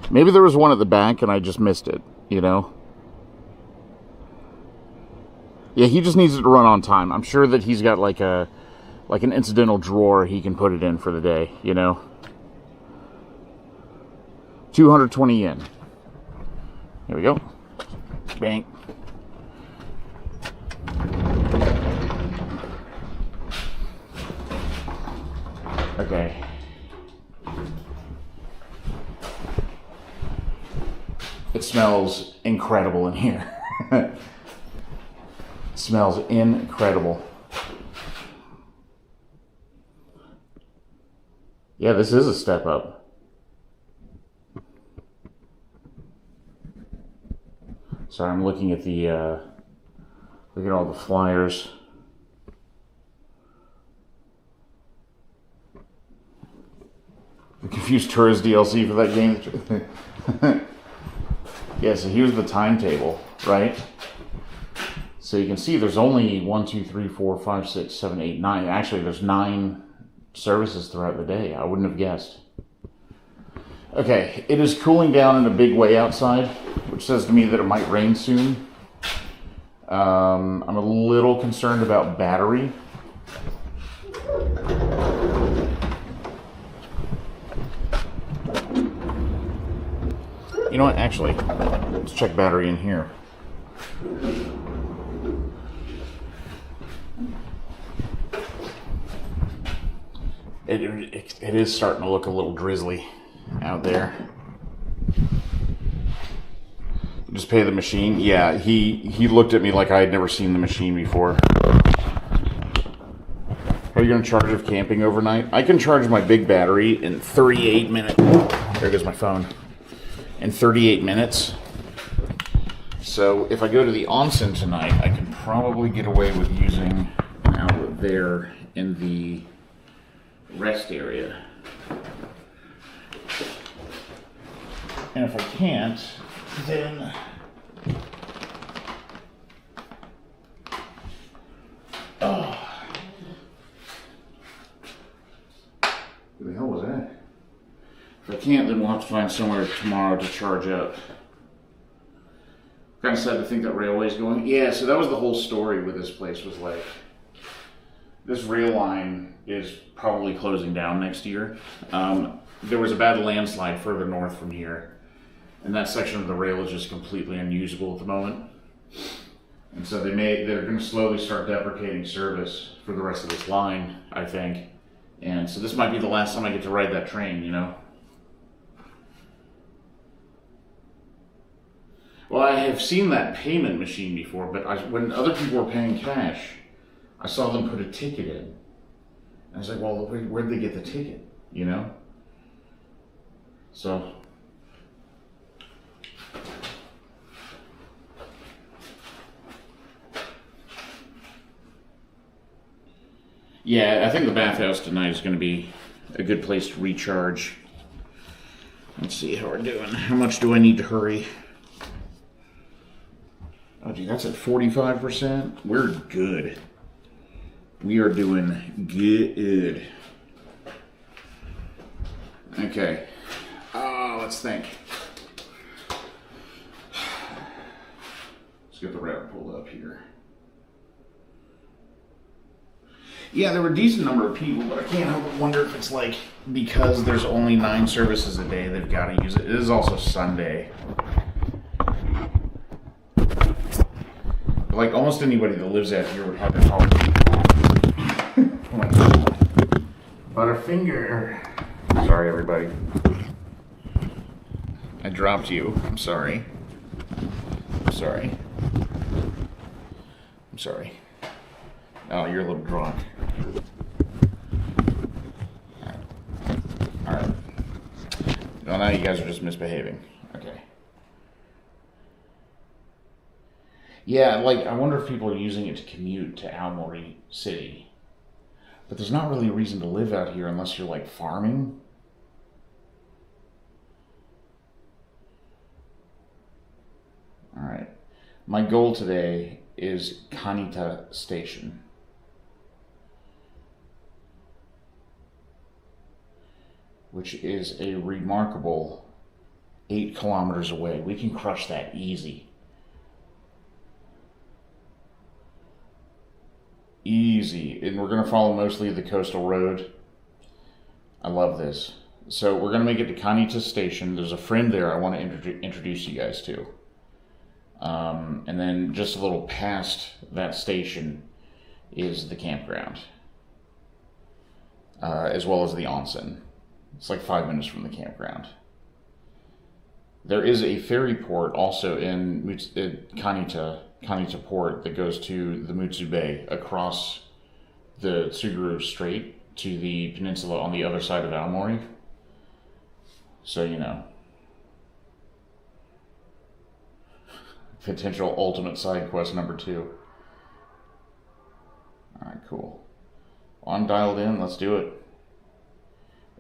A: Maybe there was one at the back, and I just missed it. You know? Yeah, he just needs it to run on time. I'm sure that he's got like an incidental drawer he can put it in for the day. You know? 220 yen. Here we go. Bang. Okay. It smells incredible in here. It smells incredible. Yeah, this is a step up. Sorry, I'm looking at look at all the flyers. The Confused Tourist DLC for that game. Yeah, so here's the timetable, right? So you can see there's only 1, 2, 3, 4, 5, 6, 7, 8, 9. Actually, there's 9 services throughout the day. I wouldn't have guessed. Okay, it is cooling down in a big way outside, which says to me that it might rain soon. I'm a little concerned about battery. You know what, actually, let's check battery in here. It is starting to look a little drizzly out there. Just pay the machine. Yeah, he looked at me like I had never seen the machine before. Are you in charge of camping overnight? I can charge my big battery in 38 minutes. There goes my phone. In 38 minutes. So if I go to the onsen tonight, I can probably get away with using an outlet there in the rest area. And if I can't, then who the hell was that? If I can't, then we'll have to find somewhere tomorrow to charge up. Kind of sad to think that railway's going. Yeah, so that was the whole story with this place, was like, this rail line is probably closing down next year. There was a bad landslide further north from here, and that section of the rail is just completely unusable at the moment. And so they're going to slowly start deprecating service for the rest of this line, I think. And so this might be the last time I get to ride that train, you know? Well, I have seen that payment machine before, but when other people were paying cash, I saw them put a ticket in. And I was like, well, where'd they get the ticket, you know? So, Yeah, I think the bathhouse tonight is going to be a good place to recharge. Let's see how we're doing. How much do I need to hurry? Oh, gee, that's at 45%. We're good. We are doing good. Okay. Let's think. Let's get the route pulled up here. Yeah, there were a decent number of people, but I can't help but wonder if it's like because there's only 9 services a day, they've got to use it. It is also Sunday. Like almost anybody that lives out here would have their holiday. Oh my God. Butterfinger. Sorry, everybody. I dropped you. I'm sorry. I'm sorry. I'm sorry. Oh, you're a little drunk. Alright. Well, now you guys are just misbehaving. Okay. Yeah, like, I wonder if people are using it to commute to Aomori City. But there's not really a reason to live out here unless you're, like, farming. Alright. My goal today is Kanita Station. Which is a remarkable 8 kilometers away. We can crush that easy. Easy. And we're going to follow mostly the coastal road. I love this. So we're going to make it to Kanita Station. There's a friend there I want to introduce you guys to. And then just a little past that station is the campground. As well as the onsen. It's like 5 minutes from the campground. There is a ferry port also in Kanita port that goes to the Mutsu Bay across the Tsuguru Strait to the peninsula on the other side of Aomori. So, you know. Potential ultimate side quest number 2. Alright, cool. Well, I'm dialed in. Let's do it.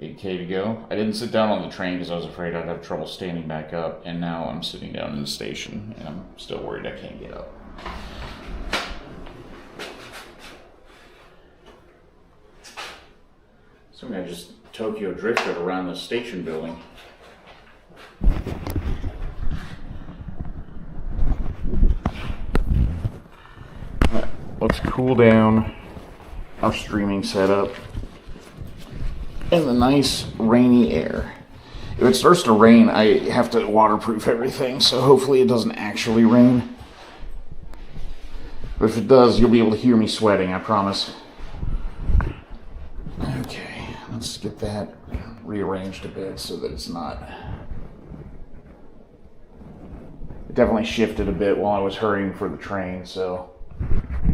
A: 8K to go. I didn't sit down on the train because I was afraid I'd have trouble standing back up, and now I'm sitting down in the station, and I'm still worried I can't get up. So I'm going to just Tokyo drift it around the station building. Let's cool down our streaming setup. And the nice rainy air. If it starts to rain, I have to waterproof everything, so hopefully it doesn't actually rain. But if it does, you'll be able to hear me sweating, I promise. Okay, let's get that rearranged a bit so that it's not... It definitely shifted a bit while I was hurrying for the train, so...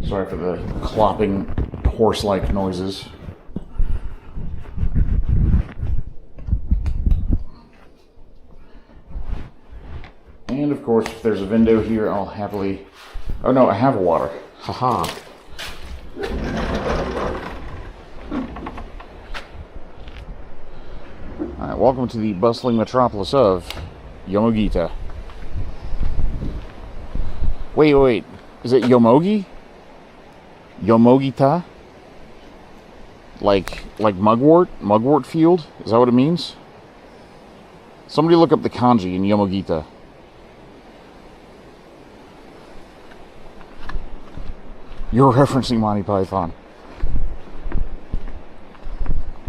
A: Sorry for the clopping horse-like noises. And of course, if there's a window here, I'll happily... Oh no, I have water. Haha. Alright, welcome to the bustling metropolis of Yomogita. Wait. Is it Yomogi? Yomogita? Like mugwort? Mugwort field? Is that what it means? Somebody look up the kanji in Yomogita. You're referencing Monty Python.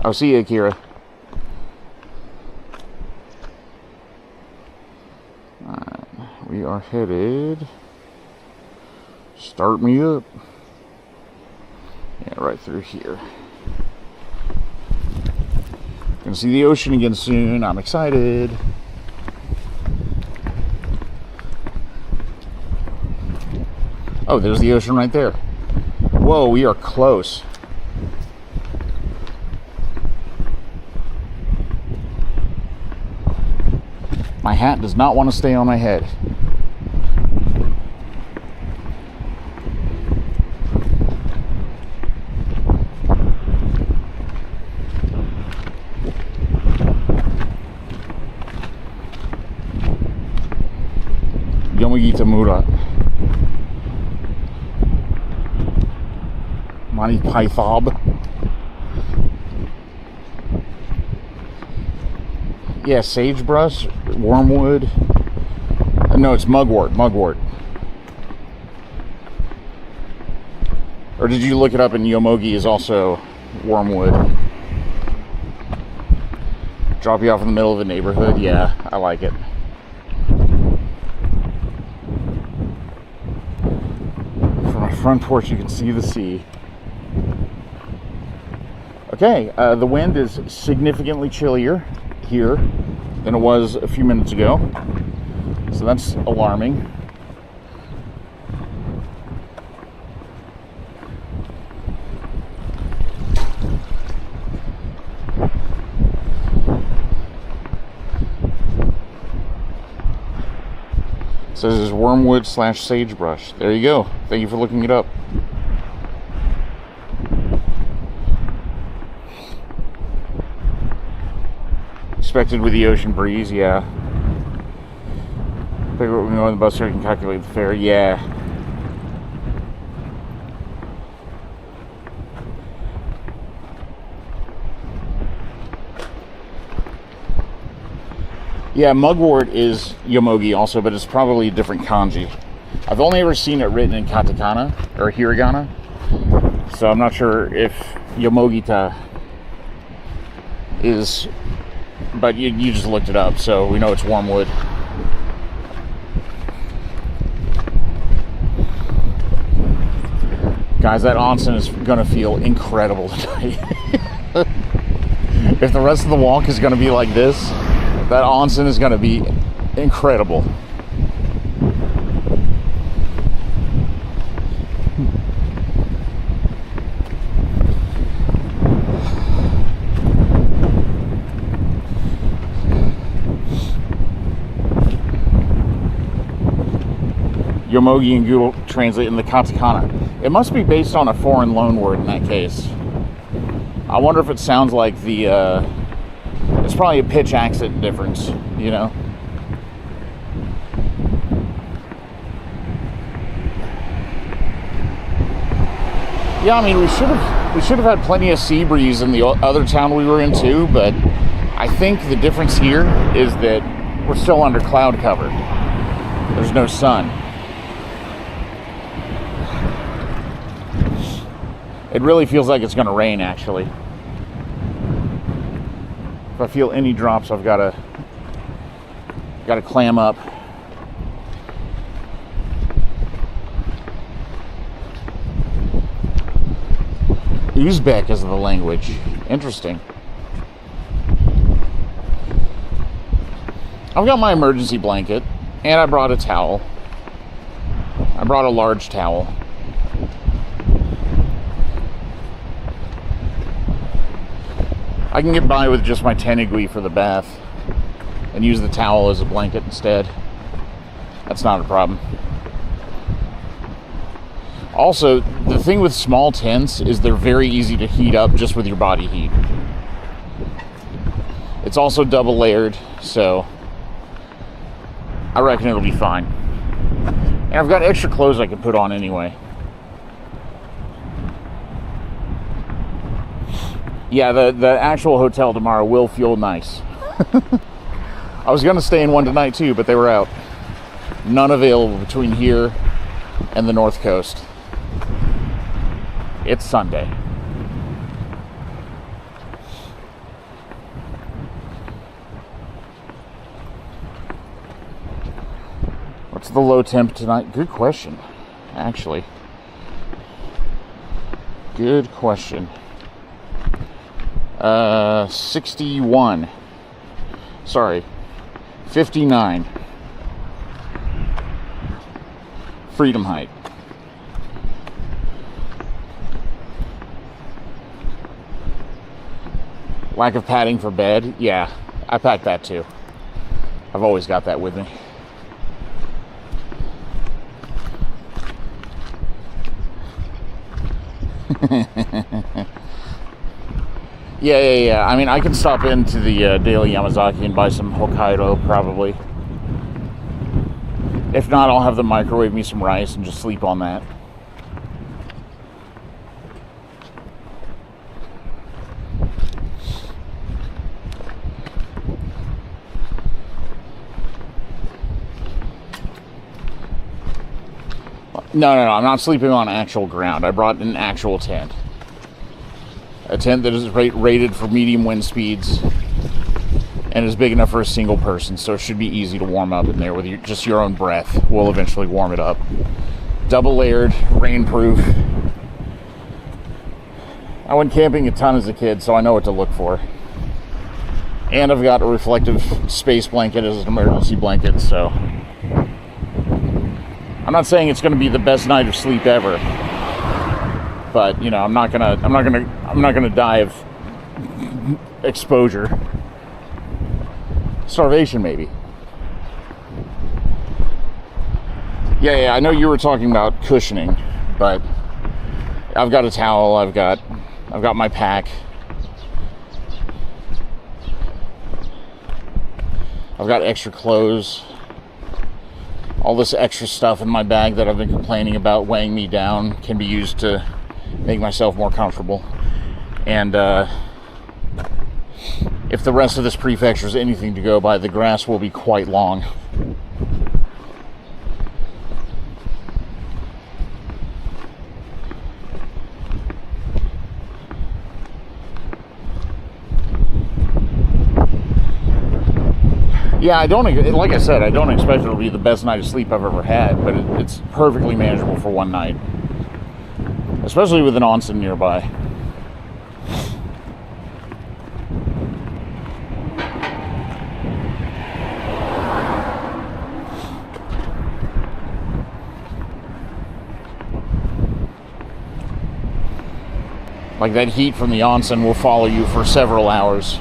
A: I'll see you, Akira. Alright, we are headed... Start me up. Yeah, right through here. Gonna see the ocean again soon. I'm excited. Oh, there's the ocean right there. Whoa, we are close. My hat does not want to stay on my head. Yamagita Mura. Mani Pythob. Yeah, sagebrush, wormwood. No, it's mugwort. Mugwort. Or did you look it up and yomogi is also wormwood? Drop you off in the middle of the neighborhood? Yeah, I like it. From my front porch you can see the sea. Okay, the wind is significantly chillier here than it was a few minutes ago. So that's alarming. It says it's wormwood / sagebrush. There you go. Thank you for looking it up. Expected with the ocean breeze, yeah. Figure what we know on the bus so I can calculate the fare, yeah. Yeah, mugwort is yomogi also, but it's probably a different kanji. I've only ever seen it written in katakana or hiragana, so I'm not sure if yomogita is, but you just looked it up, so we know it's wormwood. Guys, that onsen is gonna feel incredible tonight. If the rest of the walk is gonna be like this, that onsen is gonna be incredible. Yomogi and Google translate in the katakana. It must be based on a foreign loan word in that case. I wonder if it sounds like the, it's probably a pitch accent difference, you know? Yeah, I mean, we should have had plenty of sea breeze in the other town we were in too, but I think the difference here is that we're still under cloud cover. There's no sun. It really feels like it's going to rain, actually. If I feel any drops, I've got to clam up. Uzbek is the language. Interesting. I've got my emergency blanket, and I brought a towel. I brought a large towel. I can get by with just my tenugui for the bath and use the towel as a blanket instead. That's not a problem. Also, the thing with small tents is they're very easy to heat up just with your body heat. It's also double layered, so I reckon it'll be fine. And I've got extra clothes I can put on anyway. Yeah, the actual hotel tomorrow will feel nice. I was going to stay in one tonight too, but they were out. None available between here and the North Coast. It's Sunday. What's the low temp tonight? Good question, actually. Good question. 61. Sorry, 59. Freedom height. Lack of padding for bed. Yeah, I packed that too. I've always got that with me. Yeah. I mean, I can stop into the Daily Yamazaki and buy some Hokkaido, probably. If not, I'll have them microwave me some rice and just sleep on that. No, I'm not sleeping on actual ground. I brought an actual tent. A tent that is rated for medium wind speeds and is big enough for a single person, so it should be easy to warm up in there with just your own breath. Will eventually warm it up. Double layered, rainproof. I went camping a ton as a kid, so I know what to look for. And I've got a reflective space blanket as an emergency blanket, so I'm not saying it's going to be the best night of sleep ever, but you know, I'm not gonna die of exposure. Starvation, maybe. Yeah, I know you were talking about cushioning, but I've got a towel, I've got my pack. I've got extra clothes. All this extra stuff in my bag that I've been complaining about weighing me down can be used to make myself more comfortable. And if the rest of this prefecture is anything to go by, the grass will be quite long. Yeah, like I said, I don't expect it'll be the best night of sleep I've ever had, but it's perfectly manageable for one night. Especially with an onsen nearby. Like that heat from the onsen will follow you for several hours.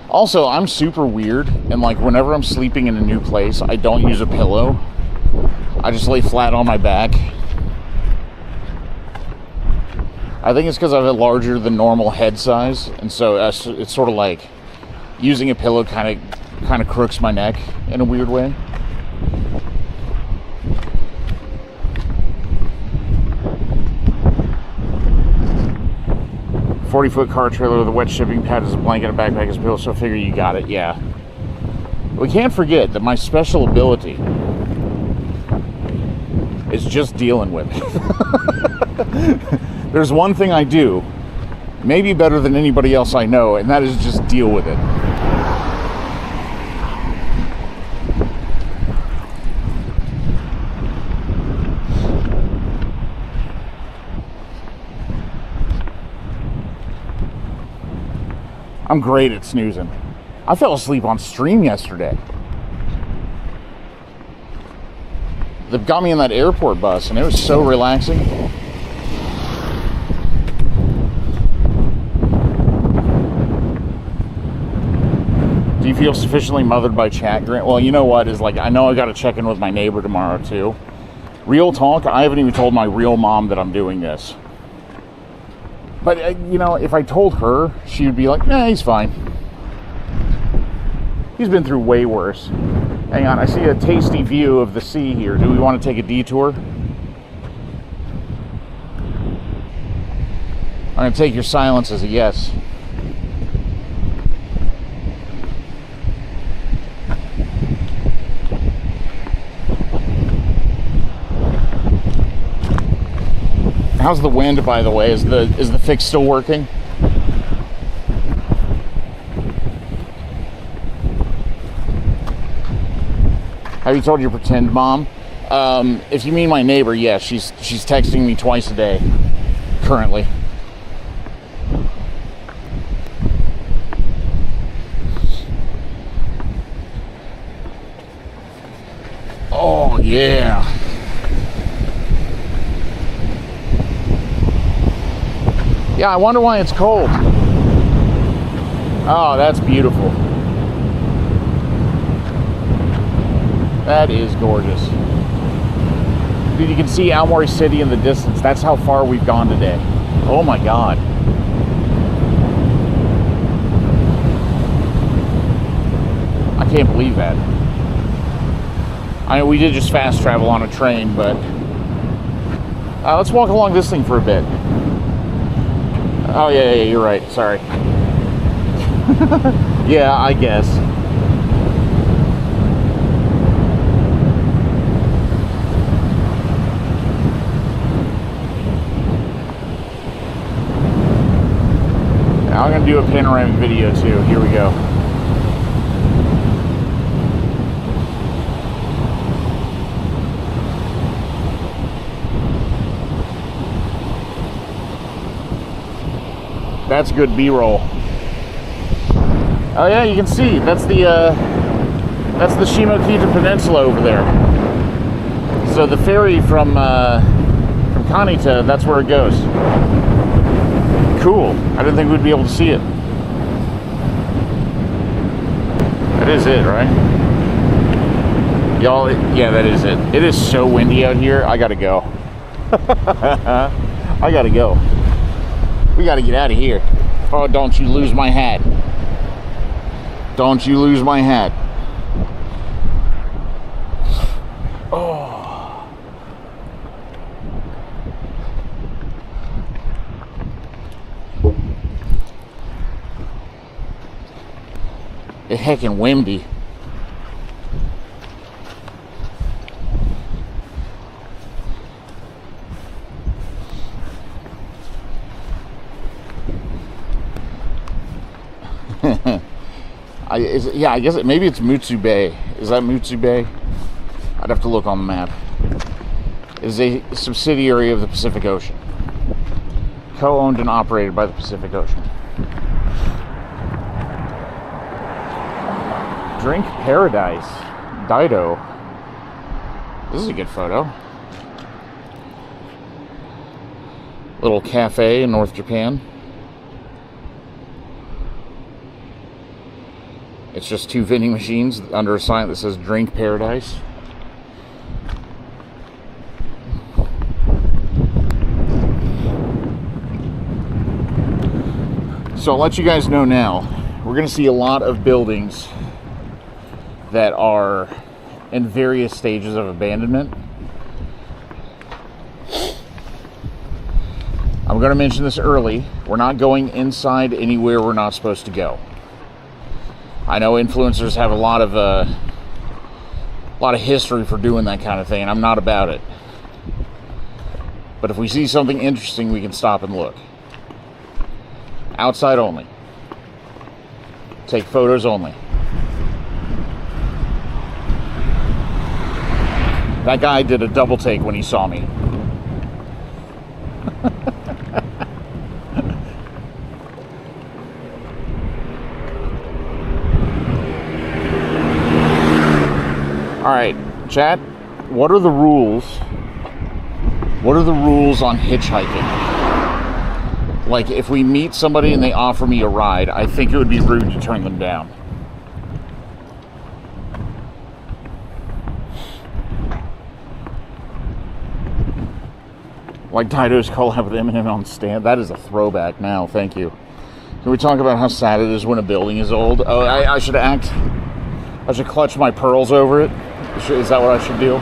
A: Also, I'm super weird, and like whenever I'm sleeping in a new place, I don't use a pillow. I just lay flat on my back. I think it's because I have a larger than normal head size, and so it's sort of like using a pillow kind of crooks my neck in a weird way. "40-foot car trailer with a wet shipping pad as a blanket, a backpack as a pillow," so I figure you got it, yeah. We can't forget that my special ability is just dealing with it. There's one thing I do, maybe better than anybody else I know, and that is just deal with it. I'm great at snoozing. I fell asleep on stream yesterday. They got me in that airport bus, and it was so relaxing. Do you feel sufficiently mothered by chat, Grant? Well, you know what? Is like, I know I got to check in with my neighbor tomorrow, too. Real talk, I haven't even told my real mom that I'm doing this. But, you know, if I told her, she would be like, nah, he's fine. He's been through way worse. Hang on, I see a tasty view of the sea here. Do we want to take a detour? I'm going to take your silence as a yes. How's the wind, by the way? Is the fix still working? Have you told your pretend mom? If you mean my neighbor, yes, she's texting me twice a day currently. Oh yeah. Yeah, I wonder why it's cold. Oh, that's beautiful. That is gorgeous. Dude, you can see Aomori City in the distance. That's how far we've gone today. Oh my God. can't believe that. I know we did just fast travel on a train, but let's walk along this thing for a bit. Oh yeah, you're right. Sorry. Yeah, I guess. Now I'm gonna do a panoramic video too. Here we go. That's good B-roll. Oh yeah, you can see that's the Shimokita Peninsula over there. So the ferry from Kanita, that's where it goes. Cool. I didn't think we'd be able to see it. That is it, right? Y'all, yeah, that is it. It is so windy out here. I gotta go. I gotta go. We gotta get out of here. Oh, don't you lose my hat. Don't you lose my hat. Oh. It's heckin' windy. I guess maybe it's Mutsu Bay. Is that Mutsu Bay? I'd have to look on the map. It is a subsidiary of the Pacific Ocean. Co-owned and operated by the Pacific Ocean. Drink Paradise. Dido. This is a good photo. Little cafe in North Japan. It's just two vending machines under a sign that says Drink Paradise. So I'll let you guys know now, we're going to see a lot of buildings that are in various stages of abandonment. I'm going to mention this early. We're not going inside anywhere we're not supposed to go. I know influencers have a lot of history for doing that kind of thing, and I'm not about it. But if we see something interesting, we can stop and look. Outside only. Take photos only. That guy did a double take when he saw me. Alright, chat, what are the rules? What are the rules on hitchhiking? Like, if we meet somebody and they offer me a ride, I think it would be rude to turn them down. Like Dido's collab with Eminem on stand. That is a throwback now, thank you. Can we talk about how sad it is when a building is old? Oh, I should clutch my pearls over it. Is that what I should do?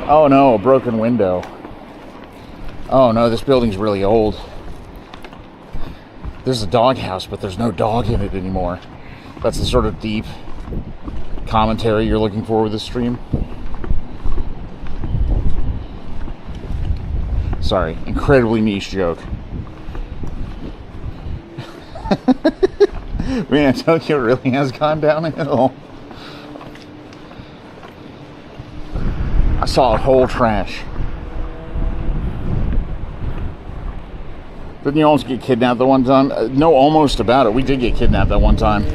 A: Oh no, a broken window. Oh no, this building's really old. There's a doghouse, but there's no dog in it anymore. That's the sort of deep commentary you're looking for with this stream. Sorry, incredibly niche joke. Man, Tokyo really has gone downhill. I saw a whole trash. Didn't you almost get kidnapped the one time? No, almost about it. We did get kidnapped that one time.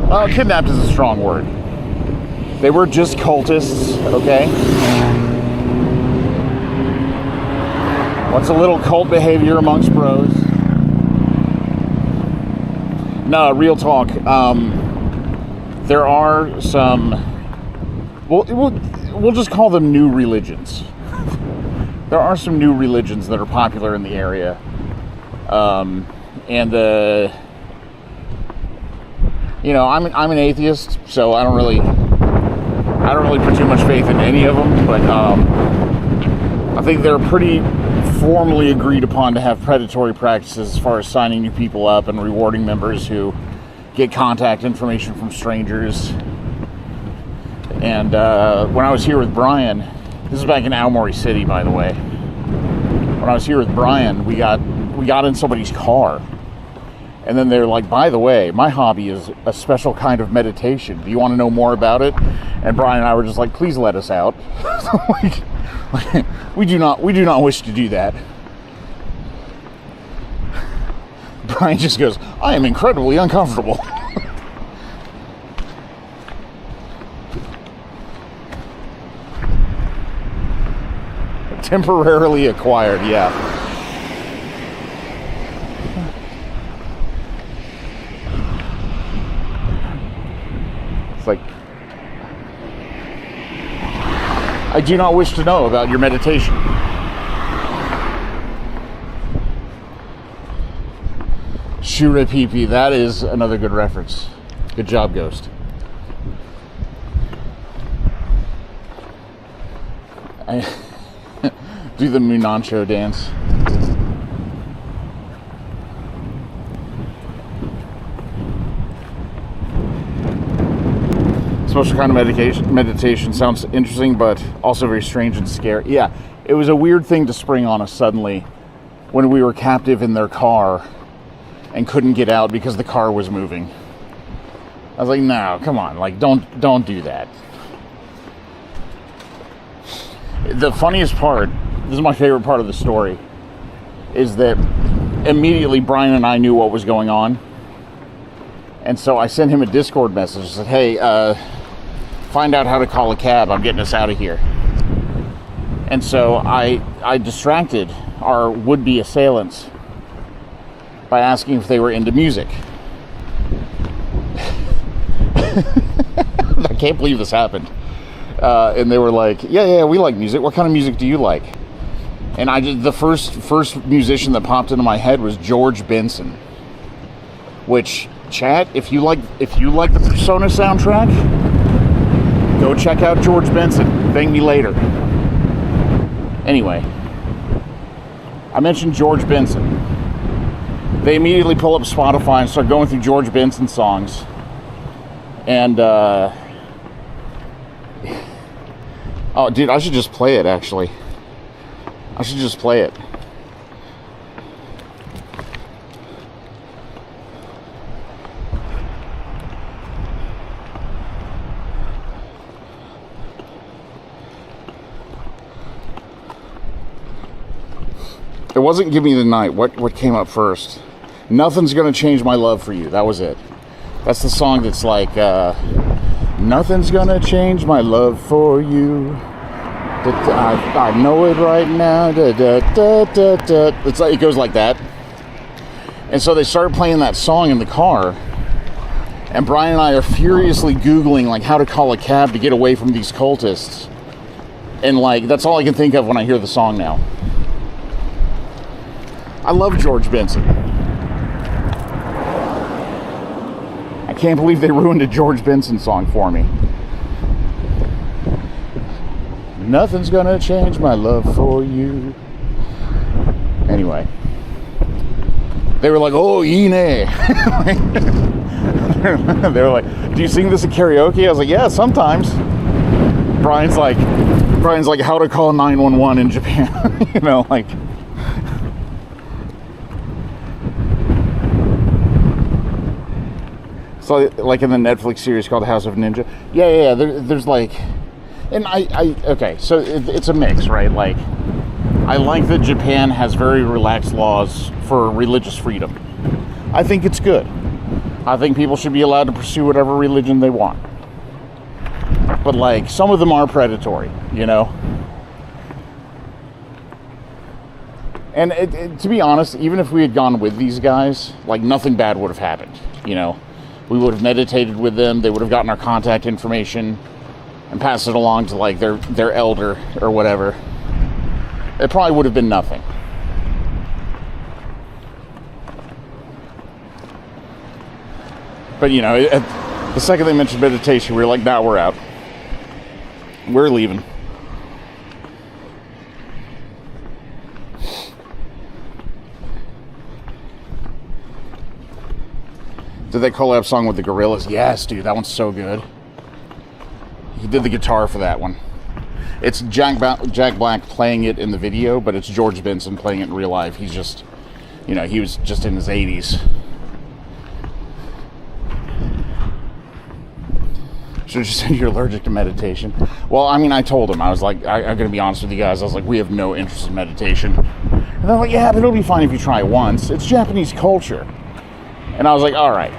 A: Well, kidnapped is a strong word. They were just cultists, okay? What's a little cult behavior amongst bros? No, real talk. There are some... We'll just call them new religions. There are some new religions that are popular in the area. And you know, I'm an atheist, so I don't really put too much faith in any of them, but I think they're pretty formally agreed upon to have predatory practices as far as signing new people up and rewarding members who get contact information from strangers. And when I was here with Brian, this is back in Aomori City, by the way. When I was here with Brian, we got in somebody's car. And then they're like, by the way, my hobby is a special kind of meditation. Do you want to know more about it? And Brian and I were just like, please let us out. we do not wish to do that. Brian just goes, I am incredibly uncomfortable. Temporarily acquired, yeah. It's like, I do not wish to know about your meditation. Shure Pipi, that is another good reference. Good job, Ghost. Do the Munancho dance. Special kind of meditation sounds interesting, but also very strange and scary. Yeah, it was a weird thing to spring on us suddenly when we were captive in their car and couldn't get out because the car was moving. I was like, no, come on, like don't do that. The funniest part, this is my favorite part of the story, is that immediately Brian and I knew what was going on. And so I sent him a Discord message. I said, hey, find out how to call a cab. I'm getting us out of here. And so I distracted our would-be assailants by asking if they were into music. I can't believe this happened. And they were like, yeah, we like music. What kind of music do you like? And I did the first musician that popped into my head was George Benson. Which, chat, if you like the Persona soundtrack, go check out George Benson. Thank me later. Anyway, I mentioned George Benson. They immediately pull up Spotify and start going through George Benson songs. And, oh, dude, I should just play it, actually. I should just play it. It wasn't Give Me the Night. What came up first? Nothing's Gonna Change My Love for You. That was it. That's the song that's like, nothing's gonna change my love for you. I know it right now. It's like, it goes like that. And so they started playing that song in the car. And Brian and I are furiously Googling like how to call a cab to get away from these cultists. And like, that's all I can think of when I hear the song now. I love George Benson. I can't believe they ruined a George Benson song for me. Nothing's gonna change my love for you. Anyway. They were like, oh, Ine. They were like, do you sing this at karaoke? I was like, yeah, sometimes. Brian's like, how to call 911 in Japan. You know, like. So, like in the Netflix series called House of Ninja. Yeah. There's like, and okay, so it's a mix, right? Like, I like that Japan has very relaxed laws for religious freedom. I think it's good. I think people should be allowed to pursue whatever religion they want. But like, some of them are predatory, you know? And to be honest, even if we had gone with these guys, like, nothing bad would have happened, you know? We would have meditated with them, they would have gotten our contact information and passed it along to like their elder or whatever. It probably would have been nothing. But, you know, the second they mentioned meditation, we were like, nah, we're out. We're leaving. Did that collab song with the Gorillas? Yes, dude, that one's so good. He did the guitar for that one. It's Jack Black playing it in the video, but it's George Benson playing it in real life. He's just, you know, he was just in his 80s. Should you say you're allergic to meditation? Well, I mean, I told him, I was like, I'm going to be honest with you guys. I was like, we have no interest in meditation. And they're like, yeah, but it'll be fine if you try it once. It's Japanese culture. And I was like, all right.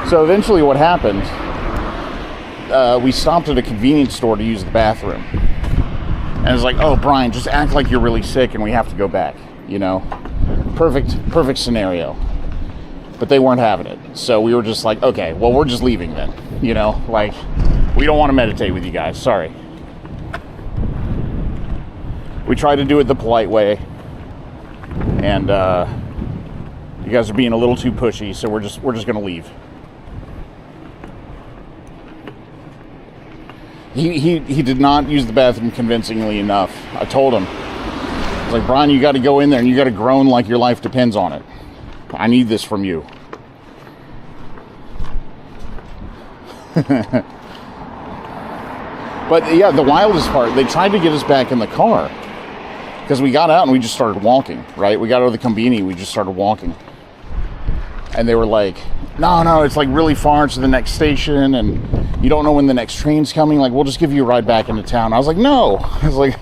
A: So eventually what happened, we stopped at a convenience store to use the bathroom. And it was like, oh, Brian, just act like you're really sick and we have to go back, you know? Perfect scenario. But they weren't having it. So we were just like, okay, well, we're just leaving then. You know, like, we don't want to meditate with you guys. Sorry. We tried to do it the polite way. And, you guys are being a little too pushy, so we're just going to leave. He did not use the bathroom convincingly enough. I told him. I was like, Brian, you got to go in there and you got to groan like your life depends on it. I need this from you. But yeah, the wildest part, they tried to get us back in the car. Because we got out and we just started walking, right? We got out of the Combini, we just started walking. And they were like, no, it's like really far to the next station and you don't know when the next train's coming. Like, we'll just give you a ride back into town. I was like, no. I was like,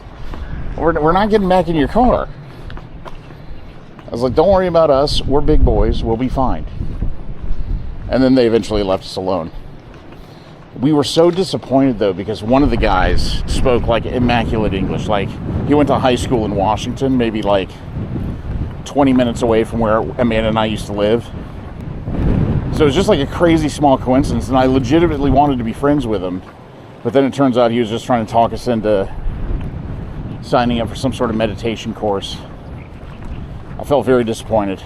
A: we're not getting back in your car. I was like, don't worry about us. We're big boys. We'll be fine. And then they eventually left us alone. We were so disappointed, though, because one of the guys spoke, like, immaculate English. Like, he went to high school in Washington, maybe, like, 20 minutes away from where Amanda and I used to live. So it was just, like, a crazy small coincidence, and I legitimately wanted to be friends with him. But then it turns out he was just trying to talk us into signing up for some sort of meditation course. I felt very disappointed.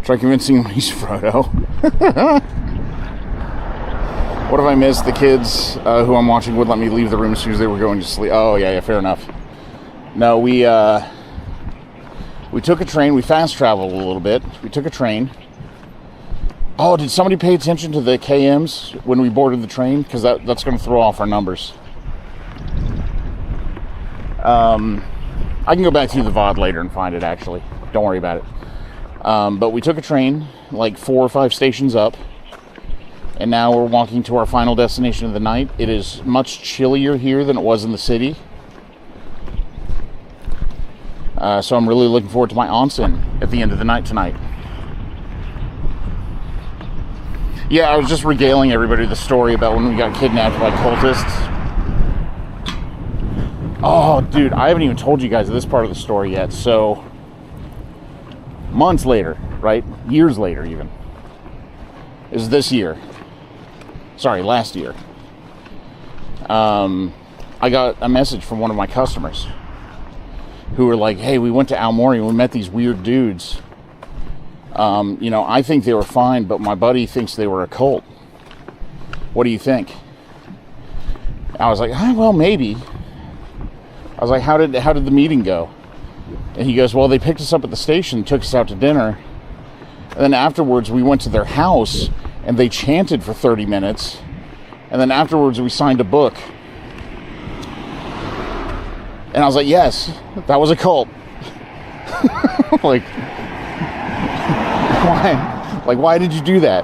A: Try convincing him he's Frodo. What have I missed? The kids who I'm watching would let me leave the room as soon as they were going to sleep. Oh, yeah, fair enough. No, we took a train. We fast traveled a little bit. We took a train. Oh, did somebody pay attention to the KMs when we boarded the train? Because that's going to throw off our numbers. I can go back to the VOD later and find it, actually. Don't worry about it. But we took a train, like 4 or 5 stations up. And now we're walking to our final destination of the night. It is much chillier here than it was in the city. So I'm really looking forward to my onsen at the end of the night tonight. Yeah, I was just regaling everybody the story about when we got kidnapped by cultists. Oh, dude, I haven't even told you guys this part of the story yet. So, months later, right? Years later, even. Is this year. Sorry, last year. I got a message from one of my customers who were like, hey, we went to Aomori and we met these weird dudes. You know, I think they were fine, but my buddy thinks they were a cult. What do you think? I was like, well, maybe. I was like, how did the meeting go? And he goes, well, they picked us up at the station, took us out to dinner. And then afterwards, we went to their house, and they chanted for 30 minutes. And then afterwards, we signed a book. And I was like, yes, that was a cult. Like, why? Like, why did you do that?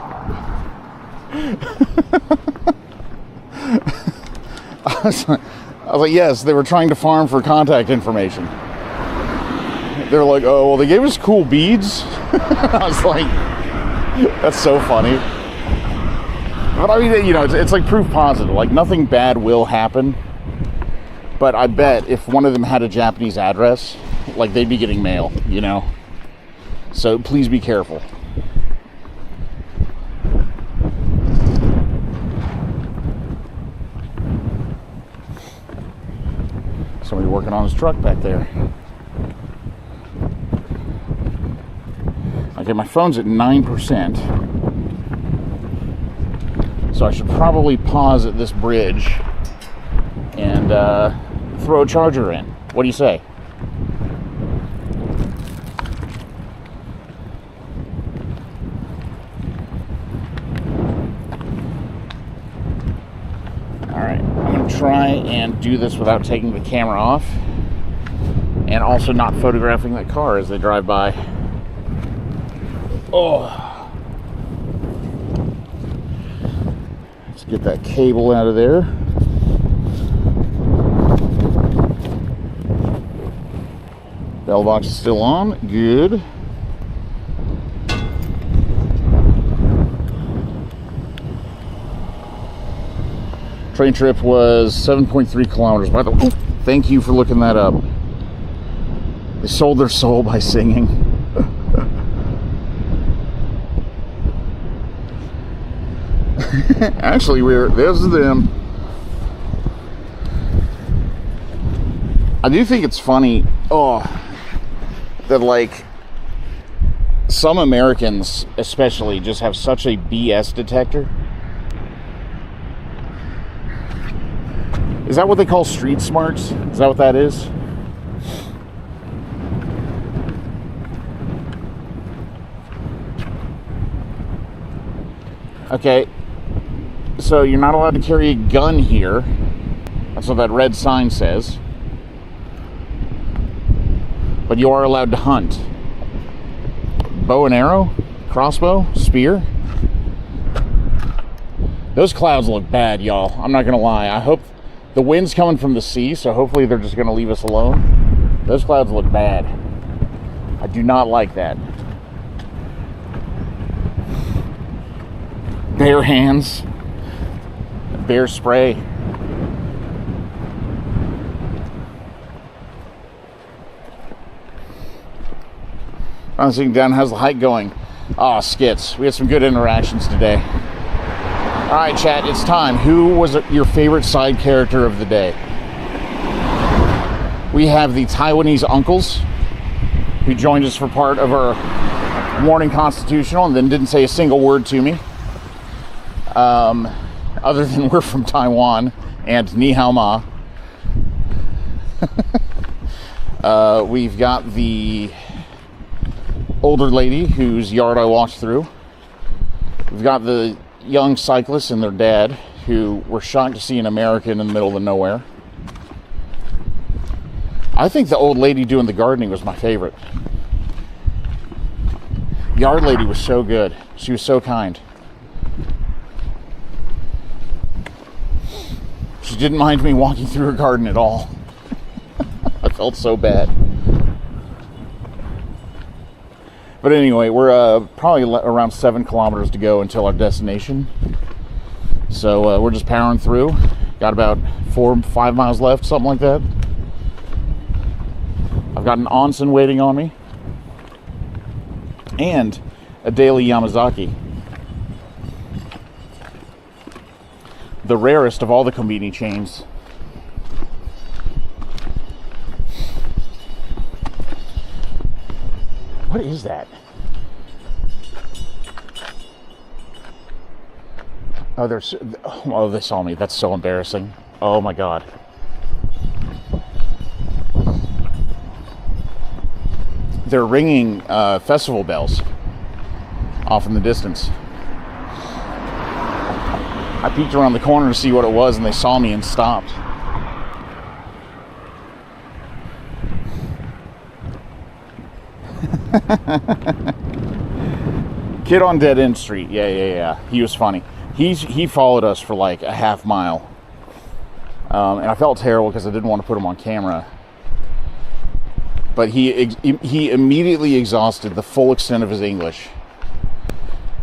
A: I was like, yes, they were trying to farm for contact information. They were like, oh, well, they gave us cool beads. I was like, that's so funny. But I mean, you know, it's like proof positive. Like, nothing bad will happen. But I bet if one of them had a Japanese address, like, they'd be getting mail, you know? So please be careful. Somebody working on his truck back there. Okay, my phone's at 9%. So I should probably pause at this bridge and throw a charger in. What do you say? Alright, I'm going to try and do this without taking the camera off and also not photographing that car as they drive by. Oh. Let's get that cable out of there. Bell box is still on. Good. Train trip was 7.3 kilometers. By the way, thank you for looking that up. They sold their soul by singing. Actually, there's them. I do think it's funny, that like some Americans especially just have such a BS detector. Is that what they call street smarts? Is that what that is? Okay, so you're not allowed to carry a gun here. That's what that red sign says. But you are allowed to hunt. Bow and arrow? Crossbow? Spear? Those clouds look bad, y'all. I'm not gonna lie. I hope the wind's coming from the sea, so hopefully they're just gonna leave us alone. Those clouds look bad. I do not like that. Bare hands. Bear spray. I'm sitting down. How's the hike going? Ah, skits. We had some good interactions today. All right, chat. It's time. Who was your favorite side character of the day? We have the Taiwanese uncles who joined us for part of our morning constitutional and then didn't say a single word to me. Other than we're from Taiwan and ni hao ma. We've got the older lady whose yard I walked through. We've got the young cyclists and their dad who were shocked to see an American in the middle of nowhere. I think the old lady doing the gardening was my favorite. Yard lady was so good. She was so kind. She didn't mind me walking through her garden at all. I felt so bad. But anyway, we're probably around 7 kilometers to go until our destination. So we're just powering through. Got about 4 or 5 miles left, something like that. I've got an onsen waiting on me. And a daily Yamazaki. The rarest of all the kombini chains. What is that? Oh, they saw me. That's so embarrassing. Oh my God. They're ringing festival bells off in the distance. I peeked around the corner to see what it was, and they saw me and stopped. Kid on Dead End Street. Yeah. He was funny. He followed us for like a half mile. And I felt terrible because I didn't want to put him on camera. But he immediately exhausted the full extent of his English.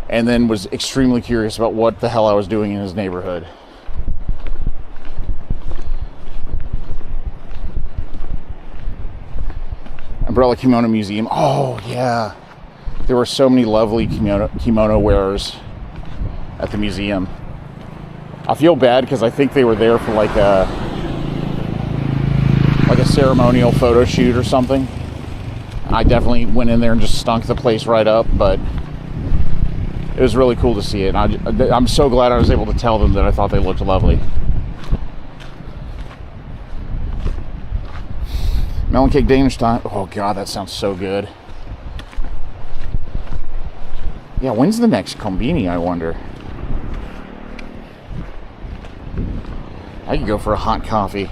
A: And then was extremely curious about what the hell I was doing in his neighborhood. Umbrella Kimono Museum. Oh, yeah. There were so many lovely kimono wearers at the museum. I feel bad because I think they were there for like a a ceremonial photo shoot or something. I definitely went in there and just stunk the place right up, but it was really cool to see it. I'm so glad I was able to tell them that I thought they looked lovely. Melon cake Danish time. Oh god, that sounds so good. Yeah, when's the next Kombini, I wonder? I could go for a hot coffee.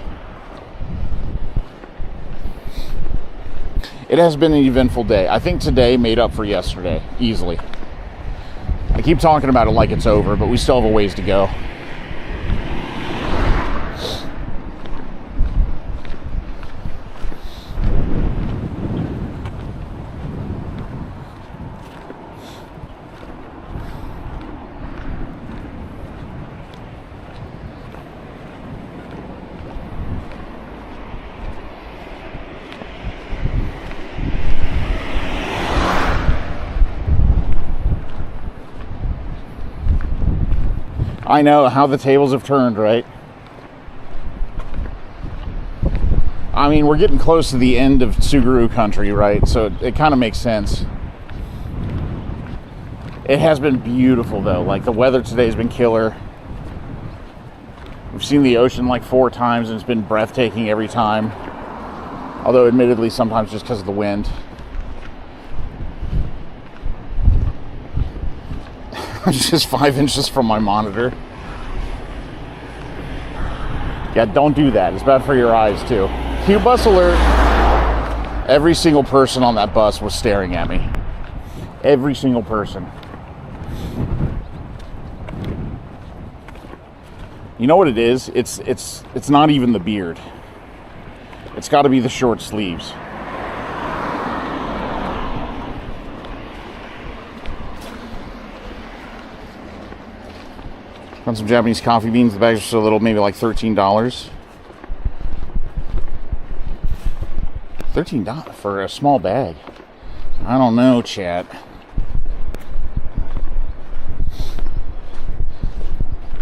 A: It has been an eventful day. I think today made up for yesterday, easily. I keep talking about it like it's over, but we still have a ways to go. I know how the tables have turned, right? I mean, we're getting close to the end of Tsugaru country, right? So it kind of makes sense. It has been beautiful, though. Like, the weather today has been killer. We've seen the ocean like 4 times, and it's been breathtaking every time. Although, admittedly, sometimes just because of the wind. I'm just 5 inches from my monitor. Yeah, don't do that. It's bad for your eyes, too. Cue bus alert. Every single person on that bus was staring at me. Every single person. You know what it is? It's not even the beard. It's got to be the short sleeves. Found some Japanese coffee beans. The bags are so little, maybe like $13. $13 for a small bag. I don't know, chat.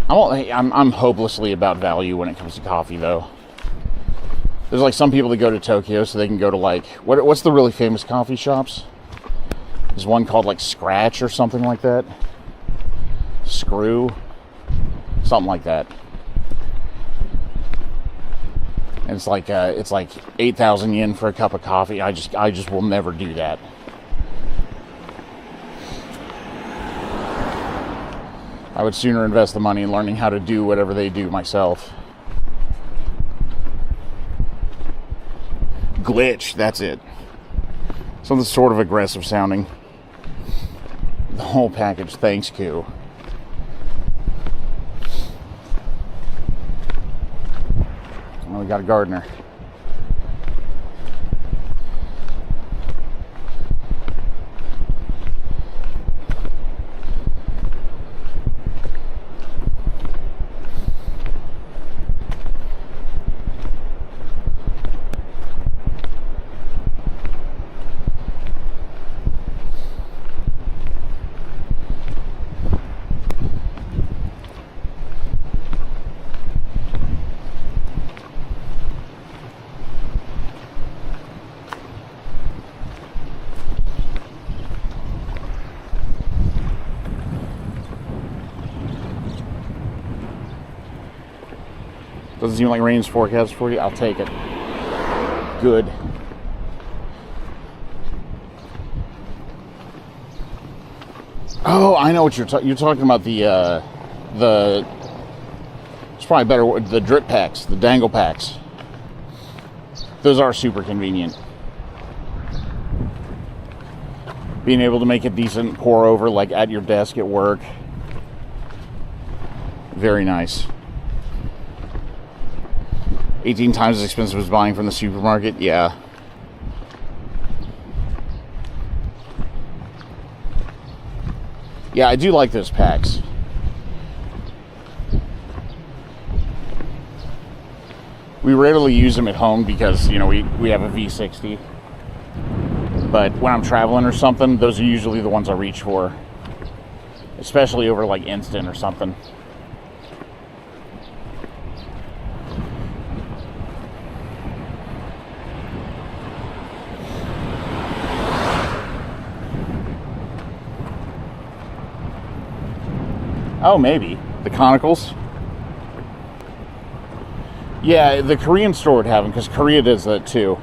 A: I'm hopelessly about value when it comes to coffee, though. There's like some people that go to Tokyo so they can go to like what's the really famous coffee shops? There's one called like Scratch or something like that. Screw. Something like that. And it's like 8,000 yen for a cup of coffee. I just will never do that. I would sooner invest the money in learning how to do whatever they do myself. Glitch, that's it. Something sort of aggressive sounding. The whole package, thanks, Q. Oh, we got a gardener. Doesn't seem like rain's forecast for you. I'll take it. Good. Oh, I know what you're talking about. The it's probably better. The drip packs, the dangle packs. Those are super convenient. Being able to make a decent pour over, like at your desk at work. Very nice. 18 times as expensive as buying from the supermarket, yeah. Yeah, I do like those packs. We rarely use them at home because, you know, we have a V60. But when I'm traveling or something, those are usually the ones I reach for. Especially over like Instant or something. Oh, maybe. The Conicals? Yeah, the Korean store would have them, because Korea does that too.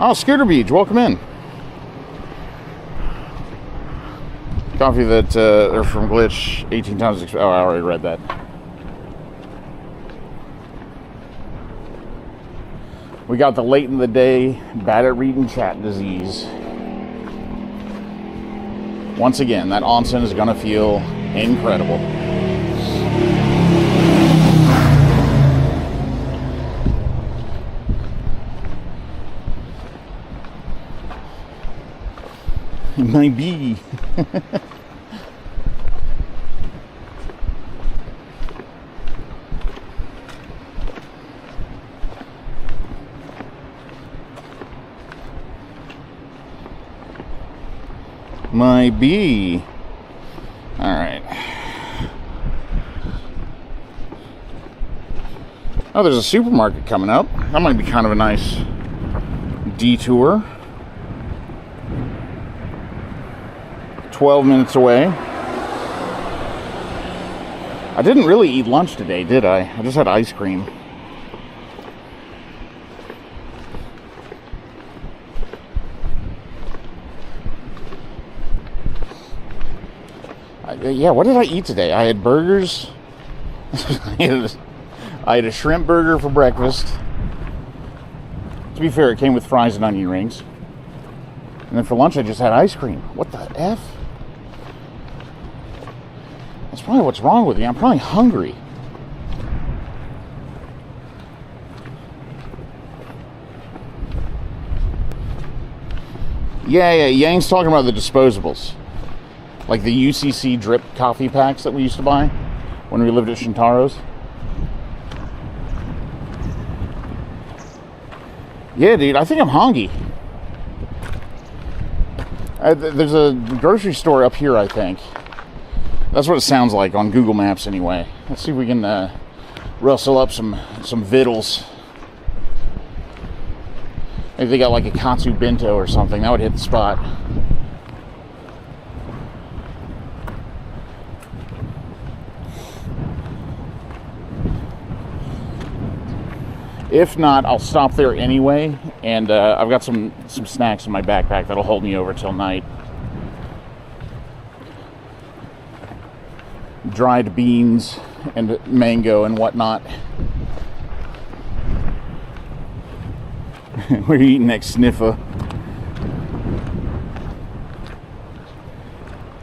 A: Oh, Scooter Beach, welcome in. Coffee that, or from Glitch, 18 times, oh, I already read that. We got the late in the day, bad at reading chat disease. Once again, that onsen is gonna feel incredible. My bee. My bee. All right. Oh, there's a supermarket coming up. That might be kind of a nice detour. 12 minutes away. I didn't really eat lunch today, did I? I just had ice cream. Yeah, what did I eat today? I had burgers. I had a shrimp burger for breakfast. To be fair, it came with fries and onion rings. And then for lunch, I just had ice cream. What the F? That's probably what's wrong with me. I'm probably hungry. Yeah, Yang's talking about the disposables. Like the UCC drip coffee packs that we used to buy when we lived at Shintaro's. Yeah, dude, I think I'm hungry. There's a grocery store up here, I think. That's what it sounds like on Google Maps anyway. Let's see if we can rustle up some vittles. Maybe they got like a katsu bento or something. That would hit the spot. If not, I'll stop there anyway, and I've got some snacks in my backpack that'll hold me over till night. Dried beans and mango and whatnot. We're eating next sniffer.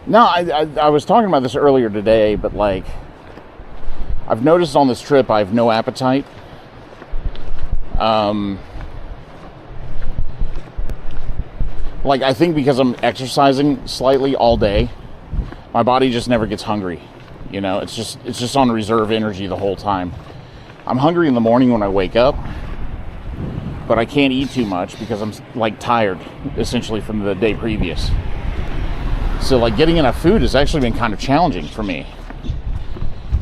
A: No, I was talking about this earlier today, but like, I've noticed on this trip I have no appetite. Like, I think because I'm exercising slightly all day, my body just never gets hungry. You know, it's just on reserve energy the whole time. I'm hungry in the morning when I wake up, but I can't eat too much because I'm like tired, essentially, from the day previous. So like getting enough food has actually been kind of challenging for me.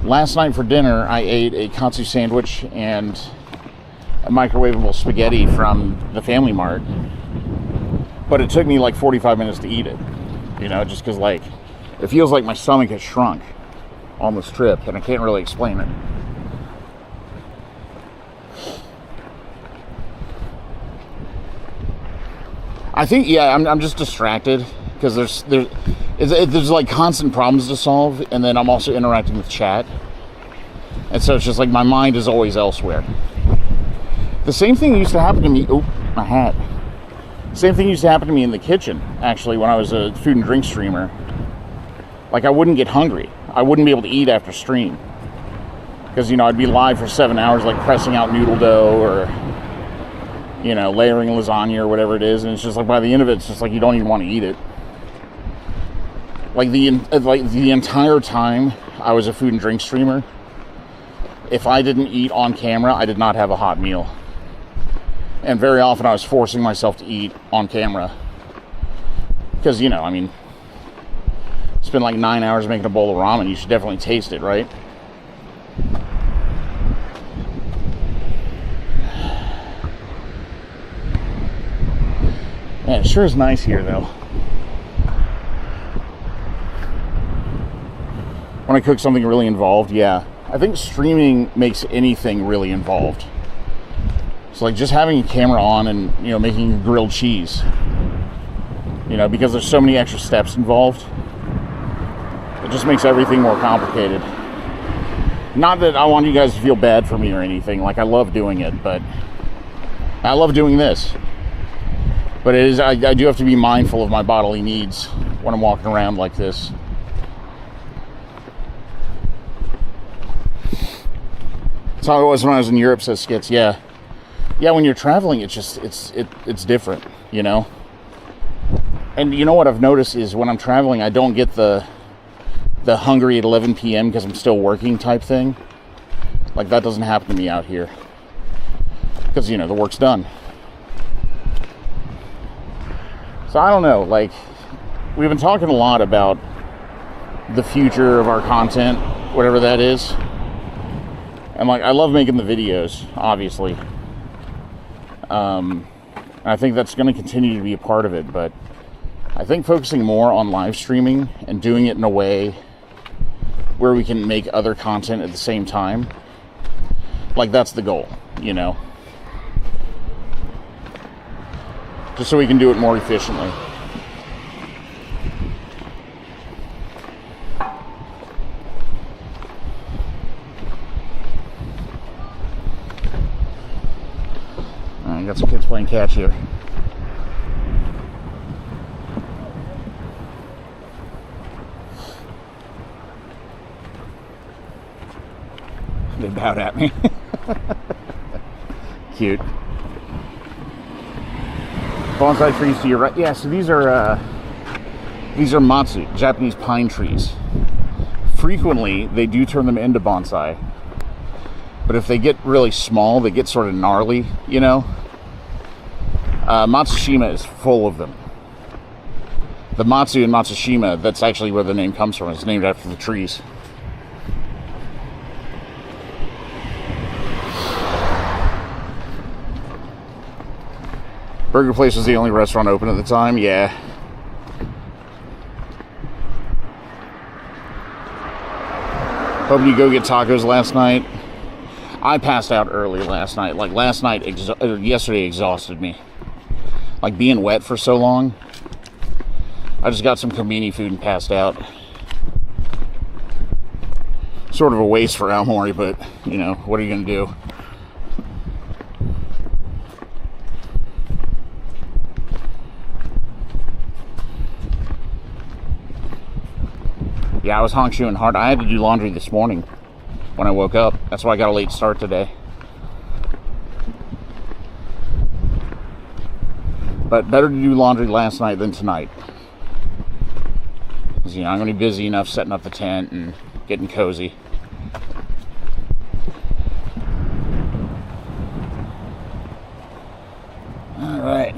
A: Last night for dinner, I ate a katsu sandwich and a microwavable spaghetti from the Family Mart, but it took me like 45 minutes to eat it, you know, just because like it feels like my stomach has shrunk on this trip and I can't really explain it. I think, yeah, I'm just distracted because there's like constant problems to solve, and then I'm also interacting with chat, and so it's just like my mind is always elsewhere. The same thing used to happen to me. Oh, my hat. Same thing used to happen to me in the kitchen, actually, when I was a food and drink streamer. Like, I wouldn't get hungry. I wouldn't be able to eat after stream. Because, you know, I'd be live for 7 hours, like, pressing out noodle dough or, you know, layering lasagna or whatever it is. And it's just like, by the end of it, it's just like, you don't even want to eat it. Like, the entire time I was a food and drink streamer, if I didn't eat on camera, I did not have a hot meal. And very often I was forcing myself to eat on camera. Because, you know, I mean, spend like 9 hours making a bowl of ramen, you should definitely taste it, right? sure is nice here, though. When I cook something really involved, yeah. I think streaming makes anything really involved. So like just having a camera on and, you know, making grilled cheese, you know, because there's so many extra steps involved, it just makes everything more complicated. Not that I want you guys to feel bad for me or anything. Like, I love doing it, but I love doing this. But it is, I do have to be mindful of my bodily needs when I'm walking around like this. That's how it was when I was in Europe, says Skits. Yeah, when you're traveling, it's just it's different, you know. And you know what I've noticed is when I'm traveling, I don't get the hungry at 11 p.m. because I'm still working type thing. Like, that doesn't happen to me out here because, you know, the work's done. So I don't know, like, we've been talking a lot about the future of our content, whatever that is. And like, I love making the videos, obviously. I think that's going to continue to be a part of it, but I think focusing more on live streaming and doing it in a way where we can make other content at the same time, like, that's the goal, you know? Just so we can do it more efficiently. I got some kids playing catch here. They bowed at me. Cute. Bonsai trees to your right. Yeah, so these are matsu, Japanese pine trees. Frequently, they do turn them into bonsai. But if they get really small, they get sort of gnarly, you know? Matsushima is full of them. The Matsu in Matsushima, that's actually where the name comes from. It's named after the trees. Burger Place was the only restaurant open at the time, yeah. Hoping you go get tacos last night. I passed out early last night. Like, yesterday exhausted me. Like, being wet for so long. I just got some konbini food and passed out. Sort of a waste for Aomori, but, you know, what are you going to do? Yeah, I was honk-shoeing hard. I had to do laundry this morning when I woke up. That's why I got a late start today. But better to do laundry last night than tonight. Because, you know, I'm going to be busy enough setting up the tent and getting cozy. All right.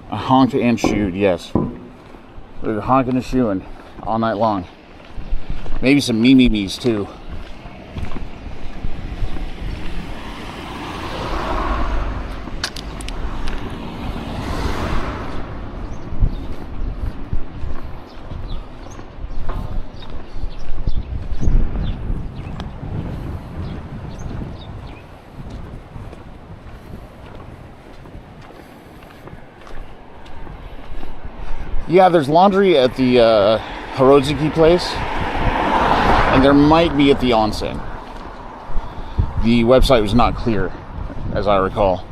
A: Honked and shoed, yes. We're honking and shoeing all night long. Maybe some me-me-me's too. Yeah, there's laundry at the Hirosaki place, and there might be at the onsen. The website was not clear, as I recall.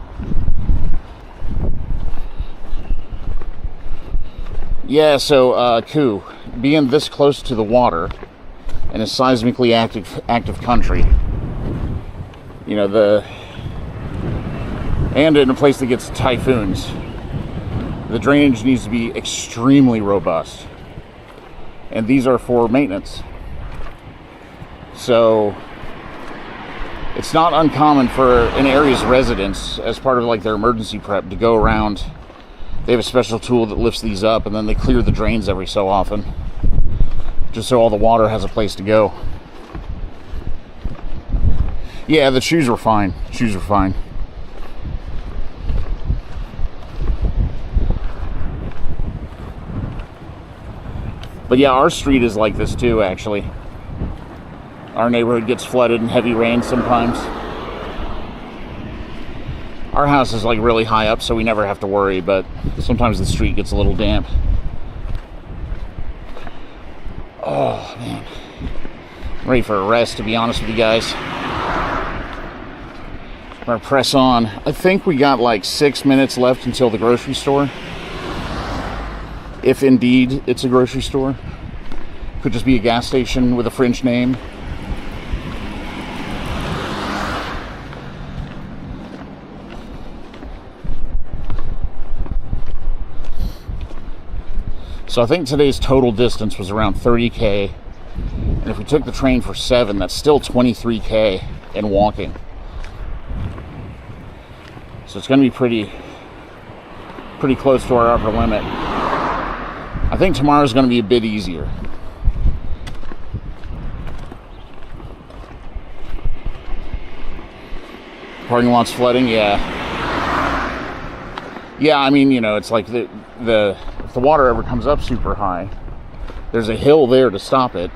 A: Yeah, so Ku, being this close to the water in a seismically active country, you know, and in a place that gets typhoons, the drainage needs to be extremely robust. And these are for maintenance. So It's not uncommon for an area's residents, as part of like their emergency prep, to go around. They have a special tool that lifts these up, and then they clear the drains every so often, just so all the water has a place to go. Yeah, the shoes were fine. Shoes were fine. But yeah, our street is like this too, actually. Our neighborhood gets flooded in heavy rain sometimes. Our house is like really high up, so we never have to worry, but sometimes the street gets a little damp. Oh, man. I'm ready for a rest, to be honest with you guys. I'm gonna press on. I think we got like 6 minutes left until the grocery store. If indeed it's a grocery store. Could just be a gas station with a French name. So I think today's total distance was around 30K. And if we took the train for 7, that's still 23K and walking. So it's going to be pretty close to our upper limit. I think tomorrow's going to be a bit easier. Parking lot's flooding, yeah. Yeah, I mean, you know, it's like if the water ever comes up super high, there's a hill there to stop it.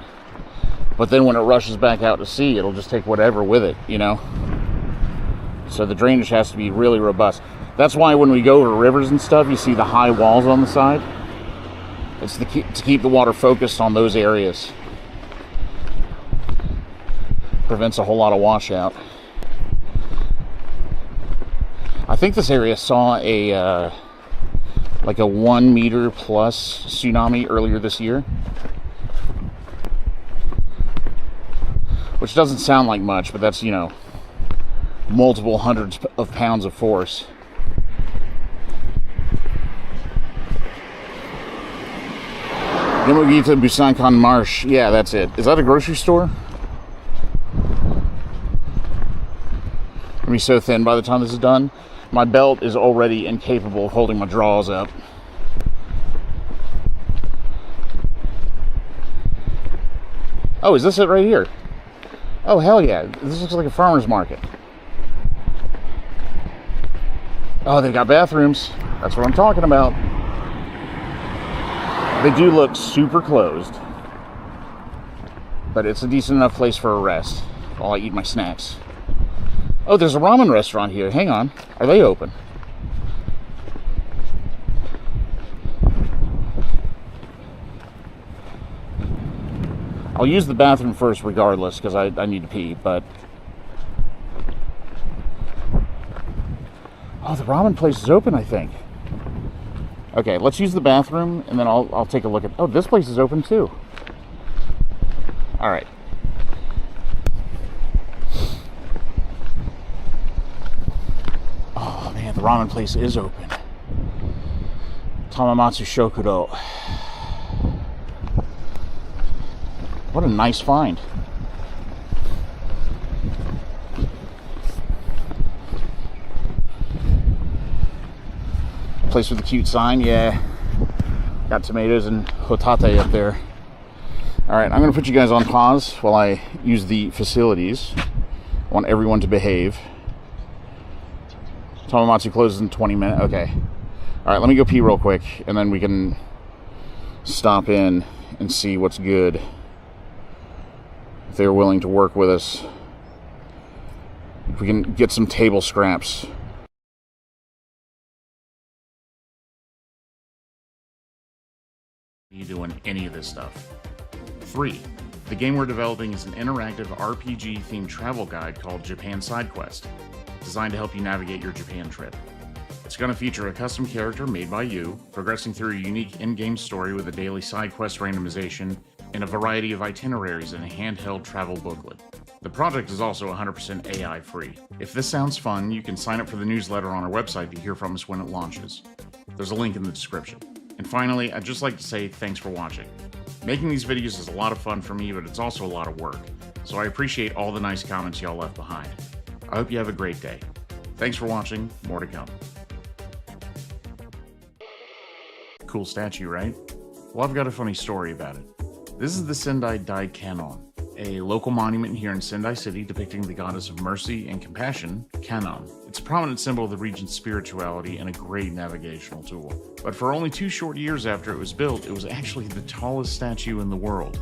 A: But then when it rushes back out to sea, it'll just take whatever with it, you know? So the drainage has to be really robust. That's why when we go over rivers and stuff, you see the high walls on the side. It's to keep the water focused on those areas. Prevents a whole lot of washout. I think this area saw a like a 1 meter plus tsunami earlier this year. Which doesn't sound like much, but that's, you know, multiple hundreds of pounds of force. Yamagita Busankan Marsh. Yeah, that's it. Is that a grocery store? I'm gonna be so thin by the time this is done. My belt is already incapable of holding my drawers up. Oh, is this it right here? Oh, hell yeah. This looks like a farmer's market. Oh, they've got bathrooms. That's what I'm talking about. They do look super closed. But it's a decent enough place for a rest while I eat my snacks. Oh, there's a ramen restaurant here. Hang on. Are they open? I'll use the bathroom first regardless, because I need to pee, but... Oh, the ramen place is open, I think. Okay, let's use the bathroom, and then I'll take a look at... Oh, this place is open, too. Alright. Oh, man, the ramen place is open. Tamamatsu Shokuro. What a nice find. Place with a cute sign, yeah. Got tomatoes and hotate up there. Alright, I'm going to put you guys on pause while I use the facilities. I want everyone to behave. Tamamatsu closes in 20 minutes. Okay. Alright, let me go pee real quick, and then we can stop in and see what's good. If they're willing to work with us. If we can get some table scraps.
F: You doing any of this stuff. 3. The game we're developing is an interactive RPG-themed travel guide called Japan Sidequest, designed to help you navigate your Japan trip. It's going to feature a custom character made by you, progressing through a unique in-game story with a daily side quest randomization, and a variety of itineraries in a handheld travel booklet. The project is also 100% AI free. If this sounds fun, you can sign up for the newsletter on our website to hear from us when it launches. There's a link in the description. And finally, I'd just like to say thanks for watching. Making these videos is a lot of fun for me, but it's also a lot of work. So I appreciate all the nice comments y'all left behind. I hope you have a great day. Thanks for watching. More to come. Cool statue, right? Well, I've got a funny story about it. This is the Sendai Dai Kannon, a local monument here in Sendai City depicting the goddess of mercy and compassion, Kannon. It's a prominent symbol of the region's spirituality and a great navigational tool. But for only 2 short years after it was built, it was actually the tallest statue in the world.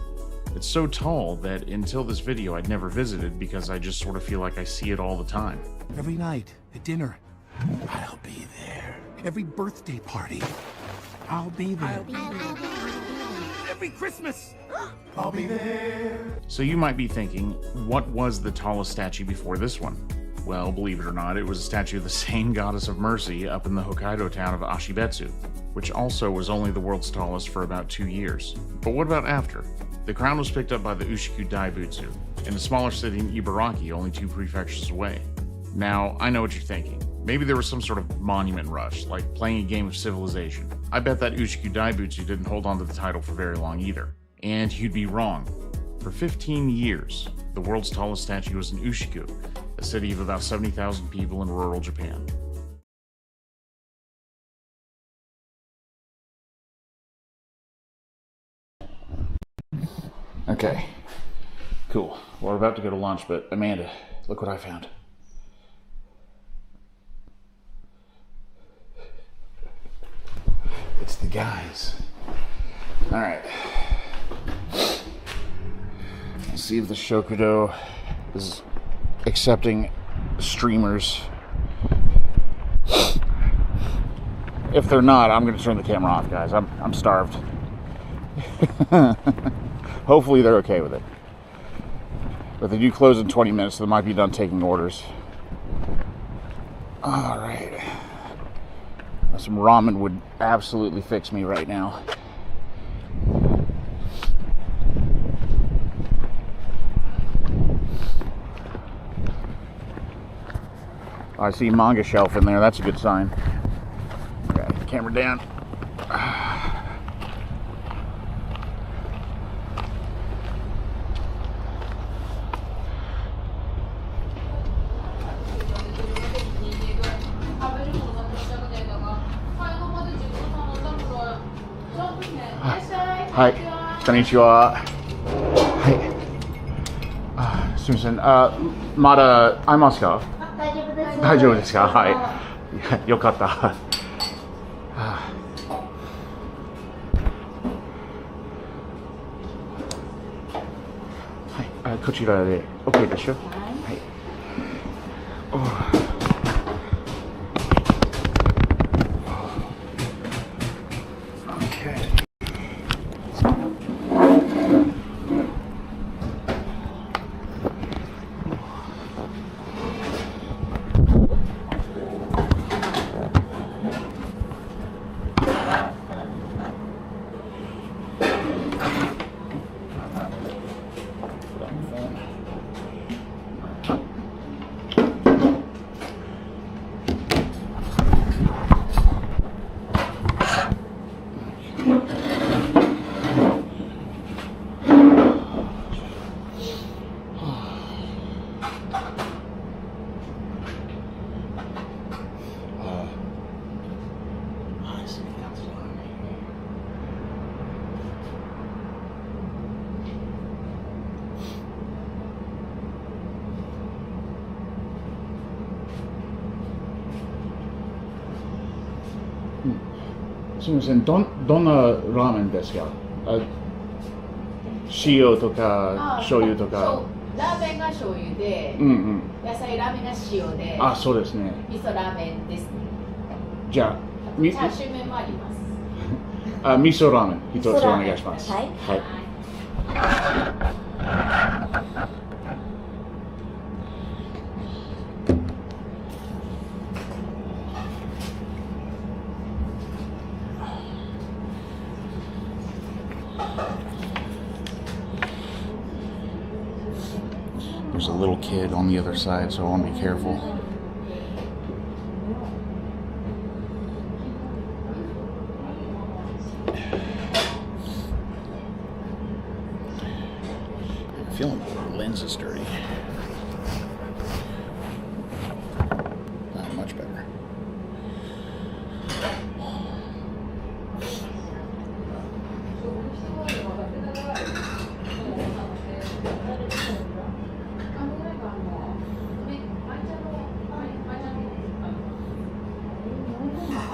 F: It's so tall that until this video I'd never visited because I just sort of feel like I see it all the time.
D: Every night at dinner, I'll be there. Every birthday party, I'll be there. Every Christmas, I'll be there.
F: So you might be thinking, what was the tallest statue before this one? Well, believe it or not, it was a statue of the same goddess of mercy up in the Hokkaido town of Ashibetsu, which also was only the world's tallest for about 2 years. But what about after? The crown was picked up by the Ushiku Daibutsu, in a smaller city in Ibaraki, only 2 prefectures away. Now, I know what you're thinking. Maybe there was some sort of monument rush, like playing a game of Civilization. I bet that Ushiku Daibutsu didn't hold on to the title for very long either. And you'd be wrong. For 15 years, the world's tallest statue was in Ushiku, a city of about 70,000 people in rural Japan.
A: Okay, cool. Well, we're about to go to lunch, but Amanda, look what I found. It's the guys. All right. Let's see if the Shokudo is accepting streamers. If they're not, I'm going to turn the camera off, guys. I'm starved. Hopefully they're okay with it. But they do close in 20 minutes, so they might be done taking orders. All right. Some ramen would absolutely fix me right now. I see manga shelf in there. That's a good sign. Okay, camera down. Hi, konnichiwa. Hi. すみません。まだ会えますか？大丈夫ですか？はい。よかった。はい。こちらで OK でしょ？はい。すみません、どんなラーメンですか？塩とか醤油とか。
I: ラーメンが醤油で、野菜ラーメンが塩で、
A: そうですね。
I: 味噌ラーメンですね。
A: じゃあ、
I: チャーシュー麺もあります。
A: 味噌ラーメン一つお願いします。
I: はい。
A: There's a little kid on the other side, so I want to be careful. I'm feeling the lens is dirty.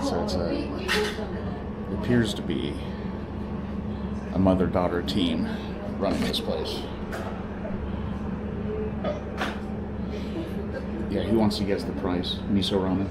A: So it appears to be a mother-daughter team running this place. Yeah, who wants to guess the price? Miso ramen.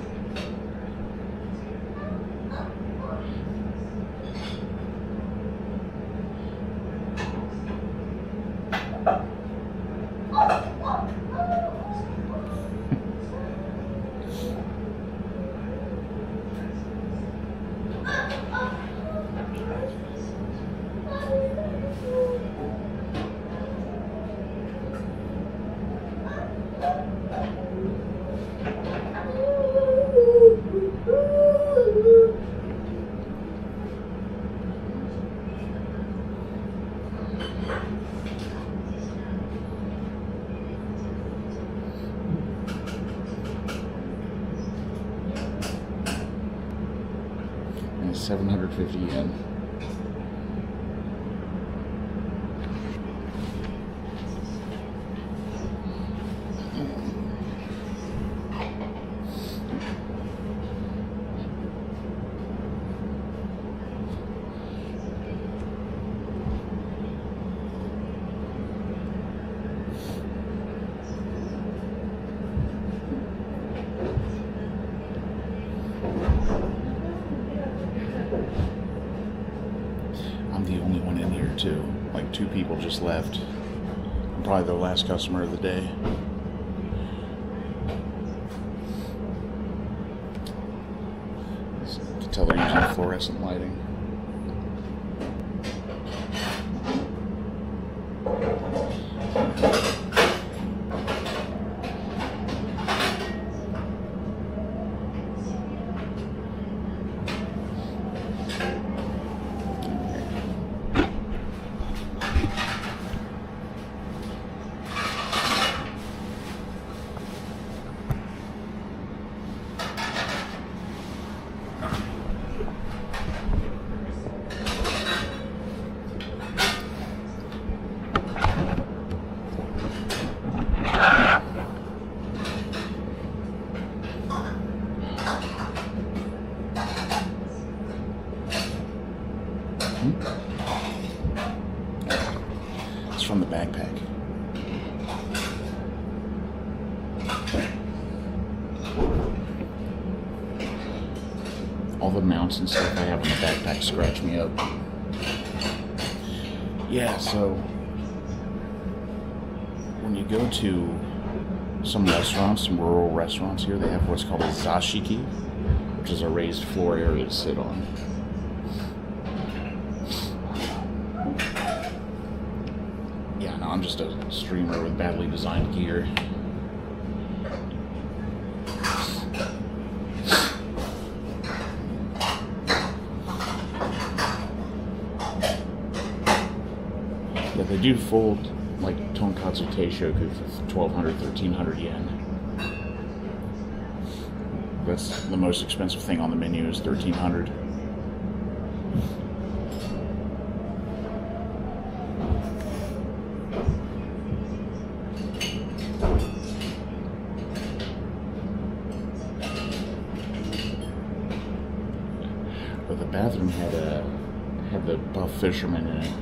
A: And 750 yen. I'm the only one in here too. Like 2 people just left. I'm probably the last customer of the day. You can tell they're using fluorescent lighting. It's from the backpack. All the mounts and stuff I have in the backpack scratch me up. Yeah, so when you go to some restaurants, some rural restaurants here, they have what's called a zashiki, which is a raised floor area to sit on. Yeah, no, I'm just a streamer with badly designed gear. Yeah, they do full, like, tonkatsu teishoku for 1,200, 1,300 yen. That's the most expensive thing on the menu is 1,300. But the bathroom had the buff fisherman in it.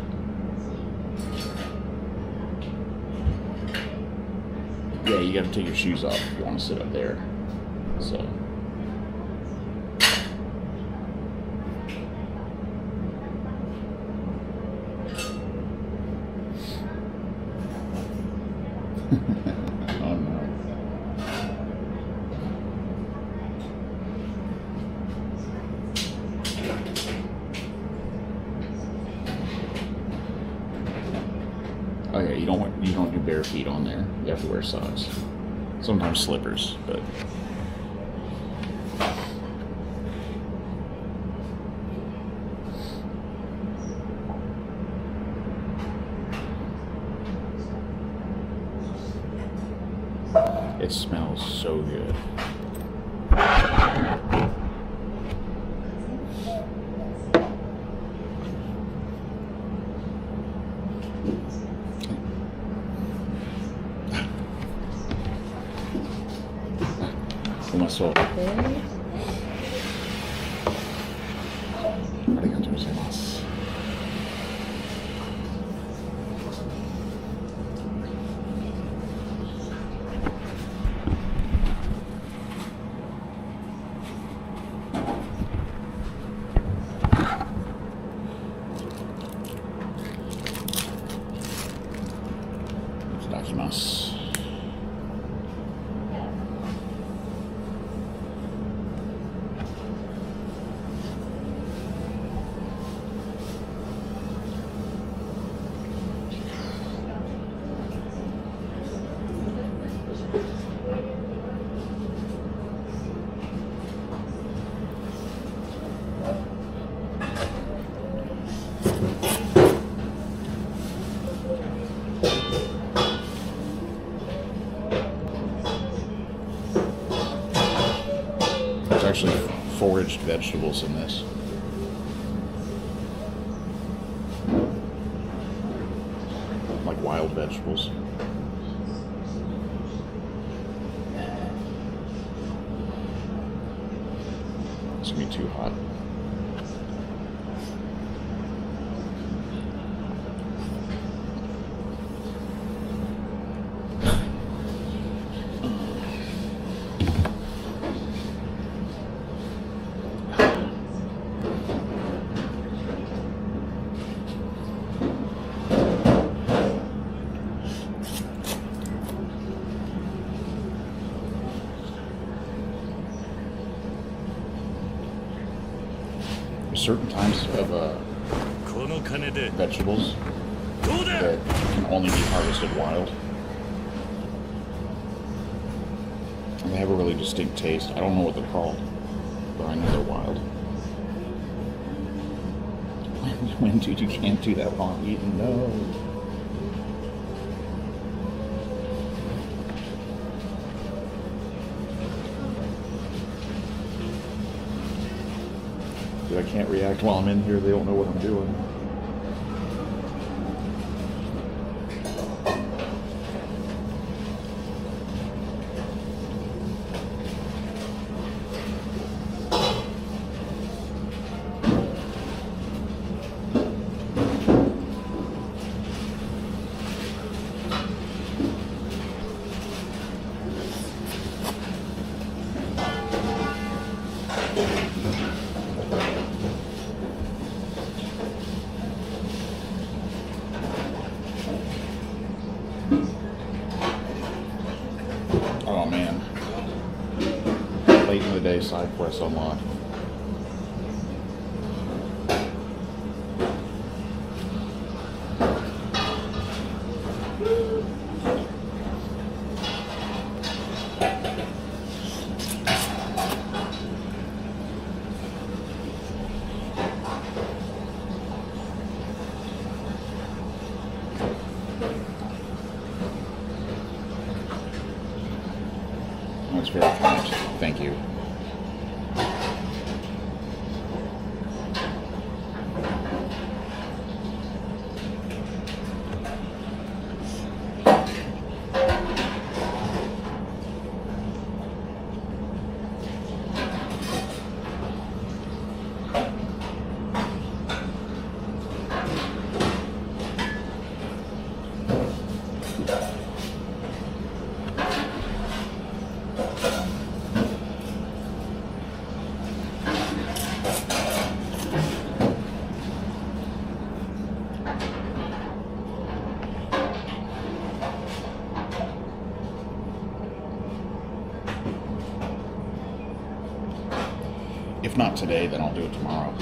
A: Yeah, you gotta take your shoes off if you want to sit up there. So. Oh no. Oh yeah, you don't do bare feet on there. You have to wear socks. Sometimes slippers, but it smells so good. Arigatou gozaimasu. Itadakimasu. There's actually foraged vegetables in this. Like wild vegetables. It's gonna be too hot. Certain types of vegetables that can only be harvested wild. And they have a really distinct taste. I don't know what they're called, but I know they're wild. When dude, you can't do that while I'm eating. No. I can't react while I'm in here. They don't know what I'm doing. Oh man. Late in the day, Sidequest unlocked. That's very kind. Thank you. If not today, then I'll do it tomorrow.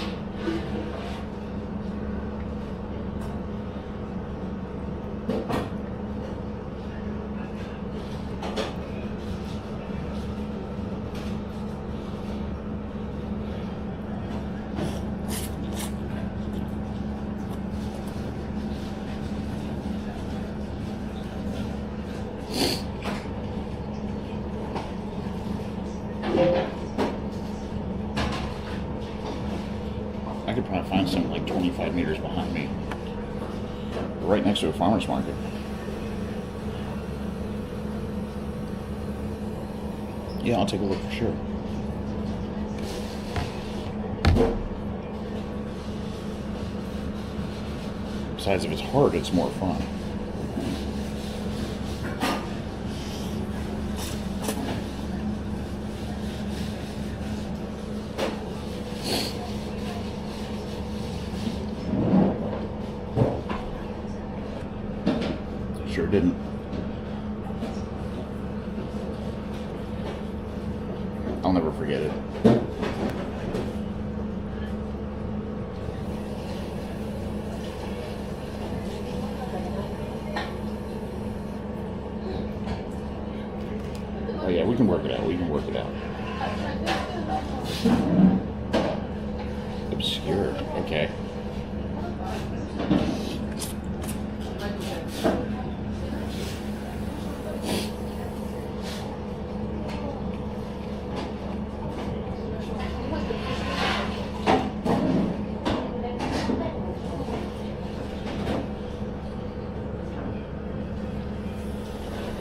A: I could probably find something like 25 meters behind me. Right next to a farmer's market. Yeah, I'll take a look for sure. besides if it's hard, it's more fun. Sure didn't. I'll never forget it. Oh yeah, we can work it out. We can work it out. Obscure. Okay.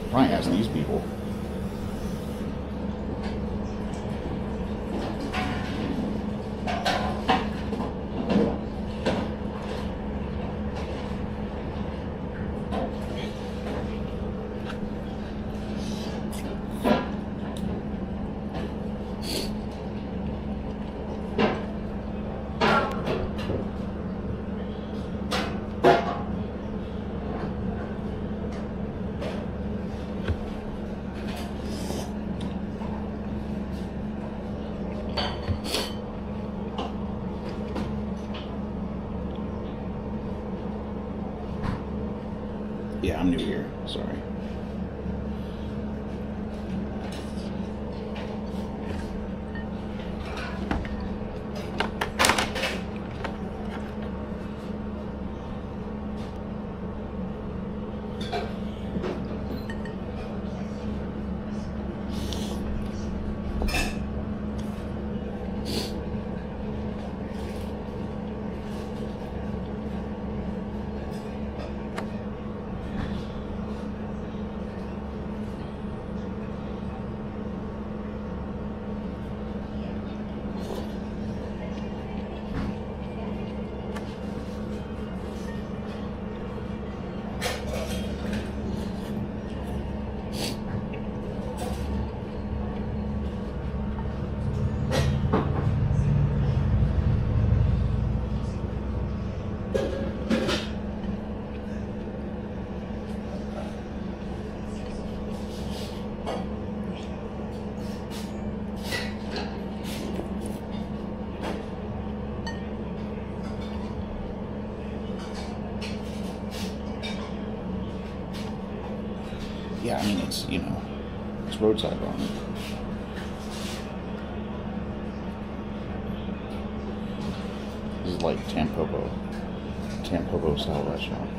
A: Probably ask these people. Yeah, I'm new here. Sorry. Yeah, I mean, it's, you know, it's roadside ramen. This is like Tampopo style restaurant.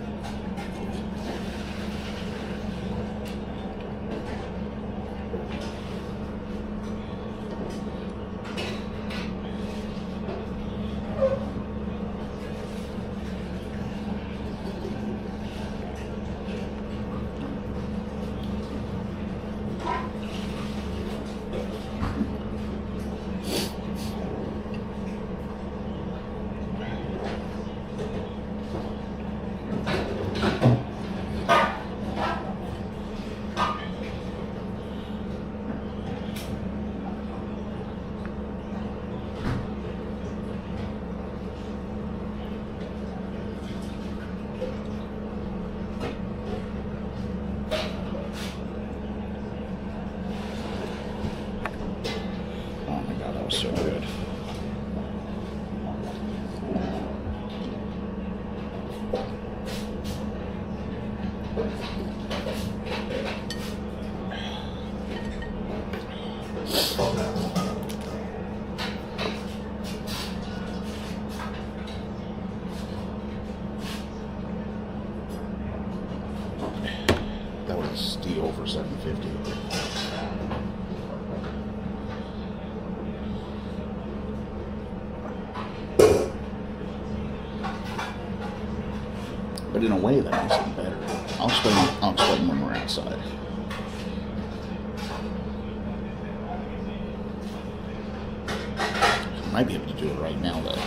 A: So good. That was a steal for $7.50. But in a way, that makes it better. I'll explain when we're outside. I might be able to do it right now, though.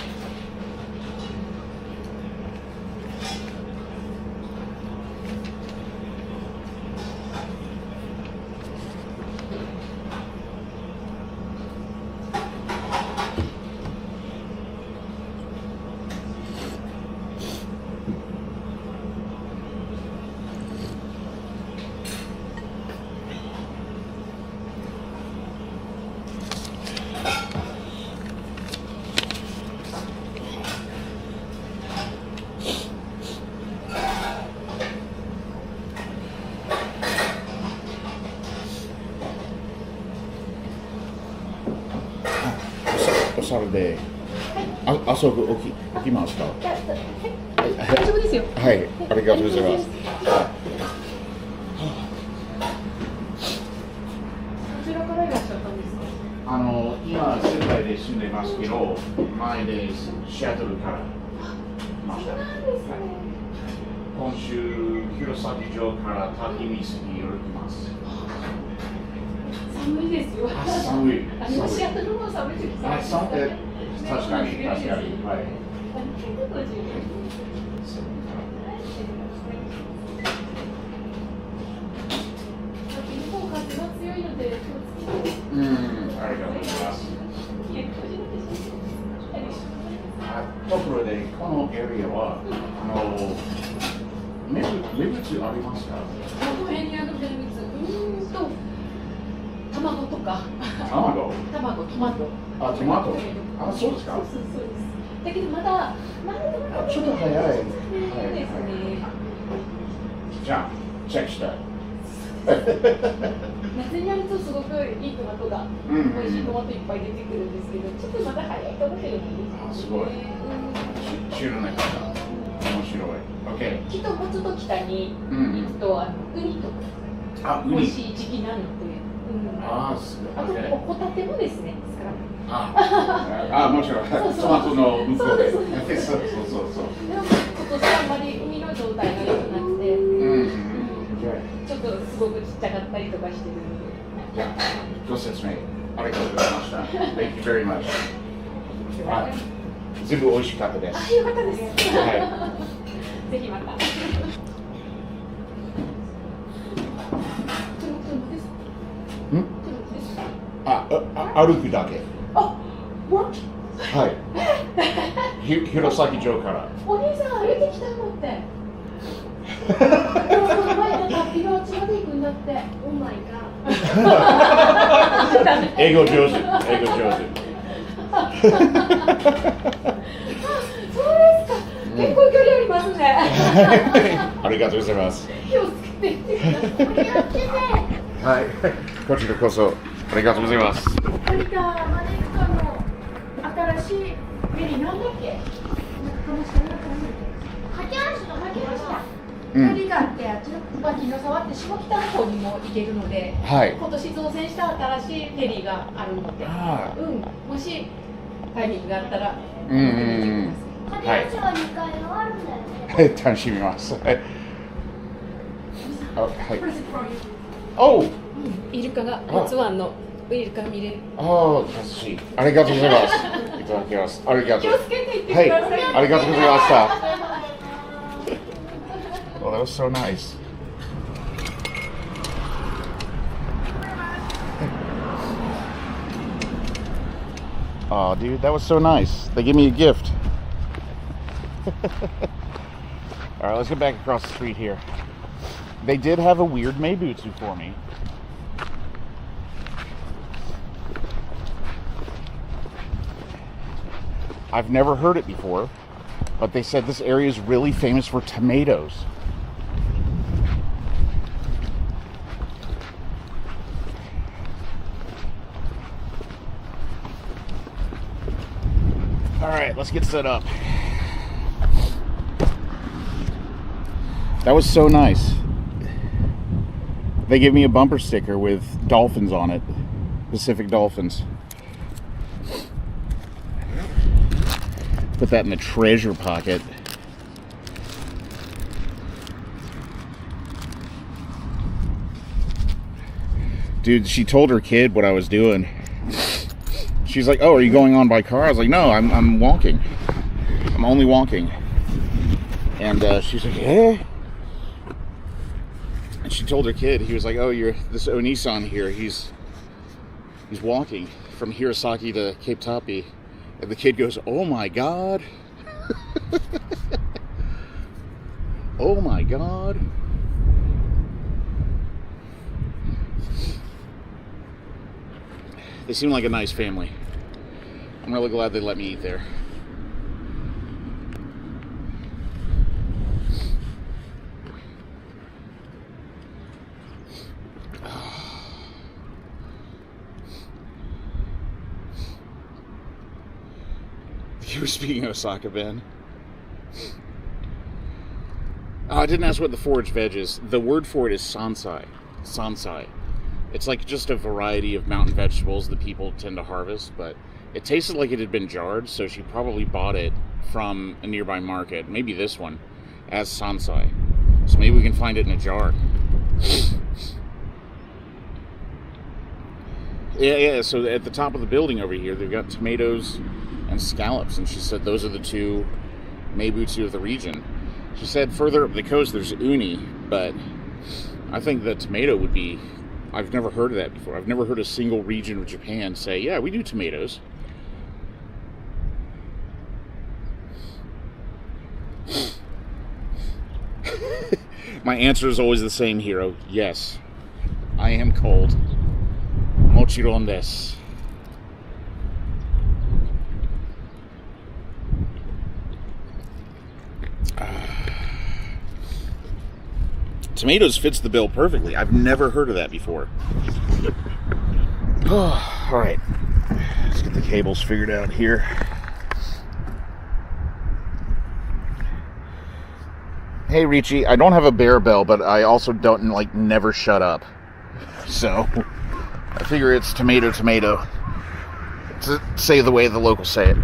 A: お皿で、あそこ置きますか？
I: 大丈夫ですよ。
A: はい、ありがとうございます。
I: どちらからいらっしゃったんですか？
A: 今、仙台で住んでますけど、前でシアトルから来ました。今週、弘前城から滝見杉に歩きます。
I: 寒いですよ。
A: 寒い。
I: シアトルも寒いです。
A: 確かに、確かに。はい。ありがとうございます。ところで、このエリアは、名物ありますか？
I: このエリアの名物、卵とか。
A: 卵、
I: トマト。
A: トマト。そうですか。
I: そうです。だけどまだ
A: ちょっと早い。
I: ですね。
A: じゃあ、チェックしたい。
I: 夏になるとすごくいいトマトが、美味しいトマトいっぱい出てくるんですけど、ちょっとまだ早いかもしれないです。
A: すごい。知らなかった。面白い。OK。
I: きっともうちょっと北に行くと、ウニとか美味しい時期なので。あとホタテもですね。
A: もちろん。トマトの向こうで。そう。でも今年あんまり海の状態が良くなくて、ちょっとすごくちっちゃかったりとかしてるので。ご説明ありがとうございました。Thank you very much。全部美味しかったです。
I: よかったです。ぜひまた。
A: 歩くだけ。
I: what？
A: はい。弘前城から。
I: お兄さん歩いてきたのって。この前の旅のあっちまで行くんだって。Oh my god。
A: 英語上手。
I: そうですか。結構距離ありますね。
A: ありがとうございます。
I: 気をつけて。
A: はい。こちらこそありがとうございます。
I: 有田マネークの新しいフェリーなんだっけ？架け橋だ。フェリーがあってあっちの脇の沢って下北の方にも行けるので、今年造船した新しいフェリーがあるので、もしタイミングがあったら見てみてください。架け橋は2階あるんだよね。
A: 楽しみます。はい。
I: イルカがツアーのイルカ見れる。
A: 優しい。ありがとうございます。いただきます。ありがとう。
I: 気をつけていってください。
A: はい。ありがとうございました。Well, that was so nice. Oh, dude, that was so nice. They gave me a gift. All right, let's get back across the street here. They did have a weird Meibutsu for me. I've never heard it before, but they said this area is really famous for tomatoes. All right, let's get set up. That was so nice. They gave me a bumper sticker with dolphins on it, Pacific dolphins. Put that in the treasure pocket. Dude, she told her kid what I was doing. She's like, "Oh, are you going on by car?" I was like, "No, I'm walking. I'm only walking." And she's like, "Yeah." And she told her kid, he was like, "Oh, you're this Onisan here. He's walking from Hirosaki to Cape Tappi." And the kid goes, "Oh my God." Oh my God. They seem like a nice family. I'm really glad they let me eat there. You were speaking Osaka, Ben. I didn't ask what the forage veg is. The word for it is sansai. Sansai. It's like just a variety of mountain vegetables that people tend to harvest, but it tasted like it had been jarred, so she probably bought it from a nearby market, maybe this one, as sansai. So maybe we can find it in a jar. Yeah, so at the top of the building over here, they've got tomatoes and scallops, and she said those are the two meibutsu of the region. She said further up the coast there's uni, but I think the tomato would be... I've never heard of that before. I've never heard a single region of Japan say, yeah, we do tomatoes. My answer is always the same, Hiro. Yes, I am cold. Mochiron desu. Tomatoes fits the bill perfectly. I've never heard of that before. Oh, all right, let's get the cables figured out here. Hey, Richie, I don't have a bear bell, but I also don't, like, never shut up. So, I figure it's tomato, tomato. To say the way the locals say it.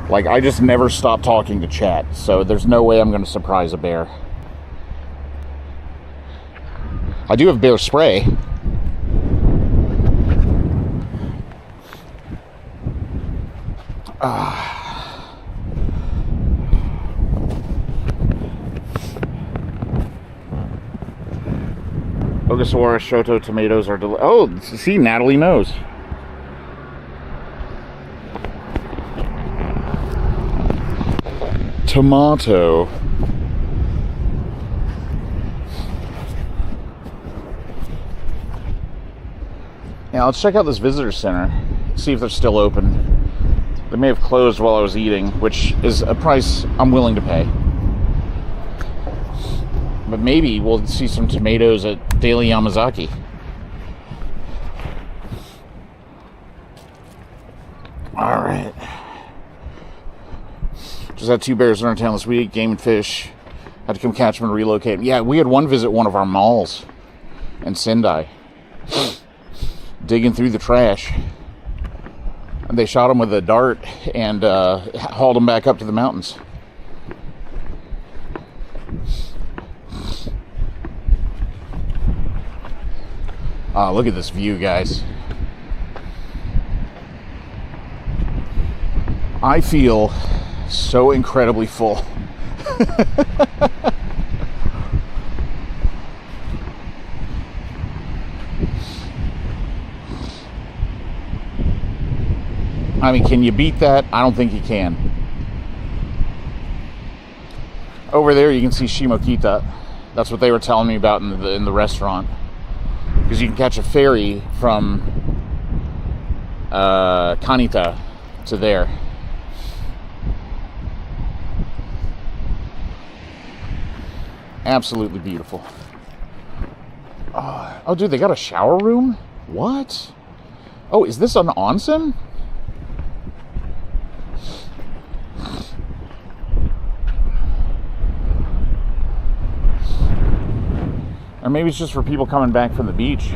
A: Like, I just never stop talking to chat, so there's no way I'm going to surprise a bear. I do have bear spray. Ogasawara Shoto tomatoes are oh, see, Natalie knows. Tomato. Yeah, let's check out this visitor center. See if they're still open. They may have closed while I was eating, which is a price I'm willing to pay. But maybe we'll see some tomatoes at Daily Yamazaki. Alright. Just had 2 bears in our town this week, game and fish. Had to come catch them and relocate them. Yeah, we had one visit one of our malls in Sendai. Digging through the trash. And they shot him with a dart and hauled him back up to the mountains. Look at this view, guys. I feel so incredibly full. I mean, can you beat that? I don't think you can. Over there you can see Shimokita. That's what they were telling me about in the restaurant. Because you can catch a ferry from Kanita to there. Absolutely beautiful. Oh, dude, they got a shower room? What? Oh, is this an onsen? Or maybe it's just for people coming back from the beach.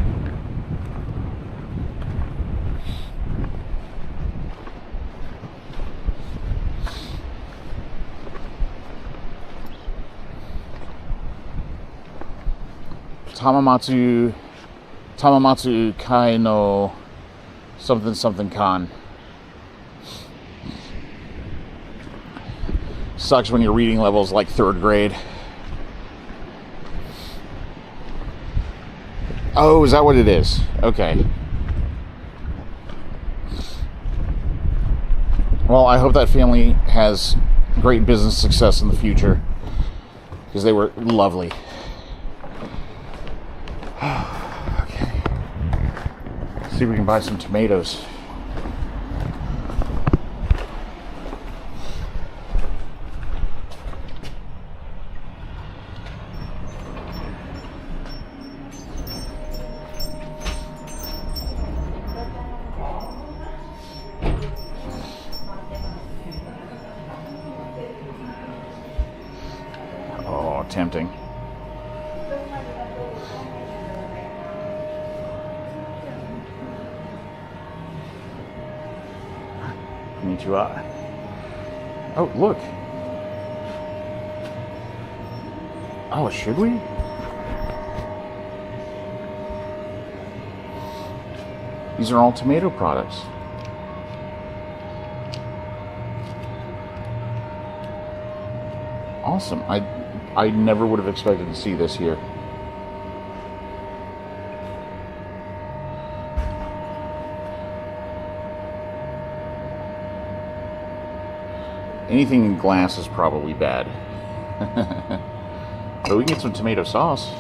A: Tamamatsu Kai no something something Kan. Sucks when your reading level is like 3rd grade. Oh, is that what it is? Okay. Well, I hope that family has great business success in the future, because they were lovely. Okay. Let's see if we can buy some tomatoes. tempting. Konnichiwa. Oh, look. Oh, should we? These are all tomato products. Awesome. I never would have expected to see this here. Anything in glass is probably bad. But we can get some tomato sauce.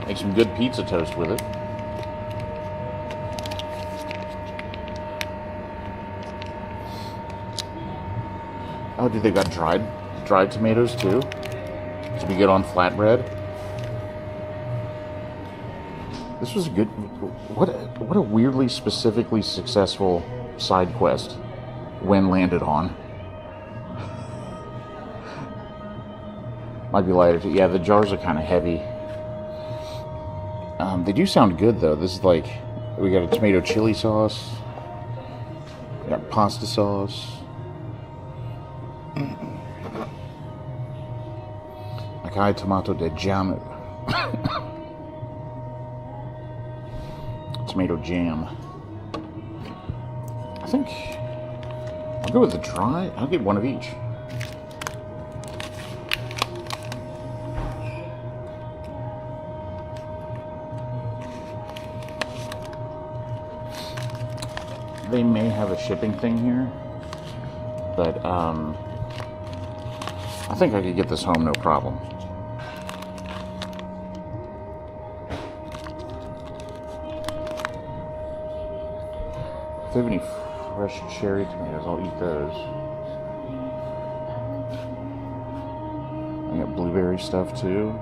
A: Make some good pizza toast with it. Oh, dude, they got dried tomatoes too? To be good on flatbread? This was a good... What a weirdly specifically successful side quest when landed on. Might be lighter too. Yeah, the jars are kind of heavy. They do sound good though. This is like... We got a tomato chili sauce. We got pasta sauce. Acai tomato de jamu. Tomato jam. I think I'll go with the dry. I'll get one of each. They may have a shipping thing here, but I think I could get this home no problem. If they have any fresh cherry tomatoes, I'll eat those. I got blueberry stuff too.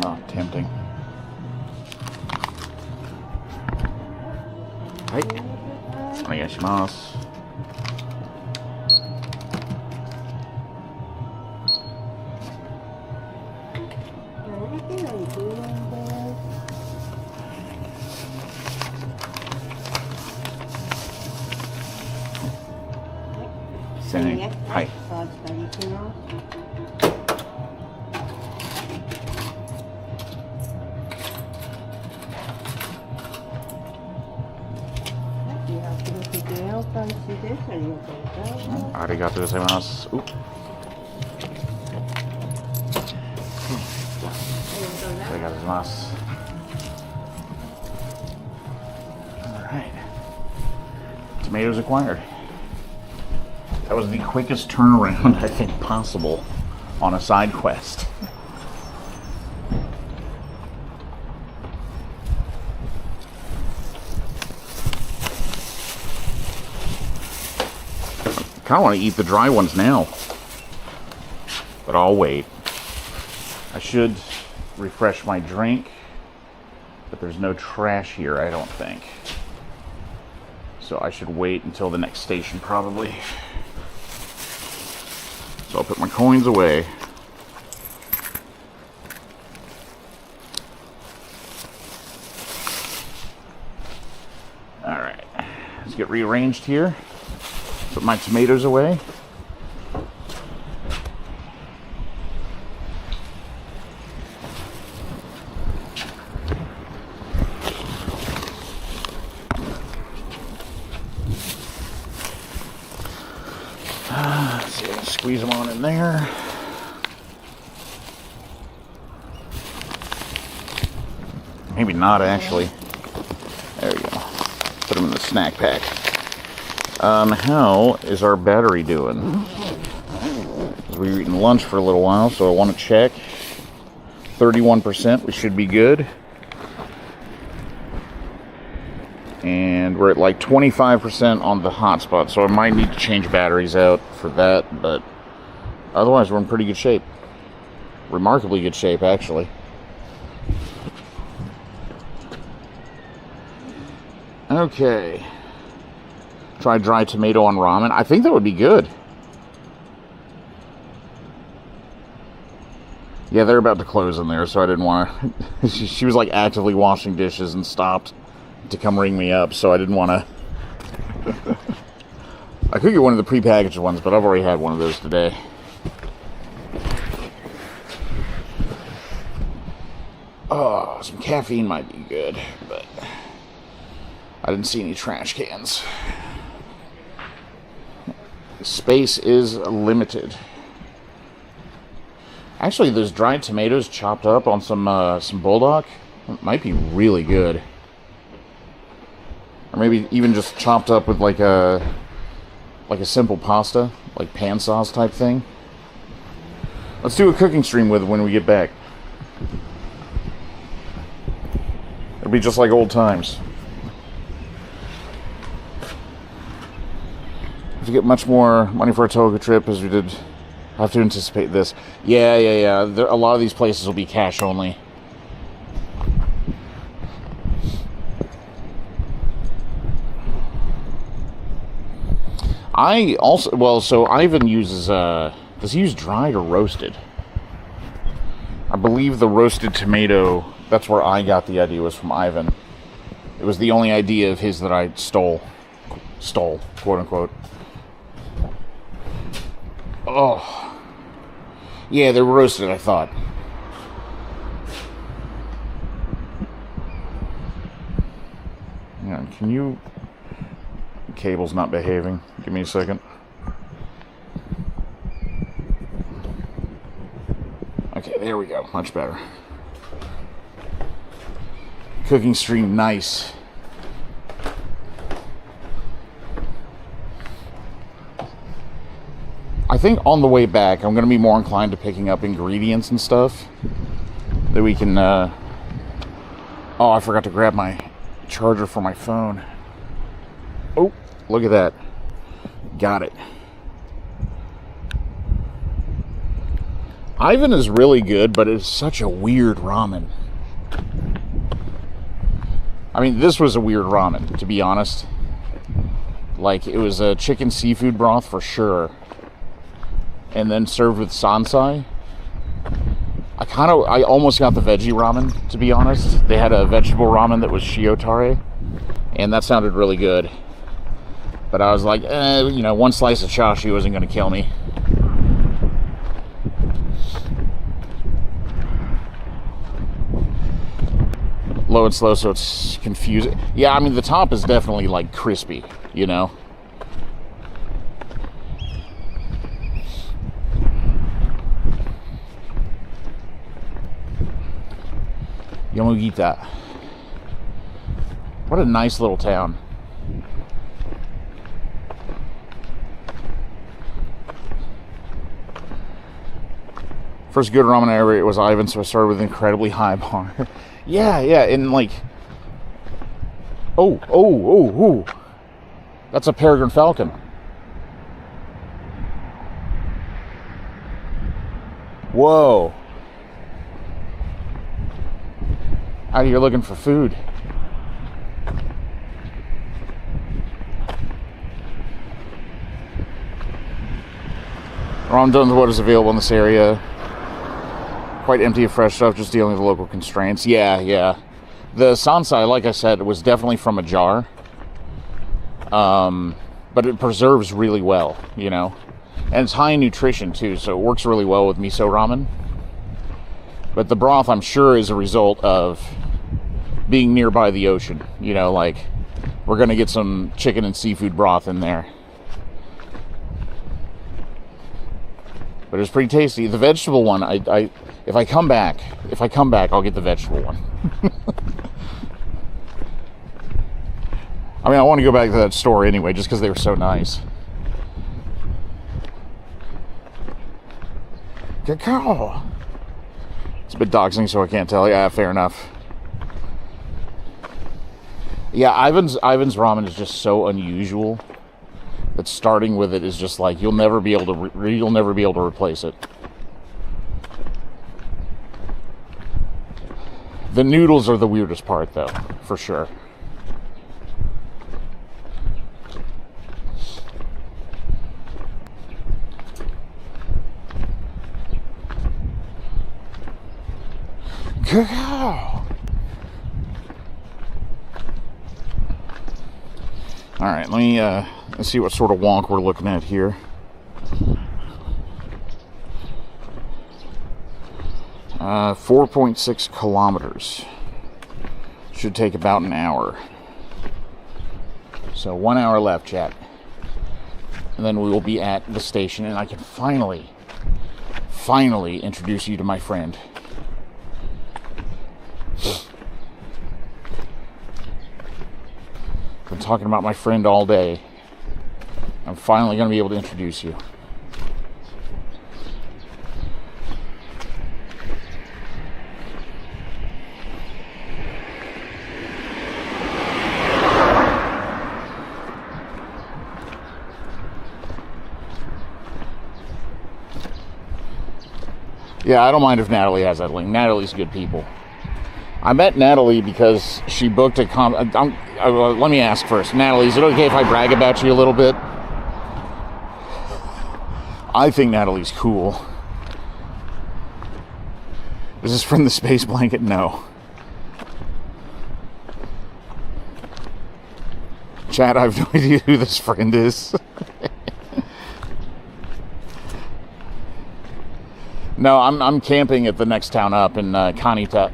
A: Oh, tempting. Hi. Onegaishimasu. Hi. Arigatou gozaimasu. Oop. Arigatou gozaimasu. Alright. Tomatoes acquired. That was the quickest turnaround I think possible on a side quest. I kind of want to eat the dry ones now, but I'll wait. I should refresh my drink, but there's no trash here, I don't think. So I should wait until the next station probably. So I'll put my coins away. All right, let's get rearranged here. Put my tomatoes away. Let's see, squeeze them on in there. Maybe not, actually. There we go. Put them in the snack pack. How is our battery doing? We were eating lunch for a little while, so I want to check. 31%, we should be good. And we're at like 25% on the hotspot, so I might need to change batteries out for that, but otherwise we're in pretty good shape. Remarkably good shape, actually. Okay. Try dry tomato on ramen. I think that would be good. Yeah, they're about to close in there, so I didn't want to... She was like actively washing dishes and stopped to come ring me up, so I didn't want to... I could get one of the prepackaged ones, but I've already had one of those today. Oh, some caffeine might be good, but I didn't see any trash cans. Space is limited. Actually, those dried tomatoes chopped up on some bulldog might be really good. Or maybe even just chopped up with like a simple pasta, like pan sauce type thing. Let's do a cooking stream with it when we get back. It'll be just like old times. If you get much more money for a Toga trip as we did, I have to anticipate this. Yeah. A lot of these places will be cash only. I also, well, so Ivan uses, does he use dried or roasted? I believe the roasted tomato, that's where I got the idea, was from Ivan. It was the only idea of his that I stole, quote unquote. Oh. Yeah, they're roasted, I thought. Yeah, can you... The cable's not behaving. Give me a second. Okay, there we go. Much better. Cooking stream, nice. I think on the way back, I'm going to be more inclined to picking up ingredients and stuff that we can... Oh, I forgot to grab my charger for my phone. Oh, look at that. Got it. Ivan is really good, but it's such a weird ramen. I mean, this was a weird ramen, to be honest. Like, it was a chicken seafood broth for sure. And then served with sansai. I almost got the veggie ramen, to be honest. They had a vegetable ramen that was shiotare, and that sounded really good. But I was like, one slice of chashi wasn't going to kill me. Low and slow, so it's confusing. Yeah, I mean, the top is definitely, like, crispy, you know? Yomogita. What a nice little town. First good ramen I ever ate was Ivan, so I started with an incredibly high bar. yeah, and like... Oh. That's a peregrine falcon. Whoa. Out here looking for food. I'm done with what is available in this area. Quite empty of fresh stuff, just dealing with local constraints. Yeah. The sansai, like I said, was definitely from a jar. but it preserves really well, you know. And it's high in nutrition too, so it works really well with miso ramen. But the broth, I'm sure, is a result of being nearby the ocean. You know, like, we're going to get some chicken and seafood broth in there. But it's pretty tasty. The vegetable one, if I come back, I'll get the vegetable one. I mean, I want to go back to that store anyway, just because they were so nice. Cacao. It's a bit doxing, so I can't tell. Yeah, fair enough. Yeah, Ivan's ramen is just so unusual that starting with it is just like you'll never be able to replace it. The noodles are the weirdest part, though, for sure. Cacao. All right, let's see what sort of wonk we're looking at here. Uh, 4.6 kilometers. Should take about an hour. So 1 hour left, chat. And then we will be at the station, and I can finally introduce you to my friend. Been talking about my friend all day. I'm finally going to be able to introduce you. Yeah, I don't mind if Natalie has that link. Natalie's good people. I met Natalie because she booked a let me ask first. Natalie, is it okay if I brag about you a little bit? I think Natalie's cool. Is this from the Space Blanket? No. Chat, I have no idea who this friend is. No, I'm camping at the next town up in Kanita.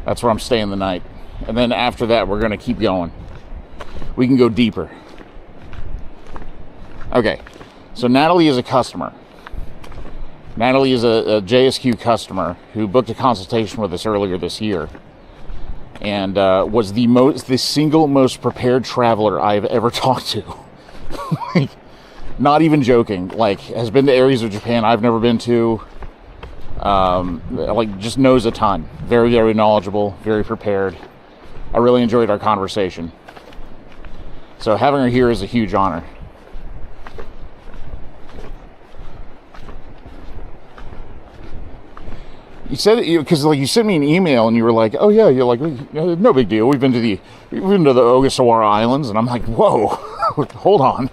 A: That's where I'm staying the night. And then after that, we're going to keep going. We can go deeper. Okay, so Natalie is a customer. Natalie is a JSQ customer who booked a consultation with us earlier this year. And was the single most prepared traveler I've ever talked to. Like, not even joking. Like, has been to areas of Japan I've never been to. Like, just knows a ton. Very, very knowledgeable, very prepared. I really enjoyed our conversation. So having her here is a huge honor. You said it because, like, you sent me an email and you were like, "Oh yeah, you're like, no big deal. We've been to the Ogasawara Islands," and I'm like, "Whoa, hold on,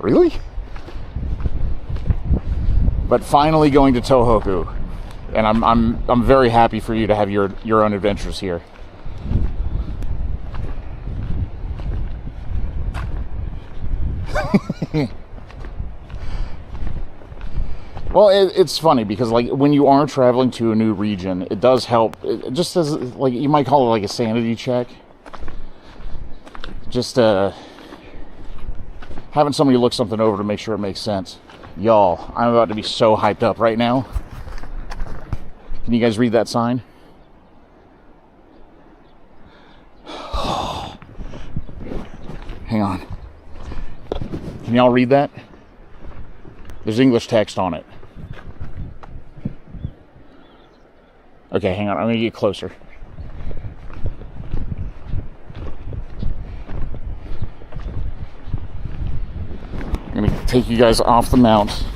A: really?" But finally going to Tohoku, and I'm very happy for you to have your own adventures here. Well, it's funny because, like, when you are traveling to a new region, it does help. It just as, like, you might call it like a sanity check. Just having somebody look something over to make sure it makes sense. Y'all, I'm about to be so hyped up right now. Can you guys read that sign? Hang on. Can y'all read that? There's English text on it. Okay, hang on. I'm going to get closer. I'm going to take you guys off the mount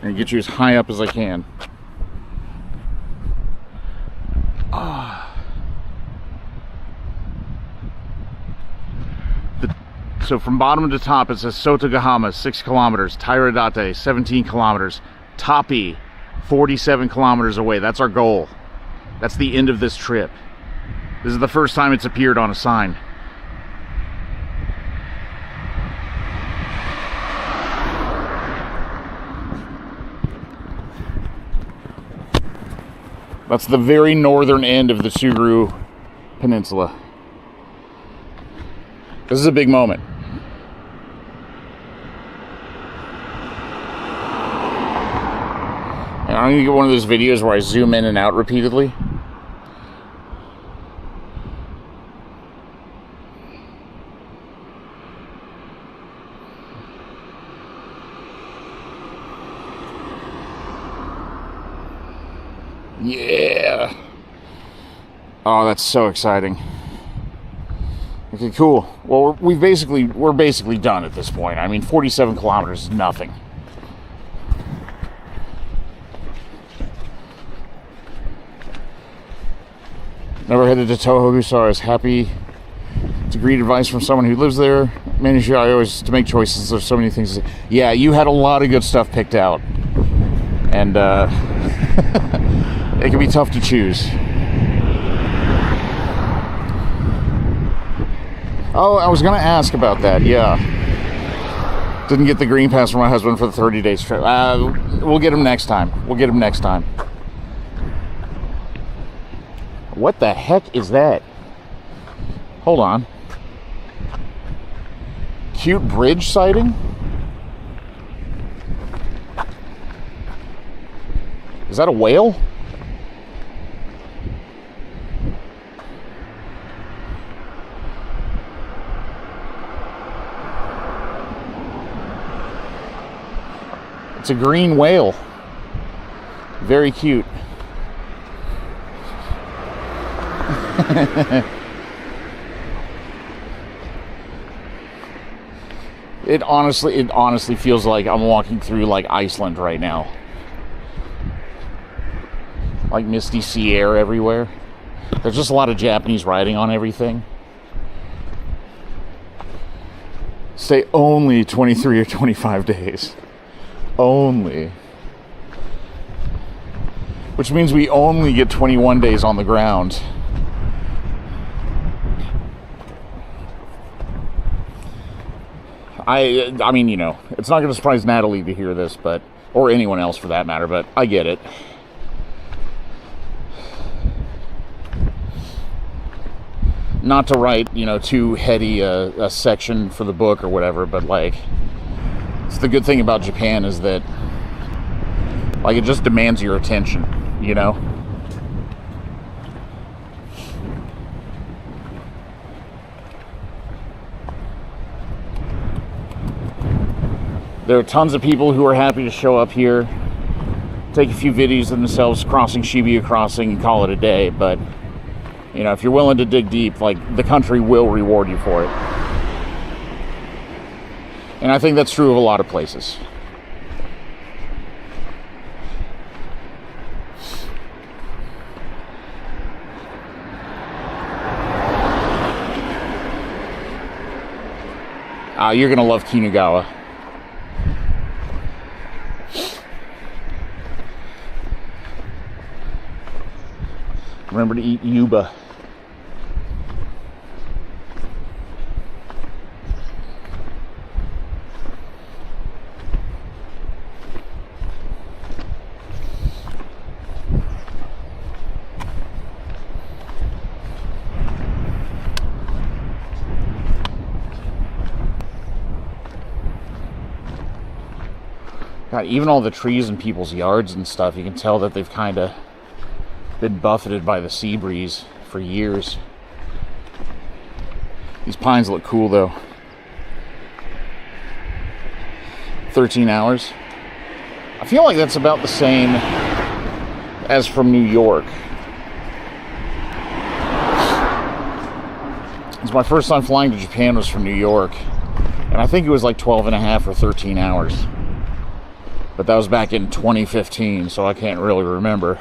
A: and get you as high up as I can. So from bottom to top, it says Sotogahama, 6 kilometers, Tairadate, 17 kilometers, Tappi,
F: 47 kilometers away. That's our goal. That's the end of this trip. This is the first time it's appeared on a sign. That's the very northern end of the Tsugaru Peninsula. This is a big moment. And I'm gonna get one of those videos where I zoom in and out repeatedly. Yeah. Oh, that's so exciting. Okay, cool. Well, we're basically done at this point. I mean, 47 kilometers is nothing. Never headed to Tohoku, so I was happy to greet advice from someone who lives there. Manage I always to make choices. There's so many things. Yeah, you had a lot of good stuff picked out, and it can be tough to choose. Oh, I was going to ask about that, yeah. Didn't get the green pass for my husband for the 30 days trip. We'll get him next time. What the heck is that? Hold on. Cute bridge sighting? Is that a whale? It's a green whale. Very cute. It honestly feels like I'm walking through like Iceland right now. Like misty sea air everywhere. There's just a lot of Japanese writing on everything. Stay only 23 or 25 days. Only. Which means we only get 21 days on the ground. I mean, you know, it's not going to surprise Natalie to hear this, but, or anyone else for that matter, but I get it. Not to write, you know, too heady a section for the book or whatever, but like, it's the good thing about Japan is that, like, it just demands your attention, you know? There are tons of people who are happy to show up here, take a few videos of themselves crossing Shibuya Crossing and call it a day, but, you know, if you're willing to dig deep, like, the country will reward you for it. And I think that's true of a lot of places. You're gonna love Kinugawa. Remember to eat yuba. God, even all the trees in people's yards and stuff, you can tell that they've kind of been buffeted by the sea breeze for years. These pines look cool though. 13 hours. I feel like that's about the same as from New York. It's my first time flying to Japan was from New York, and I think it was like 12 and a half or 13 hours. But that was back in 2015, so I can't really remember.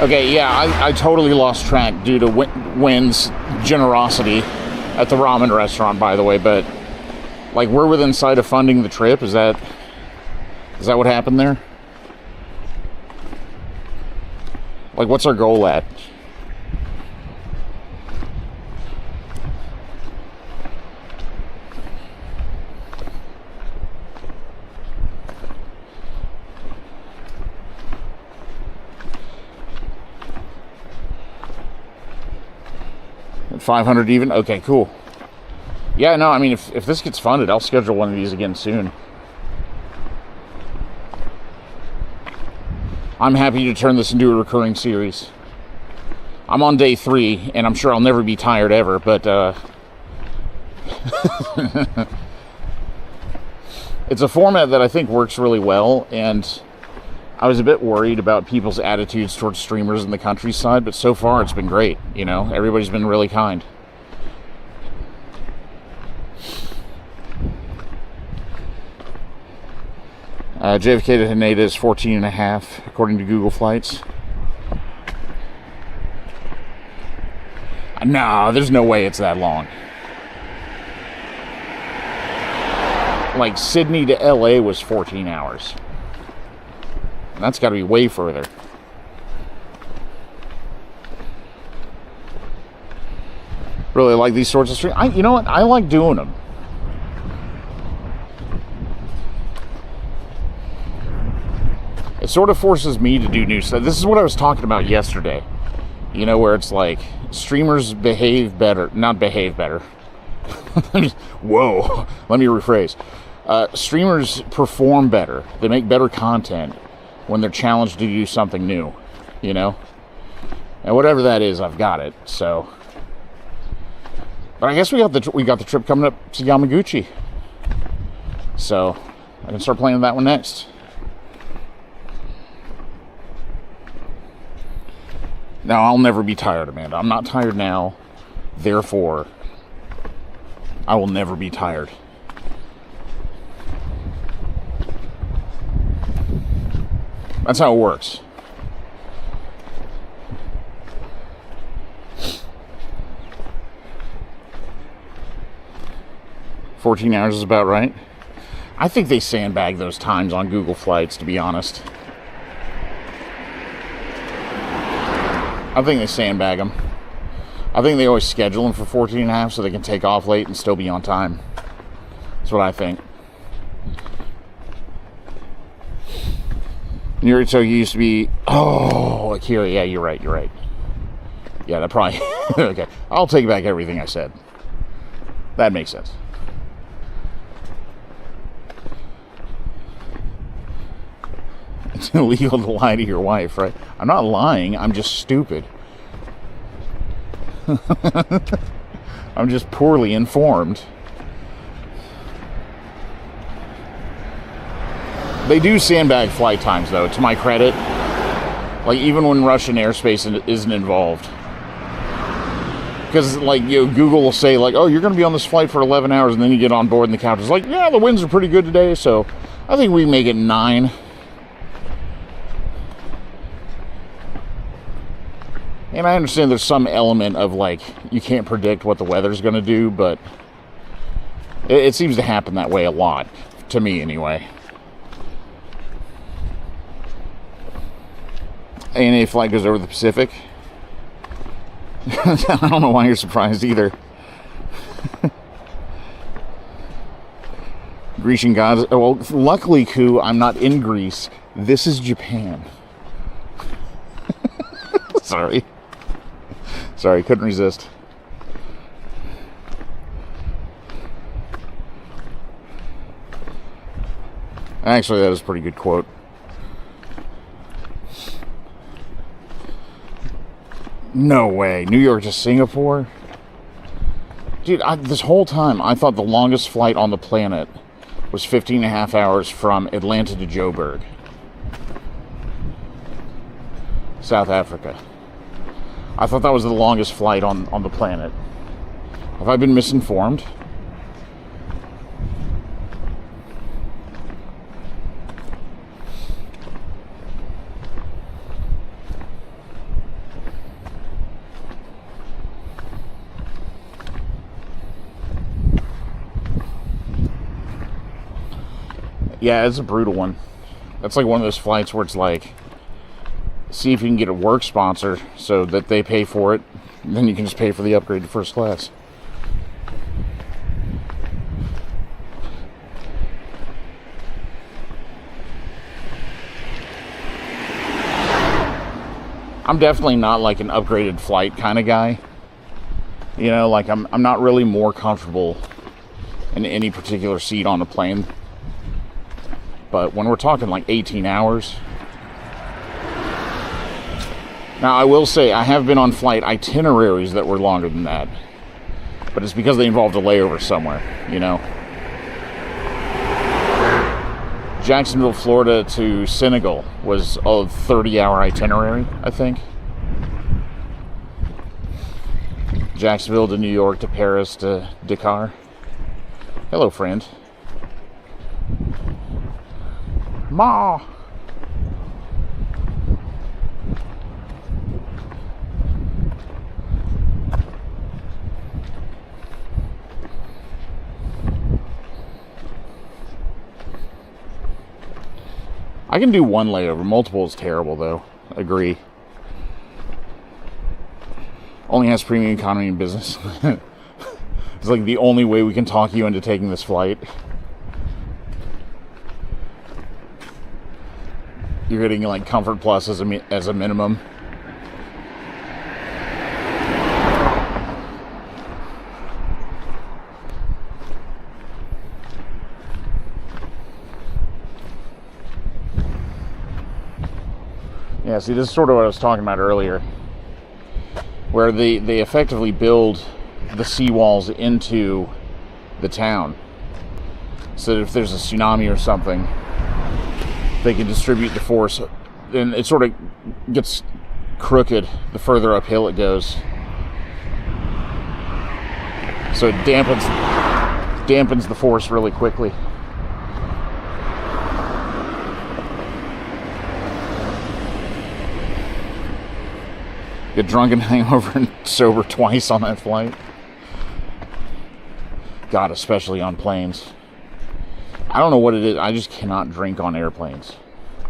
A: Okay, yeah, I totally lost track due to Wynn's generosity at the ramen restaurant, by the way, but like we're within sight of funding the trip. Is that what happened there? Like, what's our goal at? At 500 even? Okay, cool. Yeah, no, I mean, if this gets funded, I'll schedule one of these again soon. I'm happy to turn this into a recurring series. I'm on day 3, and I'm sure I'll never be tired ever, but it's a format that I think works really well, and I was a bit worried about people's attitudes towards streamers in the countryside, but so far it's been great, you know? Everybody's been really kind. JFK to Haneda is 14.5, according to Google Flights. No, there's no way it's that long. Like, Sydney to LA was 14 hours. And that's got to be way further. Really like these sorts of streams. You know what? I like doing them. It sort of forces me to do new stuff. This is what I was talking about yesterday. You know, where it's like, streamers behave better. Not behave better. Whoa. Let me rephrase. Streamers perform better. They make better content when they're challenged to do something new. You know? And whatever that is, I've got it. So. But I guess we got the trip coming up to Yamaguchi. So, I can start playing that one next. Now, I'll never be tired, Amanda. I'm not tired now. Therefore, I will never be tired. That's how it works. $14 hours is about right. I think they sandbag those times on Google Flights, to be honest. I think they sandbag them. I think they always schedule them for 14.5 so they can take off late and still be on time. That's what I think. Narito used to be... Oh, Akira. Yeah, you're right. Yeah, that probably... Okay, I'll take back everything I said. That makes sense. It's illegal to lie to your wife, right? I'm not lying, I'm just stupid. I'm just poorly informed. They do sandbag flight times, though, to my credit. Like, even when Russian airspace isn't involved. Because, like, you know, Google will say, like, oh, you're going to be on this flight for 11 hours, and then you get on board and the couch is like, yeah, the winds are pretty good today, so I think we make it 9. And I understand there's some element of, like, you can't predict what the weather's going to do, but it seems to happen that way a lot, to me anyway. ANA flight goes over the Pacific. I don't know why you're surprised either. Grecian gods. Well, luckily, Ku, I'm not in Greece. This is Japan. Sorry, couldn't resist. Actually, that is a pretty good quote. No way. New York to Singapore? Dude, this whole time, I thought the longest flight on the planet was 15.5 hours from Atlanta to Joburg, South Africa. I thought that was the longest flight on the planet. Have I been misinformed? Yeah, it's a brutal one. That's like one of those flights where it's like, see if you can get a work sponsor so that they pay for it, and then you can just pay for the upgrade to first class. I'm definitely not like an upgraded flight kind of guy. You know, like I'm not really more comfortable in any particular seat on a plane. But when we're talking like 18 hours. Now, I will say I have been on flight itineraries that were longer than that. But it's because they involved a layover somewhere, you know. Jacksonville, Florida to Senegal was a 30-hour itinerary, I think. Jacksonville to New York to Paris to Dakar. Hello, friend. Ma! I can do one layover. Multiple is terrible, though. Agree. Only has premium economy and business. It's like the only way we can talk you into taking this flight. You're getting like Comfort Plus as a minimum. Yeah, see, this is sort of what I was talking about earlier, where they effectively build the seawalls into the town, so that if there's a tsunami or something, they can distribute the force, and it sort of gets crooked the further uphill it goes. So it dampens the force really quickly. Get drunk and hangover and sober twice on that flight. God, especially on planes. I don't know what it is. I just cannot drink on airplanes.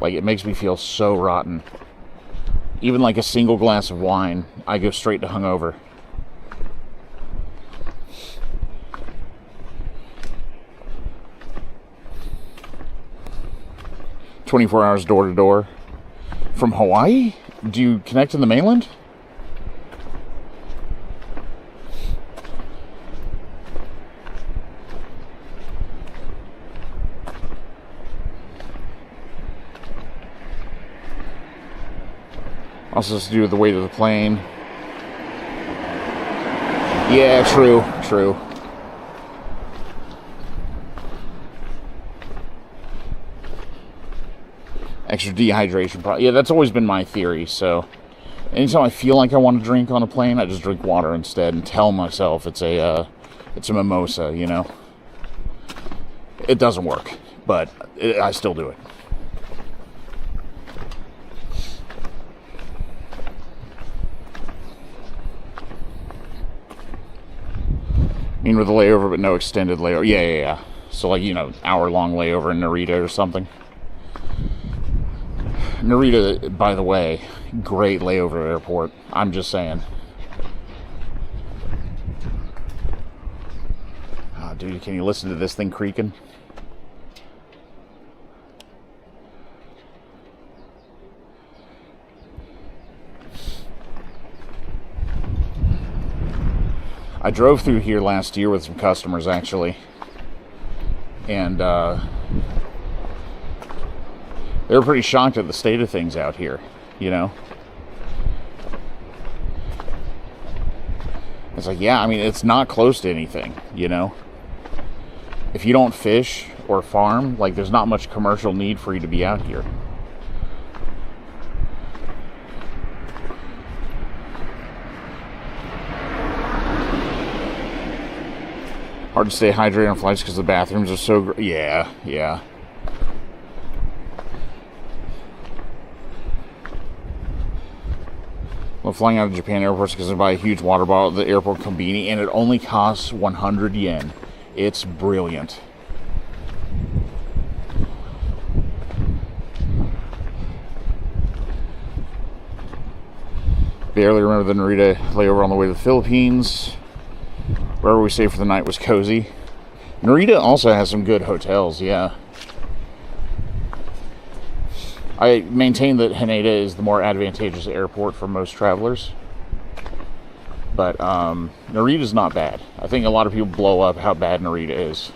A: Like, it makes me feel so rotten. Even like a single glass of wine, I go straight to hungover. "24 hours door to door." From Hawaii? Do you connect to the mainland? Also has to do with the weight of the plane. Yeah, true. Extra dehydration. Yeah, that's always been my theory. So anytime I feel like I want to drink on a plane, I just drink water instead and tell myself it's a mimosa, you know. It doesn't work, but I still do it. I mean, with a layover, but no extended layover. Yeah. So, like, you know, hour-long layover in Narita or something. Narita, by the way, great layover airport. I'm just saying. Oh, dude, can you listen to this thing creaking? I drove through here last year with some customers, actually, and they were pretty shocked at the state of things out here, you know. It's like, yeah, I mean, it's not close to anything, you know. If you don't fish or farm, like, there's not much commercial need for you to be out here. Hard to stay hydrated on flights because the bathrooms are so yeah. Well, flying out of Japan airports because I buy a huge water bottle at the airport konbini, and it only costs 100 yen. It's brilliant. Barely remember the Narita layover on the way to the Philippines. Wherever we stayed for the night was cozy. Narita also has some good hotels, yeah. I maintain that Haneda is the more advantageous airport for most travelers. But Narita's not bad. I think a lot of people blow up how bad Narita is.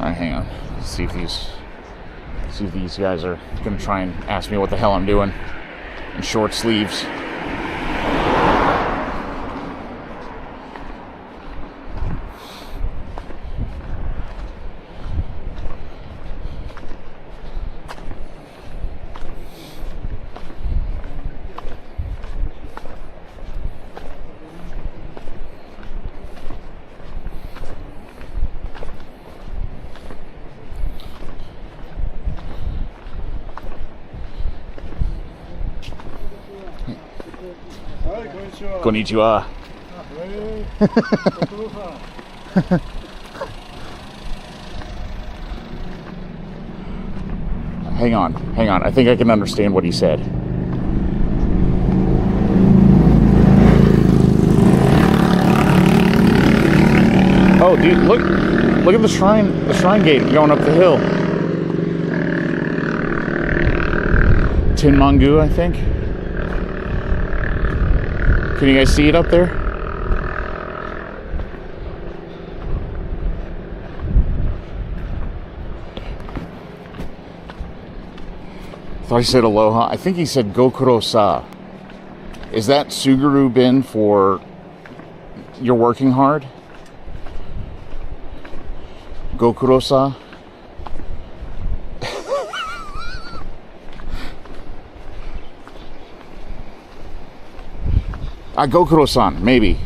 A: Alright, hang on. Let's see if these guys are gonna try and ask me what the hell I'm doing in short sleeves. Konnichiwa. Hang on. I think I can understand what he said. Oh, dude, look at the shrine gate going up the hill. Tinmangu, I think. Can you guys see it up there? I thought he said aloha. I think he said gokuro-sa. Is that Suguru bin for you're working hard? Gokuro-sa? Gokuro-san, maybe.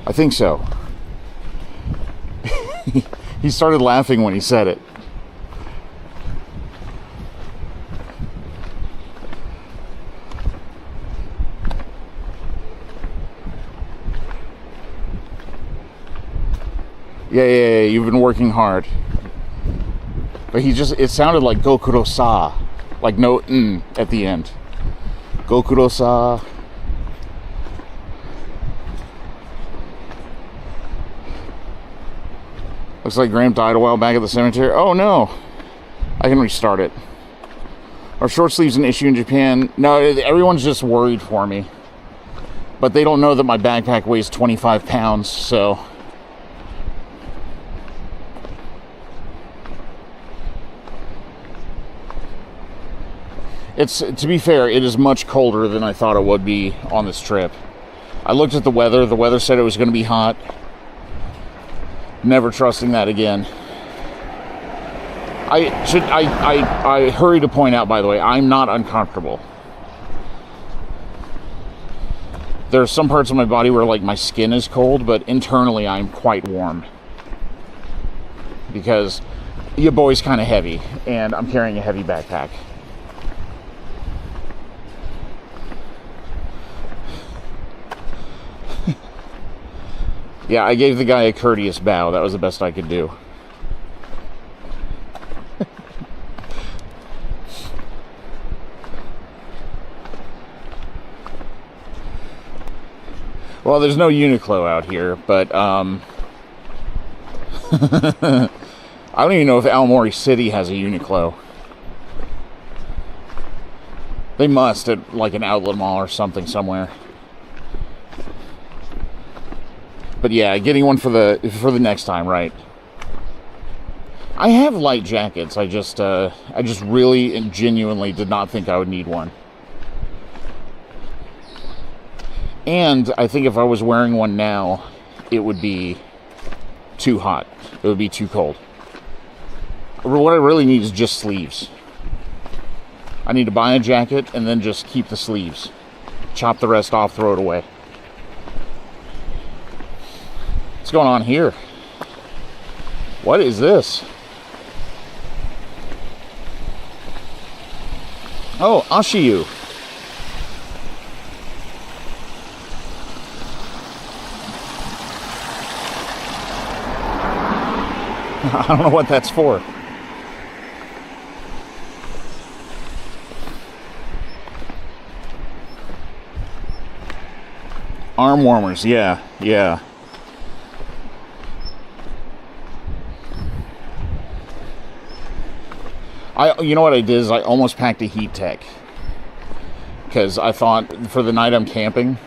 A: I think so. He started laughing when he said it. Yeah, you've been working hard. But it sounded like Gokuro-sa. Like no n at the end. Gokuro-sa. Looks like Graham died a while back at the cemetery. Oh no! I can restart it. Are short sleeves an issue in Japan? No, everyone's just worried for me. But they don't know that my backpack weighs 25 pounds, so... to be fair, it is much colder than I thought it would be on this trip. I looked at the weather. The weather said it was going to be hot. Never trusting that again. I hurry to point out, by the way, I'm not uncomfortable. There are some parts of my body where, like, my skin is cold, but internally I'm quite warm. Because your boy's kind of heavy, and I'm carrying a heavy backpack. Yeah, I gave the guy a courteous bow. That was the best I could do. Well, there's no Uniqlo out here, but I don't even know if Aomori City has a Uniqlo. They must at like an outlet mall or something somewhere. But yeah, getting one for the next time, right? I have light jackets. I just really and genuinely did not think I would need one. And I think if I was wearing one now, it would be too hot. It would be too cold. What I really need is just sleeves. I need to buy a jacket and then just keep the sleeves. Chop the rest off, throw it away. What's going on here? What is this? Oh, Ashiyu. I don't know what that's for. Arm warmers, yeah. You know what I did is I almost packed a heat tech. Because I thought for the night I'm camping,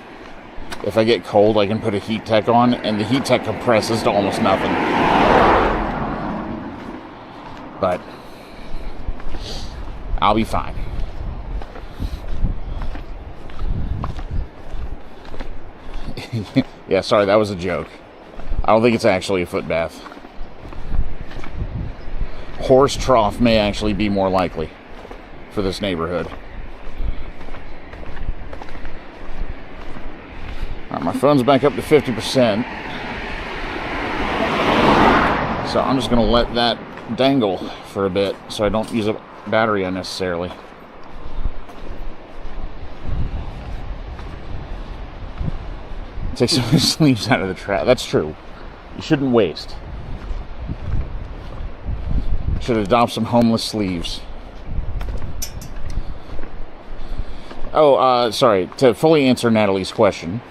A: if I get cold, I can put a heat tech on, and the heat tech compresses to almost nothing. But I'll be fine. Yeah, sorry, that was a joke. I don't think it's actually a foot bath. Horse trough may actually be more likely for this neighborhood. Alright, my phone's back up to 50%. So I'm just going to let that dangle for a bit so I don't use up battery unnecessarily. Take some of the sleeves out of the trap. That's true. You shouldn't waste. Should adopt some homeless sleeves. Oh, sorry. To fully answer Natalie's question,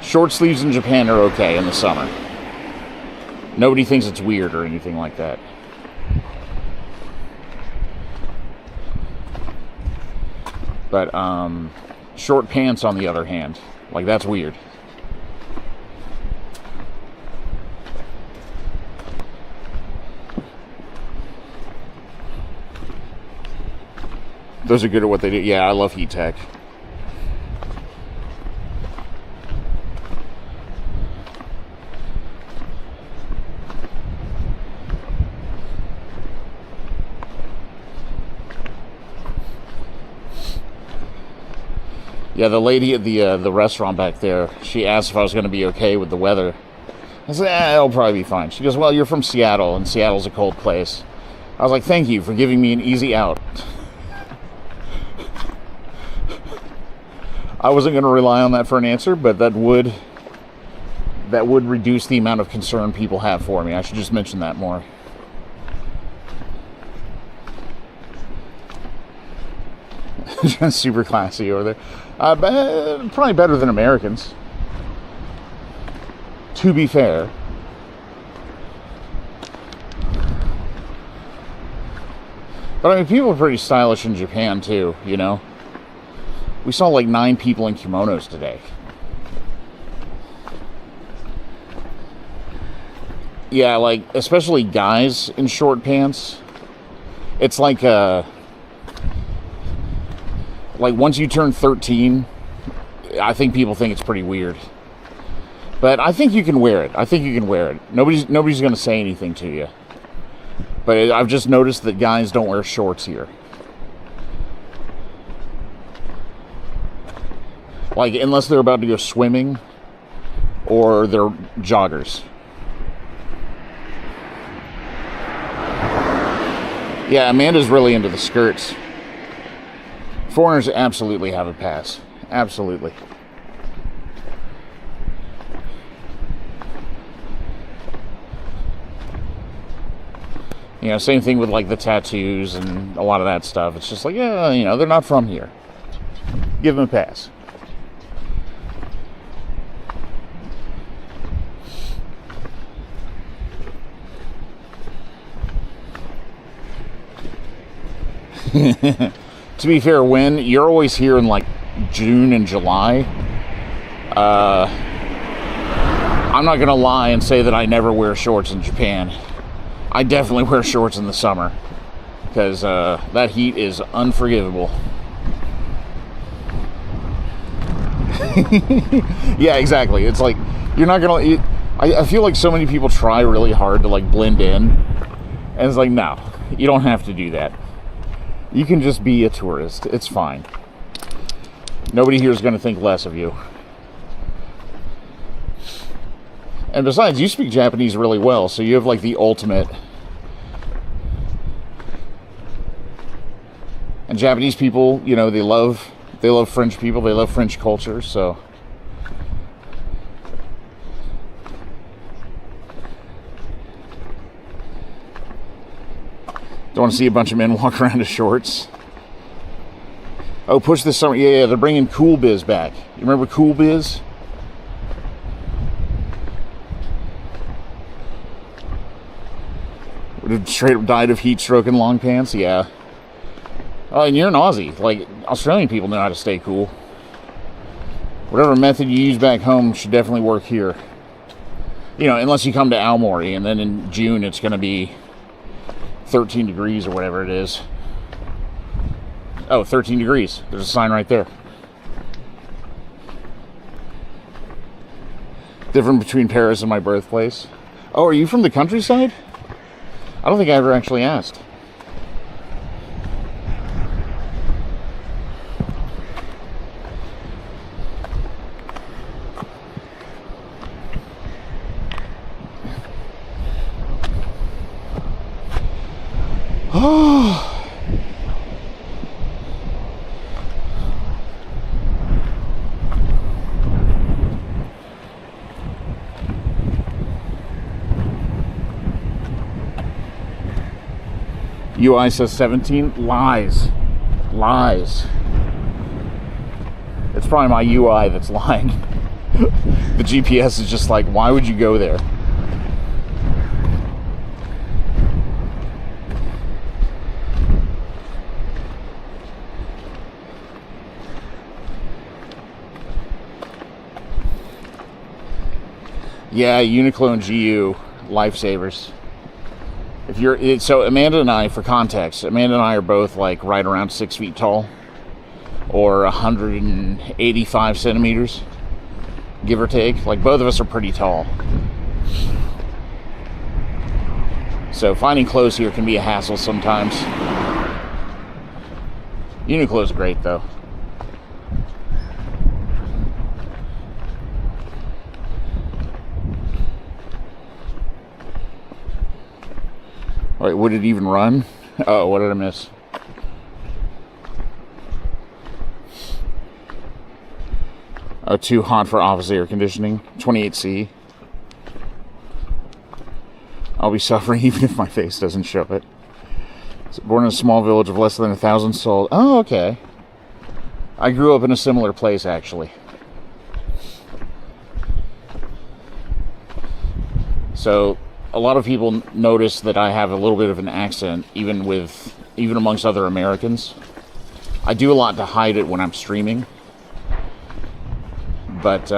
A: short sleeves in Japan are okay in the summer. Nobody thinks it's weird or anything like that. But, short pants, on the other hand, like, that's weird. Those are good at what they do. Yeah, I love heat tech. Yeah, the lady at the restaurant back there, she asked if I was going to be okay with the weather. I said, it'll probably be fine. She goes, well, you're from Seattle, and Seattle's a cold place. I was like, thank you for giving me an easy out. I wasn't going to rely on that for an answer, but that would reduce the amount of concern people have for me. I should just mention that more. Super classy over there. Probably better than Americans, to be fair. But I mean, people are pretty stylish in Japan too, you know? We saw like 9 people in kimonos today. Yeah, like, especially guys in short pants. It's like once you turn 13, I think people think it's pretty weird. But I think you can wear it. Nobody's going to say anything to you. But I've just noticed that guys don't wear shorts here. Like, unless they're about to go swimming or they're joggers. Yeah, Amanda's really into the skirts. Foreigners absolutely have a pass. Absolutely. You know, same thing with like the tattoos and a lot of that stuff. It's just like, yeah, you know, they're not from here. Give them a pass. To be fair, when you're always here in like June and July, I'm not gonna lie and say that I never wear shorts in Japan. I definitely wear shorts in the summer because that heat is unforgivable. Yeah, exactly. It's like you're not gonna. I feel like so many people try really hard to like blend in, and it's like, no, you don't have to do that. You can just be a tourist. It's fine. Nobody here is going to think less of you. And besides, you speak Japanese really well, so you have like the ultimate. And Japanese people, you know, they love French people. They love French culture, so. Don't want to see a bunch of men walk around in shorts. Oh, push this summer. Yeah, they're bringing Cool Biz back. You remember Cool Biz? Would have straight up died of heat stroke in long pants? Yeah. Oh, and you're an Aussie. Like, Australian people know how to stay cool. Whatever method you use back home should definitely work here. You know, unless you come to Aomori, and then in June it's going to be 13 degrees or whatever it is. Oh, 13 degrees. There's a sign right there. Different between Paris and my birthplace. Oh, are you from the countryside? I don't think I ever actually asked. Oh. UI says 17. Lies. Lies. It's probably my UI that's lying. The GPS is just like, why would you go there? Yeah, Uniqlo and GU, lifesavers. If you're so Amanda and I, for context, Amanda and I are both like right around 6 feet tall, or 185 centimeters, give or take. Like, both of us are pretty tall. So finding clothes here can be a hassle sometimes. Uniqlo's great though. Wait, would it even run? Oh, what did I miss? Oh, too hot for office air conditioning. 28C. I'll be suffering even if my face doesn't show it. So born in a small village of less than 1,000 souls. Oh, okay. I grew up in a similar place, actually. So a lot of people notice that I have a little bit of an accent, even amongst other Americans. I do a lot to hide it when I'm streaming. But,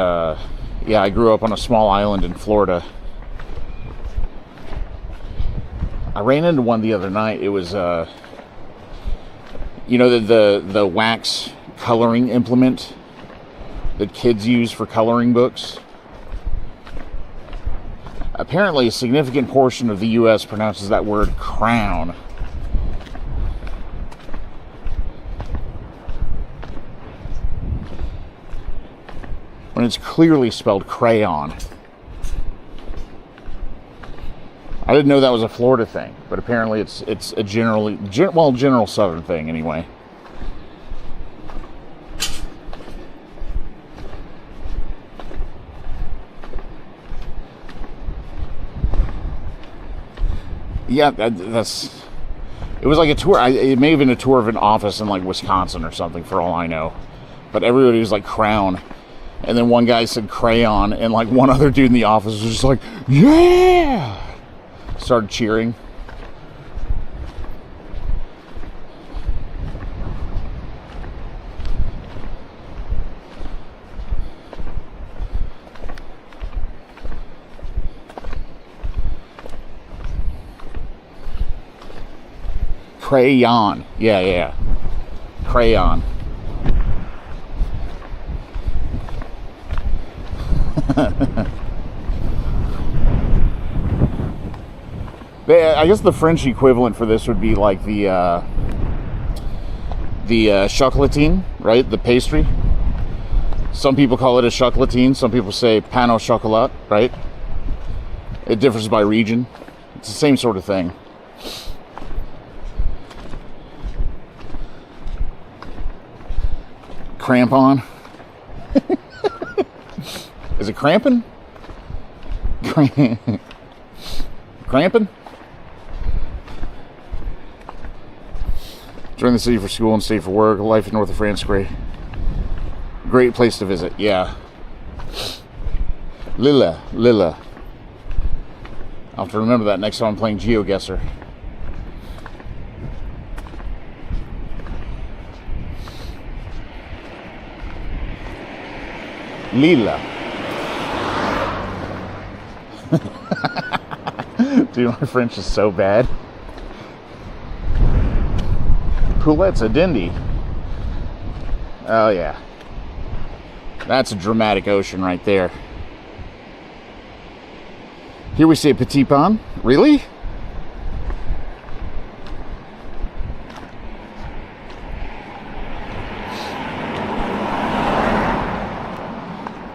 A: yeah, I grew up on a small island in Florida. I ran into one the other night. It was, you know, the wax coloring implement that kids use for coloring books. Apparently, a significant portion of the U.S. pronounces that word crown. When it's clearly spelled crayon. I didn't know that was a Florida thing, but apparently it's a general Southern thing anyway. Yeah, that's. It was like a tour. It may have been a tour of an office in like Wisconsin or something, for all I know. But everybody was like crown, and then one guy said crayon, and like one other dude in the office was just like, yeah, started cheering. Crayon. Yeah. Crayon. I guess the French equivalent for this would be like the chocolatine, right? The pastry. Some people call it a chocolatine. Some people say pain au chocolat, right? It differs by region. It's the same sort of thing. Crampon. Is it cramping? Cramping? Join the city for school and stay for work. Life in north of France, great place to visit. Yeah. Lilla. I'll have to remember that next time I'm playing GeoGuessr. Lila. Dude, my French is so bad. Poulette's a dindy. Oh yeah. That's a dramatic ocean right there. Here we see a petit pond. Really?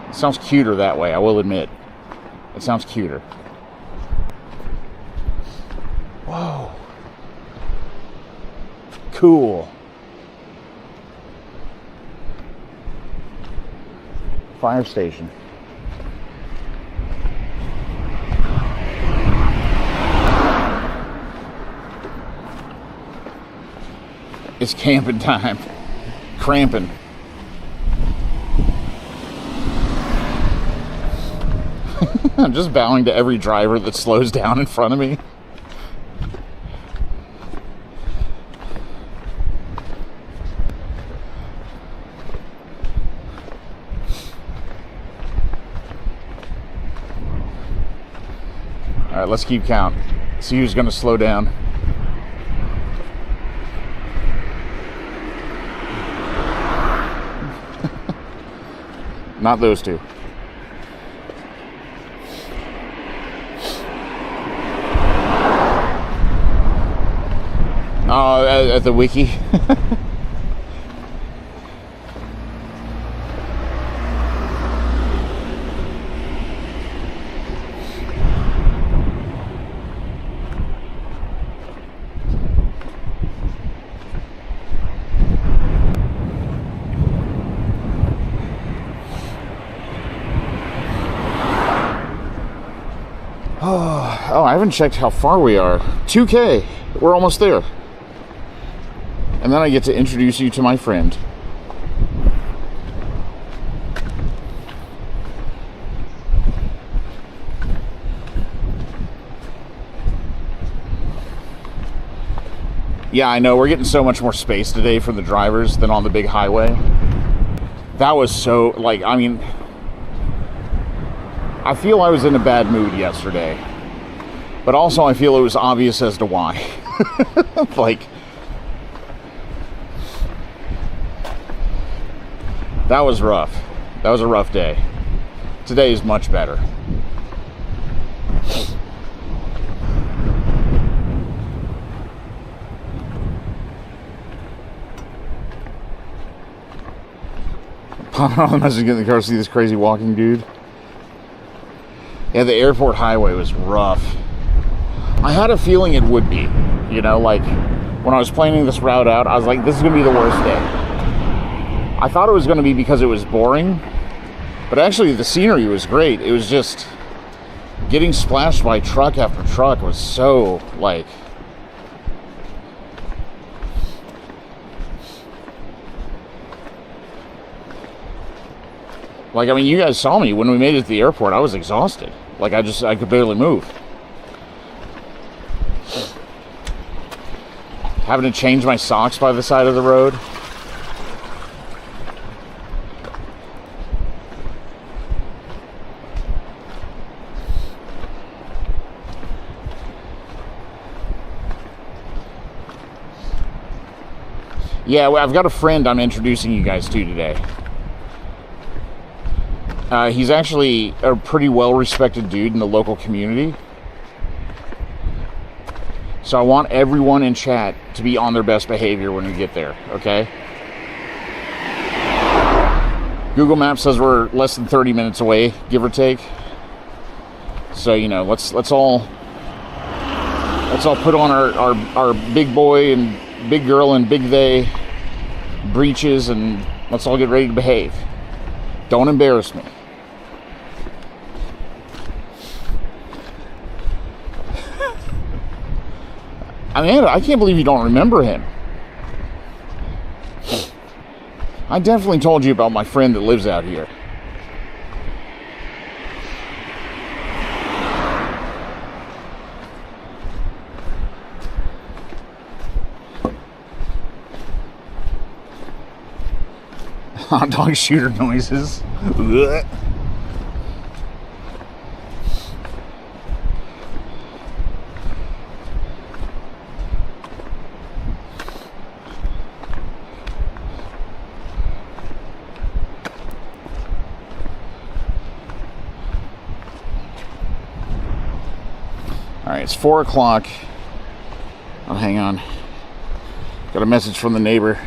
A: It sounds cuter that way, I will admit. It sounds cuter. Whoa. Cool. Fire station. It's camping time. Cramping. I'm just bowing to every driver that slows down in front of me. All right, let's keep count. See who's going to slow down. Not those two. Oh, at the wiki. Oh, I haven't checked how far we are. 2K. We're almost there. And then I get to introduce you to my friend. Yeah, I know. We're getting so much more space today for the drivers than on the big highway. That was so, like, I mean, I feel I was in a bad mood yesterday. But also I feel it was obvious as to why. Like, that was rough. That was a rough day. Today is much better. Popping on the message, get in the car, see this crazy walking dude. Yeah, the airport highway was rough. I had a feeling it would be. You know, like, when I was planning this route out, I was like, this is going to be the worst day. I thought it was going to be because it was boring, but actually the scenery was great. It was just getting splashed by truck after truck was so, like, I mean, you guys saw me when we made it to the airport. I was exhausted. Like, I could barely move. Having to change my socks by the side of the road. Yeah, well, I've got a friend I'm introducing you guys to today. He's actually a pretty well-respected dude in the local community. So I want everyone in chat to be on their best behavior when we get there, okay? Google Maps says we're less than 30 minutes away, give or take. So, you know, let's all put on our big boy and big girl and big they breeches, and let's all get ready to behave. Don't embarrass me. I mean, I can't believe you don't remember him. I definitely told you about my friend that lives out here. Hot dog shooter noises. Ugh. All right, it's 4 o'clock. Oh, hang on. Got a message from the neighbor.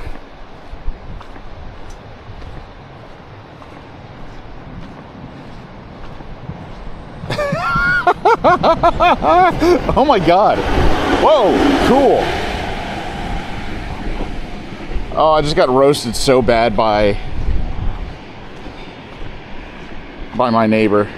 A: Oh my god. Whoa, cool. Oh, I just got roasted so bad by my neighbor.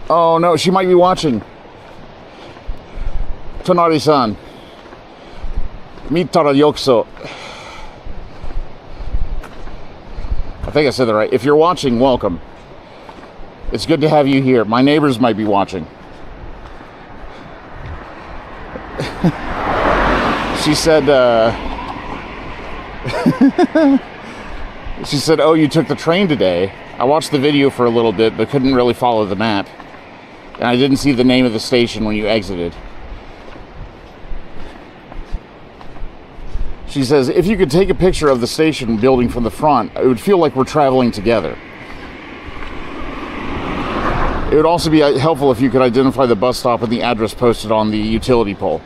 A: Oh no, she might be watching. Tonari-san. Mitara yokuso. I think I said that right. If you're watching, welcome. It's good to have you here. My neighbors might be watching. She said, she said, oh, you took the train today. I watched the video for a little bit, but couldn't really follow the map. And I didn't see the name of the station when you exited. She says, if you could take a picture of the station building from the front, it would feel like we're traveling together. It would also be helpful if you could identify the bus stop and the address posted on the utility pole.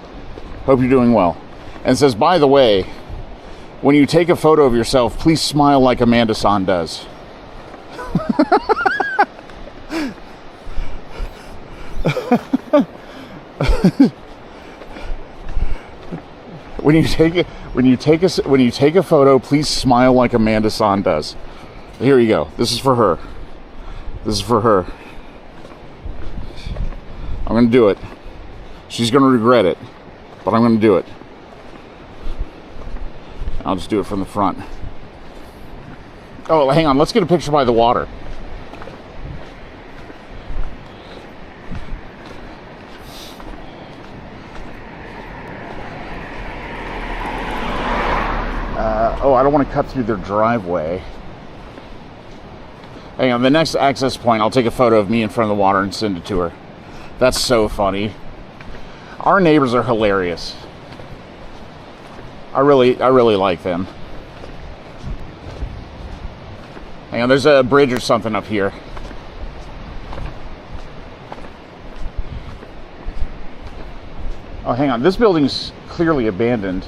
A: Hope you're doing well. And says, by the way, when you take a photo of yourself, please smile like Amanda-san does. When you take a photo, please smile like Amanda-san does. Here you go. This is for her. This is for her. I'm gonna do it. She's gonna regret it, but I'm gonna do it. I'll just do it from the front. Oh, hang on. Let's get a picture by the water. Oh, I don't want to cut through their driveway. Hang on, the next access point, I'll take a photo of me in front of the water and send it to her. That's so funny. Our neighbors are hilarious. I really like them. Hang on, there's a bridge or something up here. Oh, hang on, this building's clearly abandoned.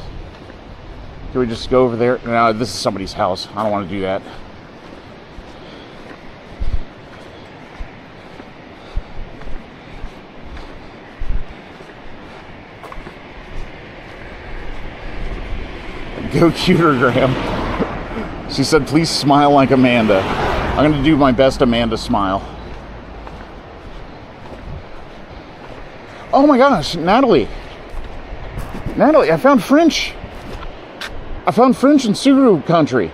A: Can we just go over there? No, this is somebody's house. I don't want to do that. Go cuter, Graham. She said, please smile like Amanda. I'm going to do my best Amanda smile. Oh my gosh, Natalie. Natalie, I found French. I found French in Suru country.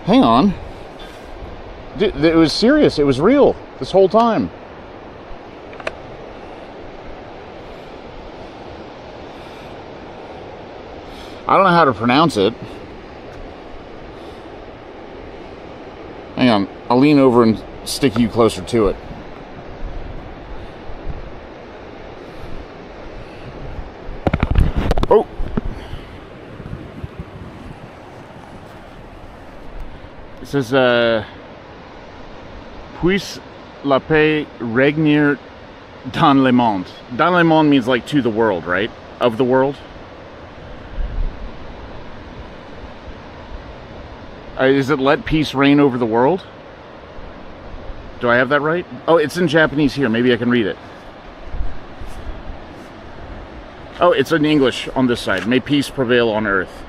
A: Hang on. It was serious. It was real this whole time. I don't know how to pronounce it. Hang on. I'll lean over and stick you closer to it. Oh. It says, puis la paix régner dans le monde. Dans le monde means like to the world, right? Of the world. Is it let peace reign over the world? Do I have that right? Oh, it's in Japanese here. Maybe I can read it. Oh, it's in English on this side. May peace prevail on earth.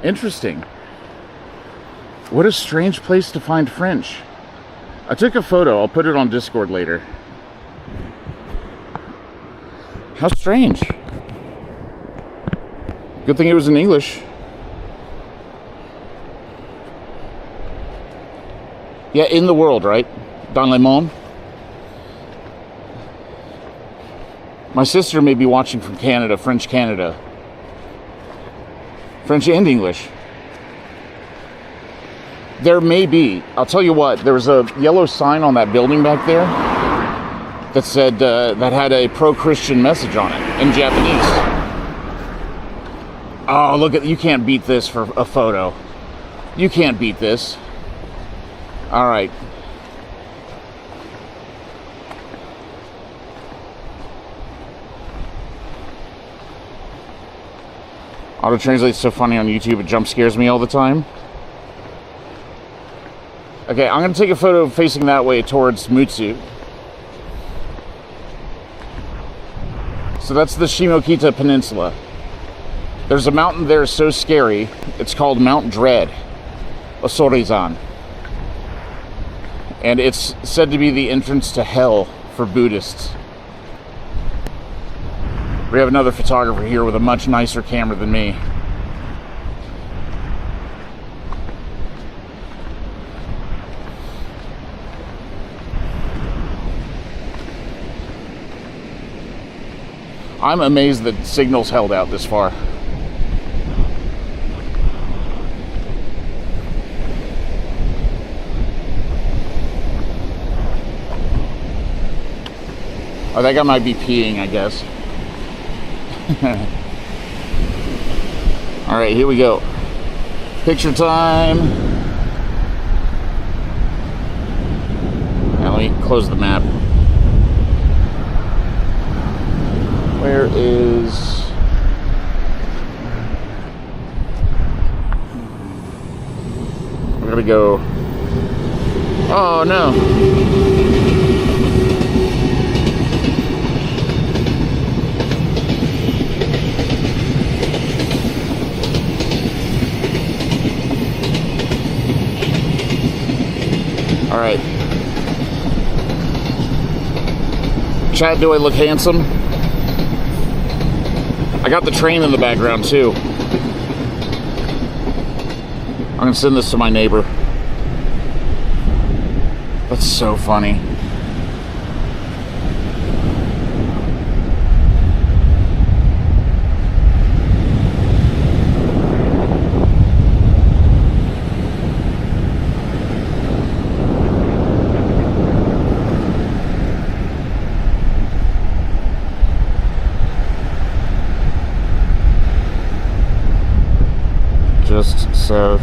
A: Interesting. What a strange place to find French. I took a photo. I'll put it on Discord later. How strange. Good thing it was in English. Yeah, in the world, right? Dans le monde. My sister may be watching from Canada, French Canada. French and English. There may be. I'll tell you what, there was a yellow sign on that building back there that said, that had a pro-Christian message on it in Japanese. Oh, look at, you can't beat this for a photo. You can't beat this. All right. Auto translate's so funny on YouTube, it jump scares me all the time. Okay, I'm going to take a photo facing that way towards Mutsu. So that's the Shimokita Peninsula. There's a mountain there so scary, it's called Mount Dread, Osorizan. And it's said to be the entrance to hell for Buddhists. We have another photographer here with a much nicer camera than me. I'm amazed that signal's held out this far. Oh, that guy might be peeing, I guess. All right, here we go. Picture time. Now let me close the map. Where is... We're gonna go... Oh, no. All right. Chat, do I look handsome? I got the train in the background too. I'm gonna send this to my neighbor. That's so funny. Just south.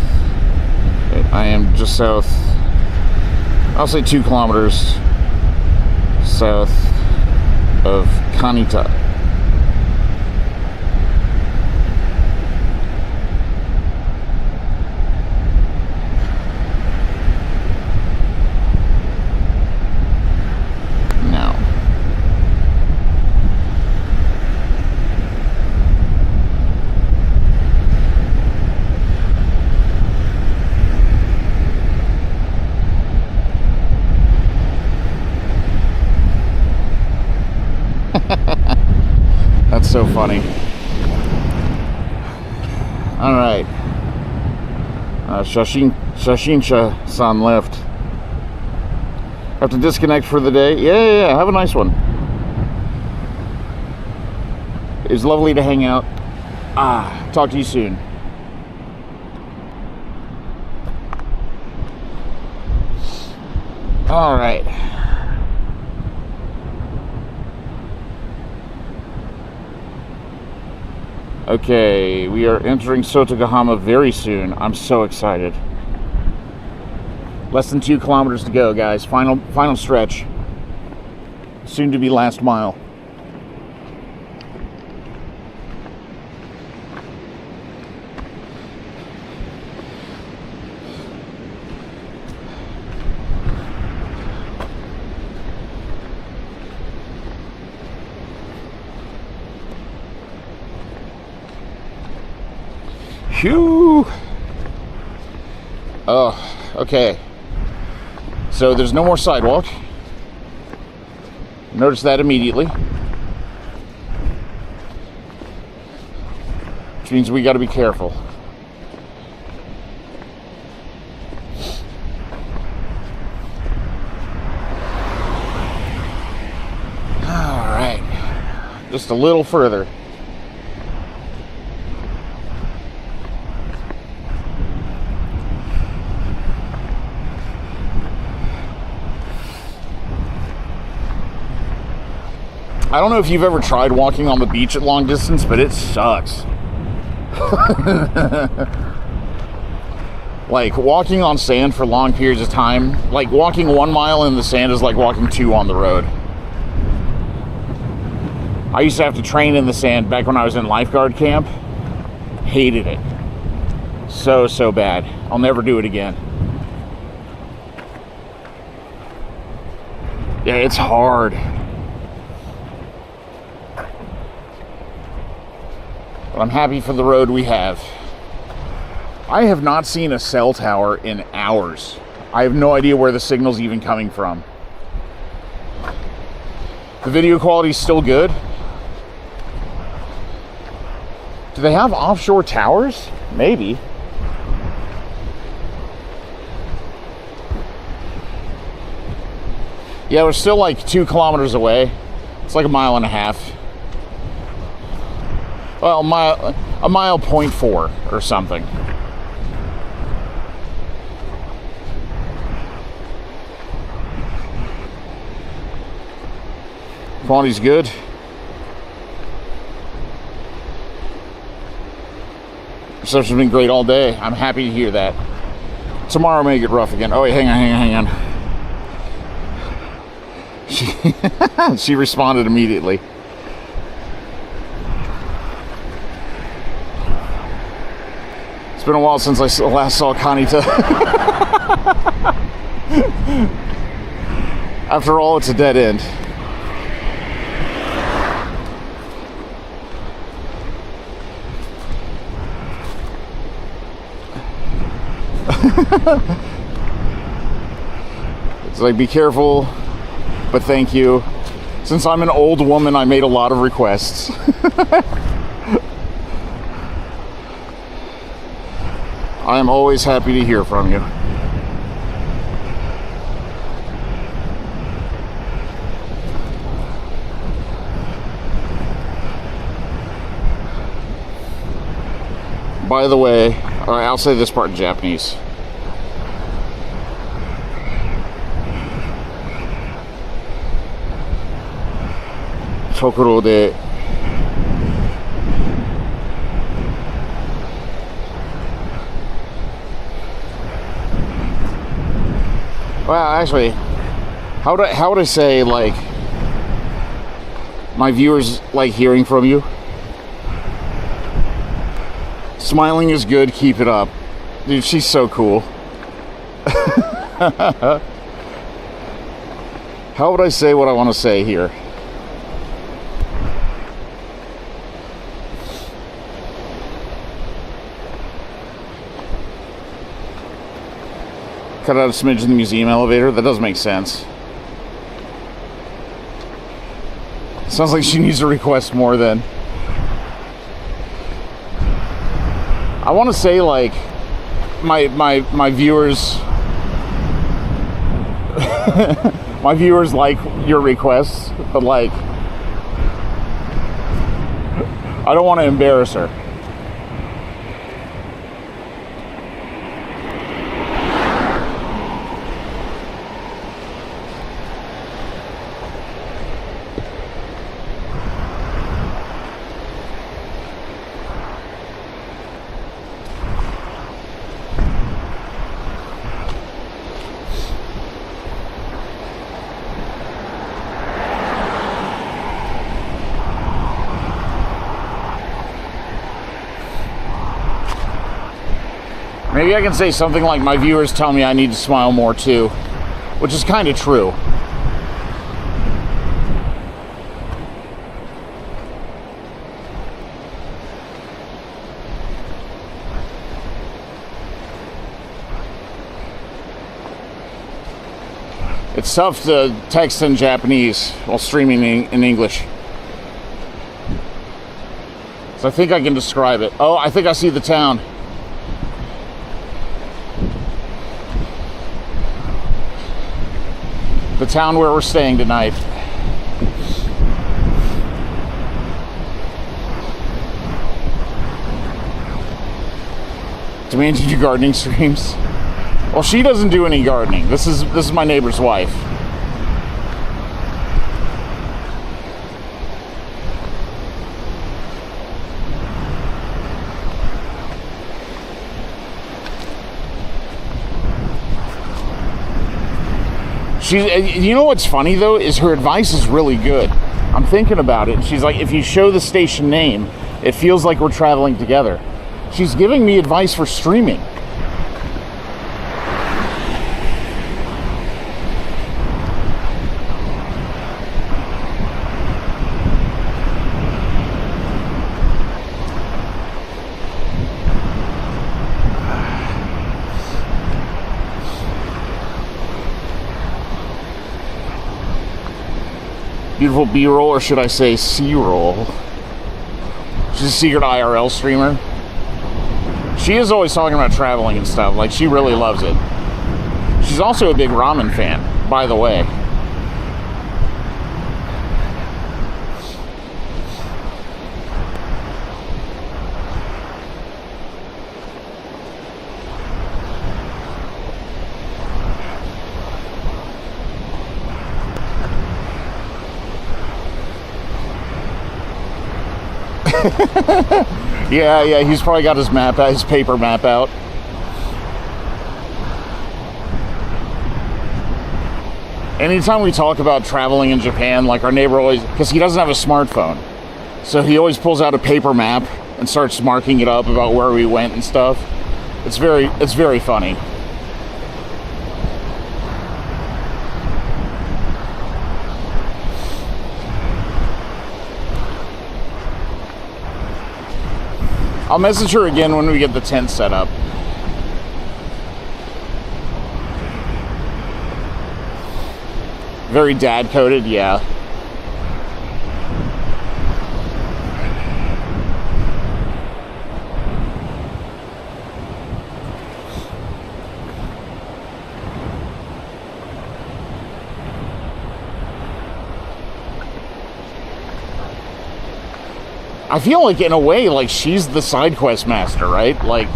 A: I am just south, I'll say 2 kilometers south of Kanita. Now, that's so funny. All right. Shashinsha-san left. Have to disconnect for the day. Yeah. Have a nice one. It's lovely to hang out. Talk to you soon. All right. Okay, we are entering Sotogahama very soon. I'm so excited. Less than 2 kilometers to go, guys. Final stretch. Soon to be last mile. Phew. Oh, okay. So there's no more sidewalk. Notice that immediately. Which means we got to be careful. All right. Just a little further. I don't know if you've ever tried walking on the beach at long distance, but it sucks. Like, walking on sand for long periods of time, like walking 1 mile in the sand is like walking 2 on the road. I used to have to train in the sand back when I was in lifeguard camp. Hated it. So bad. I'll never do it again. Yeah, it's hard. But I'm happy for the road we have. I have not seen a cell tower in hours. I have no idea where the signal's even coming from. The video quality's still good. Do they have offshore towers? Maybe. Yeah, we're still like 2 kilometers away. It's like 1.5 miles. Well, a mile 0.4 or something. Quality's good. Reception's been great all day. I'm happy to hear that. Tomorrow may get rough again. Oh wait, hang on. She responded immediately. It's been a while since I last saw Kanita. After all, it's a dead end. It's like, be careful, but thank you. Since I'm an old woman, I made a lot of requests. I am always happy to hear from you. By the way, alright, I'll say this part in Japanese. Tokoro de well, actually, how would I say, like, my viewers like hearing from you? Smiling is good, keep it up. Dude, she's so cool. How would I say what I want to say here? Cut out a smidge in the museum elevator? That doesn't make sense. Sounds like she needs to request more then. I want to say, like, my viewers my viewers like your requests, but like, I don't want to embarrass her. Maybe I can say something like, my viewers tell me I need to smile more too, which is kind of true. It's tough to text in Japanese while streaming in English. So I think I can describe it. Oh, I think I see the town. The town where we're staying tonight. Demand you do gardening streams? Well, she doesn't do any gardening. This is my neighbor's wife. You know what's funny though is her advice is really good. I'm thinking about it. She's like, if you show the station name, it feels like we're traveling together. She's giving me advice for streaming. Beautiful B-roll, or should I say C-roll? She's a secret IRL streamer. She is always talking about traveling and stuff. Like, she really loves it. She's also a big ramen fan, by the way. Yeah, he's probably got his map out, his paper map out. Anytime we talk about traveling in Japan, like our neighbor always, because he doesn't have a smartphone, so he always pulls out a paper map and starts marking it up about where we went and stuff. It's very funny. I'll message her again when we get the tent set up. Very dad-coded, yeah. I feel like, in a way, like, she's the Sidequest master, right? Like,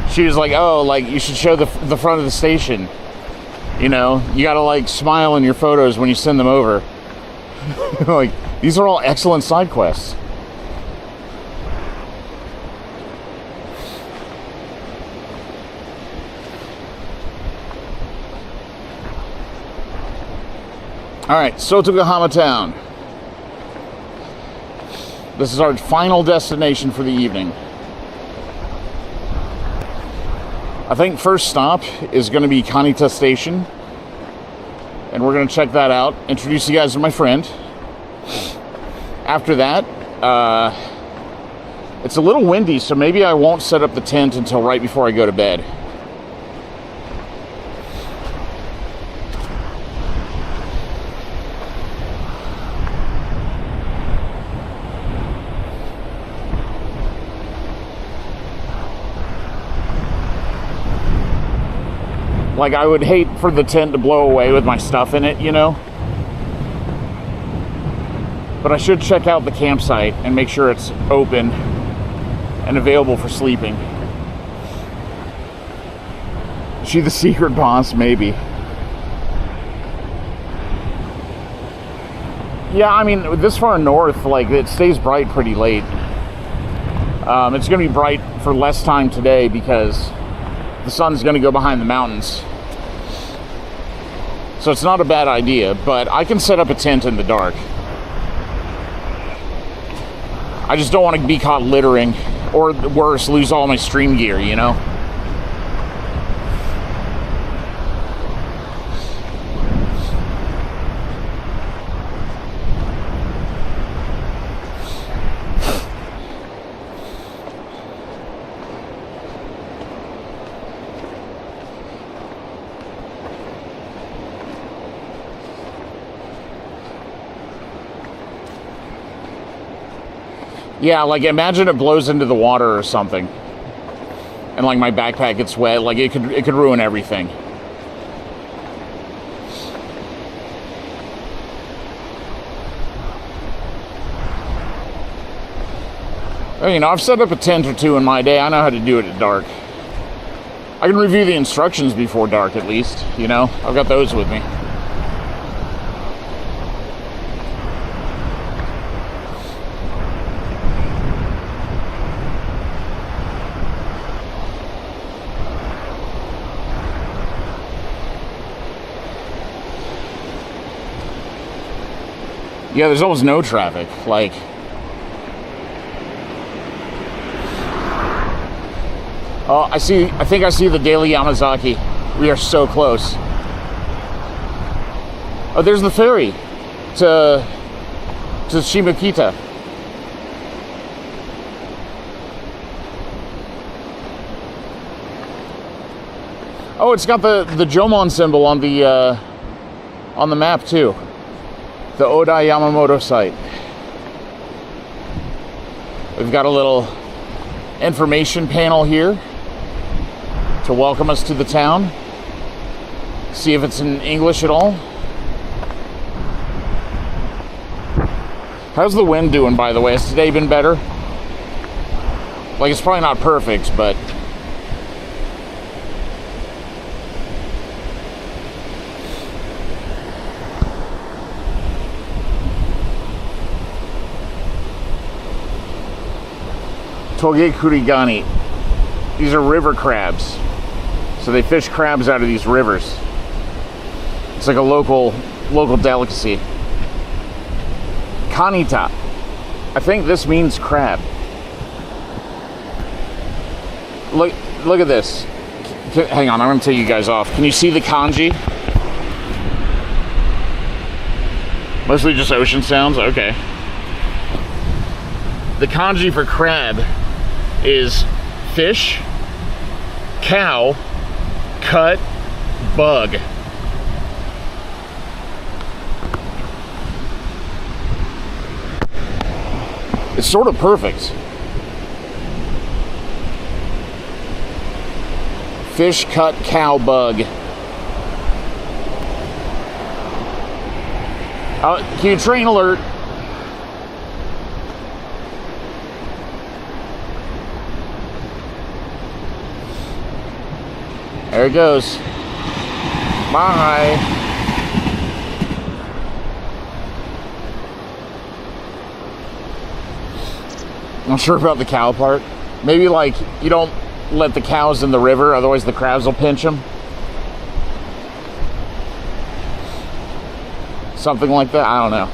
A: she was like, oh, like, you should show the front of the station. You know, you gotta, like, smile in your photos when you send them over. Like, these are all excellent side quests. Alright, Sotogahama town. This is our final destination for the evening. I think first stop is going to be Kanita Station. And we're going to check that out. Introduce you guys to my friend. After that, it's a little windy, so maybe I won't set up the tent until right before I go to bed. Like, I would hate for the tent to blow away with my stuff in it, you know? But I should check out the campsite and make sure it's open and available for sleeping. Is she the secret boss? Maybe. Yeah, I mean, this far north, like, it stays bright pretty late. It's going to be bright for less time today because the sun's going to go behind the mountains. So it's not a bad idea, but I can set up a tent in the dark. I just don't want to be caught littering, or worse, lose all my stream gear, you know? Yeah, like imagine it blows into the water or something. And like my backpack gets wet, like it could ruin everything. You know, I've set up a tent or two in my day. I know how to do it at dark. I can review the instructions before dark at least, you know? I've got those with me. Yeah, there's almost no traffic. Like, oh, I think I see the Daily Yamazaki. We are so close. Oh, there's the ferry to Shimokita. Oh, it's got the Jomon symbol on the map too. The Oda Yamamoto site. We've got a little information panel here to welcome us to the town. See if it's in English at all. How's the wind doing, by the way? Has today been better? Like, it's probably not perfect, but Toge kurigani. These are river crabs. So they fish crabs out of these rivers. It's like a local delicacy. Kanita. I think this means crab. Look at this. Hang on, I'm going to take you guys off. Can you see the kanji? Mostly just ocean sounds? Okay. The kanji for crab is fish, cow, cut, bug. It's sort of perfect. Fish, cut, cow, bug. Cue train alert. There it goes. Bye. I'm sure about the cow part. Maybe like you don't let the cows in the river, otherwise the crabs will pinch them. Something like that. I don't know.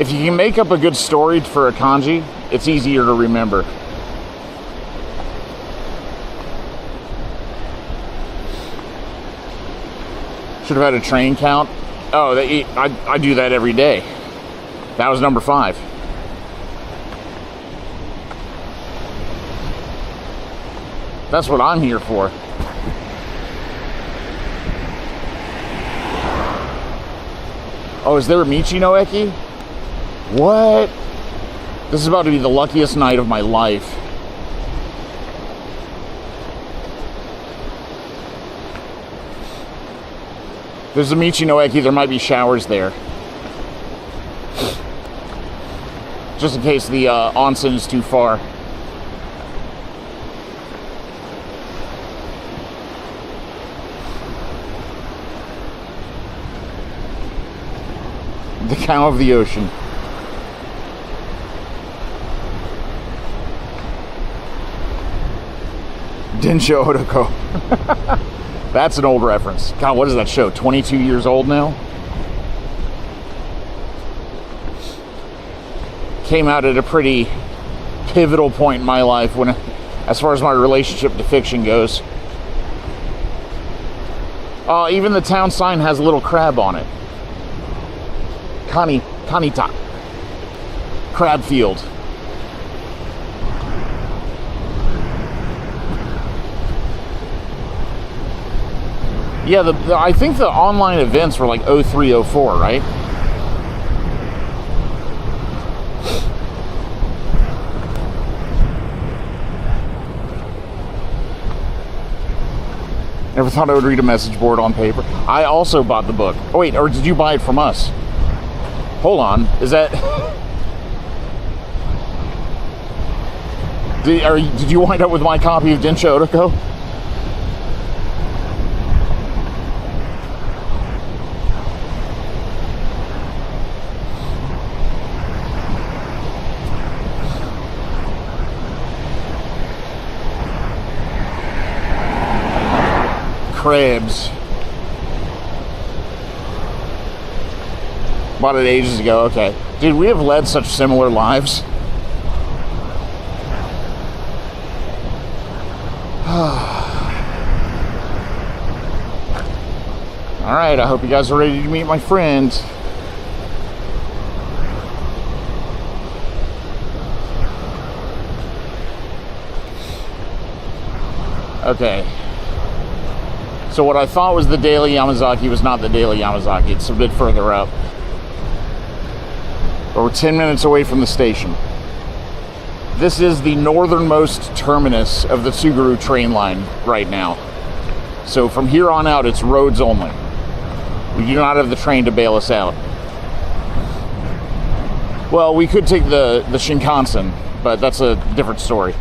A: If you can make up a good story for a kanji, it's easier to remember. Should have had a train count. Oh, I do that every day. That was number 5. That's what I'm here for. Oh, is there a Michi no Eki? What? This is about to be the luckiest night of my life. There's a Michi no Eki, there might be showers there. Just in case the onsen is too far. The cow of the ocean. Densho Odoko. That's an old reference. God, what is that show? 22 years old now? Came out at a pretty pivotal point in my life when, as far as my relationship to fiction goes. Even the town sign has a little crab on it. Kanita. Crab field. Yeah, I think the online events were like 03, 04, right? Never thought I would read a message board on paper. I also bought the book. Oh wait, or did you buy it from us? Hold on, is that... Did you wind up with my copy of Densho Otoko? Crabs. Bought it ages ago, okay. Dude, we have led such similar lives. Alright, I hope you guys are ready to meet my friend. Okay. So what I thought was the Daily Yamazaki was not the Daily Yamazaki. It's a bit further up. But we're 10 minutes away from the station. This is the northernmost terminus of the Tsugaru train line right now. So from here on out, it's roads only. We do not have the train to bail us out. Well, we could take the Shinkansen, but that's a different story.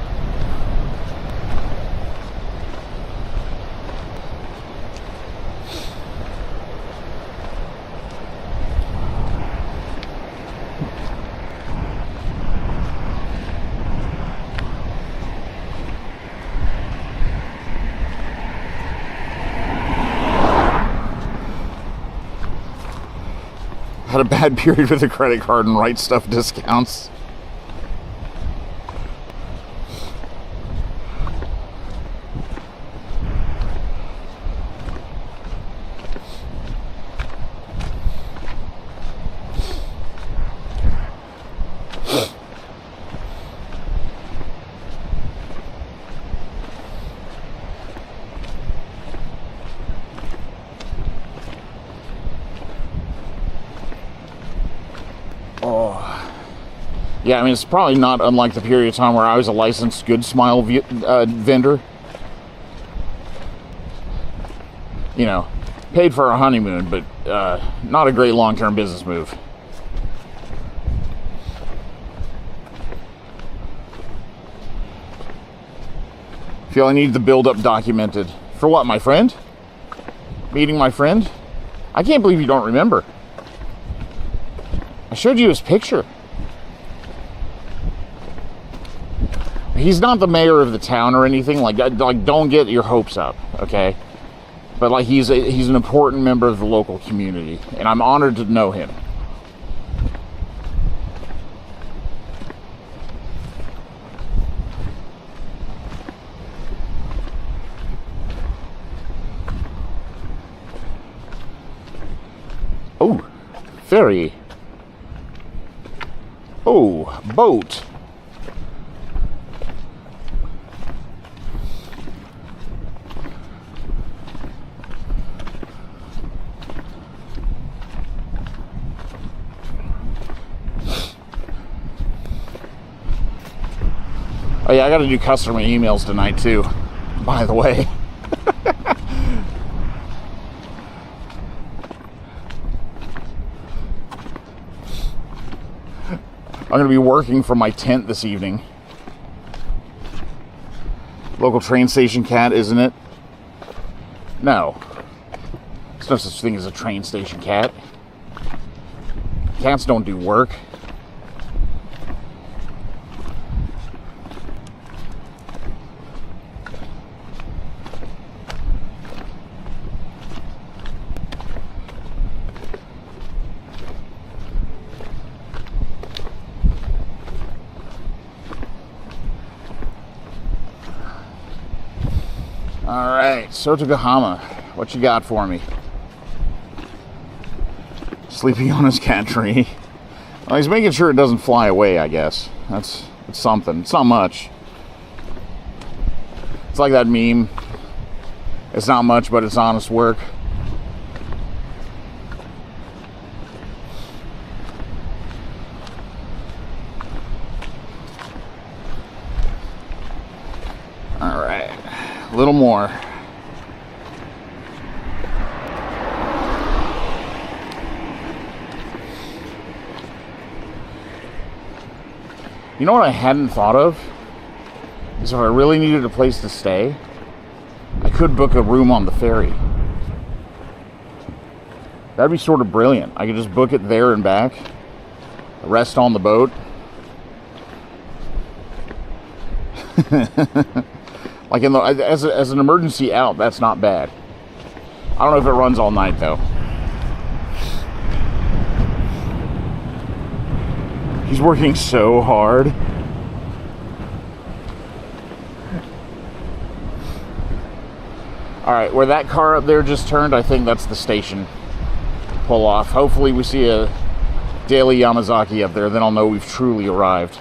A: Had a bad period with a credit card and Right Stuff discounts. Yeah, I mean, it's probably not unlike the period of time where I was a licensed Good Smile vendor. You know, paid for our honeymoon, but not a great long-term business move. Feel I need the build-up documented. For what, my friend? Meeting my friend? I can't believe you don't remember. I showed you his picture. He's not the mayor of the town or anything. Like don't get your hopes up, okay? But like he's an important member of the local community, and I'm honored to know him. Oh, ferry. Oh, boat. Oh yeah, I gotta do customer emails tonight too, by the way. I'm gonna be working from my tent this evening. Local train station cat, isn't it? No. There's no such thing as a train station cat. Cats don't do work. Alright, Sotogahama, what you got for me? Sleeping on his cat tree. Well, he's making sure it doesn't fly away, I guess. It's something. It's not much. It's like that meme. It's not much, but it's honest work. Alright, a little more. You know what I hadn't thought of? Is if I really needed a place to stay, I could book a room on the ferry. That'd be sort of brilliant. I could just book it there and back, rest on the boat. Like as an emergency out, that's not bad. I don't know if it runs all night though. He's working so hard. Alright, where that car up there just turned, I think that's the station. Pull off. Hopefully we see a Daily Yamazaki up there, then I'll know we've truly arrived.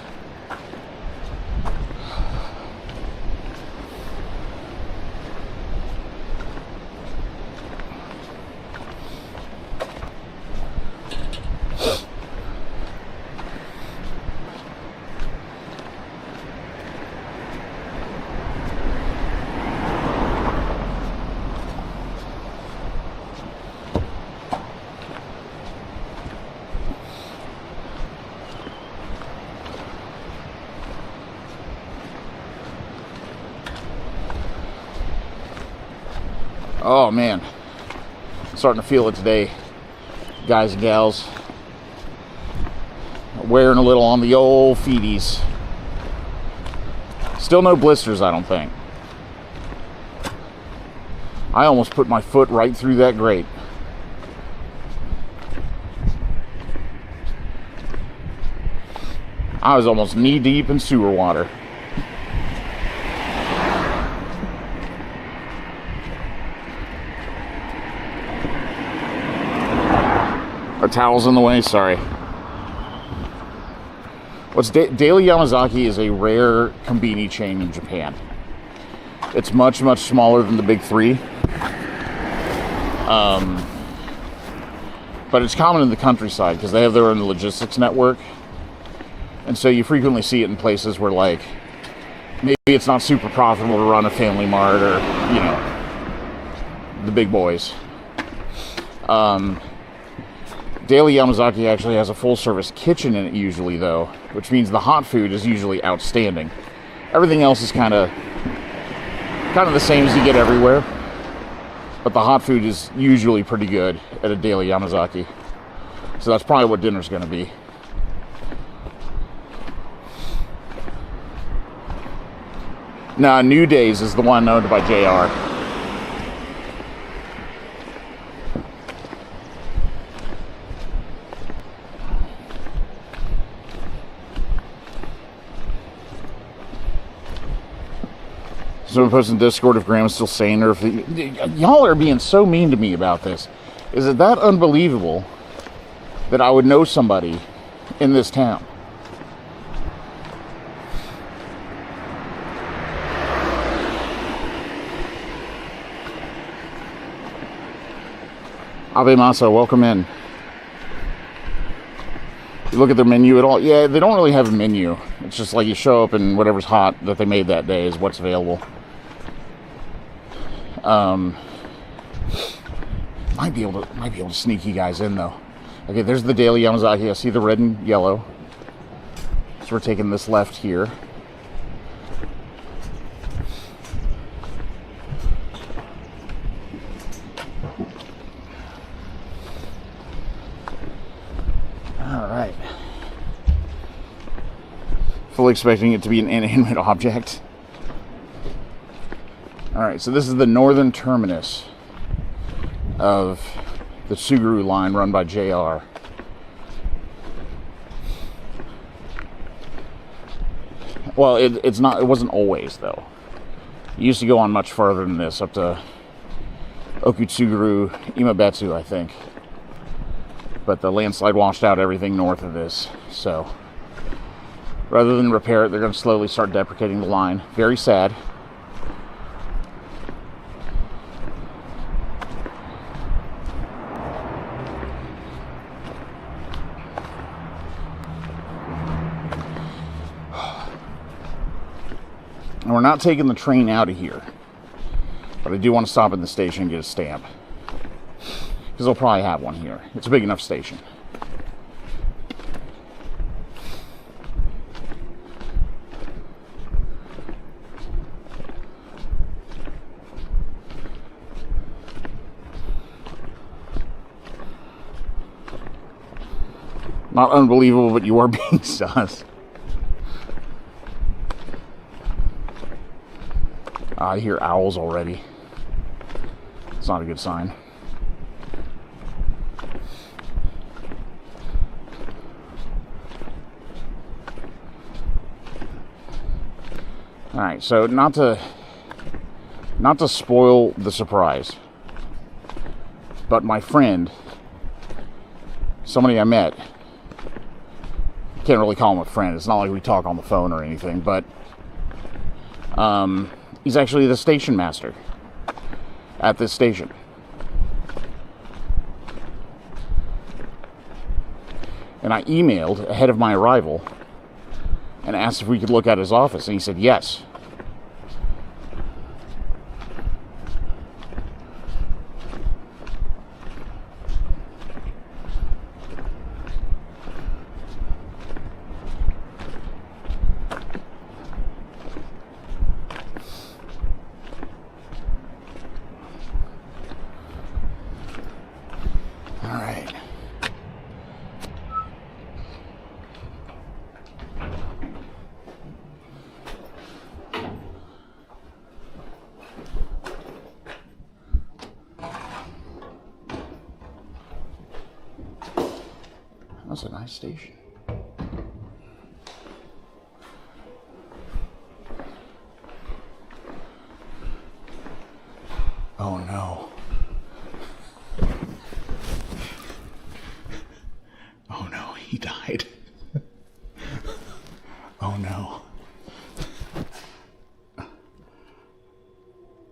A: Oh man, I'm starting to feel it today, guys and gals. Wearing a little on the old feeties. Still no blisters, I don't think. I almost put my foot right through that grate. I was almost knee deep in sewer water. Our towel's in the way, sorry. Daily Yamazaki is a rare kombini chain in Japan. It's much, much smaller than the big three. But it's common in the countryside because they have their own logistics network. And so you frequently see it in places where, like, maybe it's not super profitable to run a Family Mart or, you know, the big boys. Daily Yamazaki actually has a full-service kitchen in it usually, though, which means the hot food is usually outstanding. Everything else is kind of the same as you get everywhere, but the hot food is usually pretty good at a Daily Yamazaki. So that's probably what dinner's going to be. Now, New Days is the one owned by JR. Someone posted in Discord if Grandma's still sane, or if y'all are being so mean to me about this. Is it that unbelievable that I would know somebody in this town? Abe Masa, welcome in. You look at their menu at all? Yeah, they don't really have a menu. It's just like you show up and whatever's hot that they made that day is what's available. Might be able to sneak you guys in though. Okay, there's the Daily Yamazaki. I see the red and yellow. So we're taking this left here. All right. Fully expecting it to be an inanimate object. Alright, so this is the northern terminus of the Suguru line run by JR. Well, it wasn't always though. It used to go on much farther than this, up to Okutsuguru, Imabetsu, I think. But the landslide washed out everything north of this, so rather than repair it, they're going to slowly start deprecating the line. Very sad. And we're not taking the train out of here, but I do want to stop at the station and get a stamp, because they'll probably have one here. It's a big enough station. Not unbelievable, but you are being sus. I hear owls already. It's not a good sign. Alright, so not to spoil the surprise, but my friend, somebody I met, can't really call him a friend, it's not like we talk on the phone or anything, but he's actually the station master at this station. And I emailed ahead of my arrival and asked if we could look at his office, and he said yes. That's a nice station. Oh no. Oh no, he died. Oh no.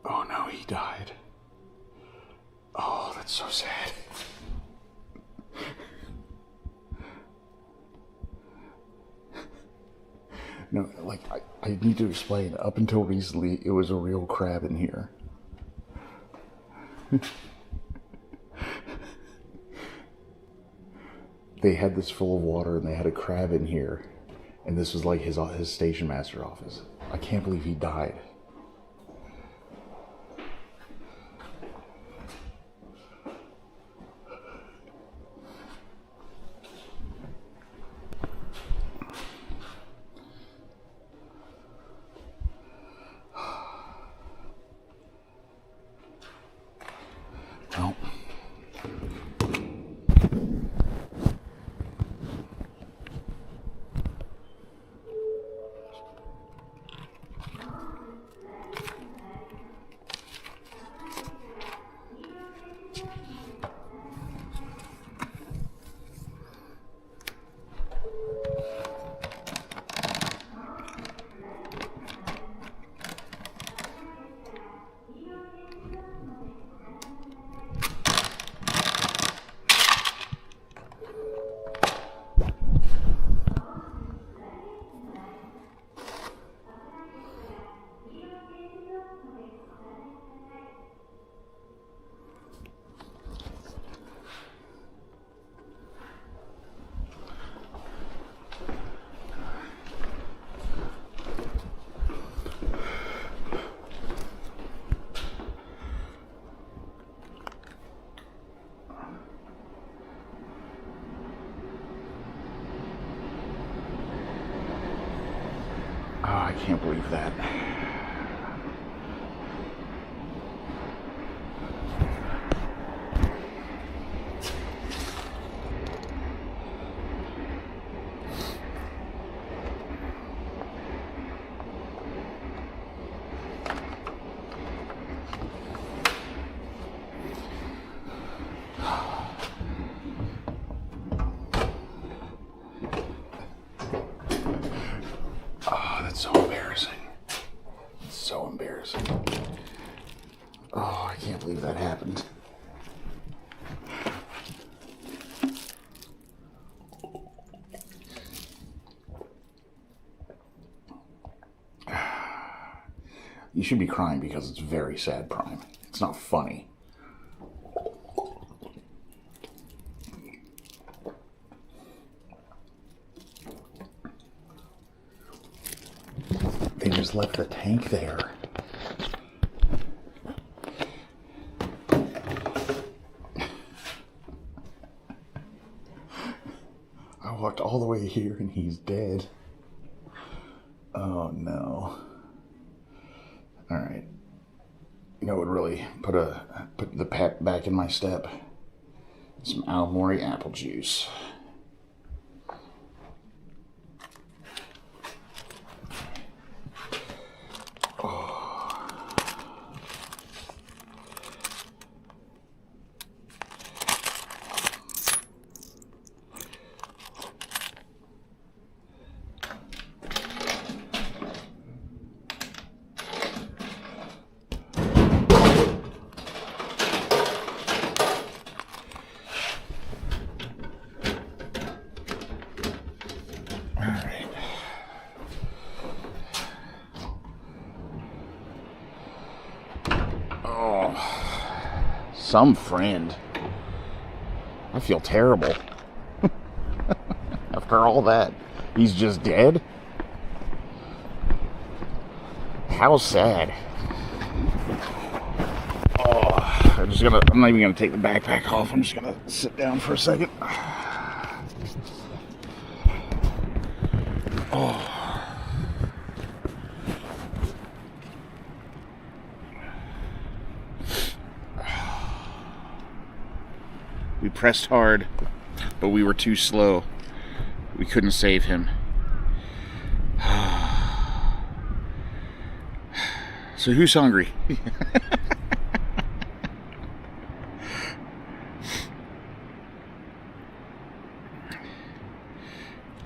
A: Oh no, he died. Oh, that's so sad. No, like, I need to explain, up until recently, it was a real crab in here. They had this full of water, and they had a crab in here, and this was like his station master office. I can't believe he died. Well, I can't believe that. So embarrassing. So embarrassing. Oh, I can't believe that happened. You should be crying because it's very sad, Prime. It's not funny. They just left the tank there. I walked all the way here and he's dead. Oh no. Alright. You know what would really put the pep back in my step? Some Aomori apple juice. Oh. Some friend. I feel terrible. After all that, he's just dead? How sad. Oh, I'm not even gonna take the backpack off. I'm just gonna sit down for a second. Oh. We pressed hard, but we were too slow. We couldn't save him. So who's hungry?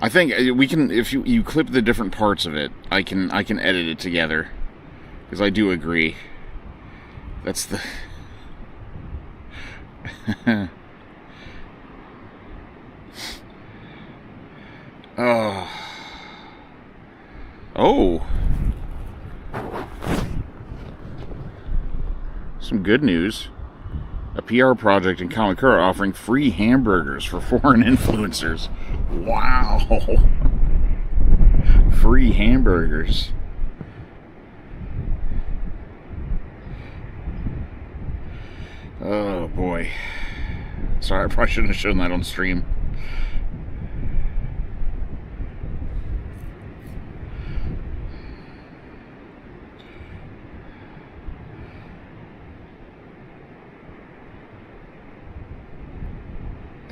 A: I think we can, if you clip the different parts of it, I can edit it together. Because I do agree. That's the... Oh. Some good news. A PR project in Kamakura offering free hamburgers for foreign influencers. Wow. Free hamburgers. Oh boy. Sorry, I probably shouldn't have shown that on stream.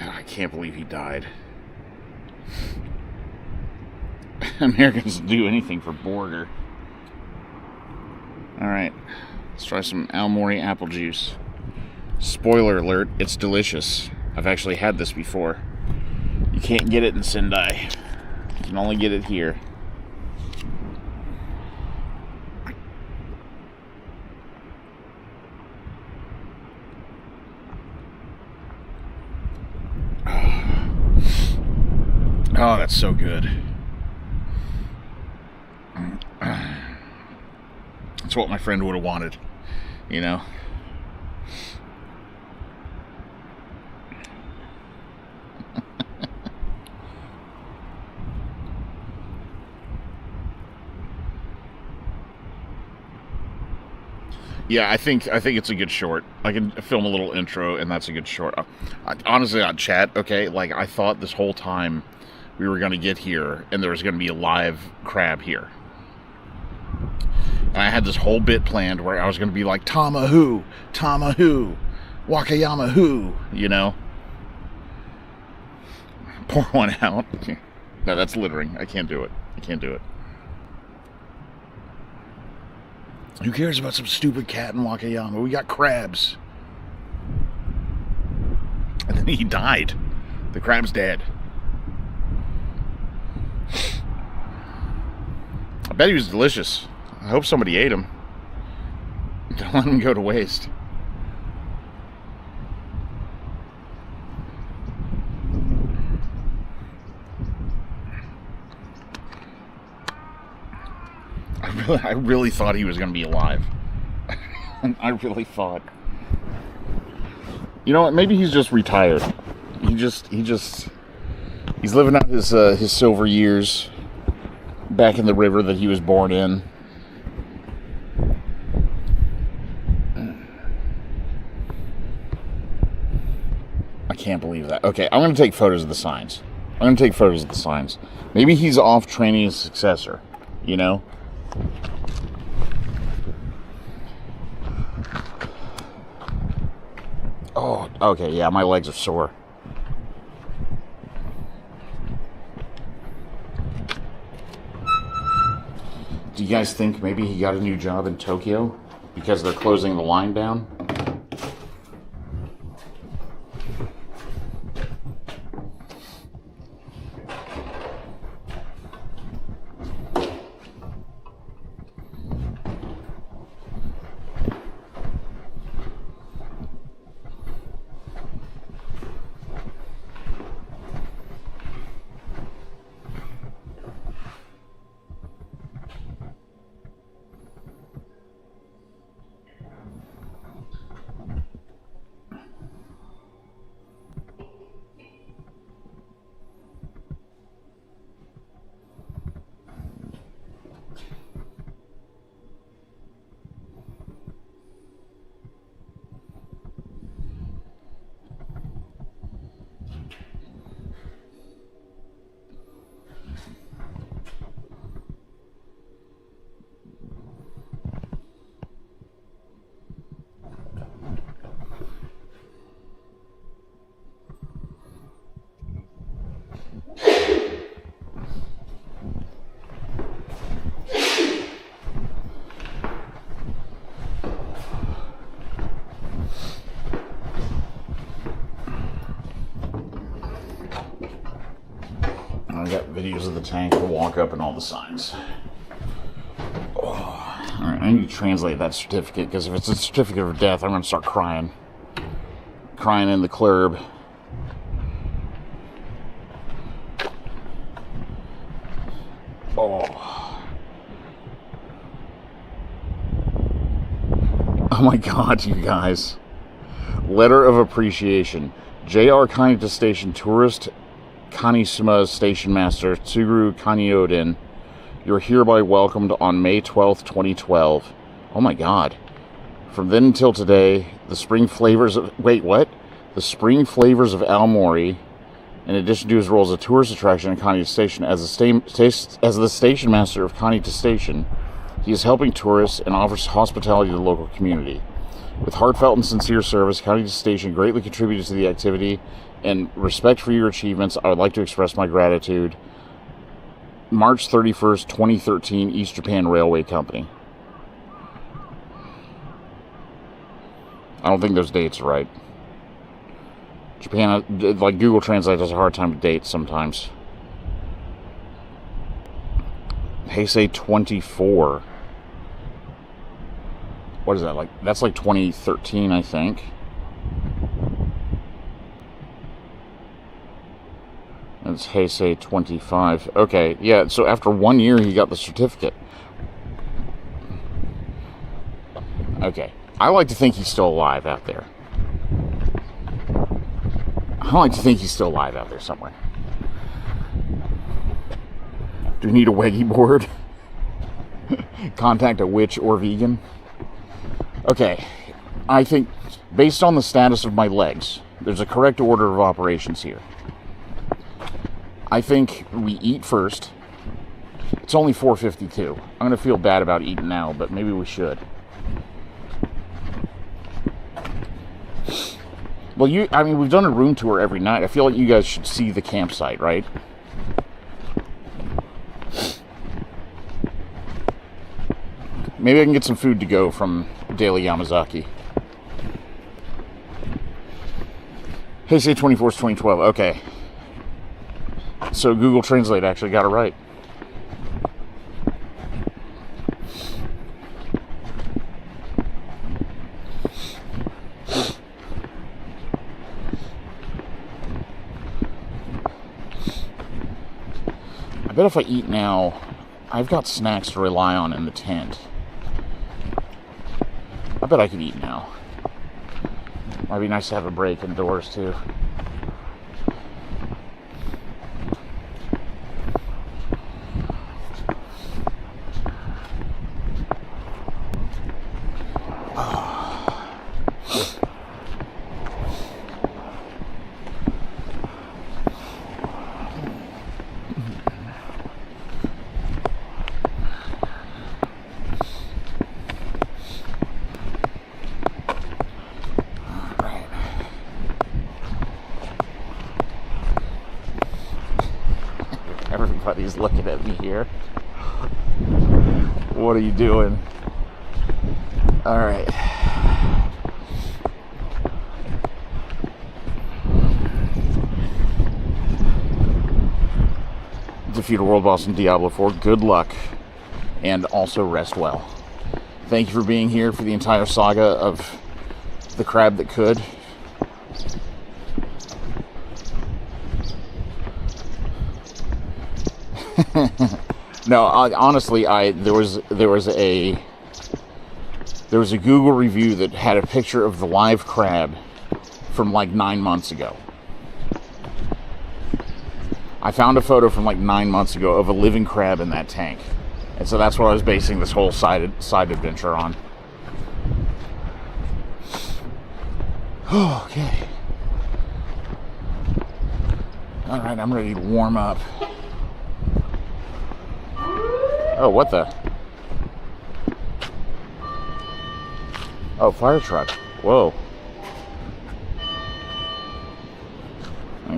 A: I can't believe he died. Americans do anything for Borger. Alright, let's try some Aomori apple juice. Spoiler alert, it's delicious. I've actually had this before. You can't get it in Sendai. You can only get it here. Oh, that's so good. That's what my friend would have wanted, you know? Yeah, I think it's a good short. I can film a little intro, and that's a good short. Honestly, on chat, okay, like, I thought this whole time we were going to get here, and there was going to be a live crab here. And I had this whole bit planned where I was going to be like, Tama who, Wakayama who, you know? Pour one out. No, that's littering. I can't do it. Who cares about some stupid cat in Wakayama? We got crabs. And then he died. The crab's dead. I bet he was delicious. I hope somebody ate him. Don't let him go to waste. I really thought he was going to be alive. I really thought. You know what? Maybe he's just retired. He's living out his silver years back in the river that he was born in. I can't believe that. Okay, I'm going to take photos of the signs. I'm going to take photos of the signs. Maybe he's off training his successor, you know? Oh, okay, yeah, my legs are sore. Do you guys think maybe he got a new job in Tokyo because they're closing the line down? I got videos of the tank, the walk up, and all the signs. Oh, all right, I need to translate that certificate, because if it's a certificate of death, I'm going to start crying. Crying in the club. Oh. Oh my God, you guys. Letter of appreciation. J.R. Kanita Station Tourist Kanisima Station Master Tsuguru Kanyoden, you're hereby welcomed on May 12th, 2012. Oh my God. From then until today, the spring flavors of... Wait, what? The spring flavors of Aomori, in addition to his role as a tourist attraction at Kanita Station, as the station master of Kanita Station, he is helping tourists and offers hospitality to the local community. With heartfelt and sincere service, Kanita Station greatly contributed to the activity, and respect for your achievements, I would like to express my gratitude. March 31st, 2013, East Japan Railway Company. I don't think those dates are right. Japan, like Google Translate, has a hard time with dates sometimes. Heisei 24. What is that, like? That's like 2013, I think. That's Heisei 25. Okay, yeah, so after 1 year, he got the certificate. Okay. I like to think he's still alive out there. I like to think he's still alive out there somewhere. Do we need a Weggy board? Contact a witch or vegan? Okay, I think, based on the status of my legs, there's a correct order of operations here. I think we eat first. It's only 4:52. I'm going to feel bad about eating now, but maybe we should. Well, I mean, we've done a room tour every night. I feel like you guys should see the campsite, right? Maybe I can get some food to go from Daily Yamazaki. Heisei 24th, 2012. Okay. So Google Translate actually got it right. I bet if I eat now, I've got snacks to rely on in the tent. I bet I could eat now. Might be nice to have a break indoors too. Everybody's looking at me here. What are you doing? All right. Defeat a world boss in Diablo 4. Good luck. And also rest well. Thank you for being here for the entire saga of the crab that could. No, honestly, there was a Google review that had a picture of the live crab from like 9 months ago. I found a photo from like 9 months ago of a living crab in that tank. And so that's what I was basing this whole side adventure on. Okay. Alright, I'm ready to warm up. Oh, what the? Oh, fire truck. Whoa.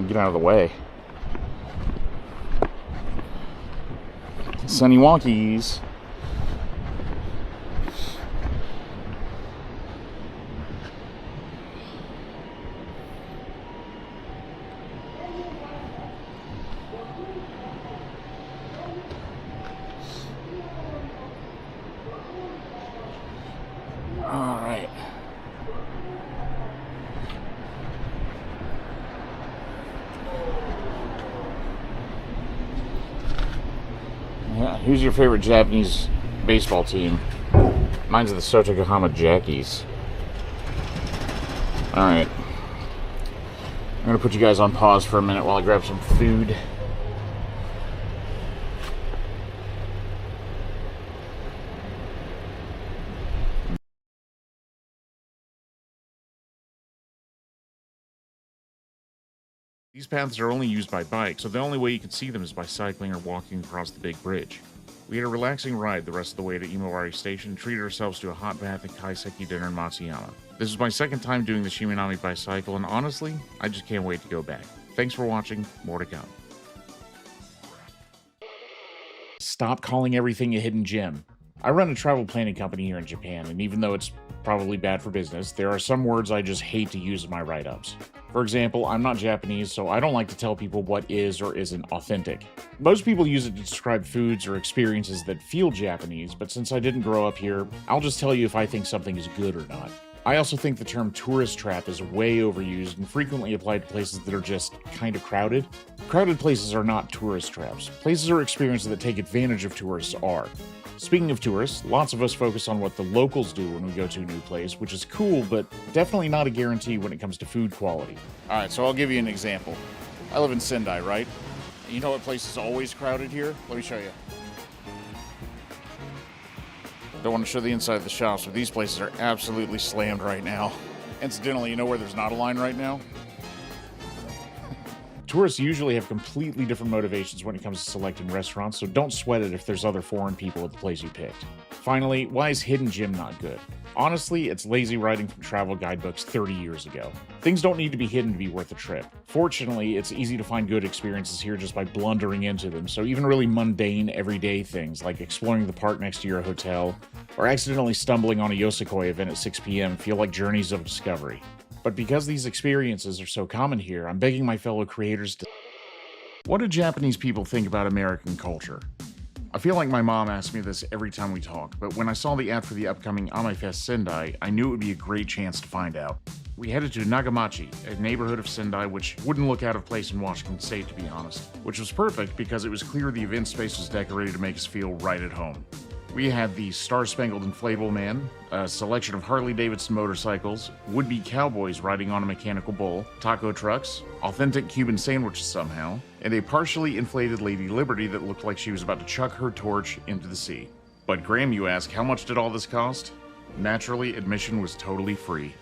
A: Get out of the way. Sunny Wonkies. All right. Yeah, who's your favorite Japanese baseball team? Mine's the Sotogahama Jackies. Alright. I'm going to put you guys on pause for a minute while I grab some food.
F: These paths are only used by bike, so the only way you can see them is by cycling or walking across the big bridge. We had a relaxing ride the rest of the way to Aomori Station and treated ourselves to a hot bath and kaiseki dinner in Matsuyama. This is my second time doing the Shimanami bicycle, and honestly, I just can't wait to go back. Thanks for watching, more to come. Stop calling everything a hidden gem. I run a travel planning company here in Japan, and even though it's probably bad for business, there are some words I just hate to use in my write-ups. For example, I'm not Japanese, so I don't like to tell people what is or isn't authentic. Most people use it to describe foods or experiences that feel Japanese, but since I didn't grow up here, I'll just tell you if I think something is good or not. I also think the term tourist trap is way overused and frequently applied to places that are just kind of crowded. Crowded places are not tourist traps. Places or experiences that take advantage of tourists are. Speaking of tourists, lots of us focus on what the locals do when we go to a new place, which is cool, but definitely not a guarantee when it comes to food quality.
A: Alright, so I'll give you an example. I live in Sendai, right? You know what place is always crowded here? Let me show you. Don't want to show the inside of the shops, but these places are absolutely slammed right now. Incidentally, you know where there's not a line right now?
F: Tourists usually have completely different motivations when it comes to selecting restaurants, so don't sweat it if there's other foreign people at the place you picked. Finally, why is Hidden Gem not good? Honestly, it's lazy writing from travel guidebooks 30 years ago. Things don't need to be hidden to be worth a trip. Fortunately, it's easy to find good experiences here just by blundering into them, so even really mundane, everyday things like exploring the park next to your hotel or accidentally stumbling on a Yosakoi event at 6 p.m. feel like journeys of discovery. But because these experiences are so common here, I'm begging my fellow creators to... What do Japanese people think about American culture? I feel like my mom asks me this every time we talk, but when I saw the ad for the upcoming AmeFest Sendai, I knew it would be a great chance to find out. We headed to Nagamachi, a neighborhood of Sendai which wouldn't look out of place in Washington State, to be honest, which was perfect because it was clear the event space was decorated to make us feel right at home. We had the Star-Spangled Inflatable Man, a selection of Harley-Davidson motorcycles, would-be cowboys riding on a mechanical bull, taco trucks, authentic Cuban sandwiches somehow, and a partially inflated Lady Liberty that looked like she was about to chuck her torch into the sea. But Graham, you ask, how much did all this cost? Naturally, admission was totally free.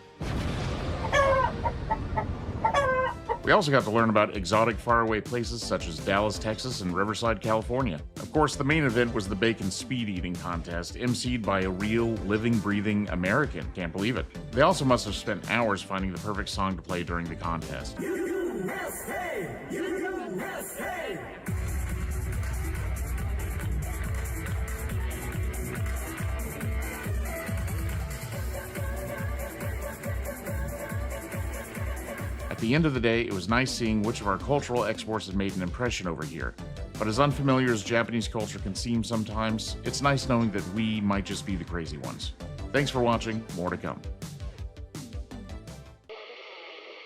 F: We also got to learn about exotic faraway places such as Dallas, Texas, and Riverside, California. Of course, the main event was the bacon speed eating contest, emceed by a real, living, breathing American. Can't believe it. They also must have spent hours finding the perfect song to play during the contest. USA! USA! the end of the day, it was nice seeing which of our cultural exports had made an impression over here. But as unfamiliar as Japanese culture can seem sometimes, it's nice knowing that we might just be the crazy ones. Thanks for watching, more to come.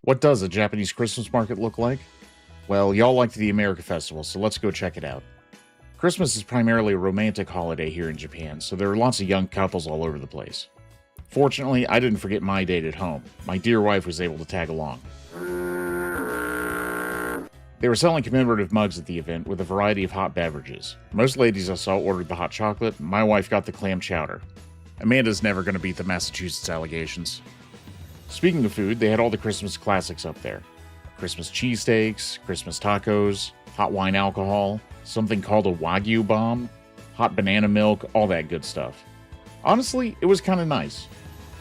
F: What does a Japanese Christmas market look like? Well, y'all liked the America Festival, so let's go check it out. Christmas is primarily a romantic holiday here in Japan, so there are lots of young couples all over the place. Fortunately, I didn't forget my date at home. My dear wife was able to tag along. They were selling commemorative mugs at the event with a variety of hot beverages. Most ladies I saw ordered the hot chocolate, my wife got the clam chowder. Amanda's never going to beat the Massachusetts allegations. Speaking of food, they had all the Christmas classics up there. Christmas cheesesteaks, Christmas tacos, hot wine alcohol, something called a Wagyu bomb, hot banana milk, all that good stuff. Honestly, it was kind of nice.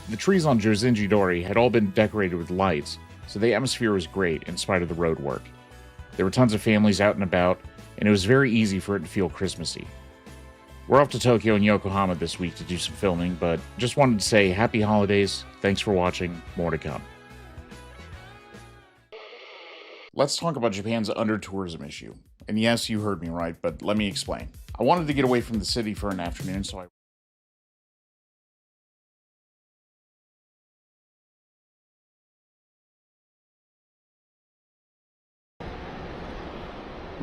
F: The trees on Jozenji-dori had all been decorated with lights, so the atmosphere was great in spite of the road work. There were tons of families out and about, and it was very easy for it to feel Christmassy. We're off to Tokyo and Yokohama this week to do some filming, but just wanted to say happy holidays, thanks for watching, more to come. Let's talk about Japan's under-tourism issue. And yes, you heard me right, but let me explain. I wanted to get away from the city for an afternoon, so I...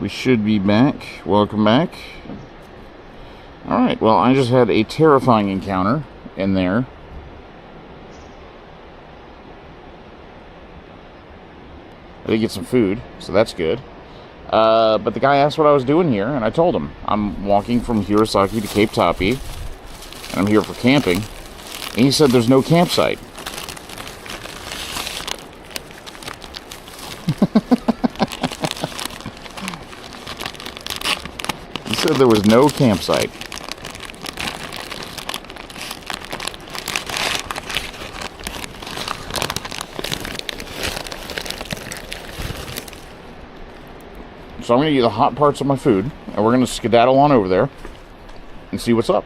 F: We should be back. Welcome back. Alright, well, I just had a terrifying encounter in there. I did get some food, so that's good. But the guy asked what I was doing here, and I told him. I'm walking from Hirosaki to Cape Tappi, and I'm here for camping. And he said there's no campsite. He said there was no campsite. So I'm going to eat the hot parts of my food, and we're going to skedaddle on over there and see what's up.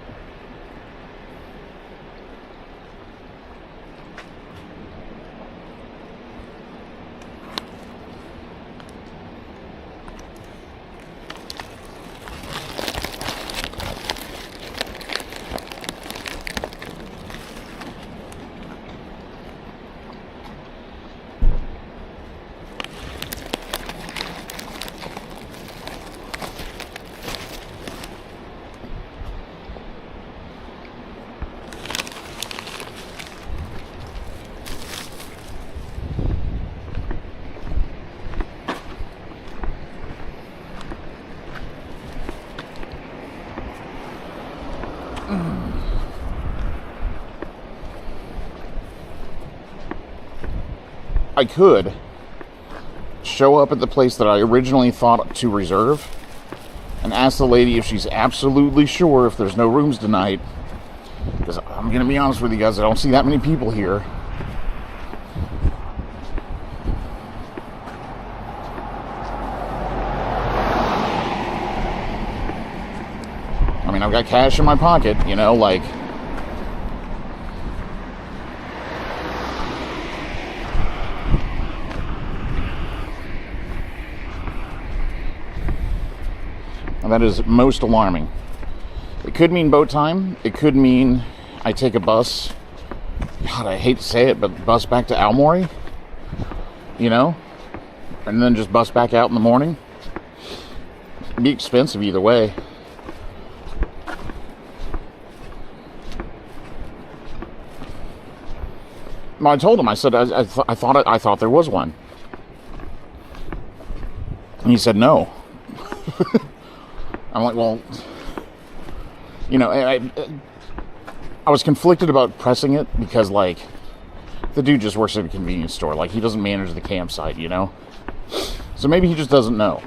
F: I could show up at the place that I originally thought to reserve and ask the lady if she's absolutely sure if there's no rooms tonight, because I'm going to be honest with you guys, I don't see that many people here. I mean, I've got cash in my pocket, you know, like... And that is most alarming. It could mean boat time. It could mean I take a bus. God, I hate to say it, but bus back to Aomori. You know? And then just bus back out in the morning. It'd be expensive either way. Well, I told him, I said, I thought there was one. And he said no. I'm like, well, you know, I was conflicted about pressing it because, like, the dude just works at a convenience store. Like, he doesn't manage the campsite, you know? So maybe he just doesn't know.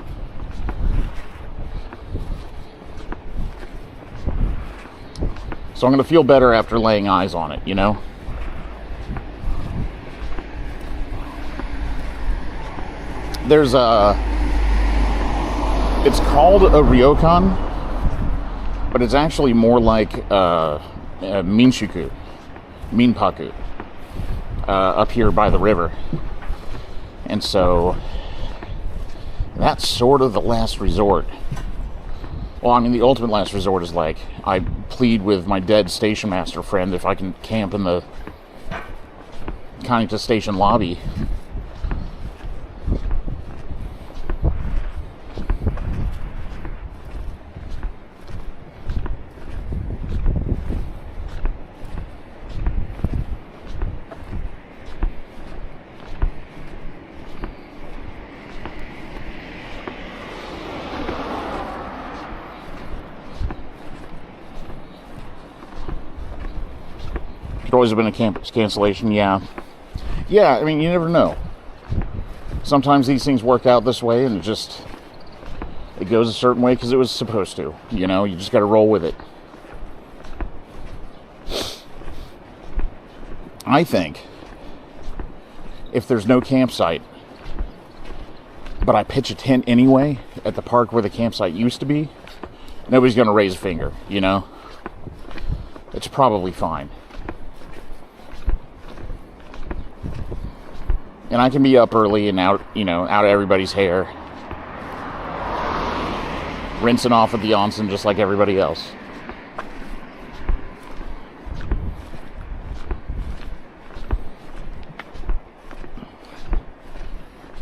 F: So I'm going to feel better after laying eyes on it, you know? There's it's called a ryokan, but it's actually more like minpaku, up here by the river.
A: And so that's sort of the last resort. Well, I mean, the ultimate last resort is like, I plead with my dead station master friend if I can camp in the Kanita station lobby. Could always have been a cancellation, yeah. Yeah, I mean, you never know. Sometimes these things work out this way and it goes a certain way because it was supposed to. You know, you just got to roll with it. I think if there's no campsite, but I pitch a tent anyway at the park where the campsite used to be, nobody's going to raise a finger, you know? It's probably fine. And I can be up early and out, you know, out of everybody's hair. Rinsing off at the onsen just like everybody else.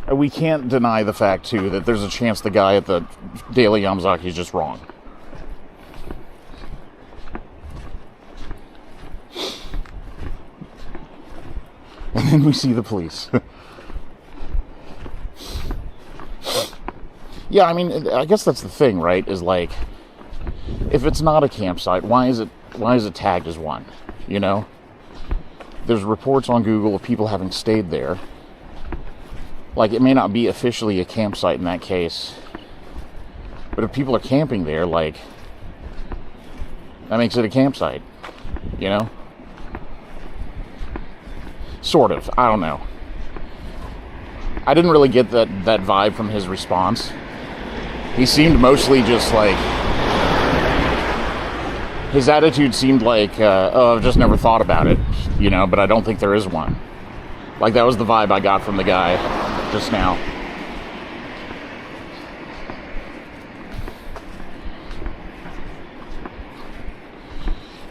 A: And we can't deny the fact, too, that there's a chance the guy at the Daily Yamazaki is just wrong. And then we see the police. Yeah, I mean, I guess that's the thing, right? Is like, if it's not a campsite, why is it tagged as one? You know? There's reports on Google of people having stayed there. Like, it may not be officially a campsite in that case. But if people are camping there, like, that makes it a campsite. You know? Sort of. I don't know. I didn't really get that vibe from his response. He seemed mostly just like... His attitude seemed like, oh, I've just never thought about it. You know, but I don't think there is one. Like, that was the vibe I got from the guy just now.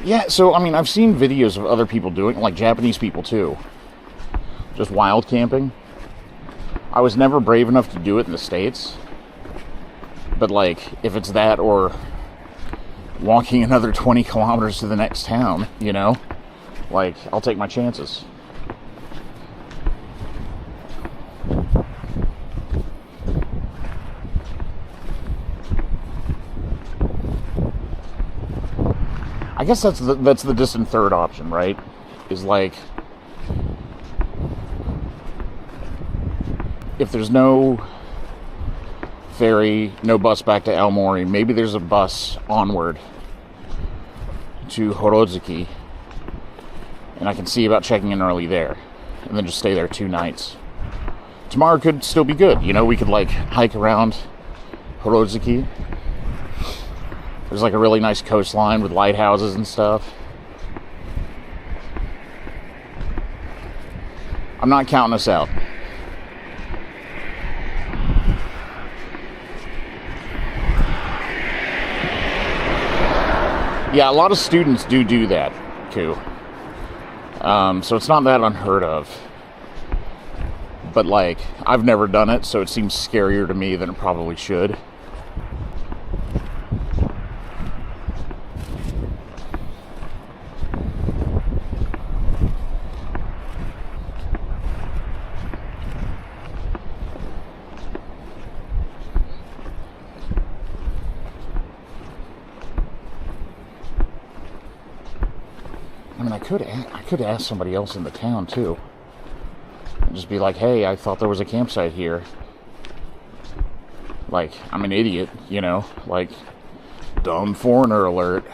A: Yeah, so, I mean, I've seen videos of other people doing it, like Japanese people too. Just wild camping. I was never brave enough to do it in the States. But, like, if it's that or walking another 20 kilometers to the next town, you know, like, I'll take my chances. I guess that's the distant third option, right? Is like, if there's no ferry, no bus back to Aomori, maybe there's a bus onward to Hirosaki, and I can see about checking in early there, and then just stay there 2 nights. Tomorrow could still be good, you know, we could like hike around Hirosaki. There's like a really nice coastline with lighthouses and stuff. I'm not counting us out. Yeah, a lot of students do that, too. So it's not that unheard of. But, like, I've never done it, so it seems scarier to me than it probably should. I mean, I could ask somebody else in the town, too. And just be like, hey, I thought there was a campsite here. Like, I'm an idiot, you know? Like, dumb foreigner alert.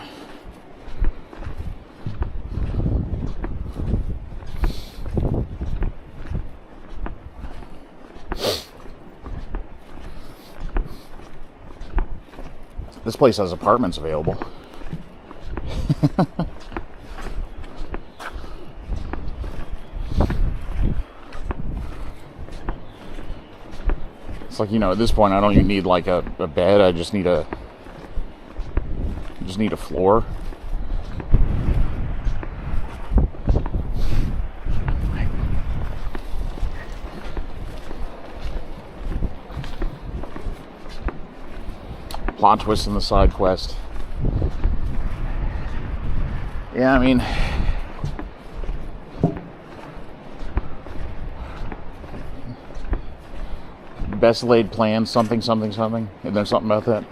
A: This place has apartments available. It's like, you know, at this point I don't even need like a bed. I just need a floor. Plot twist in the side quest. Yeah, I mean, best laid plan, something. Isn't there something about that?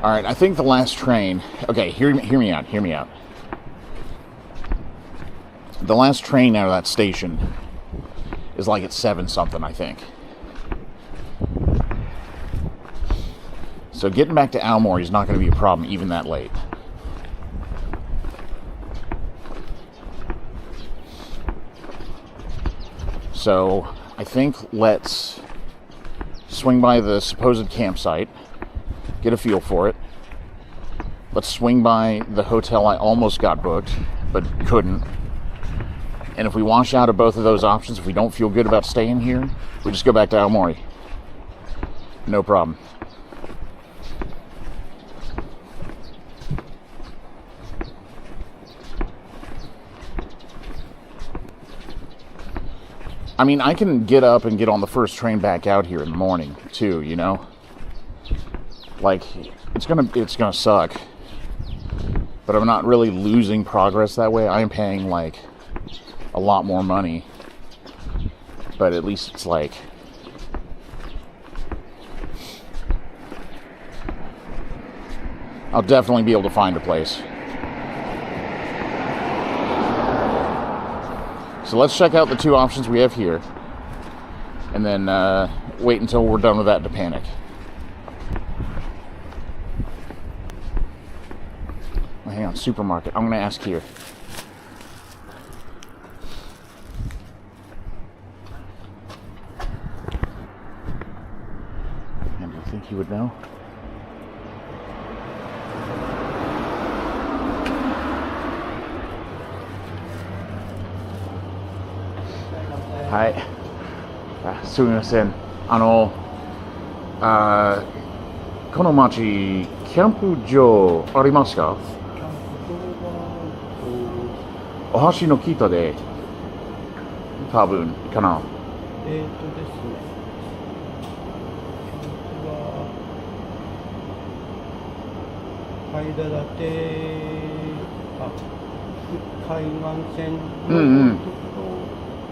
A: All right, I think the last train... Okay, hear me out. The last train out of that station is like at 7 something, I think. So getting back to Aomori is not going to be a problem even that late. So I think let's swing by the supposed campsite, get a feel for it. Let's swing by the hotel I almost got booked, but couldn't. And if we wash out of both of those options, if we don't feel good about staying here, we just go back to Aomori. No problem. I mean, I can get up and get on the first train back out here in the morning, too, you know? Like, it's gonna suck. But I'm not really losing progress that way. I am paying, like, a lot more money. But at least it's like... I'll definitely be able to find a place. So let's check out the 2 options we have here. And then wait until we're done with that to panic. Oh, hang on, supermarket. I'm going to ask here. And do you think he would know? Hi. すみません。この町、キャンプ場ありますか？お橋の北で、多分かな。
J: ですね。階建て、海岸線のところ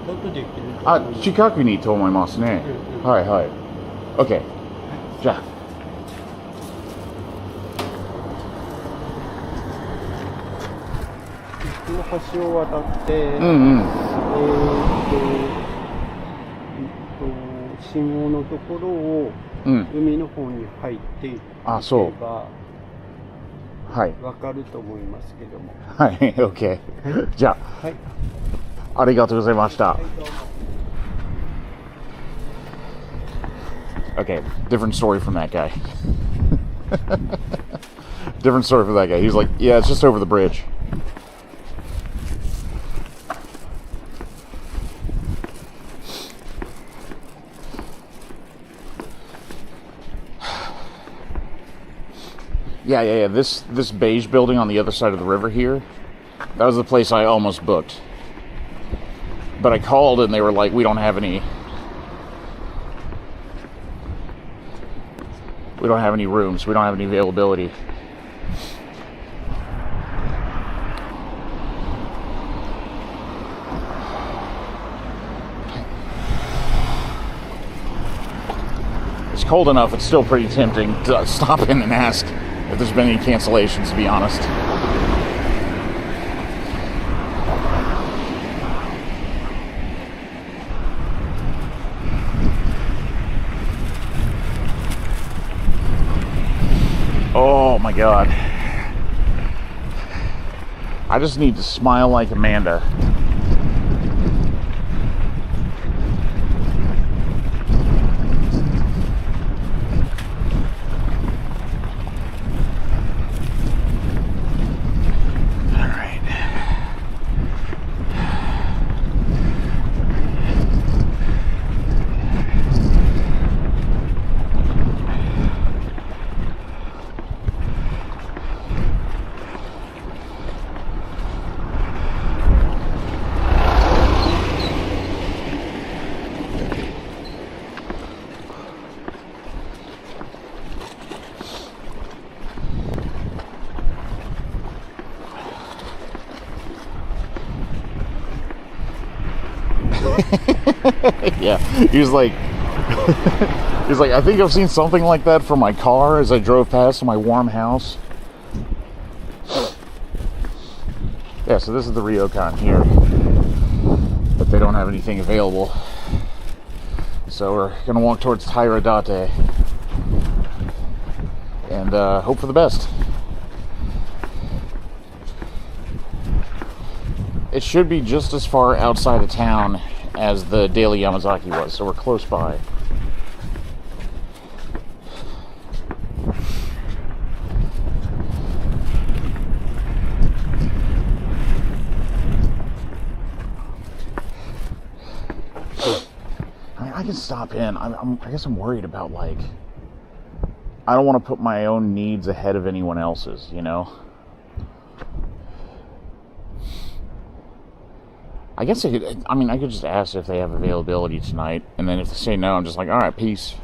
J: だとできると思います。
A: 近くにと思いますね。はいはい。OK。じゃあ。
J: この橋を渡って、信号のところを、海の方に入っていけば、はい、わかると思いますけども。
A: はい、OK。じゃあ、はい、ありがとうございました。Okay, different story from that guy. Different story from that guy. He's like, yeah, it's just over the bridge. Yeah. This beige building on the other side of the river here, that was the place I almost booked. But I called and they were like, we don't have any rooms. We don't have any availability. It's cold enough, it's still pretty tempting to stop in and ask if there's been any cancellations, to be honest. Oh my God. I just need to smile like Amanda. Yeah, he was like, I think I've seen something like that from my car as I drove past my warm house. Yeah, so this is the Ryokan here, but they don't have anything available. So we're gonna walk towards Tairadate and hope for the best. It should be just as far outside of town as the Daily Yamazaki was, so we're close by. I can stop in. I guess I'm worried about, like, I don't want to put my own needs ahead of anyone else's, you know? I guess I could just ask if they have availability tonight, and then if they say no, I'm just like, alright, peace.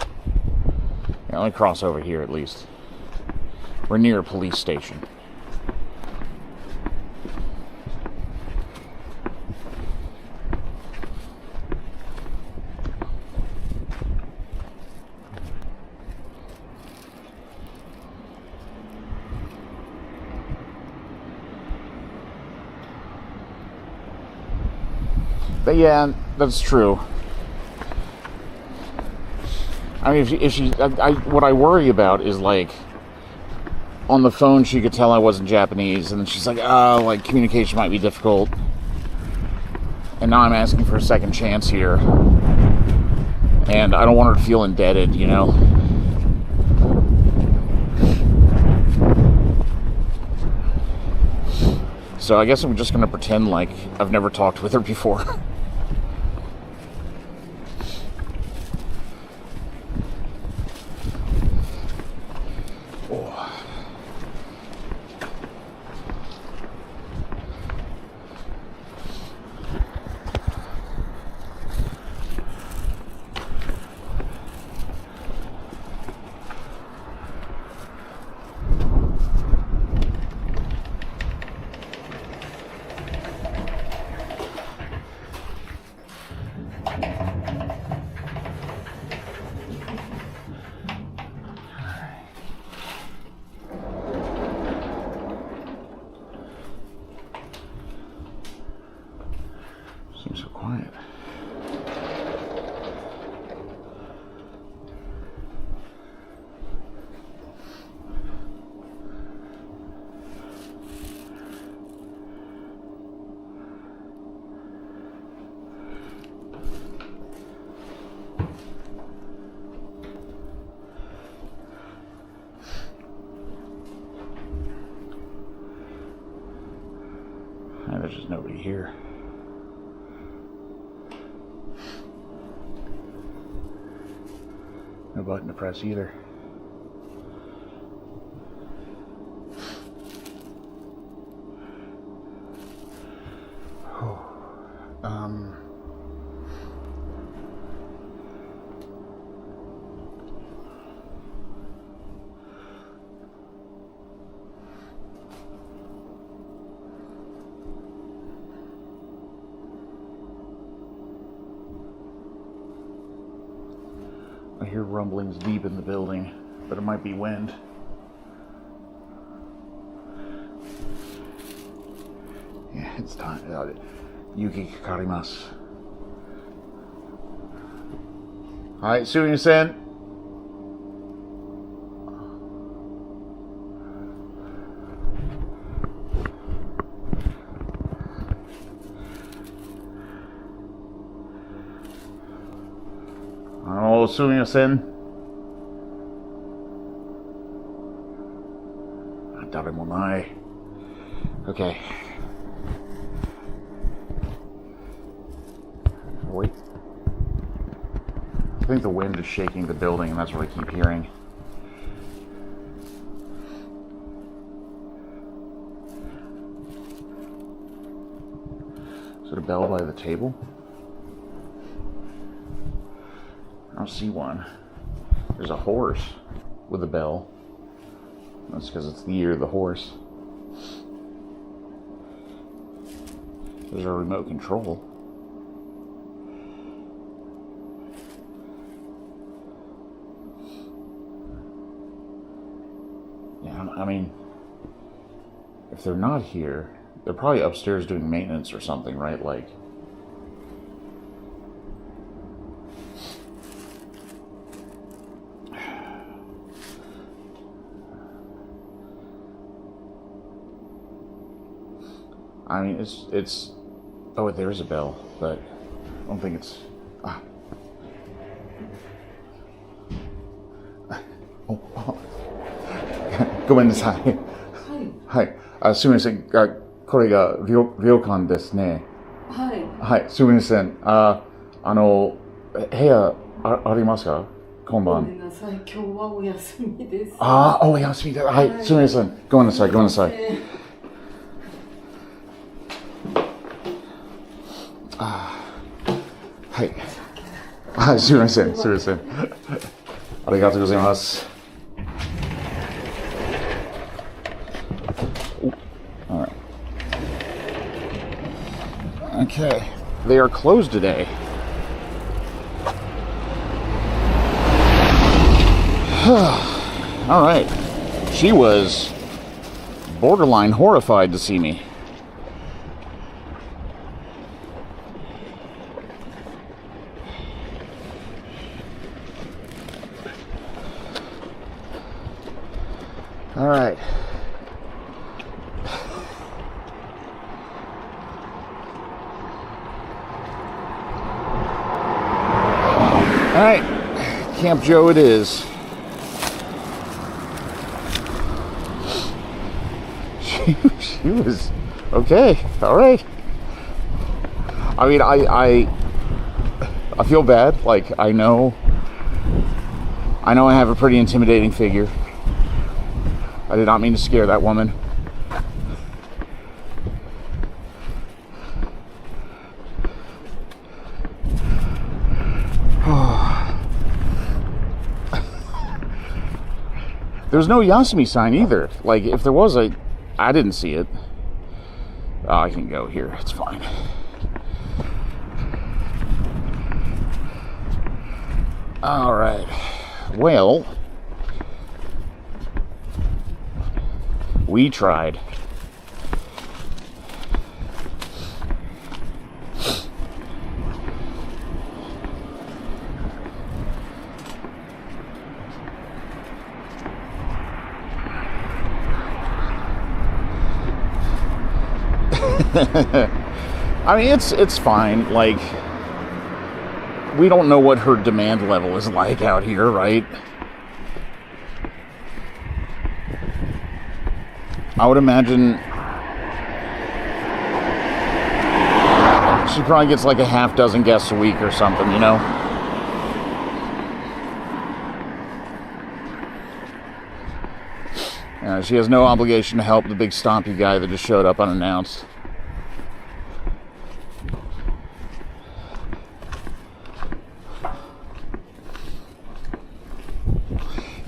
A: Yeah, let me cross over here at least. We're near a police station. But yeah, that's true. I mean, if she what I worry about is, like, on the phone she could tell I wasn't Japanese, and then she's like, oh, like, communication might be difficult. And now I'm asking for a second chance here. And I don't want her to feel indebted, you know? So I guess I'm just gonna pretend like I've never talked with her before. Seems so quiet. And there's just nobody here. No button to press either. I hear rumblings deep in the building, but it might be wind. Yeah, it's time. Yuki kakarimasu. Alright, sumimasen. Oh, sumimasen. Daremonai. Okay. Wait. I think the wind is shaking the building, and that's what I keep hearing. Is it a bell by the table? I don't see one. There's a horse with a bell. That's because it's the year of the horse. There's a remote control. I mean, if they're not here, they're probably upstairs doing maintenance or something, right? Like, I mean, it's. Oh, there's a bell, but I don't think it's. Ah. Oh. ごめんなさい。はい。すみません。これが旅館ですね。はい。はい。すみません。部屋ありますか？今晩。ごめんなさい。今日はお休みです。お休みだ。はい。すみません。ごめんなさい。ごめんなさい。はい。すみません。すみません。ありがとうございます。All right. Okay. They are closed today. All right. She was borderline horrified to see me. All right. All right, Camp Joe it is. She was okay. All right. I mean, I feel bad. Like, I know I have a pretty intimidating figure. I did not mean to scare that woman. There's no Yasumi sign either. Like, if there was, I didn't see it. Oh, I can go here. It's fine. All right. Well, we tried. I mean, it's fine. Like, we don't know what her demand level is like out here, right? I would imagine she probably gets like a half dozen guests a week or something, you know? She has no obligation to help the big stompy guy that just showed up unannounced.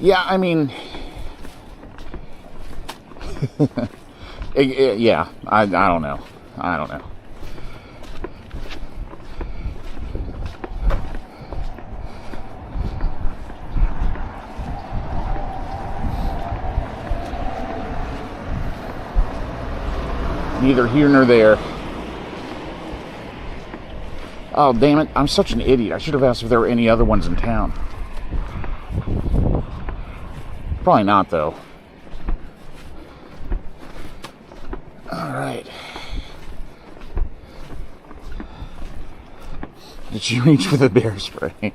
A: Yeah, I mean, yeah, I don't know. I don't know. Neither here nor there. Oh, damn it. I'm such an idiot. I should have asked if there were any other ones in town. Probably not, though. Alright. Did she reach for the bear spray?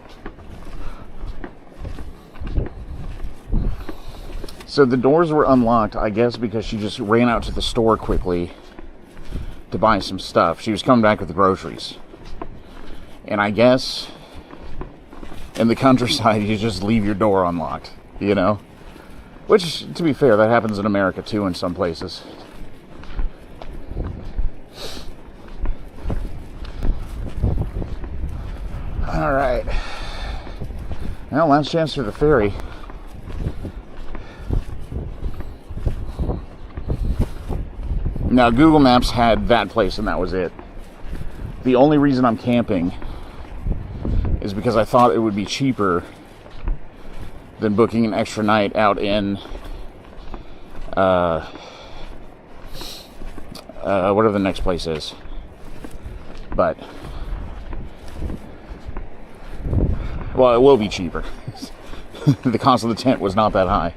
A: So the doors were unlocked, I guess, because she just ran out to the store quickly to buy some stuff. She was coming back with the groceries. And I guess in the countryside, you just leave your door unlocked, you know? Which, to be fair, that happens in America too in some places. Alright. Well, last chance for the ferry. Now, Google Maps had that place and that was it. The only reason I'm camping is because I thought it would be cheaper than booking an extra night out in whatever the next place is. But, well, it will be cheaper. The cost of the tent was not that high.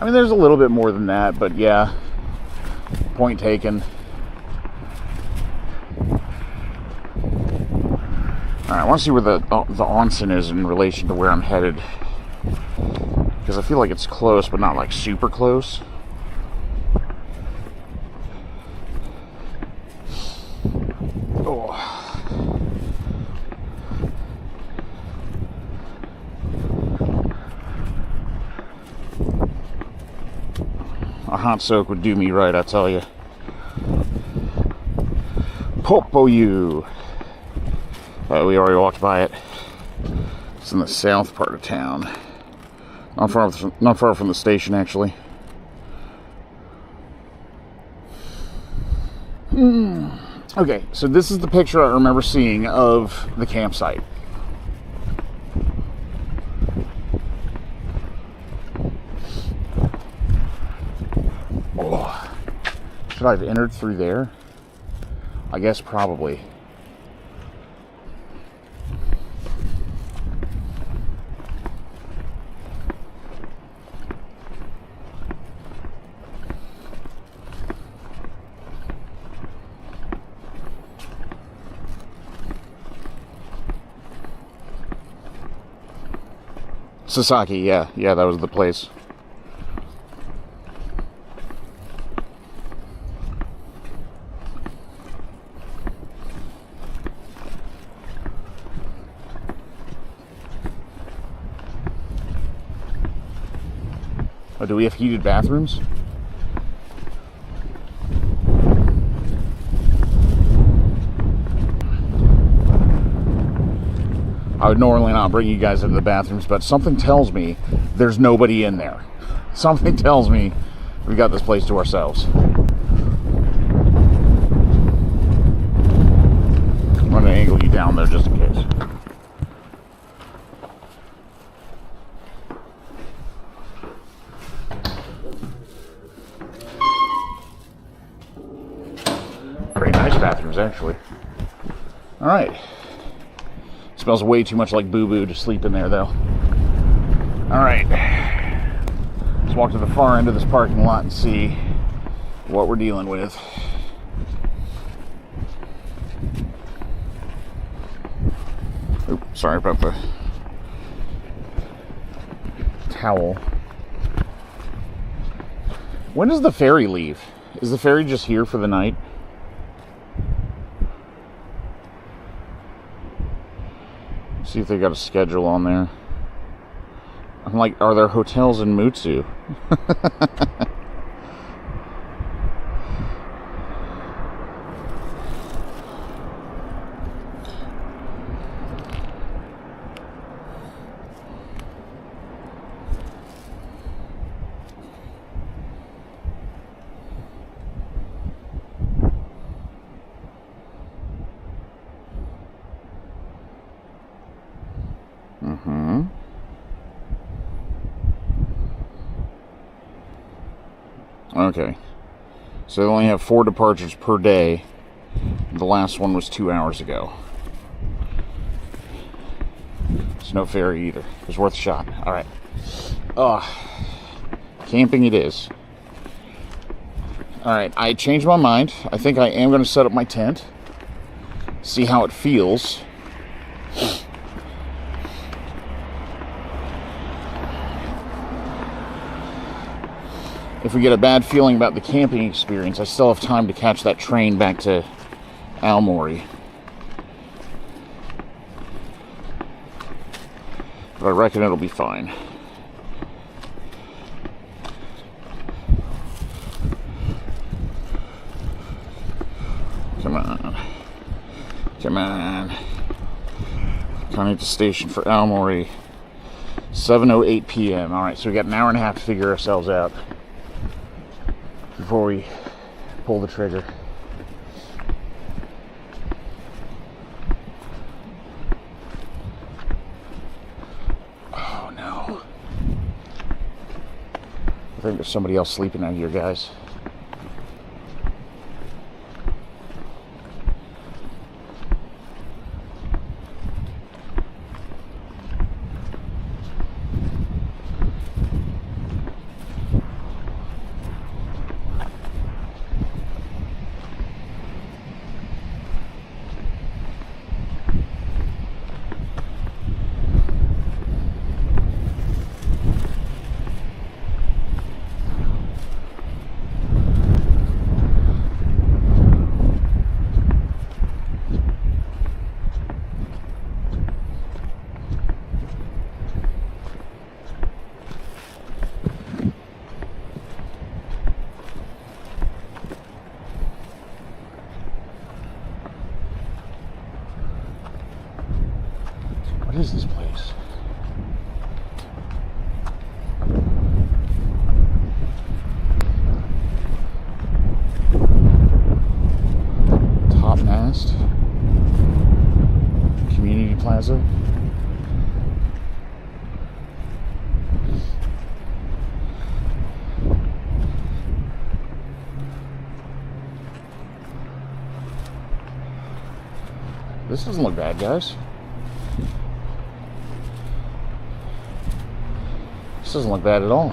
A: I mean, there's a little bit more than that, but yeah, point taken. Alright, I want to see where the onsen is in relation to where I'm headed. Because I feel like it's close, but not like super close. Oh. A hot soak would do me right, I tell you. Popoyu. We already walked by it. It's in the south part of town. Not far from the station, actually. Okay, so this is the picture I remember seeing of the campsite. Should I have entered through there? I guess probably. Sasaki, yeah, that was the place. Oh, do we have heated bathrooms? I would normally not bring you guys into the bathrooms, but something tells me there's nobody in there. Something tells me we got this place to ourselves. I'm going to angle you down there just in case. Pretty nice bathrooms, actually. All right. Smells way too much like boo-boo to sleep in there, though. All right. Let's walk to the far end of this parking lot and see what we're dealing with. Oops, sorry about the towel. When does the ferry leave? Is the ferry just here for the night? See if they got a schedule on there. I'm like, are there hotels in Mutsu? Okay, so they only have 4 departures per day. The last one was 2 hours ago. It's no ferry either. It's worth a shot. All right. Camping it is. All right, I changed my mind. I think I am going to set up my tent. See how it feels. If we get a bad feeling about the camping experience, I still have time to catch that train back to Aomori. But I reckon it'll be fine. Come on. Come on. Coming to station for Aomori, 7:08 p.m. Alright, so we got an hour and a half to figure ourselves out before we pull the trigger. Oh no. I think there's somebody else sleeping out here, guys. What is this place? Top mast. Community plaza. This doesn't look bad, guys. This doesn't look bad at all.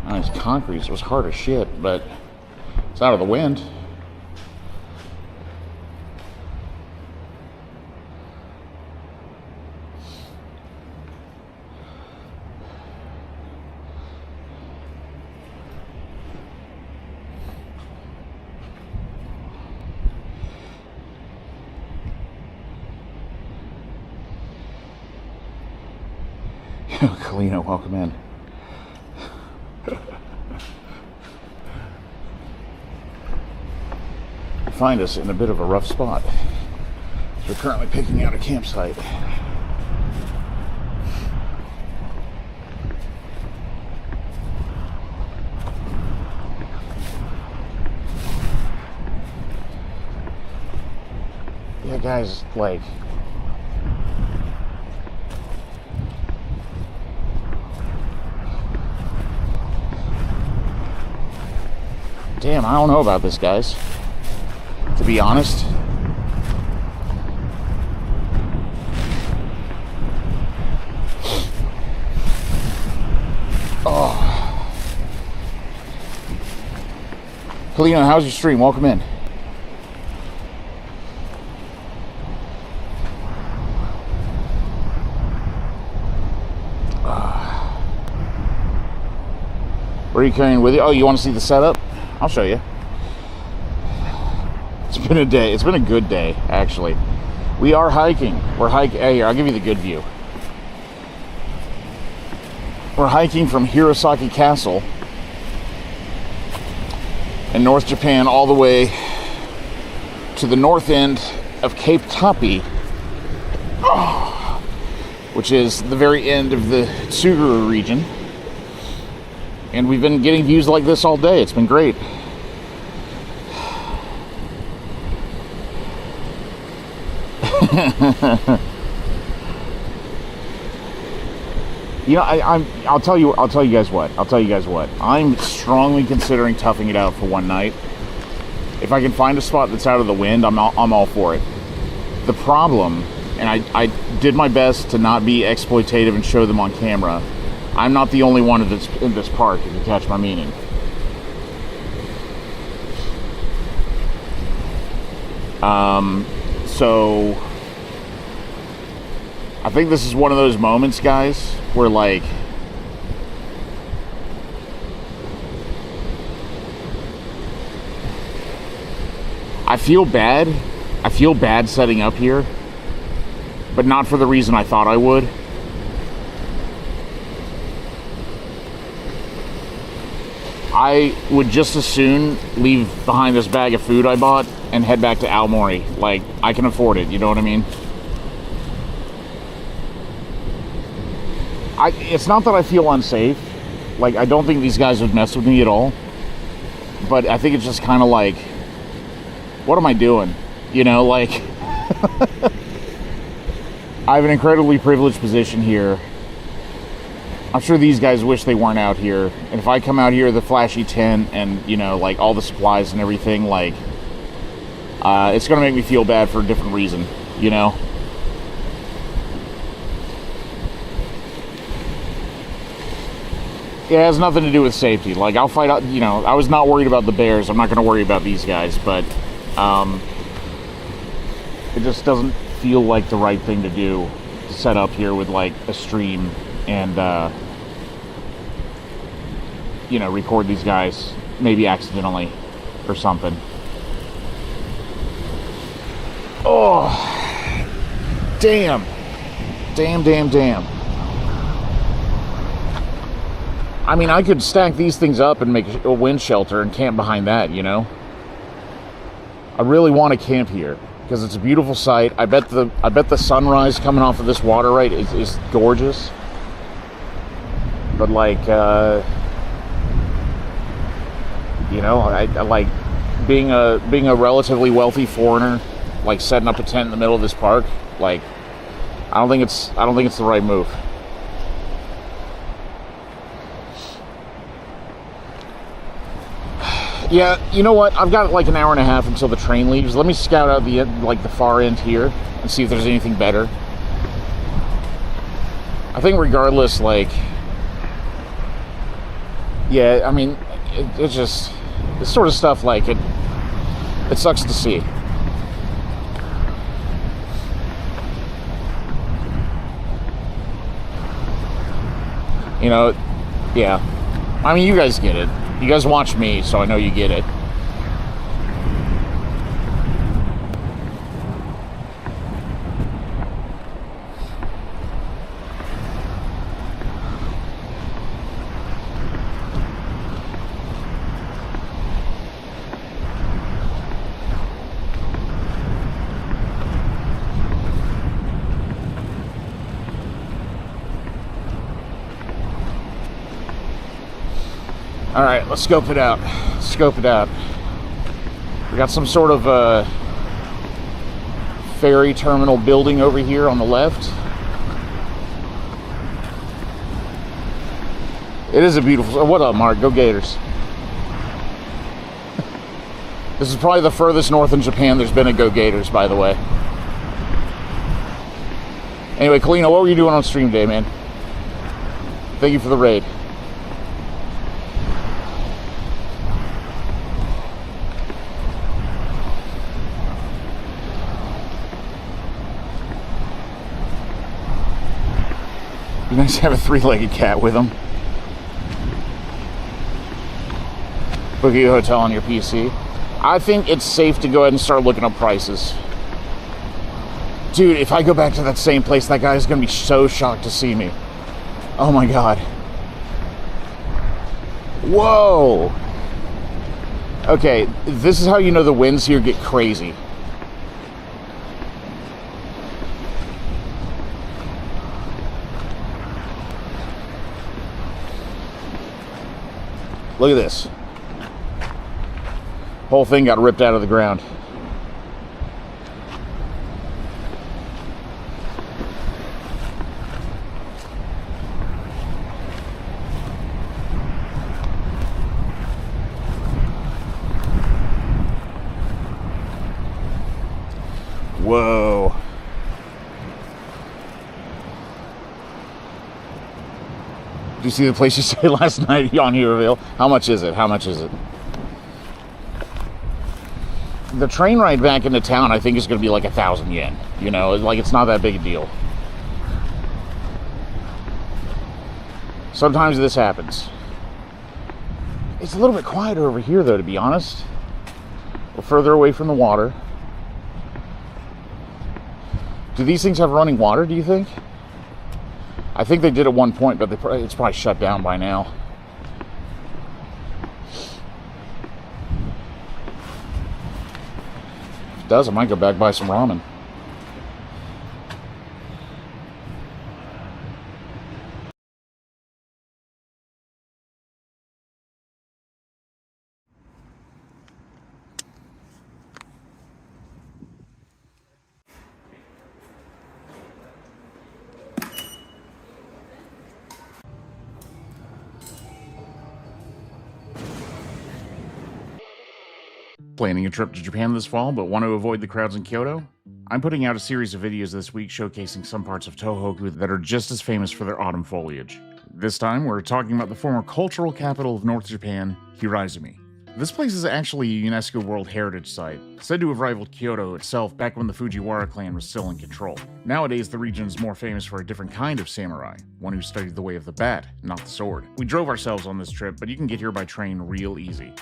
A: It's concrete, so it was hard as shit, but it's out of the wind. Kalina, welcome in. Find us in a bit of a rough spot. We're currently picking out a campsite. Yeah, guys, like, damn, I don't know about this, guys. To be honest. Oh. Kalina, how's your stream? Welcome in. What are you carrying with you? Oh, you want to see the setup? I'll show you. It's been a day. It's been a good day, actually. We are hiking. We're hiking. Hey, here, I'll give you the good view. We're hiking from Hirosaki Castle in North Japan all the way to the north end of Cape Tappi, which is the very end of the Tsuguru region. And we've been getting views like this all day. It's been great. You know, I'll tell you guys what. I'm strongly considering toughing it out for one night. If I can find a spot that's out of the wind, I'm all for it. The problem, and I did my best to not be exploitative and show them on camera. I'm not the only one that's in this park, if you catch my meaning. So I think this is one of those moments, guys, where like I feel bad setting up here, but not for the reason I thought I would. I would just as soon leave behind this bag of food I bought and head back to Aomori. Like, I can afford it, you know what I mean? It's not that I feel unsafe. Like, I don't think these guys would mess with me at all. But I think it's just kind of like, what am I doing? You know, like, I have an incredibly privileged position here. I'm sure these guys wish they weren't out here. And if I come out here with a flashy tent and, you know, like all the supplies and everything, like, it's going to make me feel bad for a different reason, you know? It has nothing to do with safety. Like, I'll fight out, you know, I was not worried about the bears. I'm not going to worry about these guys, but it just doesn't feel like the right thing to do to set up here with, like, a stream and, you know, record these guys, maybe accidentally or something. Oh, damn. Damn. I mean, I could stack these things up and make a wind shelter and camp behind that, you know? I really want to camp here because it's a beautiful sight. I bet the sunrise coming off of this water right is gorgeous. But like, you know, I like being a relatively wealthy foreigner, like setting up a tent in the middle of this park. Like, I don't think it's the right move. Yeah, you know what? I've got like an hour and a half until the train leaves. Let me scout out the far end here and see if there's anything better. I think regardless, like, yeah, I mean, it's just this sort of stuff. Like, it sucks to see. You know, yeah. I mean, you guys get it. You guys watch me, so I know you get it. All right, let's scope it out. We got some sort of ferry terminal building over here on the left. It is a beautiful... What up, Mark? Go Gators. This is probably the furthest north in Japan there's been a Go Gators, by the way. Anyway, Kalina, what were you doing on stream day, man? Thank you for the raid. Be nice to have a three-legged cat with them. Book a hotel on your PC. I think it's safe to go ahead and start looking up prices. Dude, if I go back to that same place, that guy's gonna be so shocked to see me. Oh my god. Whoa! Okay, this is how you know the winds here get crazy. Look at this. Whole thing got ripped out of the ground. Whoa. Did you see the place you stayed last night on Heroeville? How much is it? The train ride back into town, I think, is going to be like 1,000 yen. You know, like, it's not that big a deal. Sometimes this happens. It's a little bit quieter over here, though, to be honest. We're further away from the water. Do these things have running water, do you think? I think they did at one point, but it's probably shut down by now. does. I might go back buy some ramen.
F: Planning a trip to Japan this fall, but want to avoid the crowds in Kyoto? I'm putting out a series of videos this week showcasing some parts of Tohoku that are just as famous for their autumn foliage. This time, we're talking about the former cultural capital of North Japan, Hirosaki. This place is actually a UNESCO World Heritage Site, said to have rivaled Kyoto itself back when the Fujiwara clan was still in control. Nowadays, the region is more famous for a different kind of samurai, one who studied the way of the bat, not the sword. We drove ourselves on this trip, but you can get here by train real easy.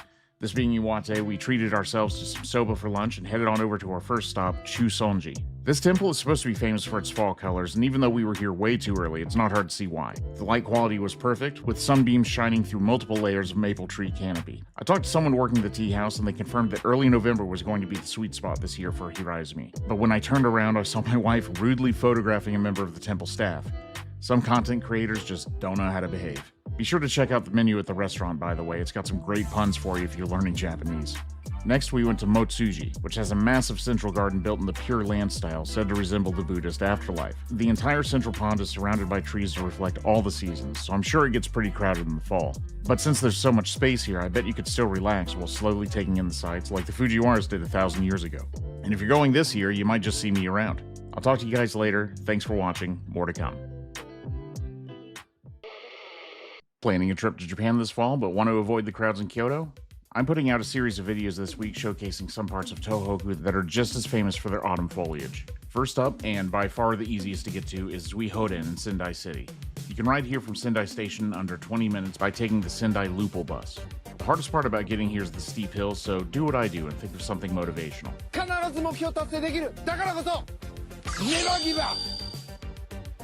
F: This being Iwate, we treated ourselves to some soba for lunch and headed on over to our first stop, Chusonji. This temple is supposed to be famous for its fall colors, and even though we were here way too early, it's not hard to see why. The light quality was perfect, with sunbeams shining through multiple layers of maple tree canopy. I talked to someone working the tea house, and they confirmed that early November was going to be the sweet spot this year for Hirosaki. But when I turned around, I saw my wife rudely photographing a member of the temple staff. Some content creators just don't know how to behave. Be sure to check out the menu at the restaurant, by the way. It's got some great puns for you if you're learning Japanese. Next, we went to Motsuji, which has a massive central garden built in the Pure Land style, said to resemble the Buddhist afterlife. The entire central pond is surrounded by trees to reflect all the seasons, so I'm sure it gets pretty crowded in the fall. But since there's so much space here, I bet you could still relax while slowly taking in the sights like the Fujiwaras did 1,000 years ago. And if you're going this year, you might just see me around. I'll talk to you guys later. Thanks for watching. More to come. Planning a trip to Japan this fall, but want to avoid the crowds in Kyoto? I'm putting out a series of videos this week showcasing some parts of Tohoku that are just as famous for their autumn foliage. First up, and by far the easiest to get to, is Zuihoden in Sendai City. You can ride here from Sendai Station in under 20 minutes by taking the Sendai Lupal bus. The hardest part about getting here is the steep hills, so do what I do and think of something motivational.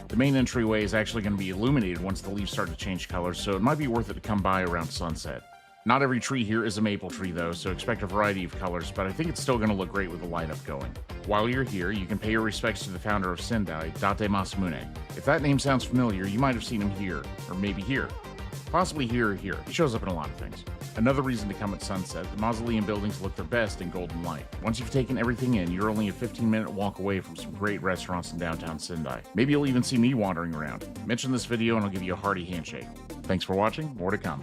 F: The main entryway is actually going to be illuminated once the leaves start to change colors, so it might be worth it to come by around sunset. Not every tree here is a maple tree though, so expect a variety of colors, but I think it's still going to look great with the light up going. While you're here, you can pay your respects to the founder of Sendai, Date Masamune. If that name sounds familiar, you might have seen him here, or maybe here. Possibly here or here. He shows up in a lot of things. Another reason to come at sunset, the mausoleum buildings look their best in golden light. Once you've taken everything in, you're only a 15-minute walk away from some great restaurants in downtown Sendai. Maybe you'll even see me wandering around. Mention this video and I'll give you a hearty handshake. Thanks for watching, more to come.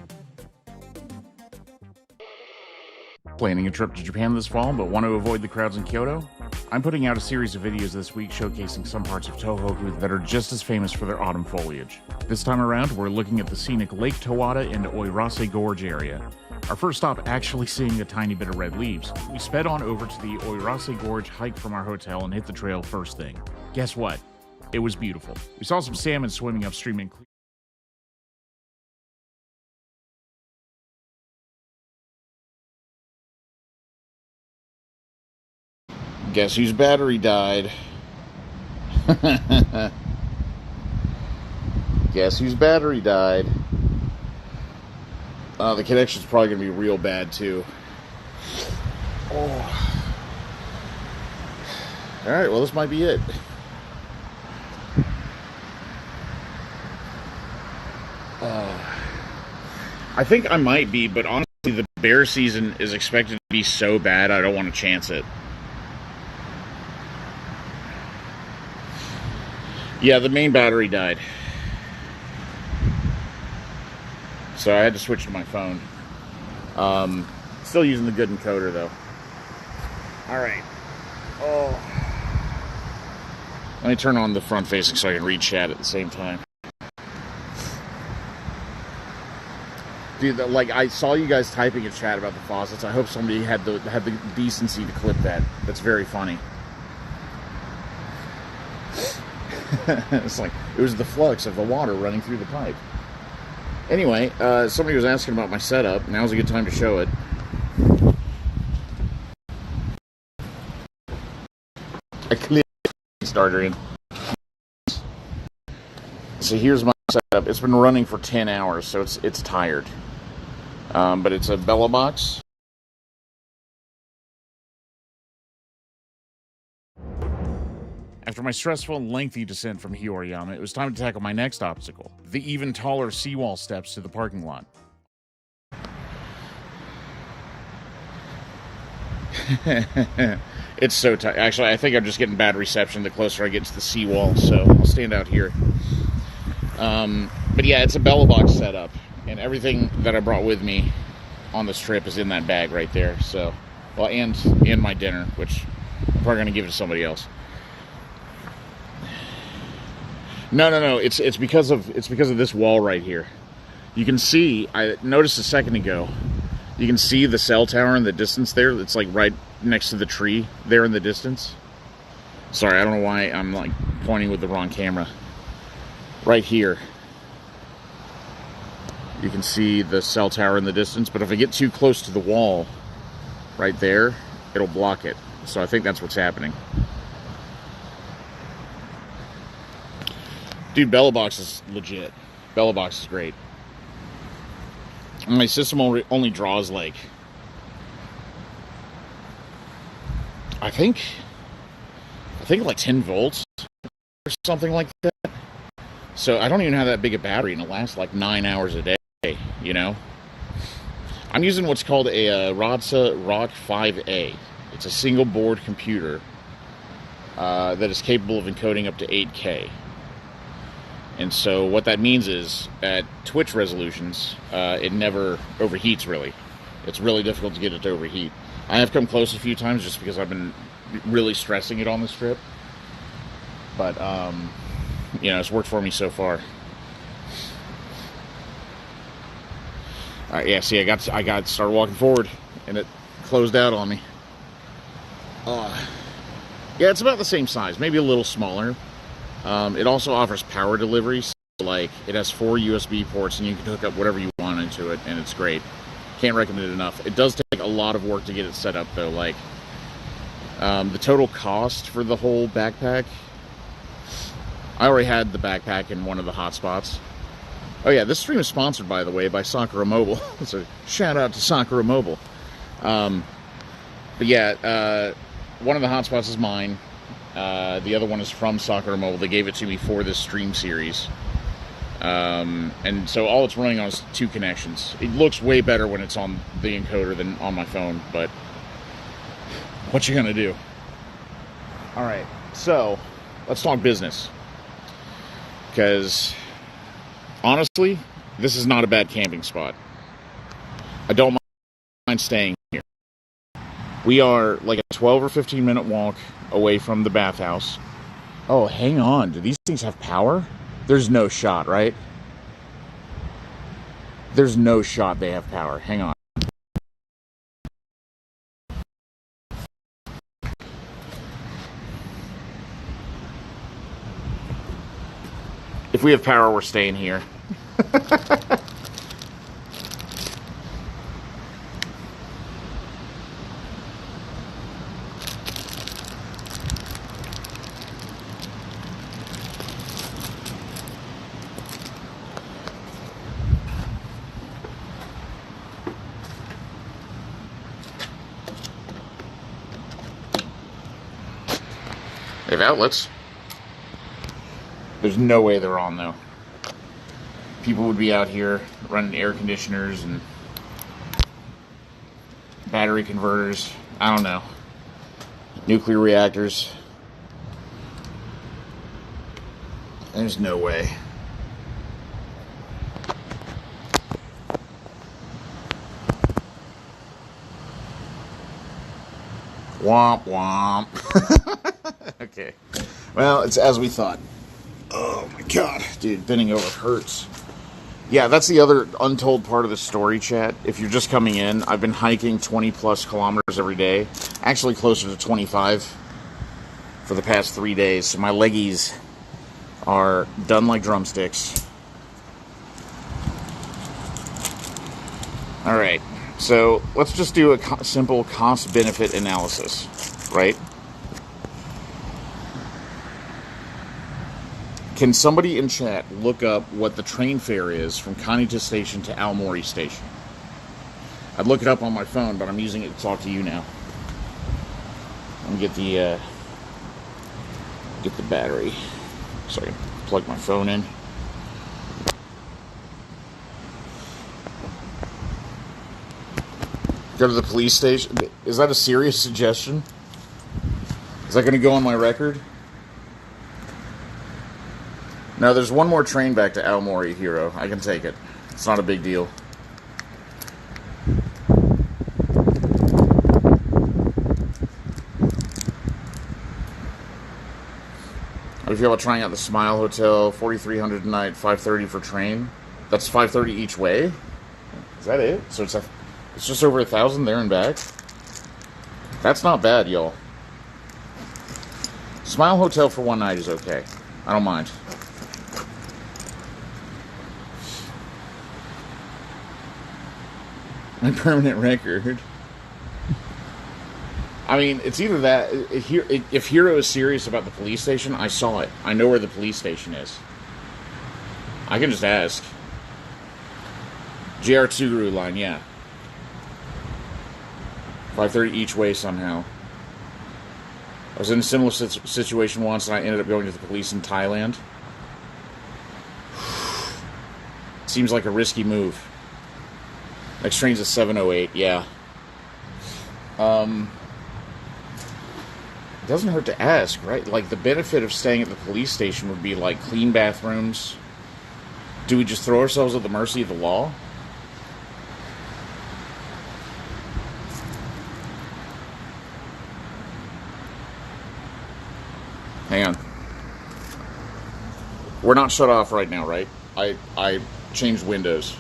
F: Planning a trip to Japan this fall, but want to avoid the crowds in Kyoto? I'm putting out a series of videos this week showcasing some parts of Tohoku that are just as famous for their autumn foliage. This time around, we're looking at the scenic Lake Towada and Oirase Gorge area. Our first stop actually seeing a tiny bit of red leaves. We sped on over to the Oirase Gorge hike from our hotel and hit the trail first thing. Guess what? It was beautiful. We saw some salmon swimming upstream in
A: Guess whose battery died? Guess whose battery died? The connection's probably going to be real bad, too. Oh. Alright, well, this might be it. I think I might be, but honestly, the bear season is expected to be so bad, I don't want to chance it. Yeah, the main battery died. So I had to switch to my phone. Still using the good encoder though. Alright. Oh. Let me turn on the front facing so I can read chat at the same time. Dude, like I saw you guys typing in chat about the faucets. I hope somebody had the decency to clip that. That's very funny. It's like, it was the flux of the water running through the pipe. Anyway, somebody was asking about my setup. Now's a good time to show it. I cleared the starter in. So here's my setup. It's been running for 10 hours, so it's tired. But it's a Bella box.
F: After my stressful and lengthy descent from Hirosaki, it was time to tackle my next obstacle, the even taller seawall steps to the parking lot.
A: It's so tight. Actually, I think I'm just getting bad reception the closer I get to the seawall, so I'll stand out here. But yeah, it's a Bella Box setup, and everything that I brought with me on this trip is in that bag right there. So, well, and my dinner, which I'm probably gonna give to somebody else. No. It's because of this wall right here. You can see. I noticed a second ago. You can see the cell tower in the distance there. It's like right next to the tree there in the distance. Sorry, I don't know why I'm like pointing with the wrong camera. Right here. You can see the cell tower in the distance, but if I get too close to the wall right there, it'll block it. So I think that's what's happening. Dude, Bella Box is legit. Bella Box is great. My system only draws like, I think like 10 volts or something like that. So I don't even have that big a battery, and it lasts like 9 hours a day, you know? I'm using what's called a Radsa Rock 5A. It's a single board computer that is capable of encoding up to 8K. And so what that means is at Twitch resolutions, it never overheats, really. It's really difficult to get it to overheat. I have come close a few times just because I've been really stressing it on this trip. But, you know, it's worked for me so far. Alright, yeah, see, I got started walking forward, and it closed out on me. Yeah, it's about the same size, maybe a little smaller. It also offers power delivery, so like it has 4 USB ports and you can hook up whatever you want into it, and it's great. Can't recommend it enough. It does take a lot of work to get it set up though. Like the total cost for the whole backpack, I already had the backpack in one of the hotspots. Oh yeah, this stream is sponsored, by the way, by Sakura Mobile. So shout out to Sakura Mobile. But yeah, one of the hotspots is mine. The other one is from Sakura Mobile. They gave it to me for this stream series. And so all it's running on is 2 connections. It looks way better when it's on the encoder than on my phone, but what you gonna do? Alright, so let's talk business. Because honestly, this is not a bad camping spot. I don't mind staying here. We are like a 12 or 15 minute walk away from the bathhouse. Oh, hang on. Do these things have power? There's no shot, right? There's no shot they have power. Hang on. If we have power, we're staying here. They have outlets. There's no way they're on, though. People would be out here running air conditioners and battery converters. I don't know. Nuclear reactors. There's no way. Womp womp. Okay. Well, it's as we thought. Oh my god. Dude, bending over hurts. Yeah, that's the other untold part of the story, chat. If you're just coming in, I've been hiking 20 plus kilometers every day. Actually closer to 25 for the past 3 days. So my leggies are done like drumsticks. Alright, so let's just do a simple cost-benefit analysis, right? Can somebody in chat look up what the train fare is from Kanita Station to Aomori Station? I'd look it up on my phone, but I'm using it to talk to you now. Let me get the get the battery so I can plug my phone in. Go to the police station. Is that a serious suggestion? Is that going to go on my record? No, there's one more train back to Aomori, Hiro. I can take it. It's not a big deal. How do you feel about trying out the Smile Hotel, 4,300 a night, 530 for train? That's 530 each way? Is that it? So it's just over 1,000 there and back? That's not bad, y'all. Smile Hotel for one night is okay. I don't mind. My permanent record. I mean, it's either that... If Hiro is serious about the police station, I saw it. I know where the police station is. I can just ask. JR Tsuguru line, yeah. 530 each way somehow. I was in a similar situation once, and I ended up going to the police in Thailand. Seems like a risky move. Next train's a 7:08, yeah. It doesn't hurt to ask, right? Like, the benefit of staying at the police station would be, like, clean bathrooms. Do we just throw ourselves at the mercy of the law? Hang on. We're not shut off right now, right? I changed windows.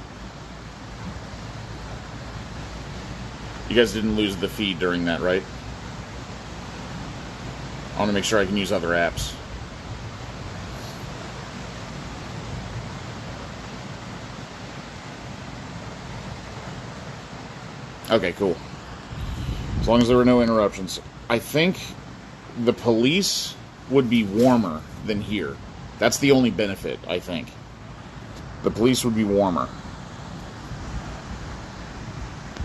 A: You guys didn't lose the feed during that, right? I want to make sure I can use other apps. Okay, cool. As long as there were no interruptions. I think the police would be warmer than here. That's the only benefit, I think. The police would be warmer.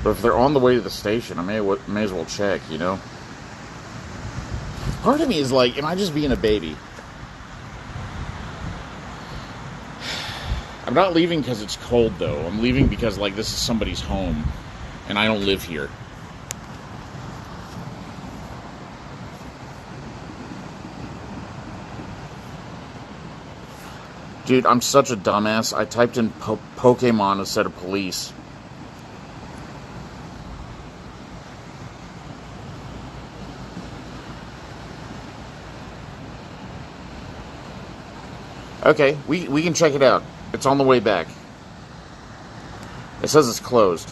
A: But if they're on the way to the station, I may as well check, you know? Part of me is like, am I just being a baby? I'm not leaving because it's cold, though. I'm leaving because, like, this is somebody's home, and I don't live here. Dude, I'm such a dumbass. I typed in Pokemon instead of police. Okay, we can check it out. It's on the way back. It says it's closed.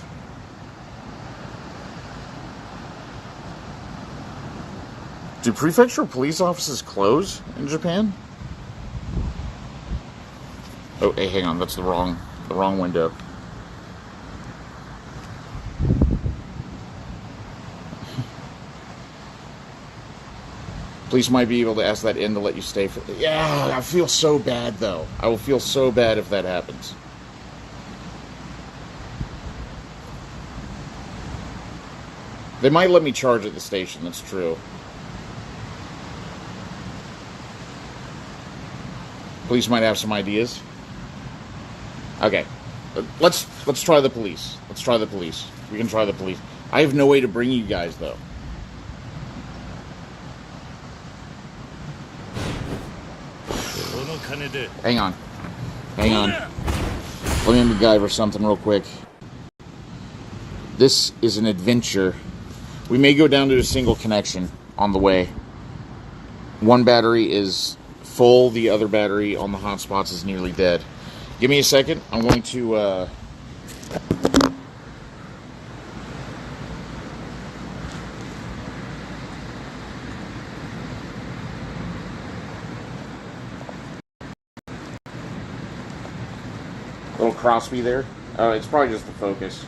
A: Do prefecture police offices close in Japan? Oh, hey, hang on. That's the wrong window. Police might be able to ask that in to let you stay for... Yeah, I feel so bad, though. I will feel so bad if that happens. They might let me charge at the station, that's true. Police might have some ideas. Okay. Let's try the police. Let's try the police. We can try the police. I have no way to bring you guys, though. Hang on. Hang on. Let me MacGyver something real quick. This is an adventure. We may go down to a single connection on the way. One battery is full. The other battery on the hotspots is nearly dead. Give me a second. I'm going to... little crossby there. Oh, it's probably just the focus.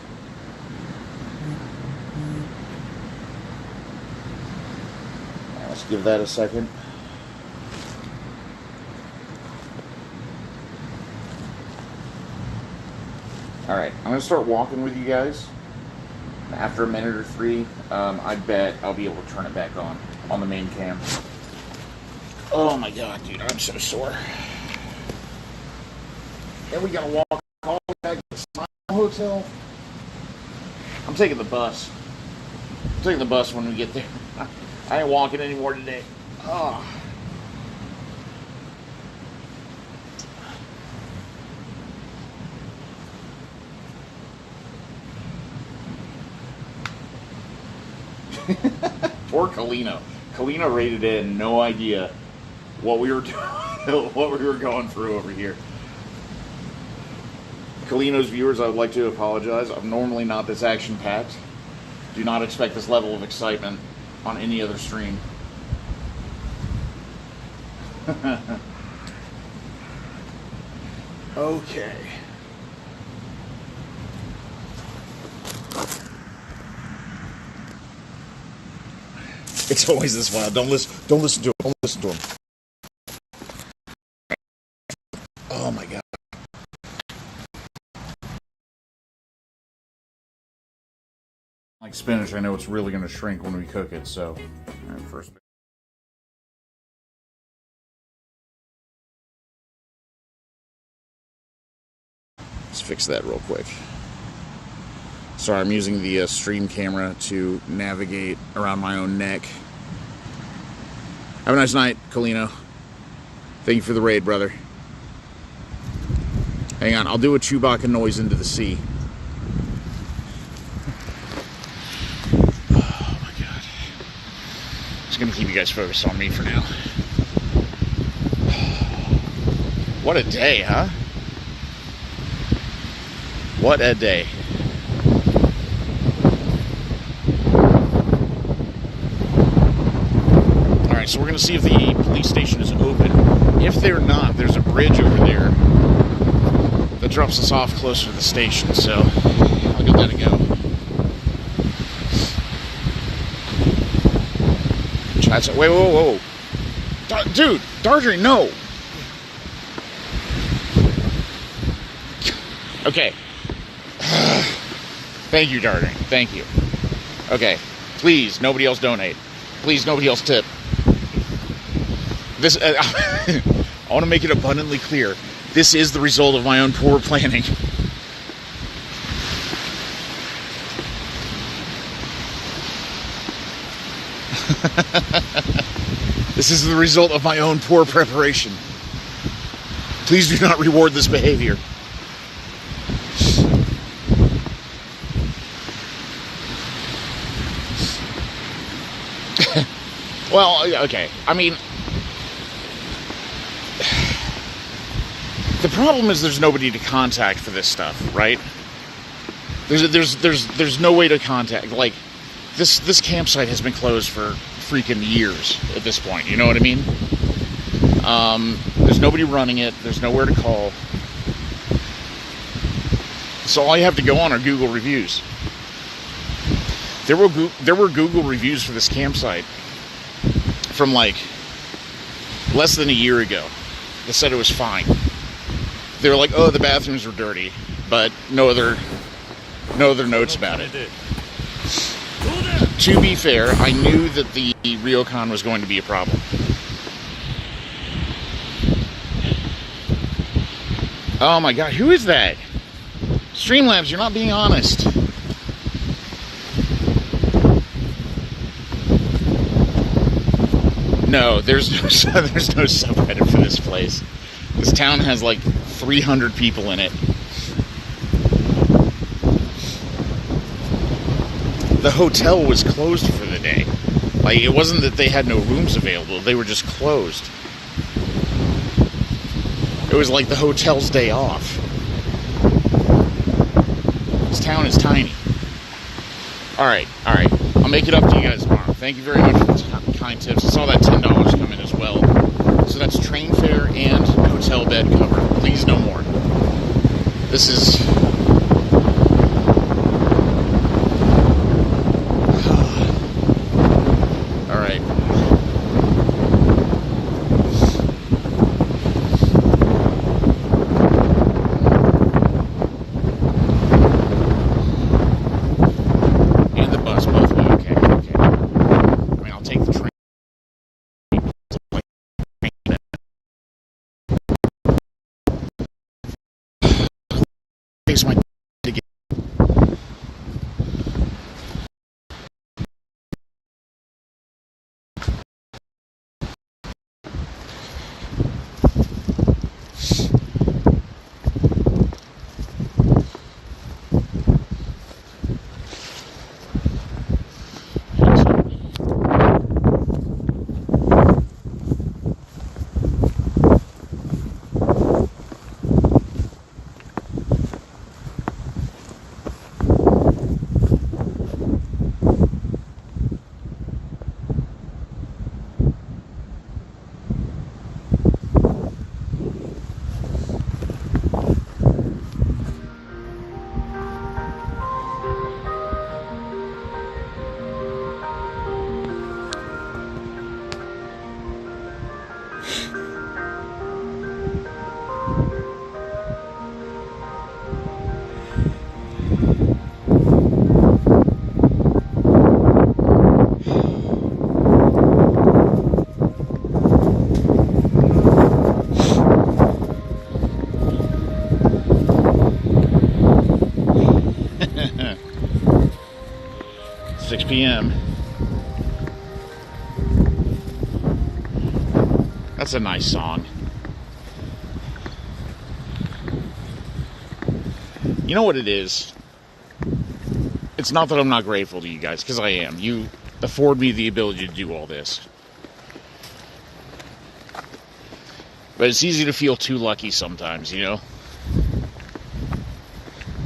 A: Let's give that a second. Alright, I'm going to start walking with you guys. After a minute or three, I bet I'll be able to turn it back on the main cam. Oh my god, dude, I'm so sore. And we gotta walk all the way back to the Smile Hotel. I'm taking the bus. I'm taking the bus when we get there. I ain't walking anymore today. Oh. Poor Kalino. Kalino rated in, no idea what we were doing, what we were going through over here. Kalino's viewers, I would like to apologize. I'm normally not this action-packed. Do not expect this level of excitement on any other stream. Okay. It's always this wild. Don't listen to him. Don't listen to him. Oh my god. Like spinach, I know it's really going to shrink when we cook it, so first. Let's fix that real quick. Sorry, I'm using the stream camera to navigate around my own neck. Have a nice night, Kalino. Thank you for the raid, brother. Hang on, I'll do a Chewbacca noise into the sea. Oh my god. Just gonna keep you guys focused on me for now. What a day, huh? What a day. Alright, so we're going to see if the police station is open. If they're not, there's a bridge over there that drops us off closer to the station, so I'll give that a go. Chat's wait, whoa. Dude, Darjeeling, no! Okay. Thank you, Darjeeling. Thank you. Okay. Please, nobody else donate. Please, nobody else tip. This, I want to make it abundantly clear. This is the result of my own poor planning. This is the result of my own poor preparation. Please do not reward this behavior. Well, okay. I mean, the problem is there's nobody to contact for this stuff, right? There's no way to contact. Like, this campsite has been closed for freaking years at this point. You know what I mean? There's nobody running it. There's nowhere to call. So all you have to go on are Google reviews. There were Google reviews for this campsite from like less than a year ago. They said it was fine. They were like, oh, the bathrooms were dirty, but no other notes about it. To be fair, I knew that the Ryokan was going to be a problem. Oh my god, who is that? Streamlabs, you're not being honest. No, there's no subreddit for this place. This town has like 300 people in it. The hotel was closed for the day. Like, it wasn't that they had no rooms available, they were just closed. It was like the hotel's day off. This town is tiny. Alright. I'll make it up to you guys tomorrow. Thank you very much for the kind tips. I saw that $10 come in as well. So that's train fare and hotel bed covered. Please, no more. This is... Alright. And the bus, both of them. Okay. I mean, I'll take the train. 6 p.m. That's a nice song. You know what it is? It's not that I'm not grateful to you guys, because I am. You afford me the ability to do all this. But it's easy to feel too lucky sometimes, you know?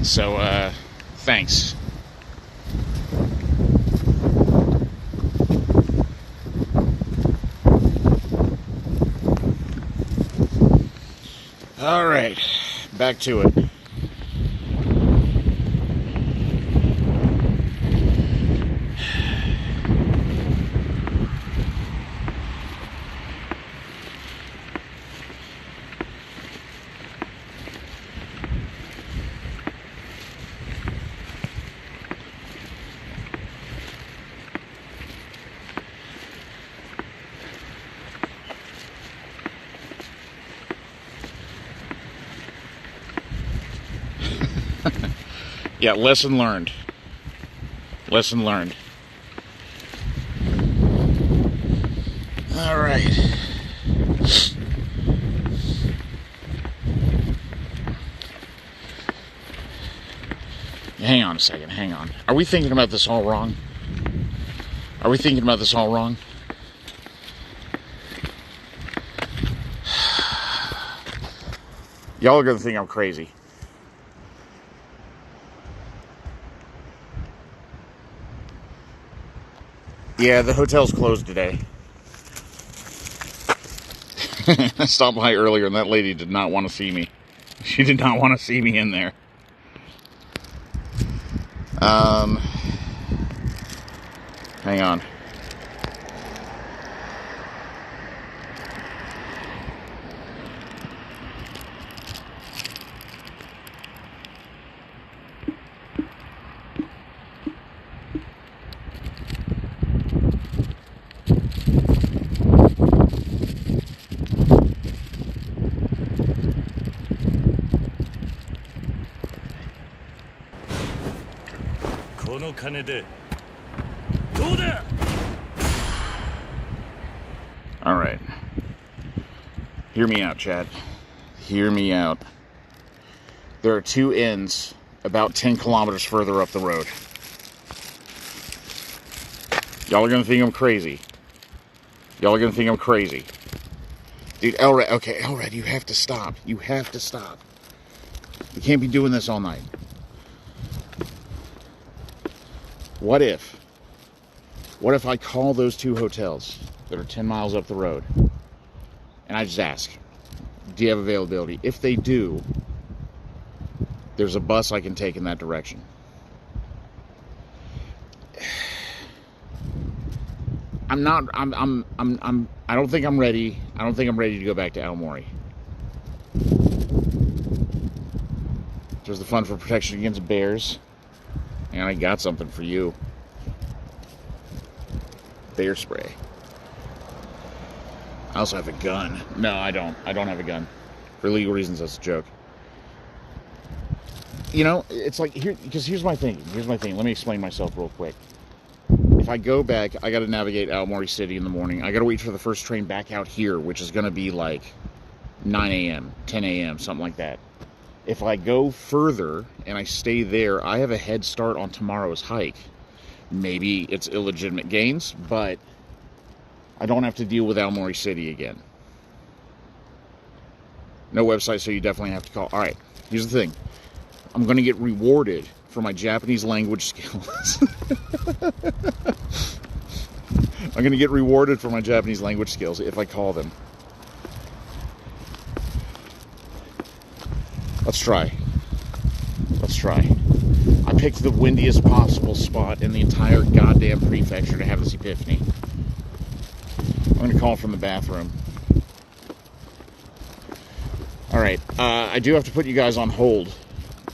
A: So, thanks. Alright, back to it. Yeah, lesson learned. Lesson learned. All right. Hang on a second, hang on. Are we thinking about this all wrong? Are we thinking about this all wrong? Y'all are gonna think I'm crazy. Yeah, the hotel's closed today. I stopped by earlier and that lady did not want to see me. She did not want to see me in there. Hang on. All right. Hear me out, Chad. Hear me out. There are two inns about 10 kilometers further up the road. Y'all are gonna think I'm crazy. Y'all are gonna think I'm crazy. Dude, Elred, okay, Elred, you have to stop. You have to stop. We can't be doing this all night. What if I call those two hotels that are 10 miles up the road and I just ask, do you have availability? If they do, there's a bus I can take in that direction. I don't think I'm ready. I don't think I'm ready to go back to Aomori. There's the fund for protection against bears. And I got something for you. Bear spray. I also have a gun. No, I don't. I don't have a gun. For legal reasons, that's a joke. You know, it's like, because here's my thing. Here's my thing. Let me explain myself real quick. If I go back, I got to navigate Aomori City in the morning. I got to wait for the first train back out here, which is going to be like 9 a.m., 10 a.m., something like that. If I go further and I stay there, I have a head start on tomorrow's hike. Maybe it's illegitimate gains, but I don't have to deal with Aomori City again. No website, so you definitely have to call. All right, here's the thing. I'm going to get rewarded for my Japanese language skills. I'm going to get rewarded for my Japanese language skills if I call them. Let's try. Let's try. I picked the windiest possible spot in the entire goddamn prefecture to have this epiphany. I'm going to call from the bathroom. Alright, I do have to put you guys on hold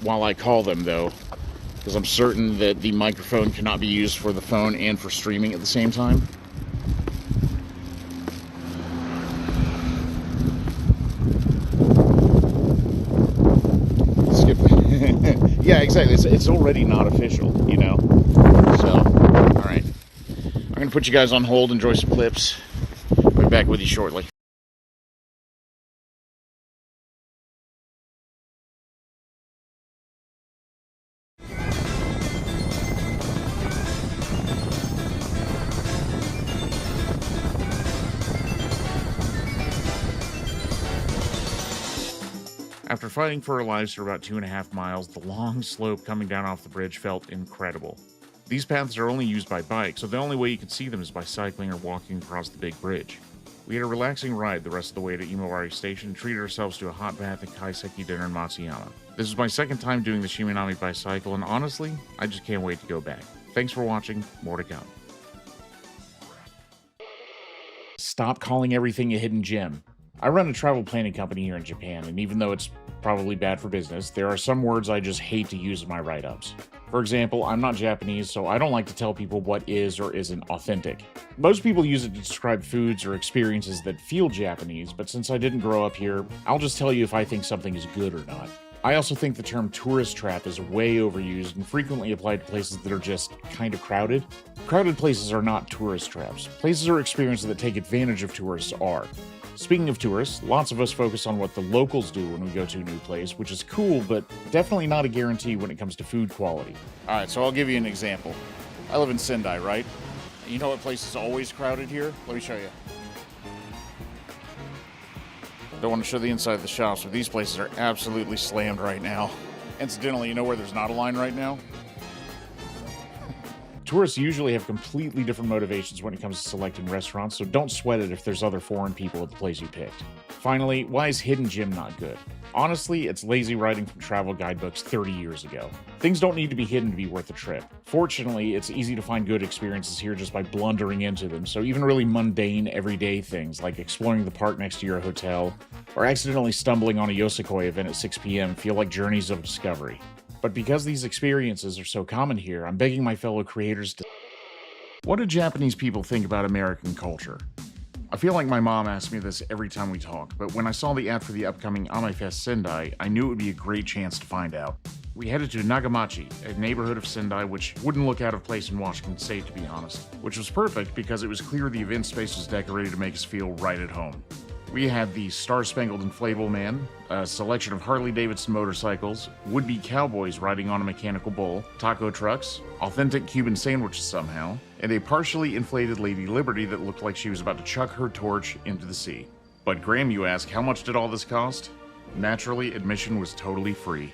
A: while I call them, though, because I'm certain that the microphone cannot be used for the phone and for streaming at the same time. Yeah, exactly. It's already not official, you know? So, all going to put you guys on hold, enjoy some clips. I'll be back with you shortly.
F: After fighting for our lives for about 2.5 miles, the long slope coming down off the bridge felt incredible. These paths are only used by bikes, so the only way you can see them is by cycling or walking across the big bridge. We had a relaxing ride the rest of the way to Aomori Station and treated ourselves to a hot bath and kaiseki dinner in Matsuyama. This is my second time doing the Shimanami bicycle, and honestly, I just can't wait to go back. Thanks for watching, more to come. Stop calling everything a hidden gem. I run a travel planning company here in Japan, and even though it's probably bad for business, there are some words I just hate to use in my write-ups. For example, I'm not Japanese, so I don't like to tell people what is or isn't authentic. Most people use it to describe foods or experiences that feel Japanese, but since I didn't grow up here, I'll just tell you if I think something is good or not. I also think the term tourist trap is way overused and frequently applied to places that are just kind of crowded. Crowded places are not tourist traps. Places or experiences that take advantage of tourists are. Speaking of tourists, lots of us focus on what the locals do when we go to a new place, which is cool, but definitely not a guarantee when it comes to food quality.
A: Alright, so I'll give you an example. I live in Sendai, right? You know what place is always crowded here? Let me show you. Don't want to show the inside of the shops, but these places are absolutely slammed right now. Incidentally, you know where there's not a line right now?
F: Tourists usually have completely different motivations when it comes to selecting restaurants, so don't sweat it if there's other foreign people at the place you picked. Finally, why is hidden gem not good? Honestly, it's lazy writing from travel guidebooks 30 years ago. Things don't need to be hidden to be worth the trip. Fortunately, it's easy to find good experiences here just by blundering into them, so even really mundane, everyday things like exploring the park next to your hotel or accidentally stumbling on a Yosakoi event at 6 p.m. feel like journeys of discovery. But because these experiences are so common here, I'm begging my fellow creators to... What do Japanese people think about American culture? I feel like my mom asks me this every time we talk, but when I saw the ad for the upcoming AmeFest Sendai, I knew it would be a great chance to find out. We headed to Nagamachi, a neighborhood of Sendai which wouldn't look out of place in Washington State, to be honest, which was perfect because it was clear the event space was decorated to make us feel right at home. We had the Star-Spangled Inflatable Man, a selection of Harley-Davidson motorcycles, would-be cowboys riding on a mechanical bull, taco trucks, authentic Cuban sandwiches somehow, and a partially inflated Lady Liberty that looked like she was about to chuck her torch into the sea. But Graham, you ask, how much did all this cost? Naturally, admission was totally free.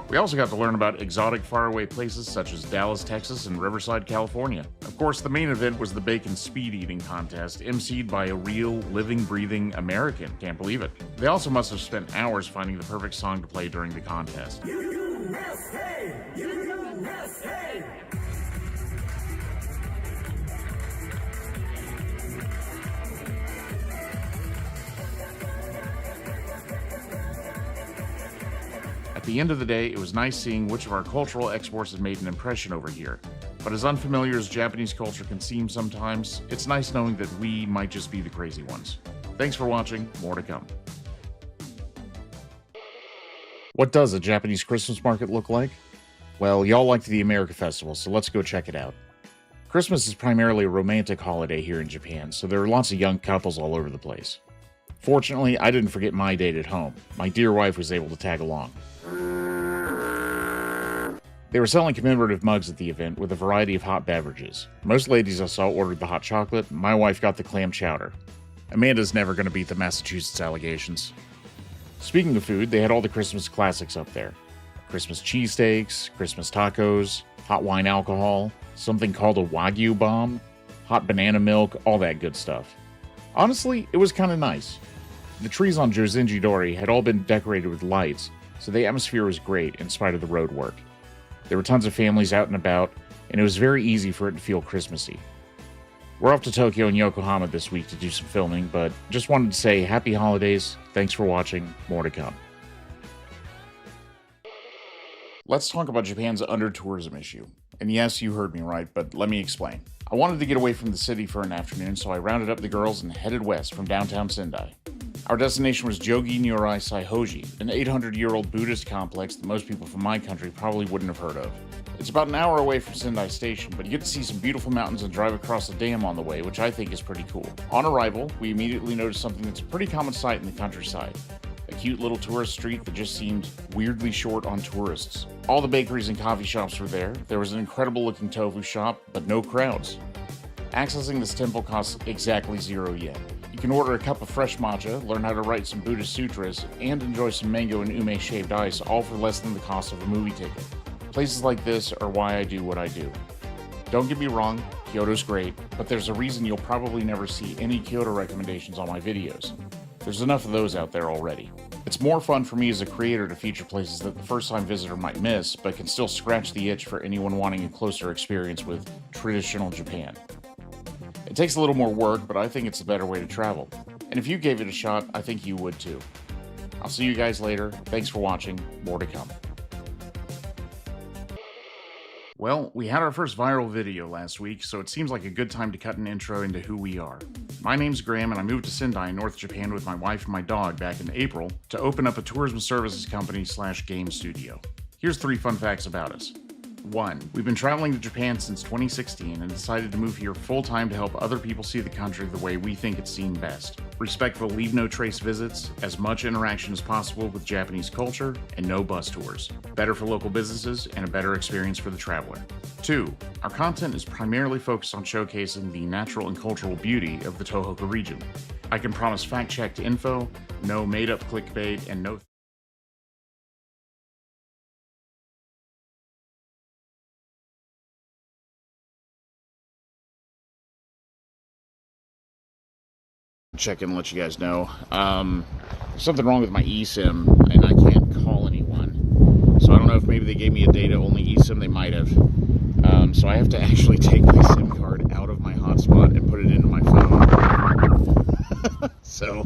F: We also got to learn about exotic faraway places such as Dallas, Texas, and Riverside, California. Of course, the main event was the bacon speed eating contest, emceed by a real, living, breathing American. Can't believe it. They also must have spent hours finding the perfect song to play during the contest. USA! USA! At the end of the day, it was nice seeing which of our cultural exports had made an impression over here. But as unfamiliar as Japanese culture can seem sometimes, it's nice knowing that we might just be the crazy ones. Thanks for watching, more to come. What does a Japanese Christmas market look like? Well, y'all liked the America Festival, so let's go check it out. Christmas is primarily a romantic holiday here in Japan, so there are lots of young couples all over the place. Fortunately, I didn't forget my date at home. My dear wife was able to tag along. They were selling commemorative mugs at the event with a variety of hot beverages. Most ladies I saw ordered the hot chocolate, my wife got the clam chowder. Amanda's never going to beat the Massachusetts allegations. Speaking of food, they had all the Christmas classics up there. Christmas cheesesteaks, Christmas tacos, hot wine alcohol, something called a Wagyu bomb, hot banana milk, all that good stuff. Honestly, it was kind of nice. The trees on Jozenji-dori had all been decorated with lights, so the atmosphere was great in spite of the road work. There were tons of families out and about, and it was very easy for it to feel Christmassy. We're off to Tokyo and Yokohama this week to do some filming, but just wanted to say happy holidays, thanks for watching, more to come. Let's talk about Japan's under-tourism issue. And yes, you heard me right, but let me explain. I wanted to get away from the city for an afternoon, so I rounded up the girls and headed west from downtown Sendai. Our destination was Jogi Nyorai Saihoji, an 800-year-old Buddhist complex that most people from my country probably wouldn't have heard of. It's about an hour away from Sendai Station, but you get to see some beautiful mountains and drive across a dam on the way, which I think is pretty cool. On arrival, we immediately noticed something that's a pretty common sight in the countryside. A cute little tourist street that just seemed weirdly short on tourists. All the bakeries and coffee shops were there. There was an incredible looking tofu shop, but no crowds. Accessing this temple costs exactly 0 yen. You can order a cup of fresh matcha, learn how to write some Buddhist sutras, and enjoy some mango and ume shaved ice, all for less than the cost of a movie ticket. Places like this are why I do what I do. Don't get me wrong, Kyoto's great, but there's a reason you'll probably never see any Kyoto recommendations on my videos. There's enough of those out there already. It's more fun for me as a creator to feature places that the first-time visitor might miss, but can still scratch the itch for anyone wanting a closer experience with traditional Japan. It takes a little more work, but I think it's a better way to travel. And if you gave it a shot, I think you would too. I'll see you guys later. Thanks for watching. More to come. Well, we had our first viral video last week, so it seems like a good time to cut an intro into who we are. My name's Graham, and I moved to Sendai, North Japan with my wife and my dog back in April to open up a tourism services company / game studio. Here's 3 fun facts about us. 1. We've been traveling to Japan since 2016 and decided to move here full-time to help other people see the country the way we think it's seen best. Respectful leave-no-trace visits, as much interaction as possible with Japanese culture, and no bus tours. Better for local businesses and a better experience for the traveler. 2. Our content is primarily focused on showcasing the natural and cultural beauty of the Tohoku region. I can promise fact-checked info, no made-up clickbait, and no check in and let you guys know. Something wrong with my eSIM and I can't call anyone. So I don't know if maybe they gave me a data-only eSIM. They might have. So I have to actually take my SIM card out of my hotspot and put it into my phone. So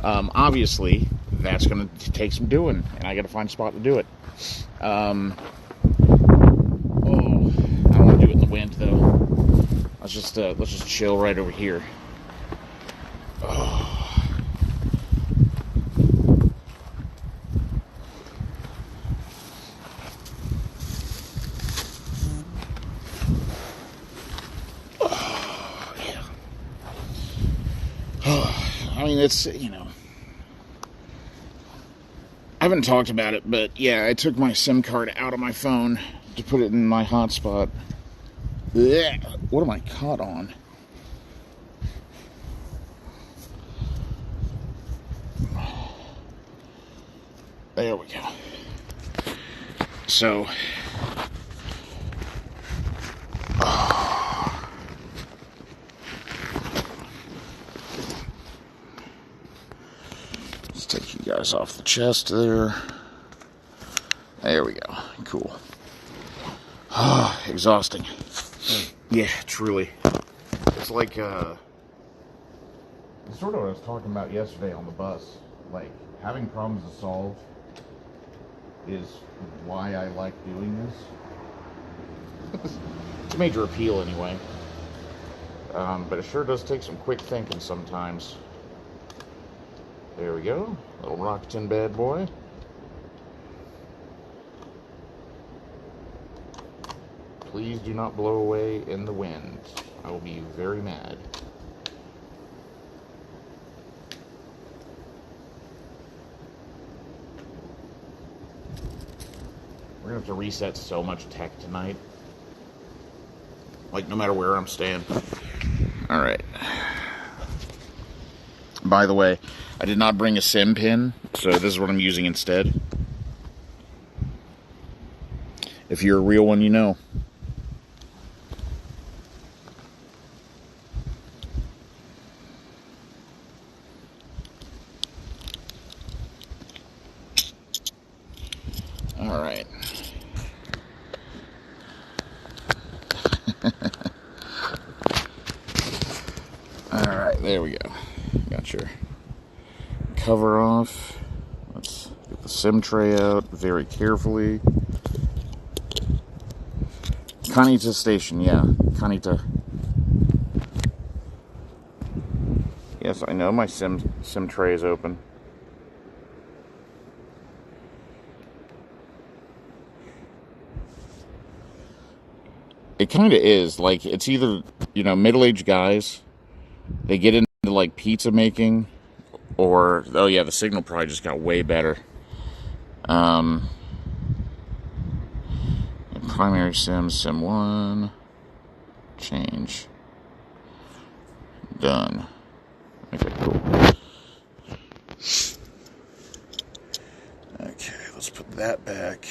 F: obviously that's going to take some doing, and I got to find a spot to do it. I don't want to do it in the wind though. Let's just chill right over here. I mean, it's, you know, I haven't talked about it, but yeah, I took my SIM card out of my phone to put it in my hotspot. Blech. What am I caught on? There we go. So, let's take you guys off the chest there. There we go. Cool. Exhausting. Yeah, truly. It's like, it's sort of what I was talking about yesterday on the bus. Like, having problems to solve is why I like doing this. It's a major appeal anyway. But it sure does take some quick thinking sometimes. There we go. Little Rockton bad boy. Please do not blow away in the wind. I will be very mad. We're gonna have to reset so much tech tonight. Like, no matter where I'm staying. Alright. By the way, I did not bring a SIM pin, so this is what I'm using instead. If you're a real one, you know. Alright. Alright, there we go. Got your cover off. Let's get the SIM tray out very carefully. Kanita Station, yeah. Kanita. Yeah,
A: Yes, I know my sim tray is open. It kind of is. Like, it's either, you know, middle-aged guys, they get into, like, pizza making, or, oh yeah, the signal probably just got way better. Primary sim 1, change. Done. Okay, cool. Okay, let's put that back.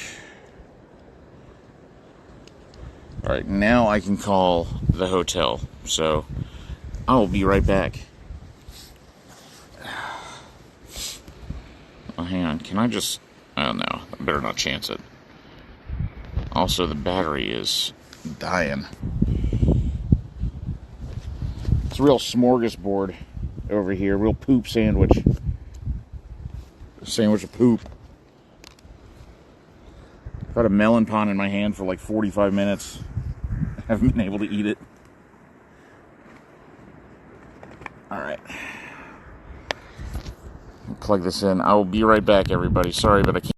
A: Alright, now I can call the hotel. So, I'll be right back. Oh, hang on. Can I just... Oh, no. I better not chance it. Also, the battery is dying. It's a real smorgasbord over here. Real poop sandwich. A sandwich of poop. I've had a melon pond in my hand for like 45 minutes. I haven't been able to eat it. Alright. Plug this in. I will be right back, everybody. Sorry, but I can't.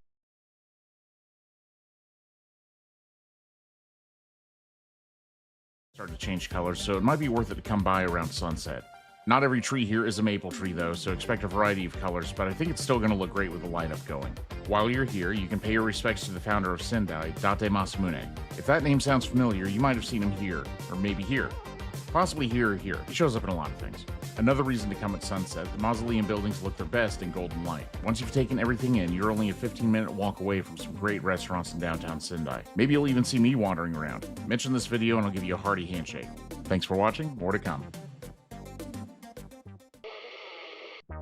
A: Start to change colors, so it might be worth it to come by around sunset. Not every tree here is a maple tree though, so expect a variety of colors, but I think it's still going to look great with the light up going. While you're here, you can pay your respects to the founder of Sendai, Date Masamune. If that name sounds familiar, you might have seen him here, or maybe here. Possibly here or here. He shows up in a lot of things. Another reason to come at sunset, the mausoleum buildings look their best in golden light. Once you've taken everything in, you're only a 15-minute walk away from some great restaurants in downtown Sendai. Maybe you'll even see me wandering around. Mention this video and I'll give you a hearty handshake. Thanks for watching, more to come.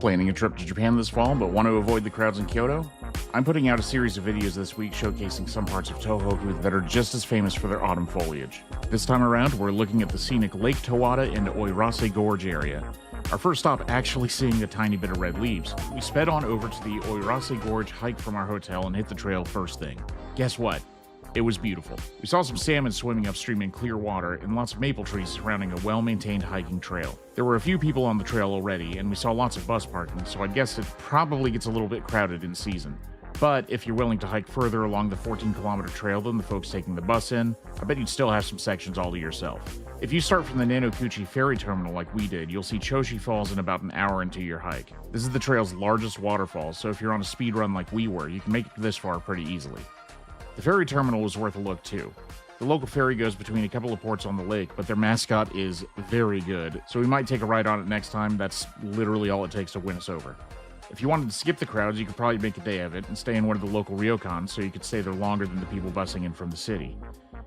A: Planning a trip to Japan this fall, but want to avoid the crowds in Kyoto? I'm putting out a series of videos this week showcasing some parts of Tohoku that are just as famous for their autumn foliage. This time around, we're looking at the scenic Lake Towada and Oirase Gorge area. Our first stop actually seeing a tiny bit of red leaves. We sped on over to the Oirase Gorge hike from our hotel and hit the trail first thing. Guess what? It was beautiful. We saw some salmon swimming upstream in clear water and lots of maple trees surrounding a well-maintained hiking trail. There were a few people on the trail already, and we saw lots of bus parking, so I guess it probably gets a little bit crowded in season. But if you're willing to hike further along the 14-kilometer trail than the folks taking the bus in, I bet you'd still have some sections all to yourself. If you start from the Nanokuchi ferry terminal like we did, you'll see Choshi Falls in about an hour into your hike. This is the trail's largest waterfall, so if you're on a speed run like we were, you can make it this far pretty easily. The ferry terminal was worth a look too. The local ferry goes between a couple of ports on the lake, but their mascot is very good, so we might take a ride on it next time. That's literally all it takes to win us over. If you wanted to skip the crowds, you could probably make a day of it and stay in one of the local ryokans so you could stay there longer than the people busing in from the city.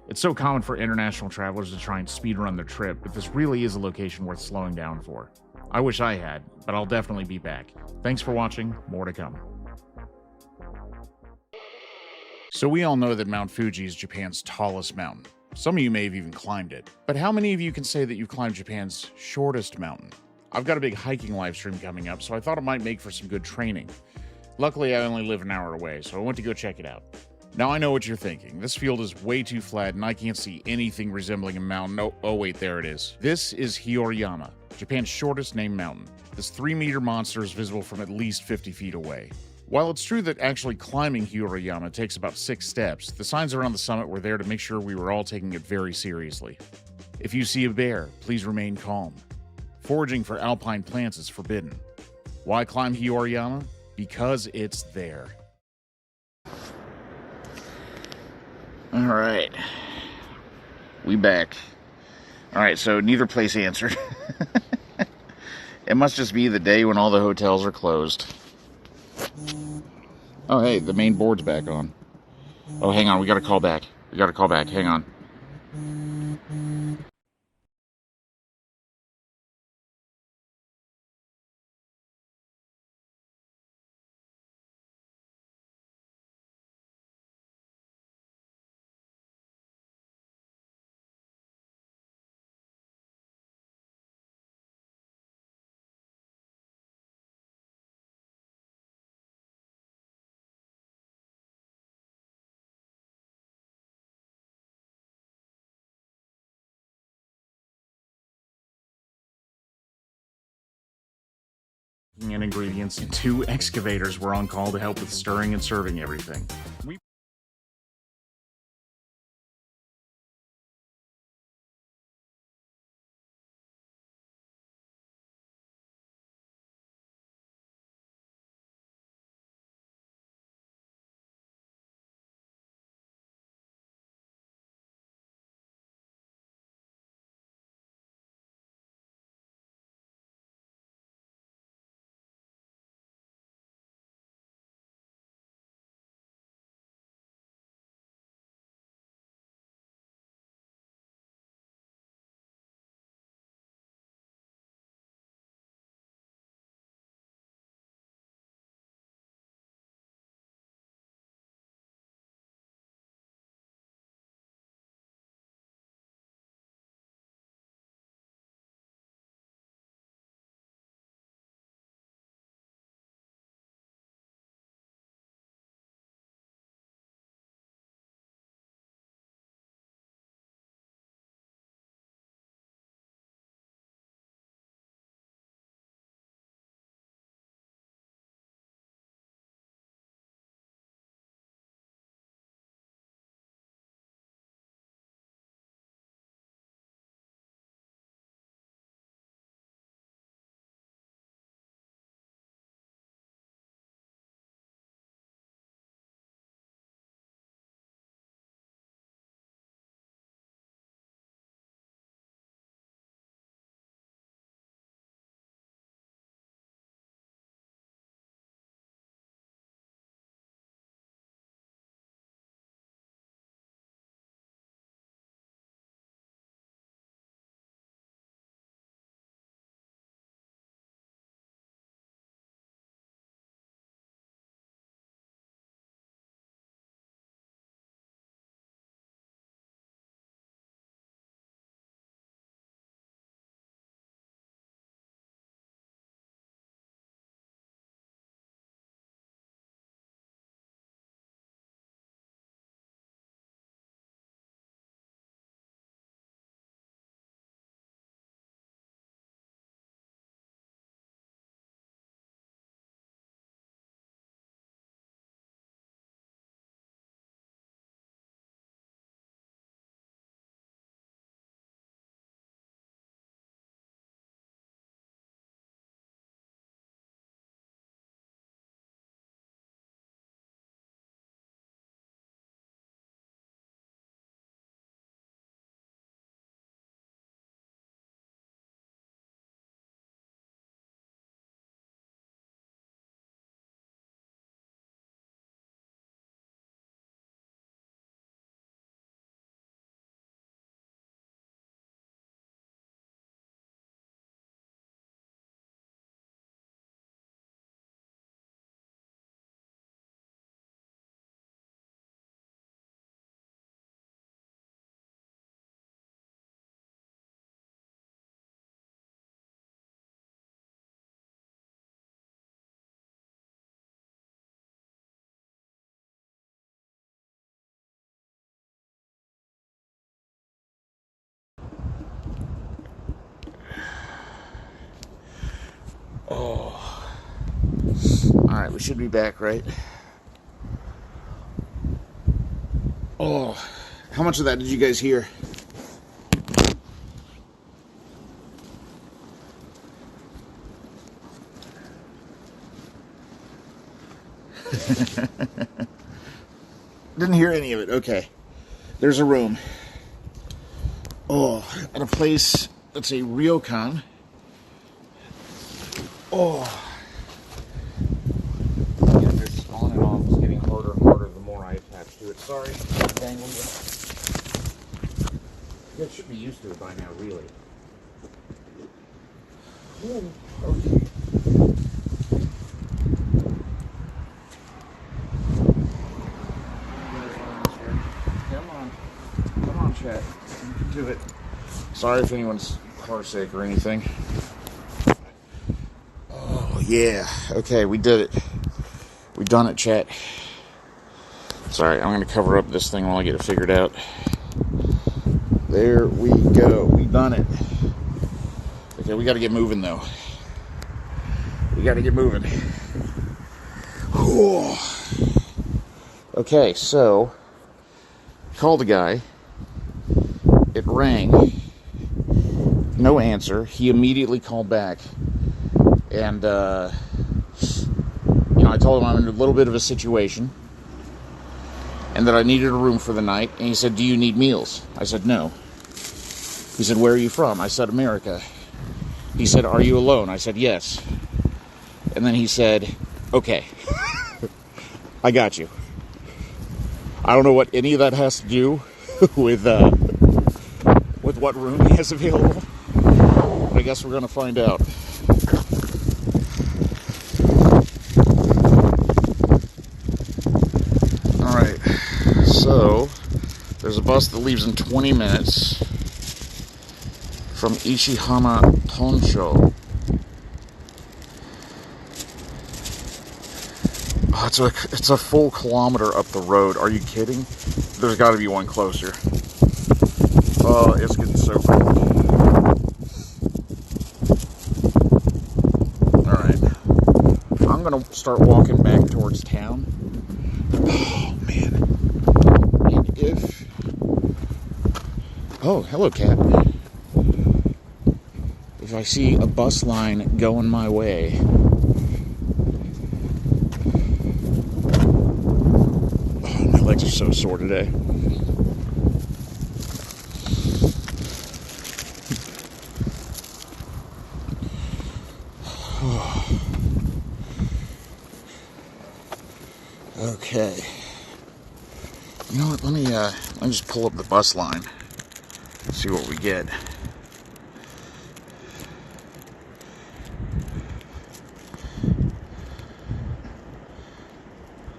A: It's so common for international travelers to try and speedrun their trip, but this really is a location worth slowing down for. I wish I had, but I'll definitely be back. Thanks for watching, more to come. So we all know that Mount Fuji is Japan's tallest mountain. Some of you may have even climbed it. But how many of you can say that you've climbed Japan's shortest mountain? I've got a big hiking live stream coming up, so I thought it might make for some good training. Luckily, I only live an hour away, so I went to go check it out. Now I know what you're thinking. This field is way too flat and I can't see anything resembling a mountain. Oh wait, there it is. This is Hirosaki, Japan's shortest named mountain. This 3-meter monster is visible from at least 50 feet away. While it's true that actually climbing Hirosaki takes about 6 steps, the signs around the summit were there to make sure we were all taking it very seriously. If you see a bear, please remain calm. Foraging for alpine plants is forbidden. Why climb Hirosaki? Because it's there. Alright. We back. Alright, so neither place answered. It must just be the day when all the hotels are closed. Oh, hey, the main board's back on. Oh, hang on, we gotta call back. Hang on.
F: And ingredients, and 2 excavators were on call to help with stirring and serving everything.
A: Oh. Alright, we should be back, right? Oh. How much of that did you guys hear? Didn't hear any of it. Okay. There's a room. Oh, at a place that's a ryokan. Oh. Yeah, this on and off is getting harder and harder the more I attach to it. Sorry, dangling you. You guys should be used to it by now, really. Ooh, okay. Come on, chat. You can do it. Sorry if anyone's car sick or anything. Oh, yeah. Okay, we did it. We done it, chat. Sorry, I'm going to cover up this thing while I get it figured out. There we go. We done it. Okay, we got to get moving, though. We gotta get moving. Okay, so called a guy. It rang. No answer. He immediately called back. And, I told him I'm in a little bit of a situation. And that I needed a room for the night. And he said, do you need meals? I said, no. He said, where are you from? I said, America. He said, are you alone? I said, yes. And then he said, okay. I got you. I don't know what any of that has to do with what room he has available. But I guess we're going to find out. Alright. So, there's a bus that leaves in 20 minutes from Ishihama Tonsho. Oh, it's a full kilometer up the road. Are you kidding? There's got to be one closer. Oh, it's getting so cold. Alright. I'm going to start walking back towards town. Oh, man. And if... Oh, hello, cat. If I see a bus line going my way... My legs are so sore today. Okay. You know what? Let me just pull up the bus line. See what we get.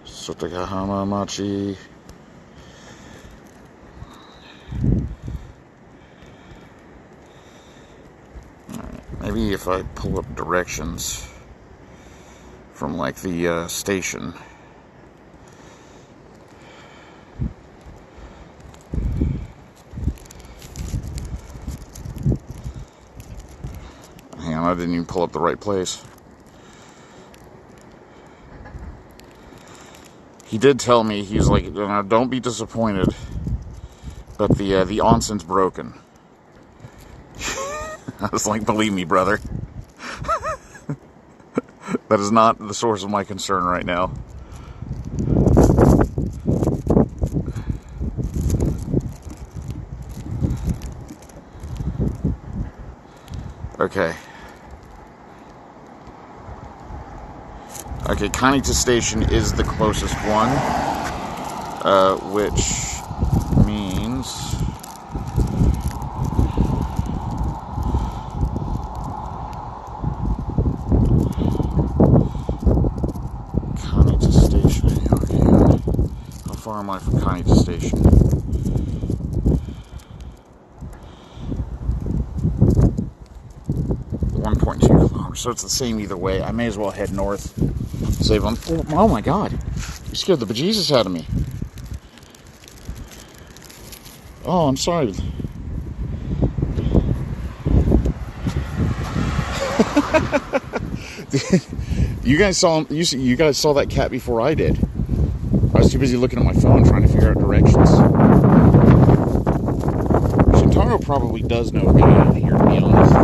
A: Sotogahama Machi. Maybe if I pull up directions from like the station. Hang on, I didn't even pull up the right place. He did tell me, he was like, don't be disappointed, but the onsen's broken. I was like, believe me, brother. That is not the source of my concern right now. Okay. Okay, Kanita Station is the closest one, which means Kanita Station. Okay, how far am I from Kanita Station? So it's the same either way. I may as well head north. Save on. Oh my god. You scared the bejesus out of me. Oh, I'm sorry. You guys saw that cat before I did. I was too busy looking at my phone trying to figure out directions. Shintaro probably does know getting out of here, to be honest.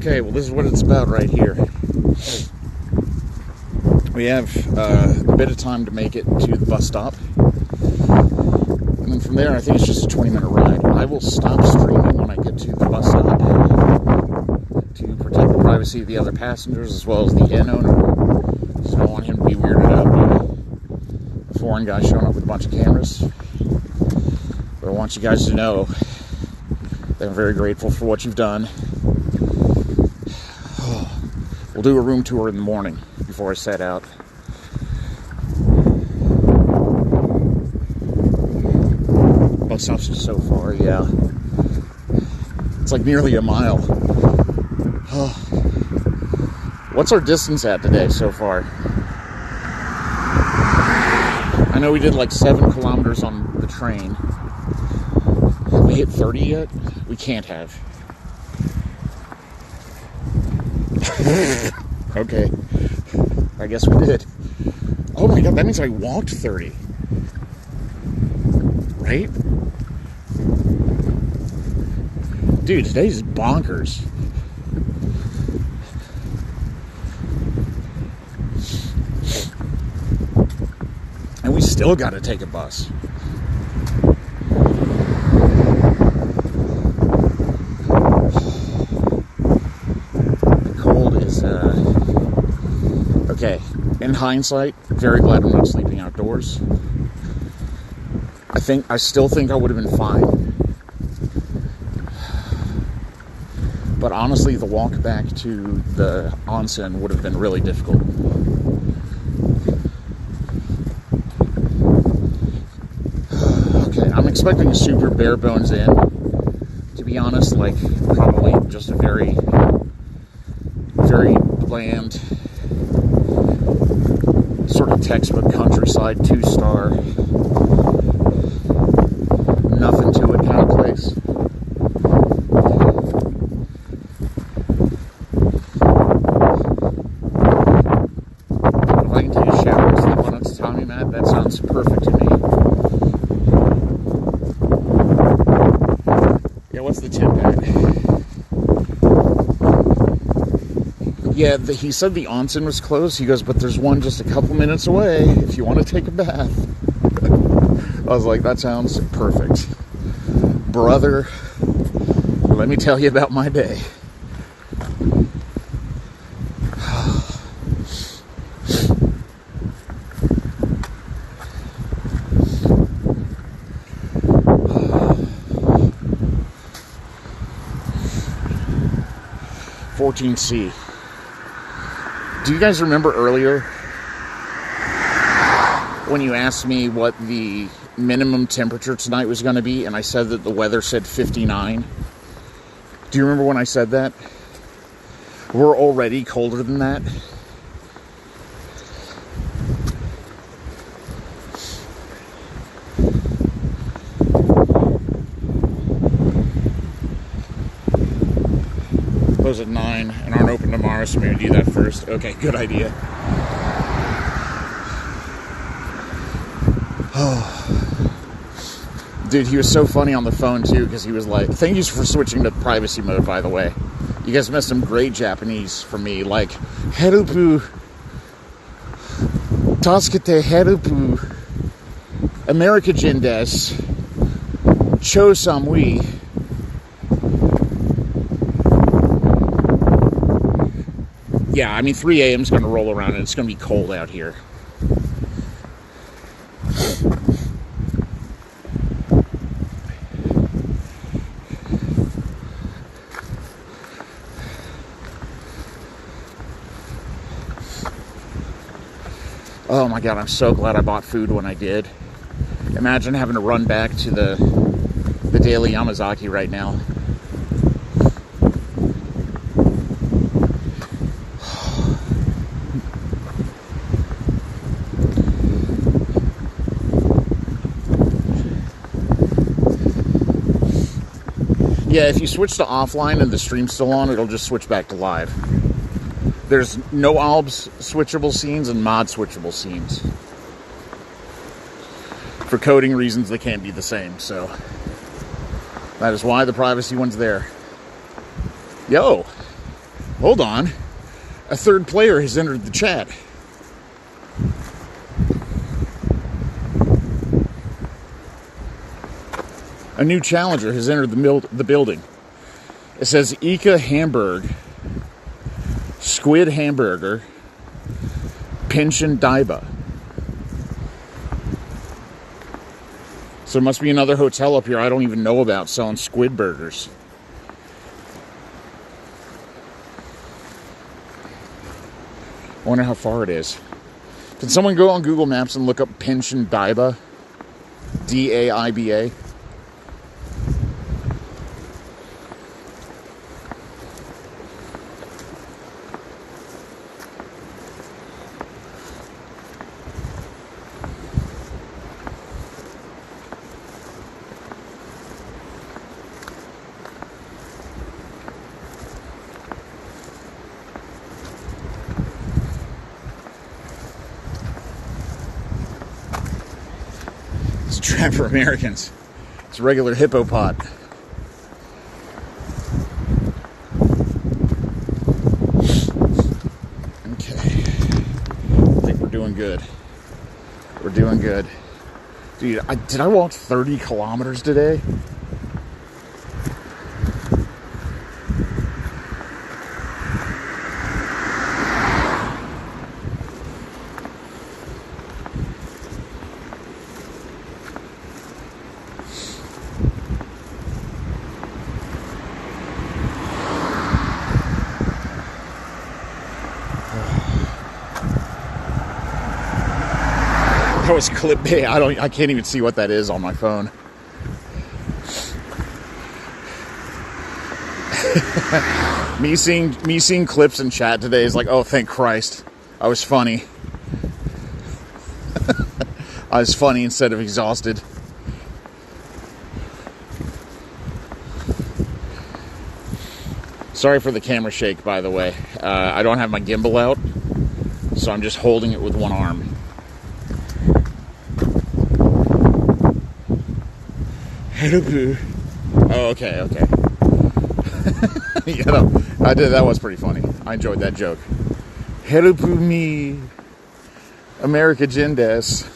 A: Okay, well, this is what it's about right here. We have a bit of time to make it to the bus stop. And then from there, I think it's just a 20-minute ride. I will stop streaming when I get to the bus stop to protect the privacy of the other passengers as well as the inn owner. So I don't want him to be weirded out by a foreign guy showing up with a bunch of cameras. But I want you guys to know that I'm very grateful for what you've done. We'll do a room tour in the morning before I set out. Bus stops just so far, yeah. It's like nearly a mile. What's our distance at today so far? I know we did like 7 kilometers on the train. Have we hit 30 yet? We can't have. Okay. I guess we did. Oh my god, that means I walked 30. Right? Dude, today's bonkers. And we still got to take a bus. The cold is, okay. In hindsight, very glad I'm not sleeping outdoors. I still think I would have been fine. But honestly, the walk back to the onsen would have been really difficult. Okay, I'm expecting a super bare bones in. To be honest, like, probably just a very, very bland, sort of textbook countryside 2-star, nothing to it kind of place. If I can take a shower and sleep on a tatami mat, that sounds perfect to me. Yeah, what's the temp at? Yeah, he said the onsen was closed. He goes, but there's one just a couple minutes away if you want to take a bath. I was like, that sounds perfect. Brother, let me tell you about my day. C. Do you guys remember earlier when you asked me what the minimum temperature tonight was going to be, and I said that the weather said 59? Do you remember when I said that? We're already colder than that. Close at 9 and aren't open tomorrow, so maybe do that first. Okay, good idea. Oh. Dude, he was so funny on the phone too, because he was like, thank you for switching to privacy mode, by the way. You guys missed some great Japanese from me, like, Herupu, Tasukete Herupu, America Jin desu, Cho samui. Yeah, I mean, 3 a.m. is going to roll around and it's going to be cold out here. Oh my god, I'm so glad I bought food when I did. Imagine having to run back to the Daily Yamazaki right now. Yeah, if you switch to offline and the stream's still on, it'll just switch back to live. There's no ALBS switchable scenes and mod switchable scenes. For coding reasons, they can't be the same, so that is why the privacy one's there. Yo, hold on. A third player has entered the chat. A new challenger has entered the building. It says Ika Hamburg, Squid Hamburger, Pension Daiba. So there must be another hotel up here I don't even know about selling squid burgers. I wonder how far it is. Can someone go on Google Maps and look up Pension Daiba? D-A-I-B-A. trap for Americans. It's a regular hippo pot. Okay. I think we're doing good. We're doing good. Dude, did I walk 30 kilometers today? That was clickbait. I can't even see what that is on my phone. me seeing clips in chat today is like, oh, thank Christ. I was funny. I was funny instead of exhausted. Sorry for the camera shake, by the way. I don't have my gimbal out, so I'm just holding it with one arm. Oh, okay. You know, that was pretty funny. I enjoyed that joke. Herupu me, America Jindes.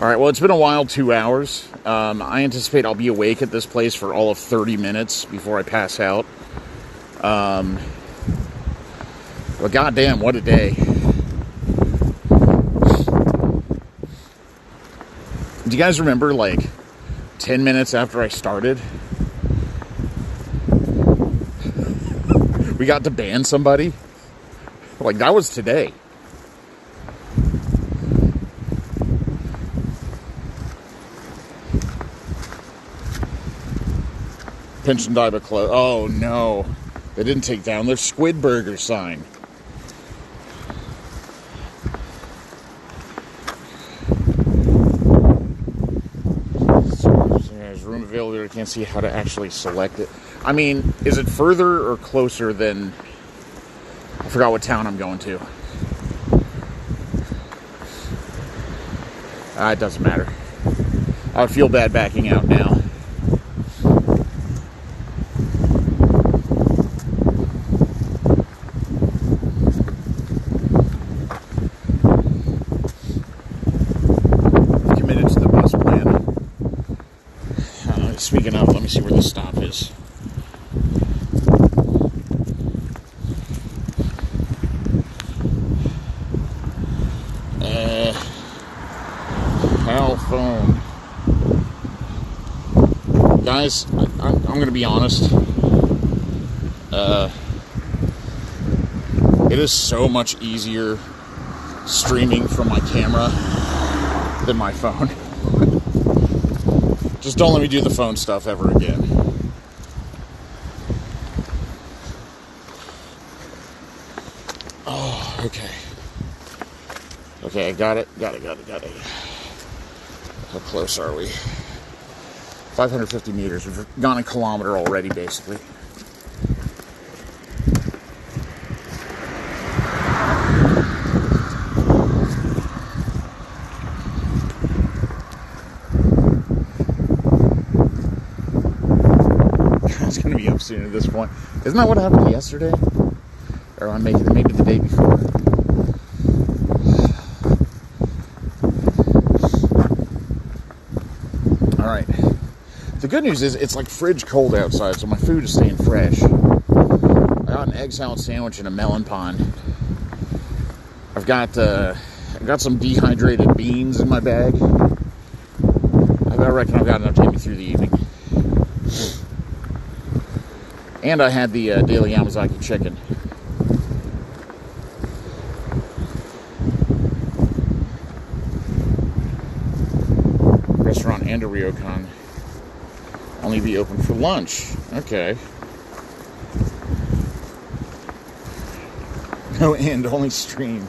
A: Alright, well, it's been a while, 2 hours. I anticipate I'll be awake at this place for all of 30 minutes before I pass out. Well, goddamn, what a day. Do you guys remember, like, 10 minutes after I started, we got to ban somebody? Like, that was today. Pension Diva close. Oh no, they didn't take down their Squid Burger sign. So there's room available. I can't see how to actually select it. I mean, is it further or closer than? I forgot what town I'm going to. It doesn't matter. I would feel bad backing out now. Speaking of, let me see where the stop is. Hell phone. Guys, I'm going to be honest. It is so much easier streaming from my camera than my phone. Just don't let me do the phone stuff ever again. Oh, okay. Okay, I got it. How close are we? 550 meters. We've gone a kilometer already, basically. Soon at this point. Isn't that what happened yesterday? Or am I making it maybe the day before? Alright. The good news is it's like fridge cold outside, so my food is staying fresh. I got an egg salad sandwich and a melon pond. I've got some dehydrated beans in my bag. I reckon I've got enough to get me through the evening. And I had the daily Yamazaki chicken. Restaurant and a ryokan. Only be open for lunch. Okay. No end, only stream.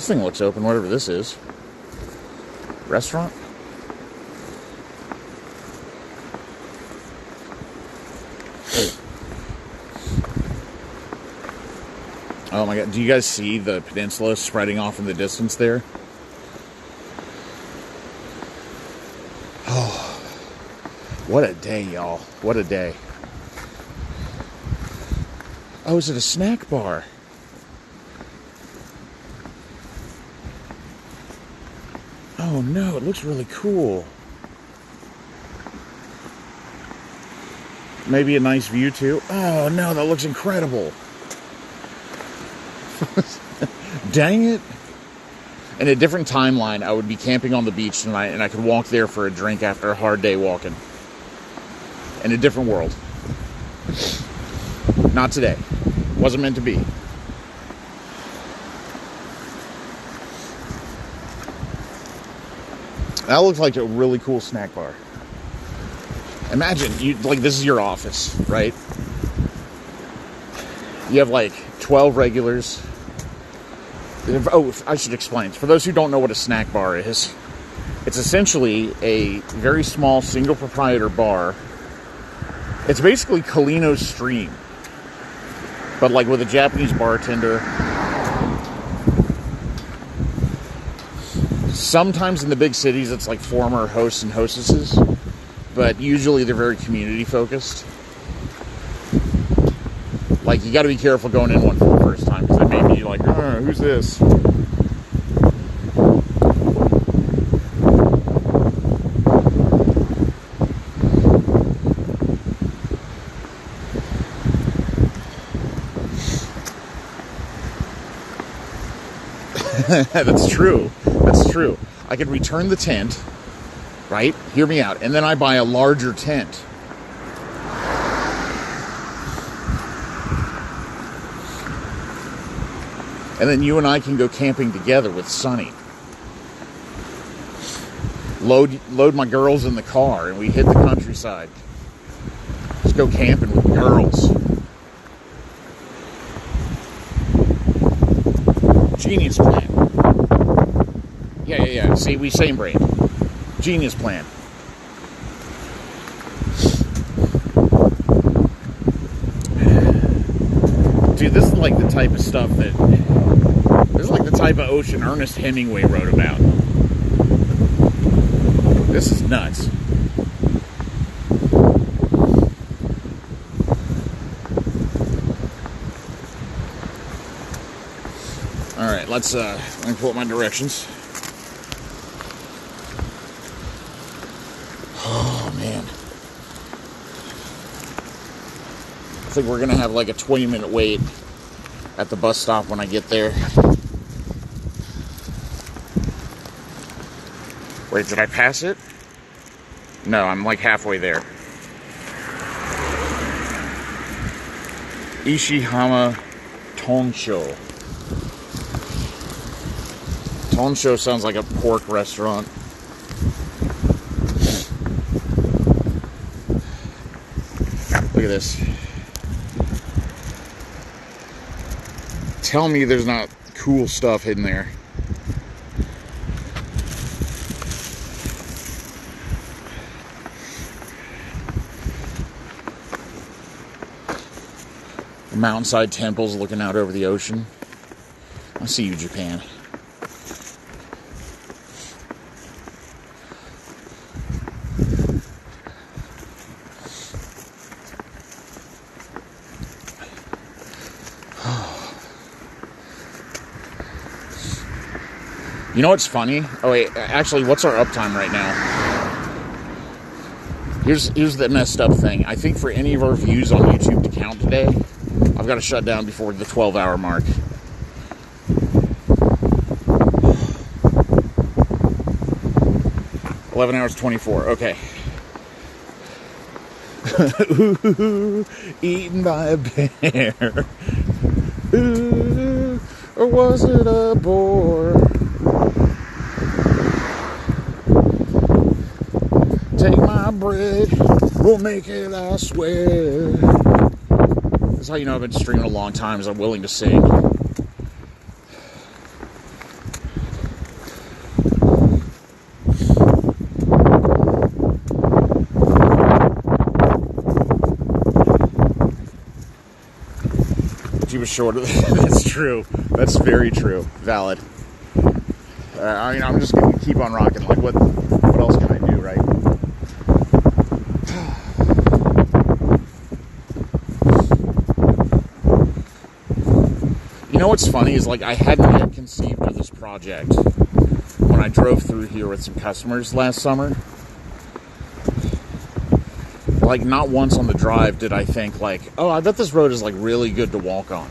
A: This thing looks open, whatever this is. Restaurant? Oh my god, do you guys see the peninsula spreading off in the distance there? Oh, what a day, y'all. What a day. Oh, is it a snack bar? Oh no, it looks really cool. Maybe a nice view too. Oh no, that looks incredible. Dang it. In a different timeline, I would be camping on the beach tonight and I could walk there for a drink after a hard day walking. In a different world. Not today. Wasn't meant to be. That looks like a really cool snack bar. Imagine, this is your office, right? You have like 12 regulars. Oh, I should explain. For those who don't know what a snack bar is, it's essentially a very small single proprietor bar. It's basically Kalino's Stream, but like with a Japanese bartender. Sometimes in the big cities, it's like former hosts and hostesses, but usually they're very community focused. Like, you got to be careful going in one for the first time, because they may be like, who's this? That's true. That's true. I could return the tent, right? Hear me out. And then I buy a larger tent. And then you and I can go camping together with Sunny. Load my girls in the car and we hit the countryside. Let's go camping with the girls. Genius plan. Yeah. See, we same brain. Genius plan. Dude, this is like the type of stuff that... This is like the type of ocean Ernest Hemingway wrote about. This is nuts. Alright, let me pull up my directions. Oh, man. I think we're going to have like a 20-minute wait at the bus stop when I get there. Wait, did I pass it? No, I'm like halfway there. Ishihama Tonsho. Tonsho sounds like a pork restaurant. Look at this. Tell me there's not cool stuff hidden there. Mountainside temples looking out over the ocean. I see you, Japan. You know what's funny? Oh wait, actually, what's our uptime right now? Here's the messed up thing. I think for any of our views on YouTube to count today, I've got to shut down before the 12-hour mark. $11 hours 24. Okay. Ooh, eaten by a bear. Ooh, or was it a boar? Take my bread, we'll make it, I swear. That's how you know I've been streaming a long time, is I'm willing to sing. was short. That's true. That's very true. Valid. I mean, I'm just gonna keep on rocking. Like, what else can I do, right? You know what's funny is, like, I hadn't yet conceived of this project when I drove through here with some customers last summer. Like, not once on the drive did I think, like, oh, I bet this road is, like, really good to walk on.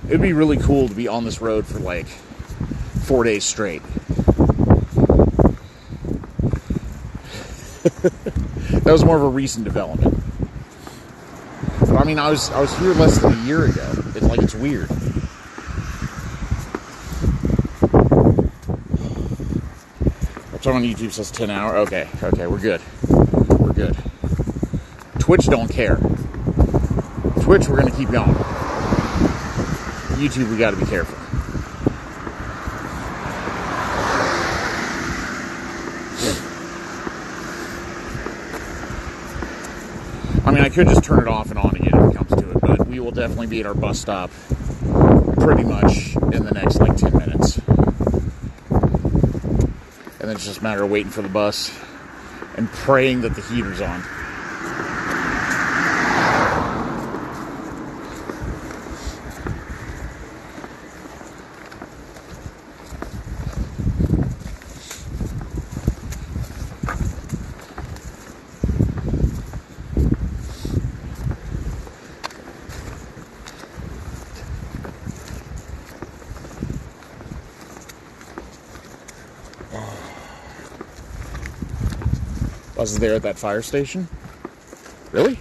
A: It'd be really cool to be on this road for, like, 4 days straight. That was more of a recent development. But, I mean, I was here less than a year ago. It's weird. What's on YouTube says 10 hour. Okay, we're good. We're good. Twitch don't care. Twitch, we're gonna keep going. YouTube, we gotta be careful. I mean, I could just turn it off and on again if it comes to it, but we will definitely be at our bus stop pretty much in the next, like, 10 minutes. And then it's just a matter of waiting for the bus and praying that the heater's on. Was there at that fire station? Really?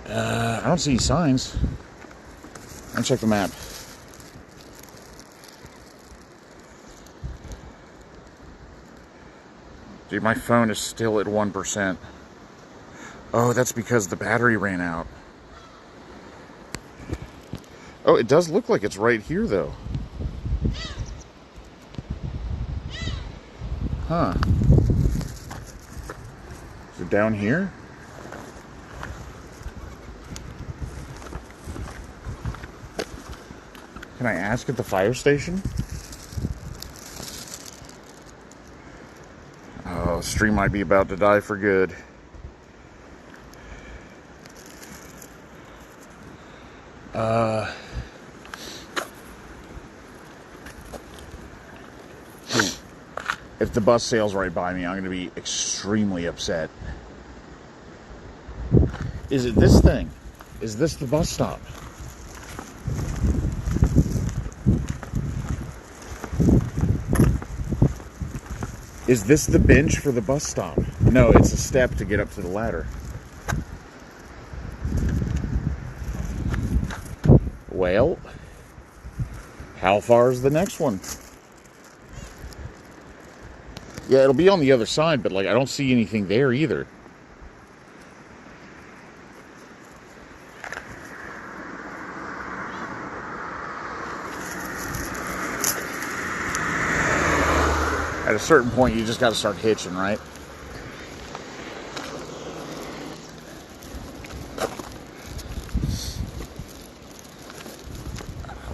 A: I don't see any signs. I'll check the map. Dude, my phone is still at 1%. Oh, that's because the battery ran out. Oh, it does look like it's right here, though. Huh. Is it down here? Can I ask at the fire station? Oh, stream might be about to die for good. If the bus sails right by me, I'm going to be extremely upset. Is it this thing? Is this the bus stop? Is this the bench for the bus stop? No, it's a step to get up to the ladder. Well, how far is the next one? Yeah, it'll be on the other side, but, like, I don't see anything there either. At a certain point, you just got to start hitching, right?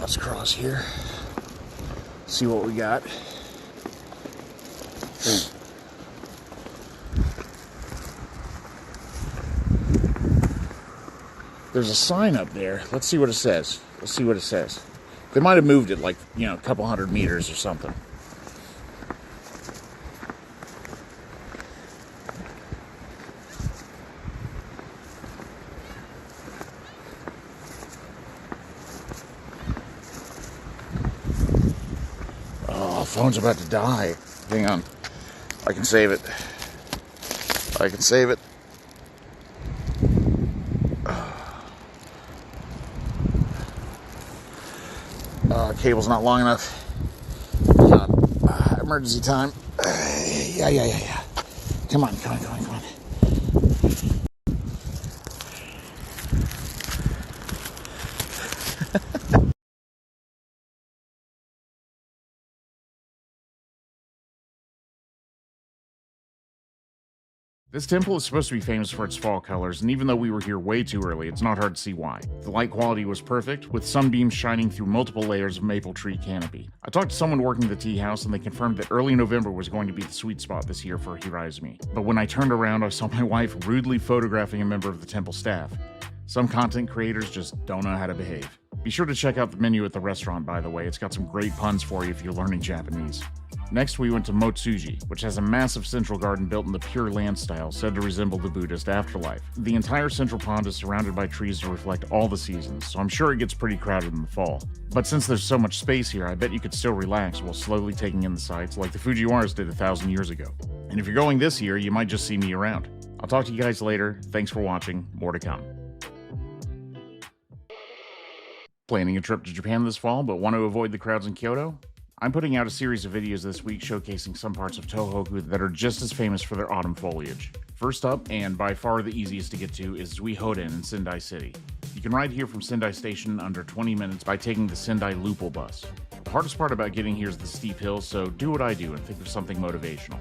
A: Let's cross here. See what we got. There's a sign up there. Let's see what it says. Let's see what it says. They might have moved it, like, you know, a couple 100 meters or something. Oh, phone's about to die. Hang on. I can save it. I can save it. Cable's not long enough. Emergency time. Yeah. Come on.
F: This temple is supposed to be famous for its fall colors, and even though we were here way too early, it's not hard to see why. The light quality was perfect, with sunbeams shining through multiple layers of maple tree canopy. I talked to someone working the tea house, and they confirmed that early November was going to be the sweet spot this year for Hirosaki. But when I turned around, I saw my wife rudely photographing a member of the temple staff. Some content creators just don't know how to behave. Be sure to check out the menu at the restaurant, by the way. It's got some great puns for you if you're learning Japanese. Next, we went to Motsuji, which has a massive central garden built in the Pure Land style, said to resemble the Buddhist afterlife. The entire central pond is surrounded by trees to reflect all the seasons, so I'm sure it gets pretty crowded in the fall. But since there's so much space here, I bet you could still relax while slowly taking in the sights like the Fujiwaras did 1,000 years ago. And if you're going this year, you might just see me around. I'll talk to you guys later. Thanks for watching. More to come. Planning a trip to Japan this fall, but want to avoid the crowds in Kyoto? I'm putting out a series of videos this week showcasing some parts of Tohoku that are just as famous for their autumn foliage. First up, and by far the easiest to get to, is Zuihoden in Sendai City. You can ride here from Sendai Station in under 20 minutes by taking the Sendai Lupal bus. The hardest part about getting here is the steep hills, so do what I do and think of something motivational.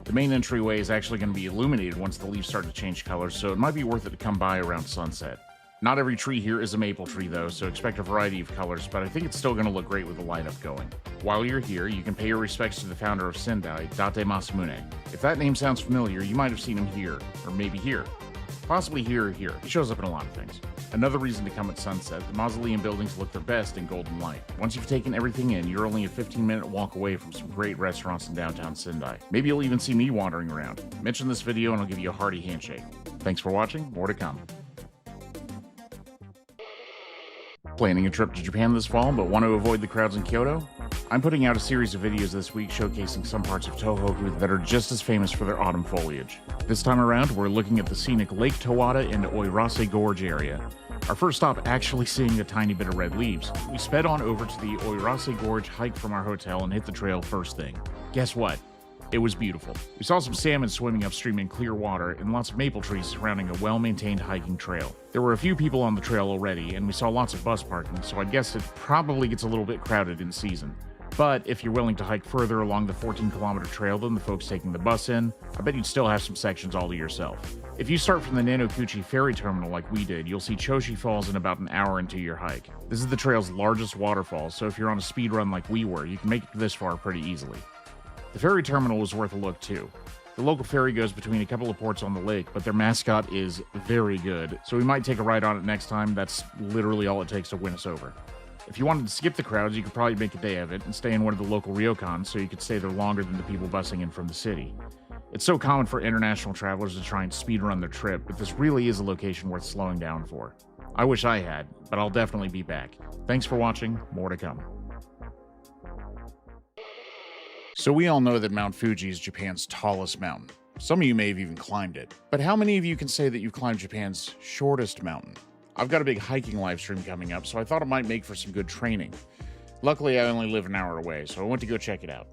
F: The main entryway is actually going to be illuminated once the leaves start to change colors, so it might be worth it to come by around sunset. Not every tree here is a maple tree though, so expect a variety of colors, but I think it's still going to look great with the light up going. While you're here, you can pay your respects to the founder of Sendai, Date Masamune. If that name sounds familiar, you might have seen him here, or maybe here. Possibly here or here. He shows up in a lot of things. Another reason to come at sunset, the mausoleum buildings look their best in golden light. Once you've taken everything in, you're only a 15-minute walk away from some great restaurants in downtown Sendai. Maybe you'll even see me wandering around. Mention this video and I'll give you a hearty handshake. Thanks for watching, more to come. Planning a trip to Japan this fall, but want to avoid the crowds in Kyoto? I'm putting out a series of videos this week showcasing some parts of Tohoku that are just as famous for their autumn foliage. This time around, we're looking at the scenic Lake Towada and Oirase Gorge area. Our first stop actually seeing a tiny bit of red leaves. We sped on over to the Oirase Gorge, hiked from our hotel, and hit the trail first thing. Guess what? It was beautiful. We saw some salmon swimming upstream in clear water and lots of maple trees surrounding a well-maintained hiking trail. There were a few people on the trail already, and we saw lots of bus parking, so I guess it probably gets a little bit crowded in season. But if you're willing to hike further along the 14-kilometer trail than the folks taking the bus in, I bet you'd still have some sections all to yourself. If you start from the Nanokuchi ferry terminal like we did, you'll see Choshi Falls in about an hour into your hike. This is the trail's largest waterfall, so if you're on a speed run like we were, you can make it this far pretty easily. The ferry terminal was worth a look too. The local ferry goes between a couple of ports on the lake, but their mascot is very good, so we might take a ride on it next time. That's literally all it takes to win us over. If you wanted to skip the crowds, you could probably make a day of it and stay in one of the local ryokans so you could stay there longer than the people busing in from the city. It's so common for international travelers to try and speedrun their trip, but this really is a location worth slowing down for. I wish I had, but I'll definitely be back. Thanks for watching, more to come. So we all know that Mount Fuji is Japan's tallest mountain. Some of you may have even climbed it. But how many of you can say that you've climbed Japan's shortest mountain? I've got a big hiking live stream coming up, so I thought it might make for some good training. Luckily, I only live an hour away, so I went to go check it out.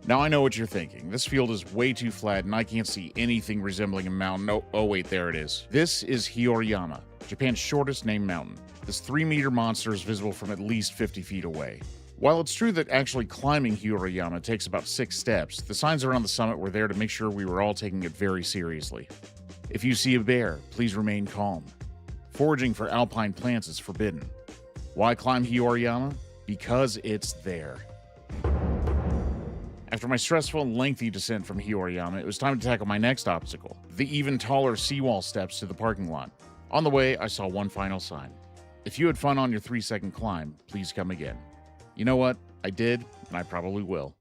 F: Now I know what you're thinking. This field is way too flat and I can't see anything resembling a mountain. Oh wait, there it is. This is Hirosaki, Japan's shortest named mountain. This 3-meter monster is visible from at least 50 feet away. While it's true that actually climbing Hirosaki takes about 6 steps, the signs around the summit were there to make sure we were all taking it very seriously. If you see a bear, please remain calm. Foraging for alpine plants is forbidden. Why climb Hirosaki? Because it's there. After my stressful and lengthy descent from Hirosaki, it was time to tackle my next obstacle, the even taller seawall steps to the parking lot. On the way, I saw one final sign. If you had fun on your 3-second climb, please come again. You know what? I did, and I probably will.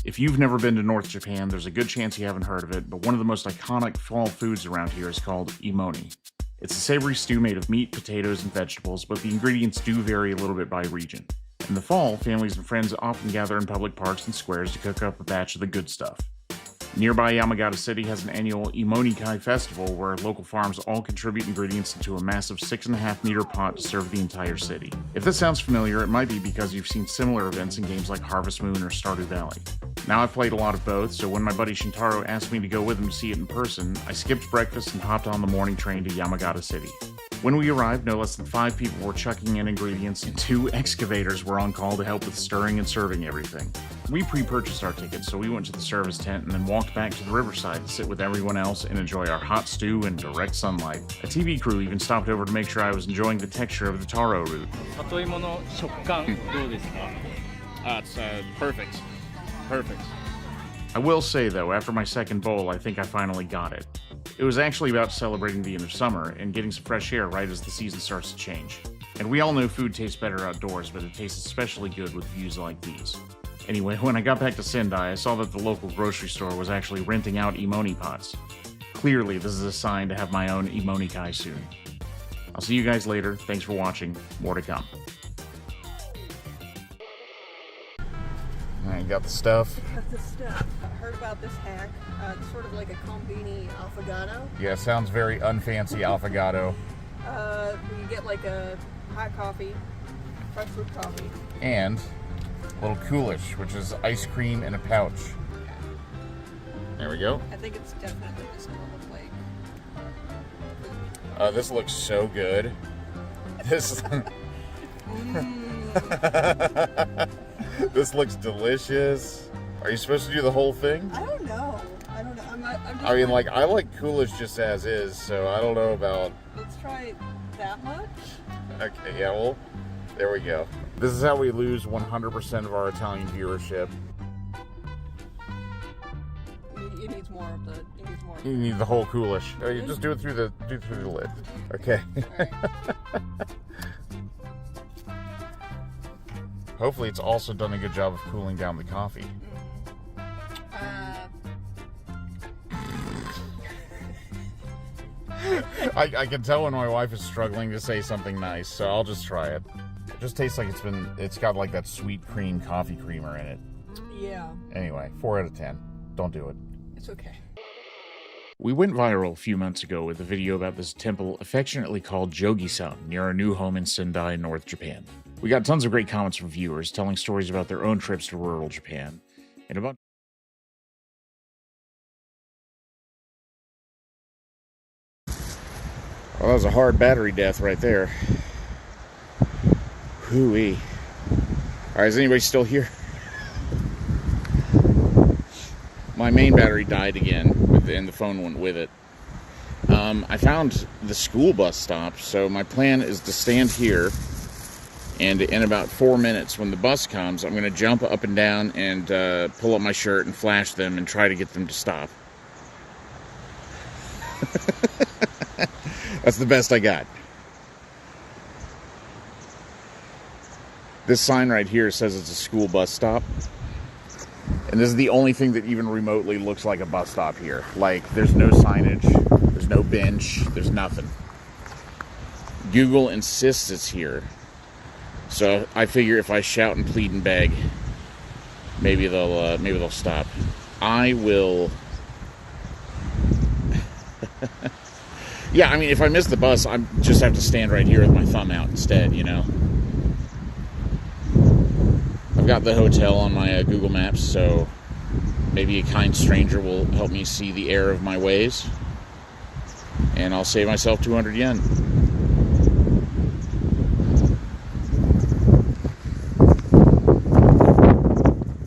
F: If you've never been to North Japan, there's a good chance you haven't heard of it, but one of the most iconic fall foods around here is called Aomori. It's a savory stew made of meat, potatoes, and vegetables, but the ingredients do vary a little bit by region. In the fall, families and friends often gather in public parks and squares to cook up a batch of the good stuff. Nearby Yamagata City has an annual Imonikai festival where local farms all contribute ingredients into a massive 6.5-meter pot to serve the entire city. If this sounds familiar, it might be because you've seen similar events in games like Harvest Moon or Stardew Valley. Now I've played a lot of both, so when my buddy Shintaro asked me to go with him to see it in person, I skipped breakfast and hopped on the morning train to Yamagata City. When we arrived, no less than 5 people were chucking in ingredients and 2 excavators were on call to help with stirring and serving everything. We pre-purchased our tickets, so we went to the service tent and then walked back to the riverside to sit with everyone else and enjoy our hot stew in direct sunlight. A TV crew even stopped over to make sure I was enjoying the texture of the taro root.
A: It's perfect. Perfect.
F: I will say, though, after my second bowl, I think I finally got it. It was actually about celebrating the end of summer and getting some fresh air right as the season starts to change. And we all know food tastes better outdoors, but it tastes especially good with views like these. Anyway, when I got back to Sendai, I saw that the local grocery store was actually renting out imoni pots. Clearly, this is a sign to have my own imonikai soon. I'll see you guys later. Thanks for watching. More to come.
A: Alright, got the stuff.
C: Got the stuff. I heard about this hack. It's sort of like a combini affogato.
A: Yeah, sounds very unfancy affogato.
C: You get like a hot coffee, fresh brewed coffee.
A: And a little coolish, which is ice cream in a pouch. There we go.
C: I think it's definitely just gonna look like.
A: This looks so good. This. This looks delicious. Are you supposed to do the whole thing?
C: I don't know. I'm just
A: I mean, like, I like coolish just as is, so I don't know about...
C: Let's try that much.
A: Okay, yeah, well, there we go. This is how we lose 100% of our Italian viewership.
C: It needs more of the...
A: You need the whole coolish. Oh, you just do it through the lid. Okay. Hopefully it's also done a good job of cooling down the coffee. I can tell when my wife is struggling to say something nice, so I'll just try it. It just tastes like it's got like that sweet cream coffee creamer in it.
C: Yeah.
A: Anyway, 4 out of 10. Don't do it.
C: It's okay.
F: We went viral a few months ago with a video about this temple affectionately called Jogi-san near our new home in Sendai, North Japan. We got tons of great comments from viewers telling stories about their own trips to rural Japan and about...
A: Well, that was a hard battery death right there. Hooey. Alright, is anybody still here? My main battery died again, and the phone went with it. I found the school bus stop, so my plan is to stand here, and in about 4 minutes, when the bus comes, I'm going to jump up and down and pull up my shirt and flash them and try to get them to stop. That's the best I got. This sign right here says it's a school bus stop. And this is the only thing that even remotely looks like a bus stop here. Like, there's no signage, there's no bench, there's nothing. Google insists it's here. So I figure if I shout and plead and beg, maybe they'll stop. I will... Yeah, I mean, if I miss the bus, I just have to stand right here with my thumb out instead, you know? I've got the hotel on my Google Maps, so maybe a kind stranger will help me see the error of my ways, and I'll save myself 200 yen.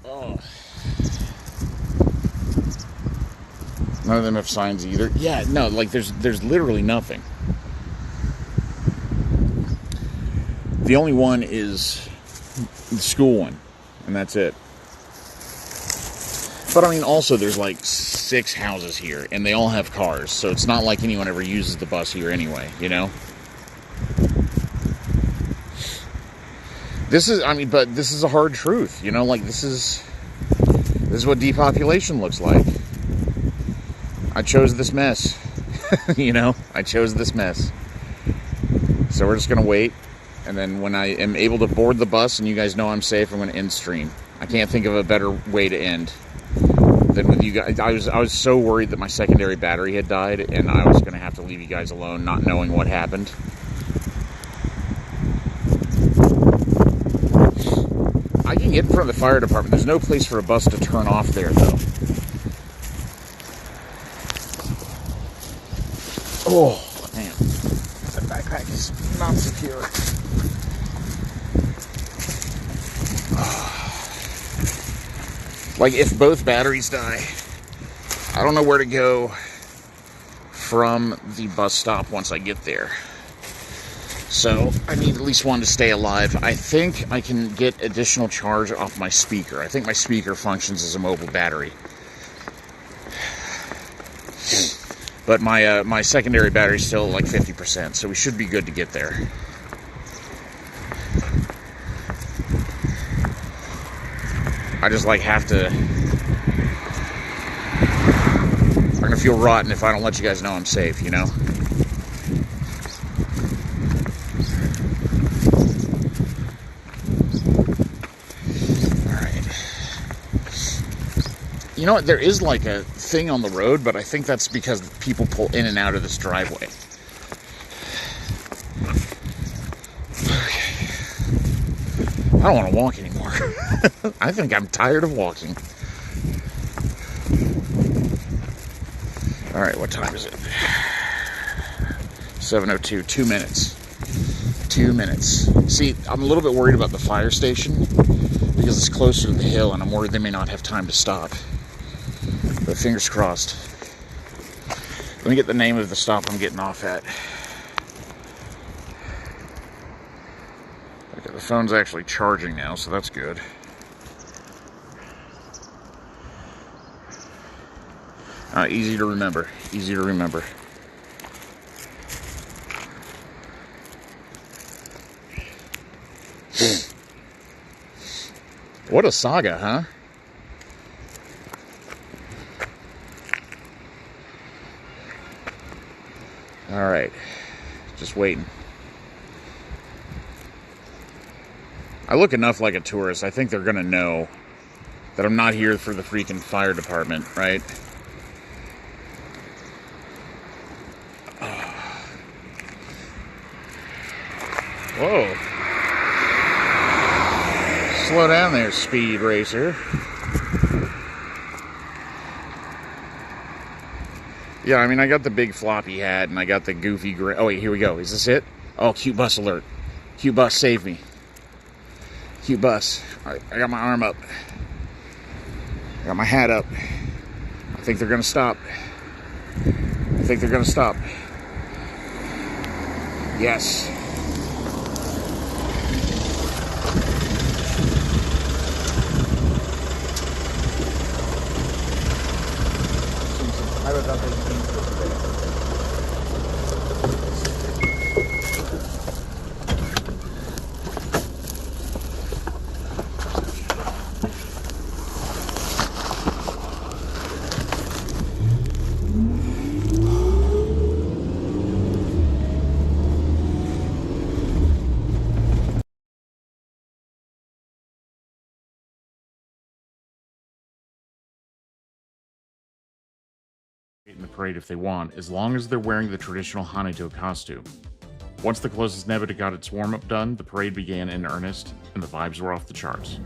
A: Oh. None of them have signs either. Yeah, no, like there's literally nothing. The only one is the school one, and that's it. But I mean, also there's like 6 houses here, and they all have cars, so it's not like anyone ever uses the bus here anyway, you know? This is, I mean, but this is a hard truth, you know? Like, this is what depopulation looks like. I chose this mess. You know? I chose this mess. So we're just gonna wait. And then when I am able to board the bus and you guys know I'm safe, I'm going to end stream. I can't think of a better way to end than with you guys. I was so worried that my secondary battery had died, and I was going to have to leave you guys alone, not knowing what happened. I can get in front of the fire department. There's no place for a bus to turn off there, though. Oh, man. That backpack is not secure. Like, if both batteries die, I don't know where to go from the bus stop once I get there. So I need at least one to stay alive. I think I can get additional charge off my speaker. I think my speaker functions as a mobile battery. But my secondary battery is still like 50%, so we should be good to get there. I just like have to... I'm gonna feel rotten if I don't let you guys know I'm safe, you know? You know what, there is like a thing on the road, but I think that's because people pull in and out of this driveway. Okay. I don't want to walk anymore. I think I'm tired of walking. Alright, what time is it? 7:02, 2 minutes. 2 minutes. See, I'm a little bit worried about the fire station because it's closer to the hill and I'm worried they may not have time to stop. But fingers crossed. Let me get the name of the stop I'm getting off at. Okay, the phone's actually charging now, so that's good. Easy to remember. Easy to remember. What a saga, huh? Alright, just waiting. I look enough like a tourist, I think they're gonna know that I'm not here for the freaking fire department, right? Whoa. Slow down there, speed racer. Yeah, I mean, I got the big floppy hat, and I got the goofy grin. Oh, wait, here we go. Is this it? Oh, cute bus alert. Cute bus, save me. Cute bus. All right, I got my arm up. I got my hat up. I think they're going to stop. I think they're going to stop. Yes.
F: In the parade if they want, as long as they're wearing the traditional Hanato costume. Once the closest Nebita got its warm-up done, the parade began in earnest, and the vibes were off the charts.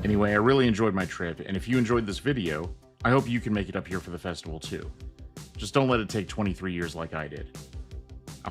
F: Anyway, I really enjoyed my trip, and if you enjoyed this video, I hope you can make it up here for the festival too. Just don't let it take 23 years like I did.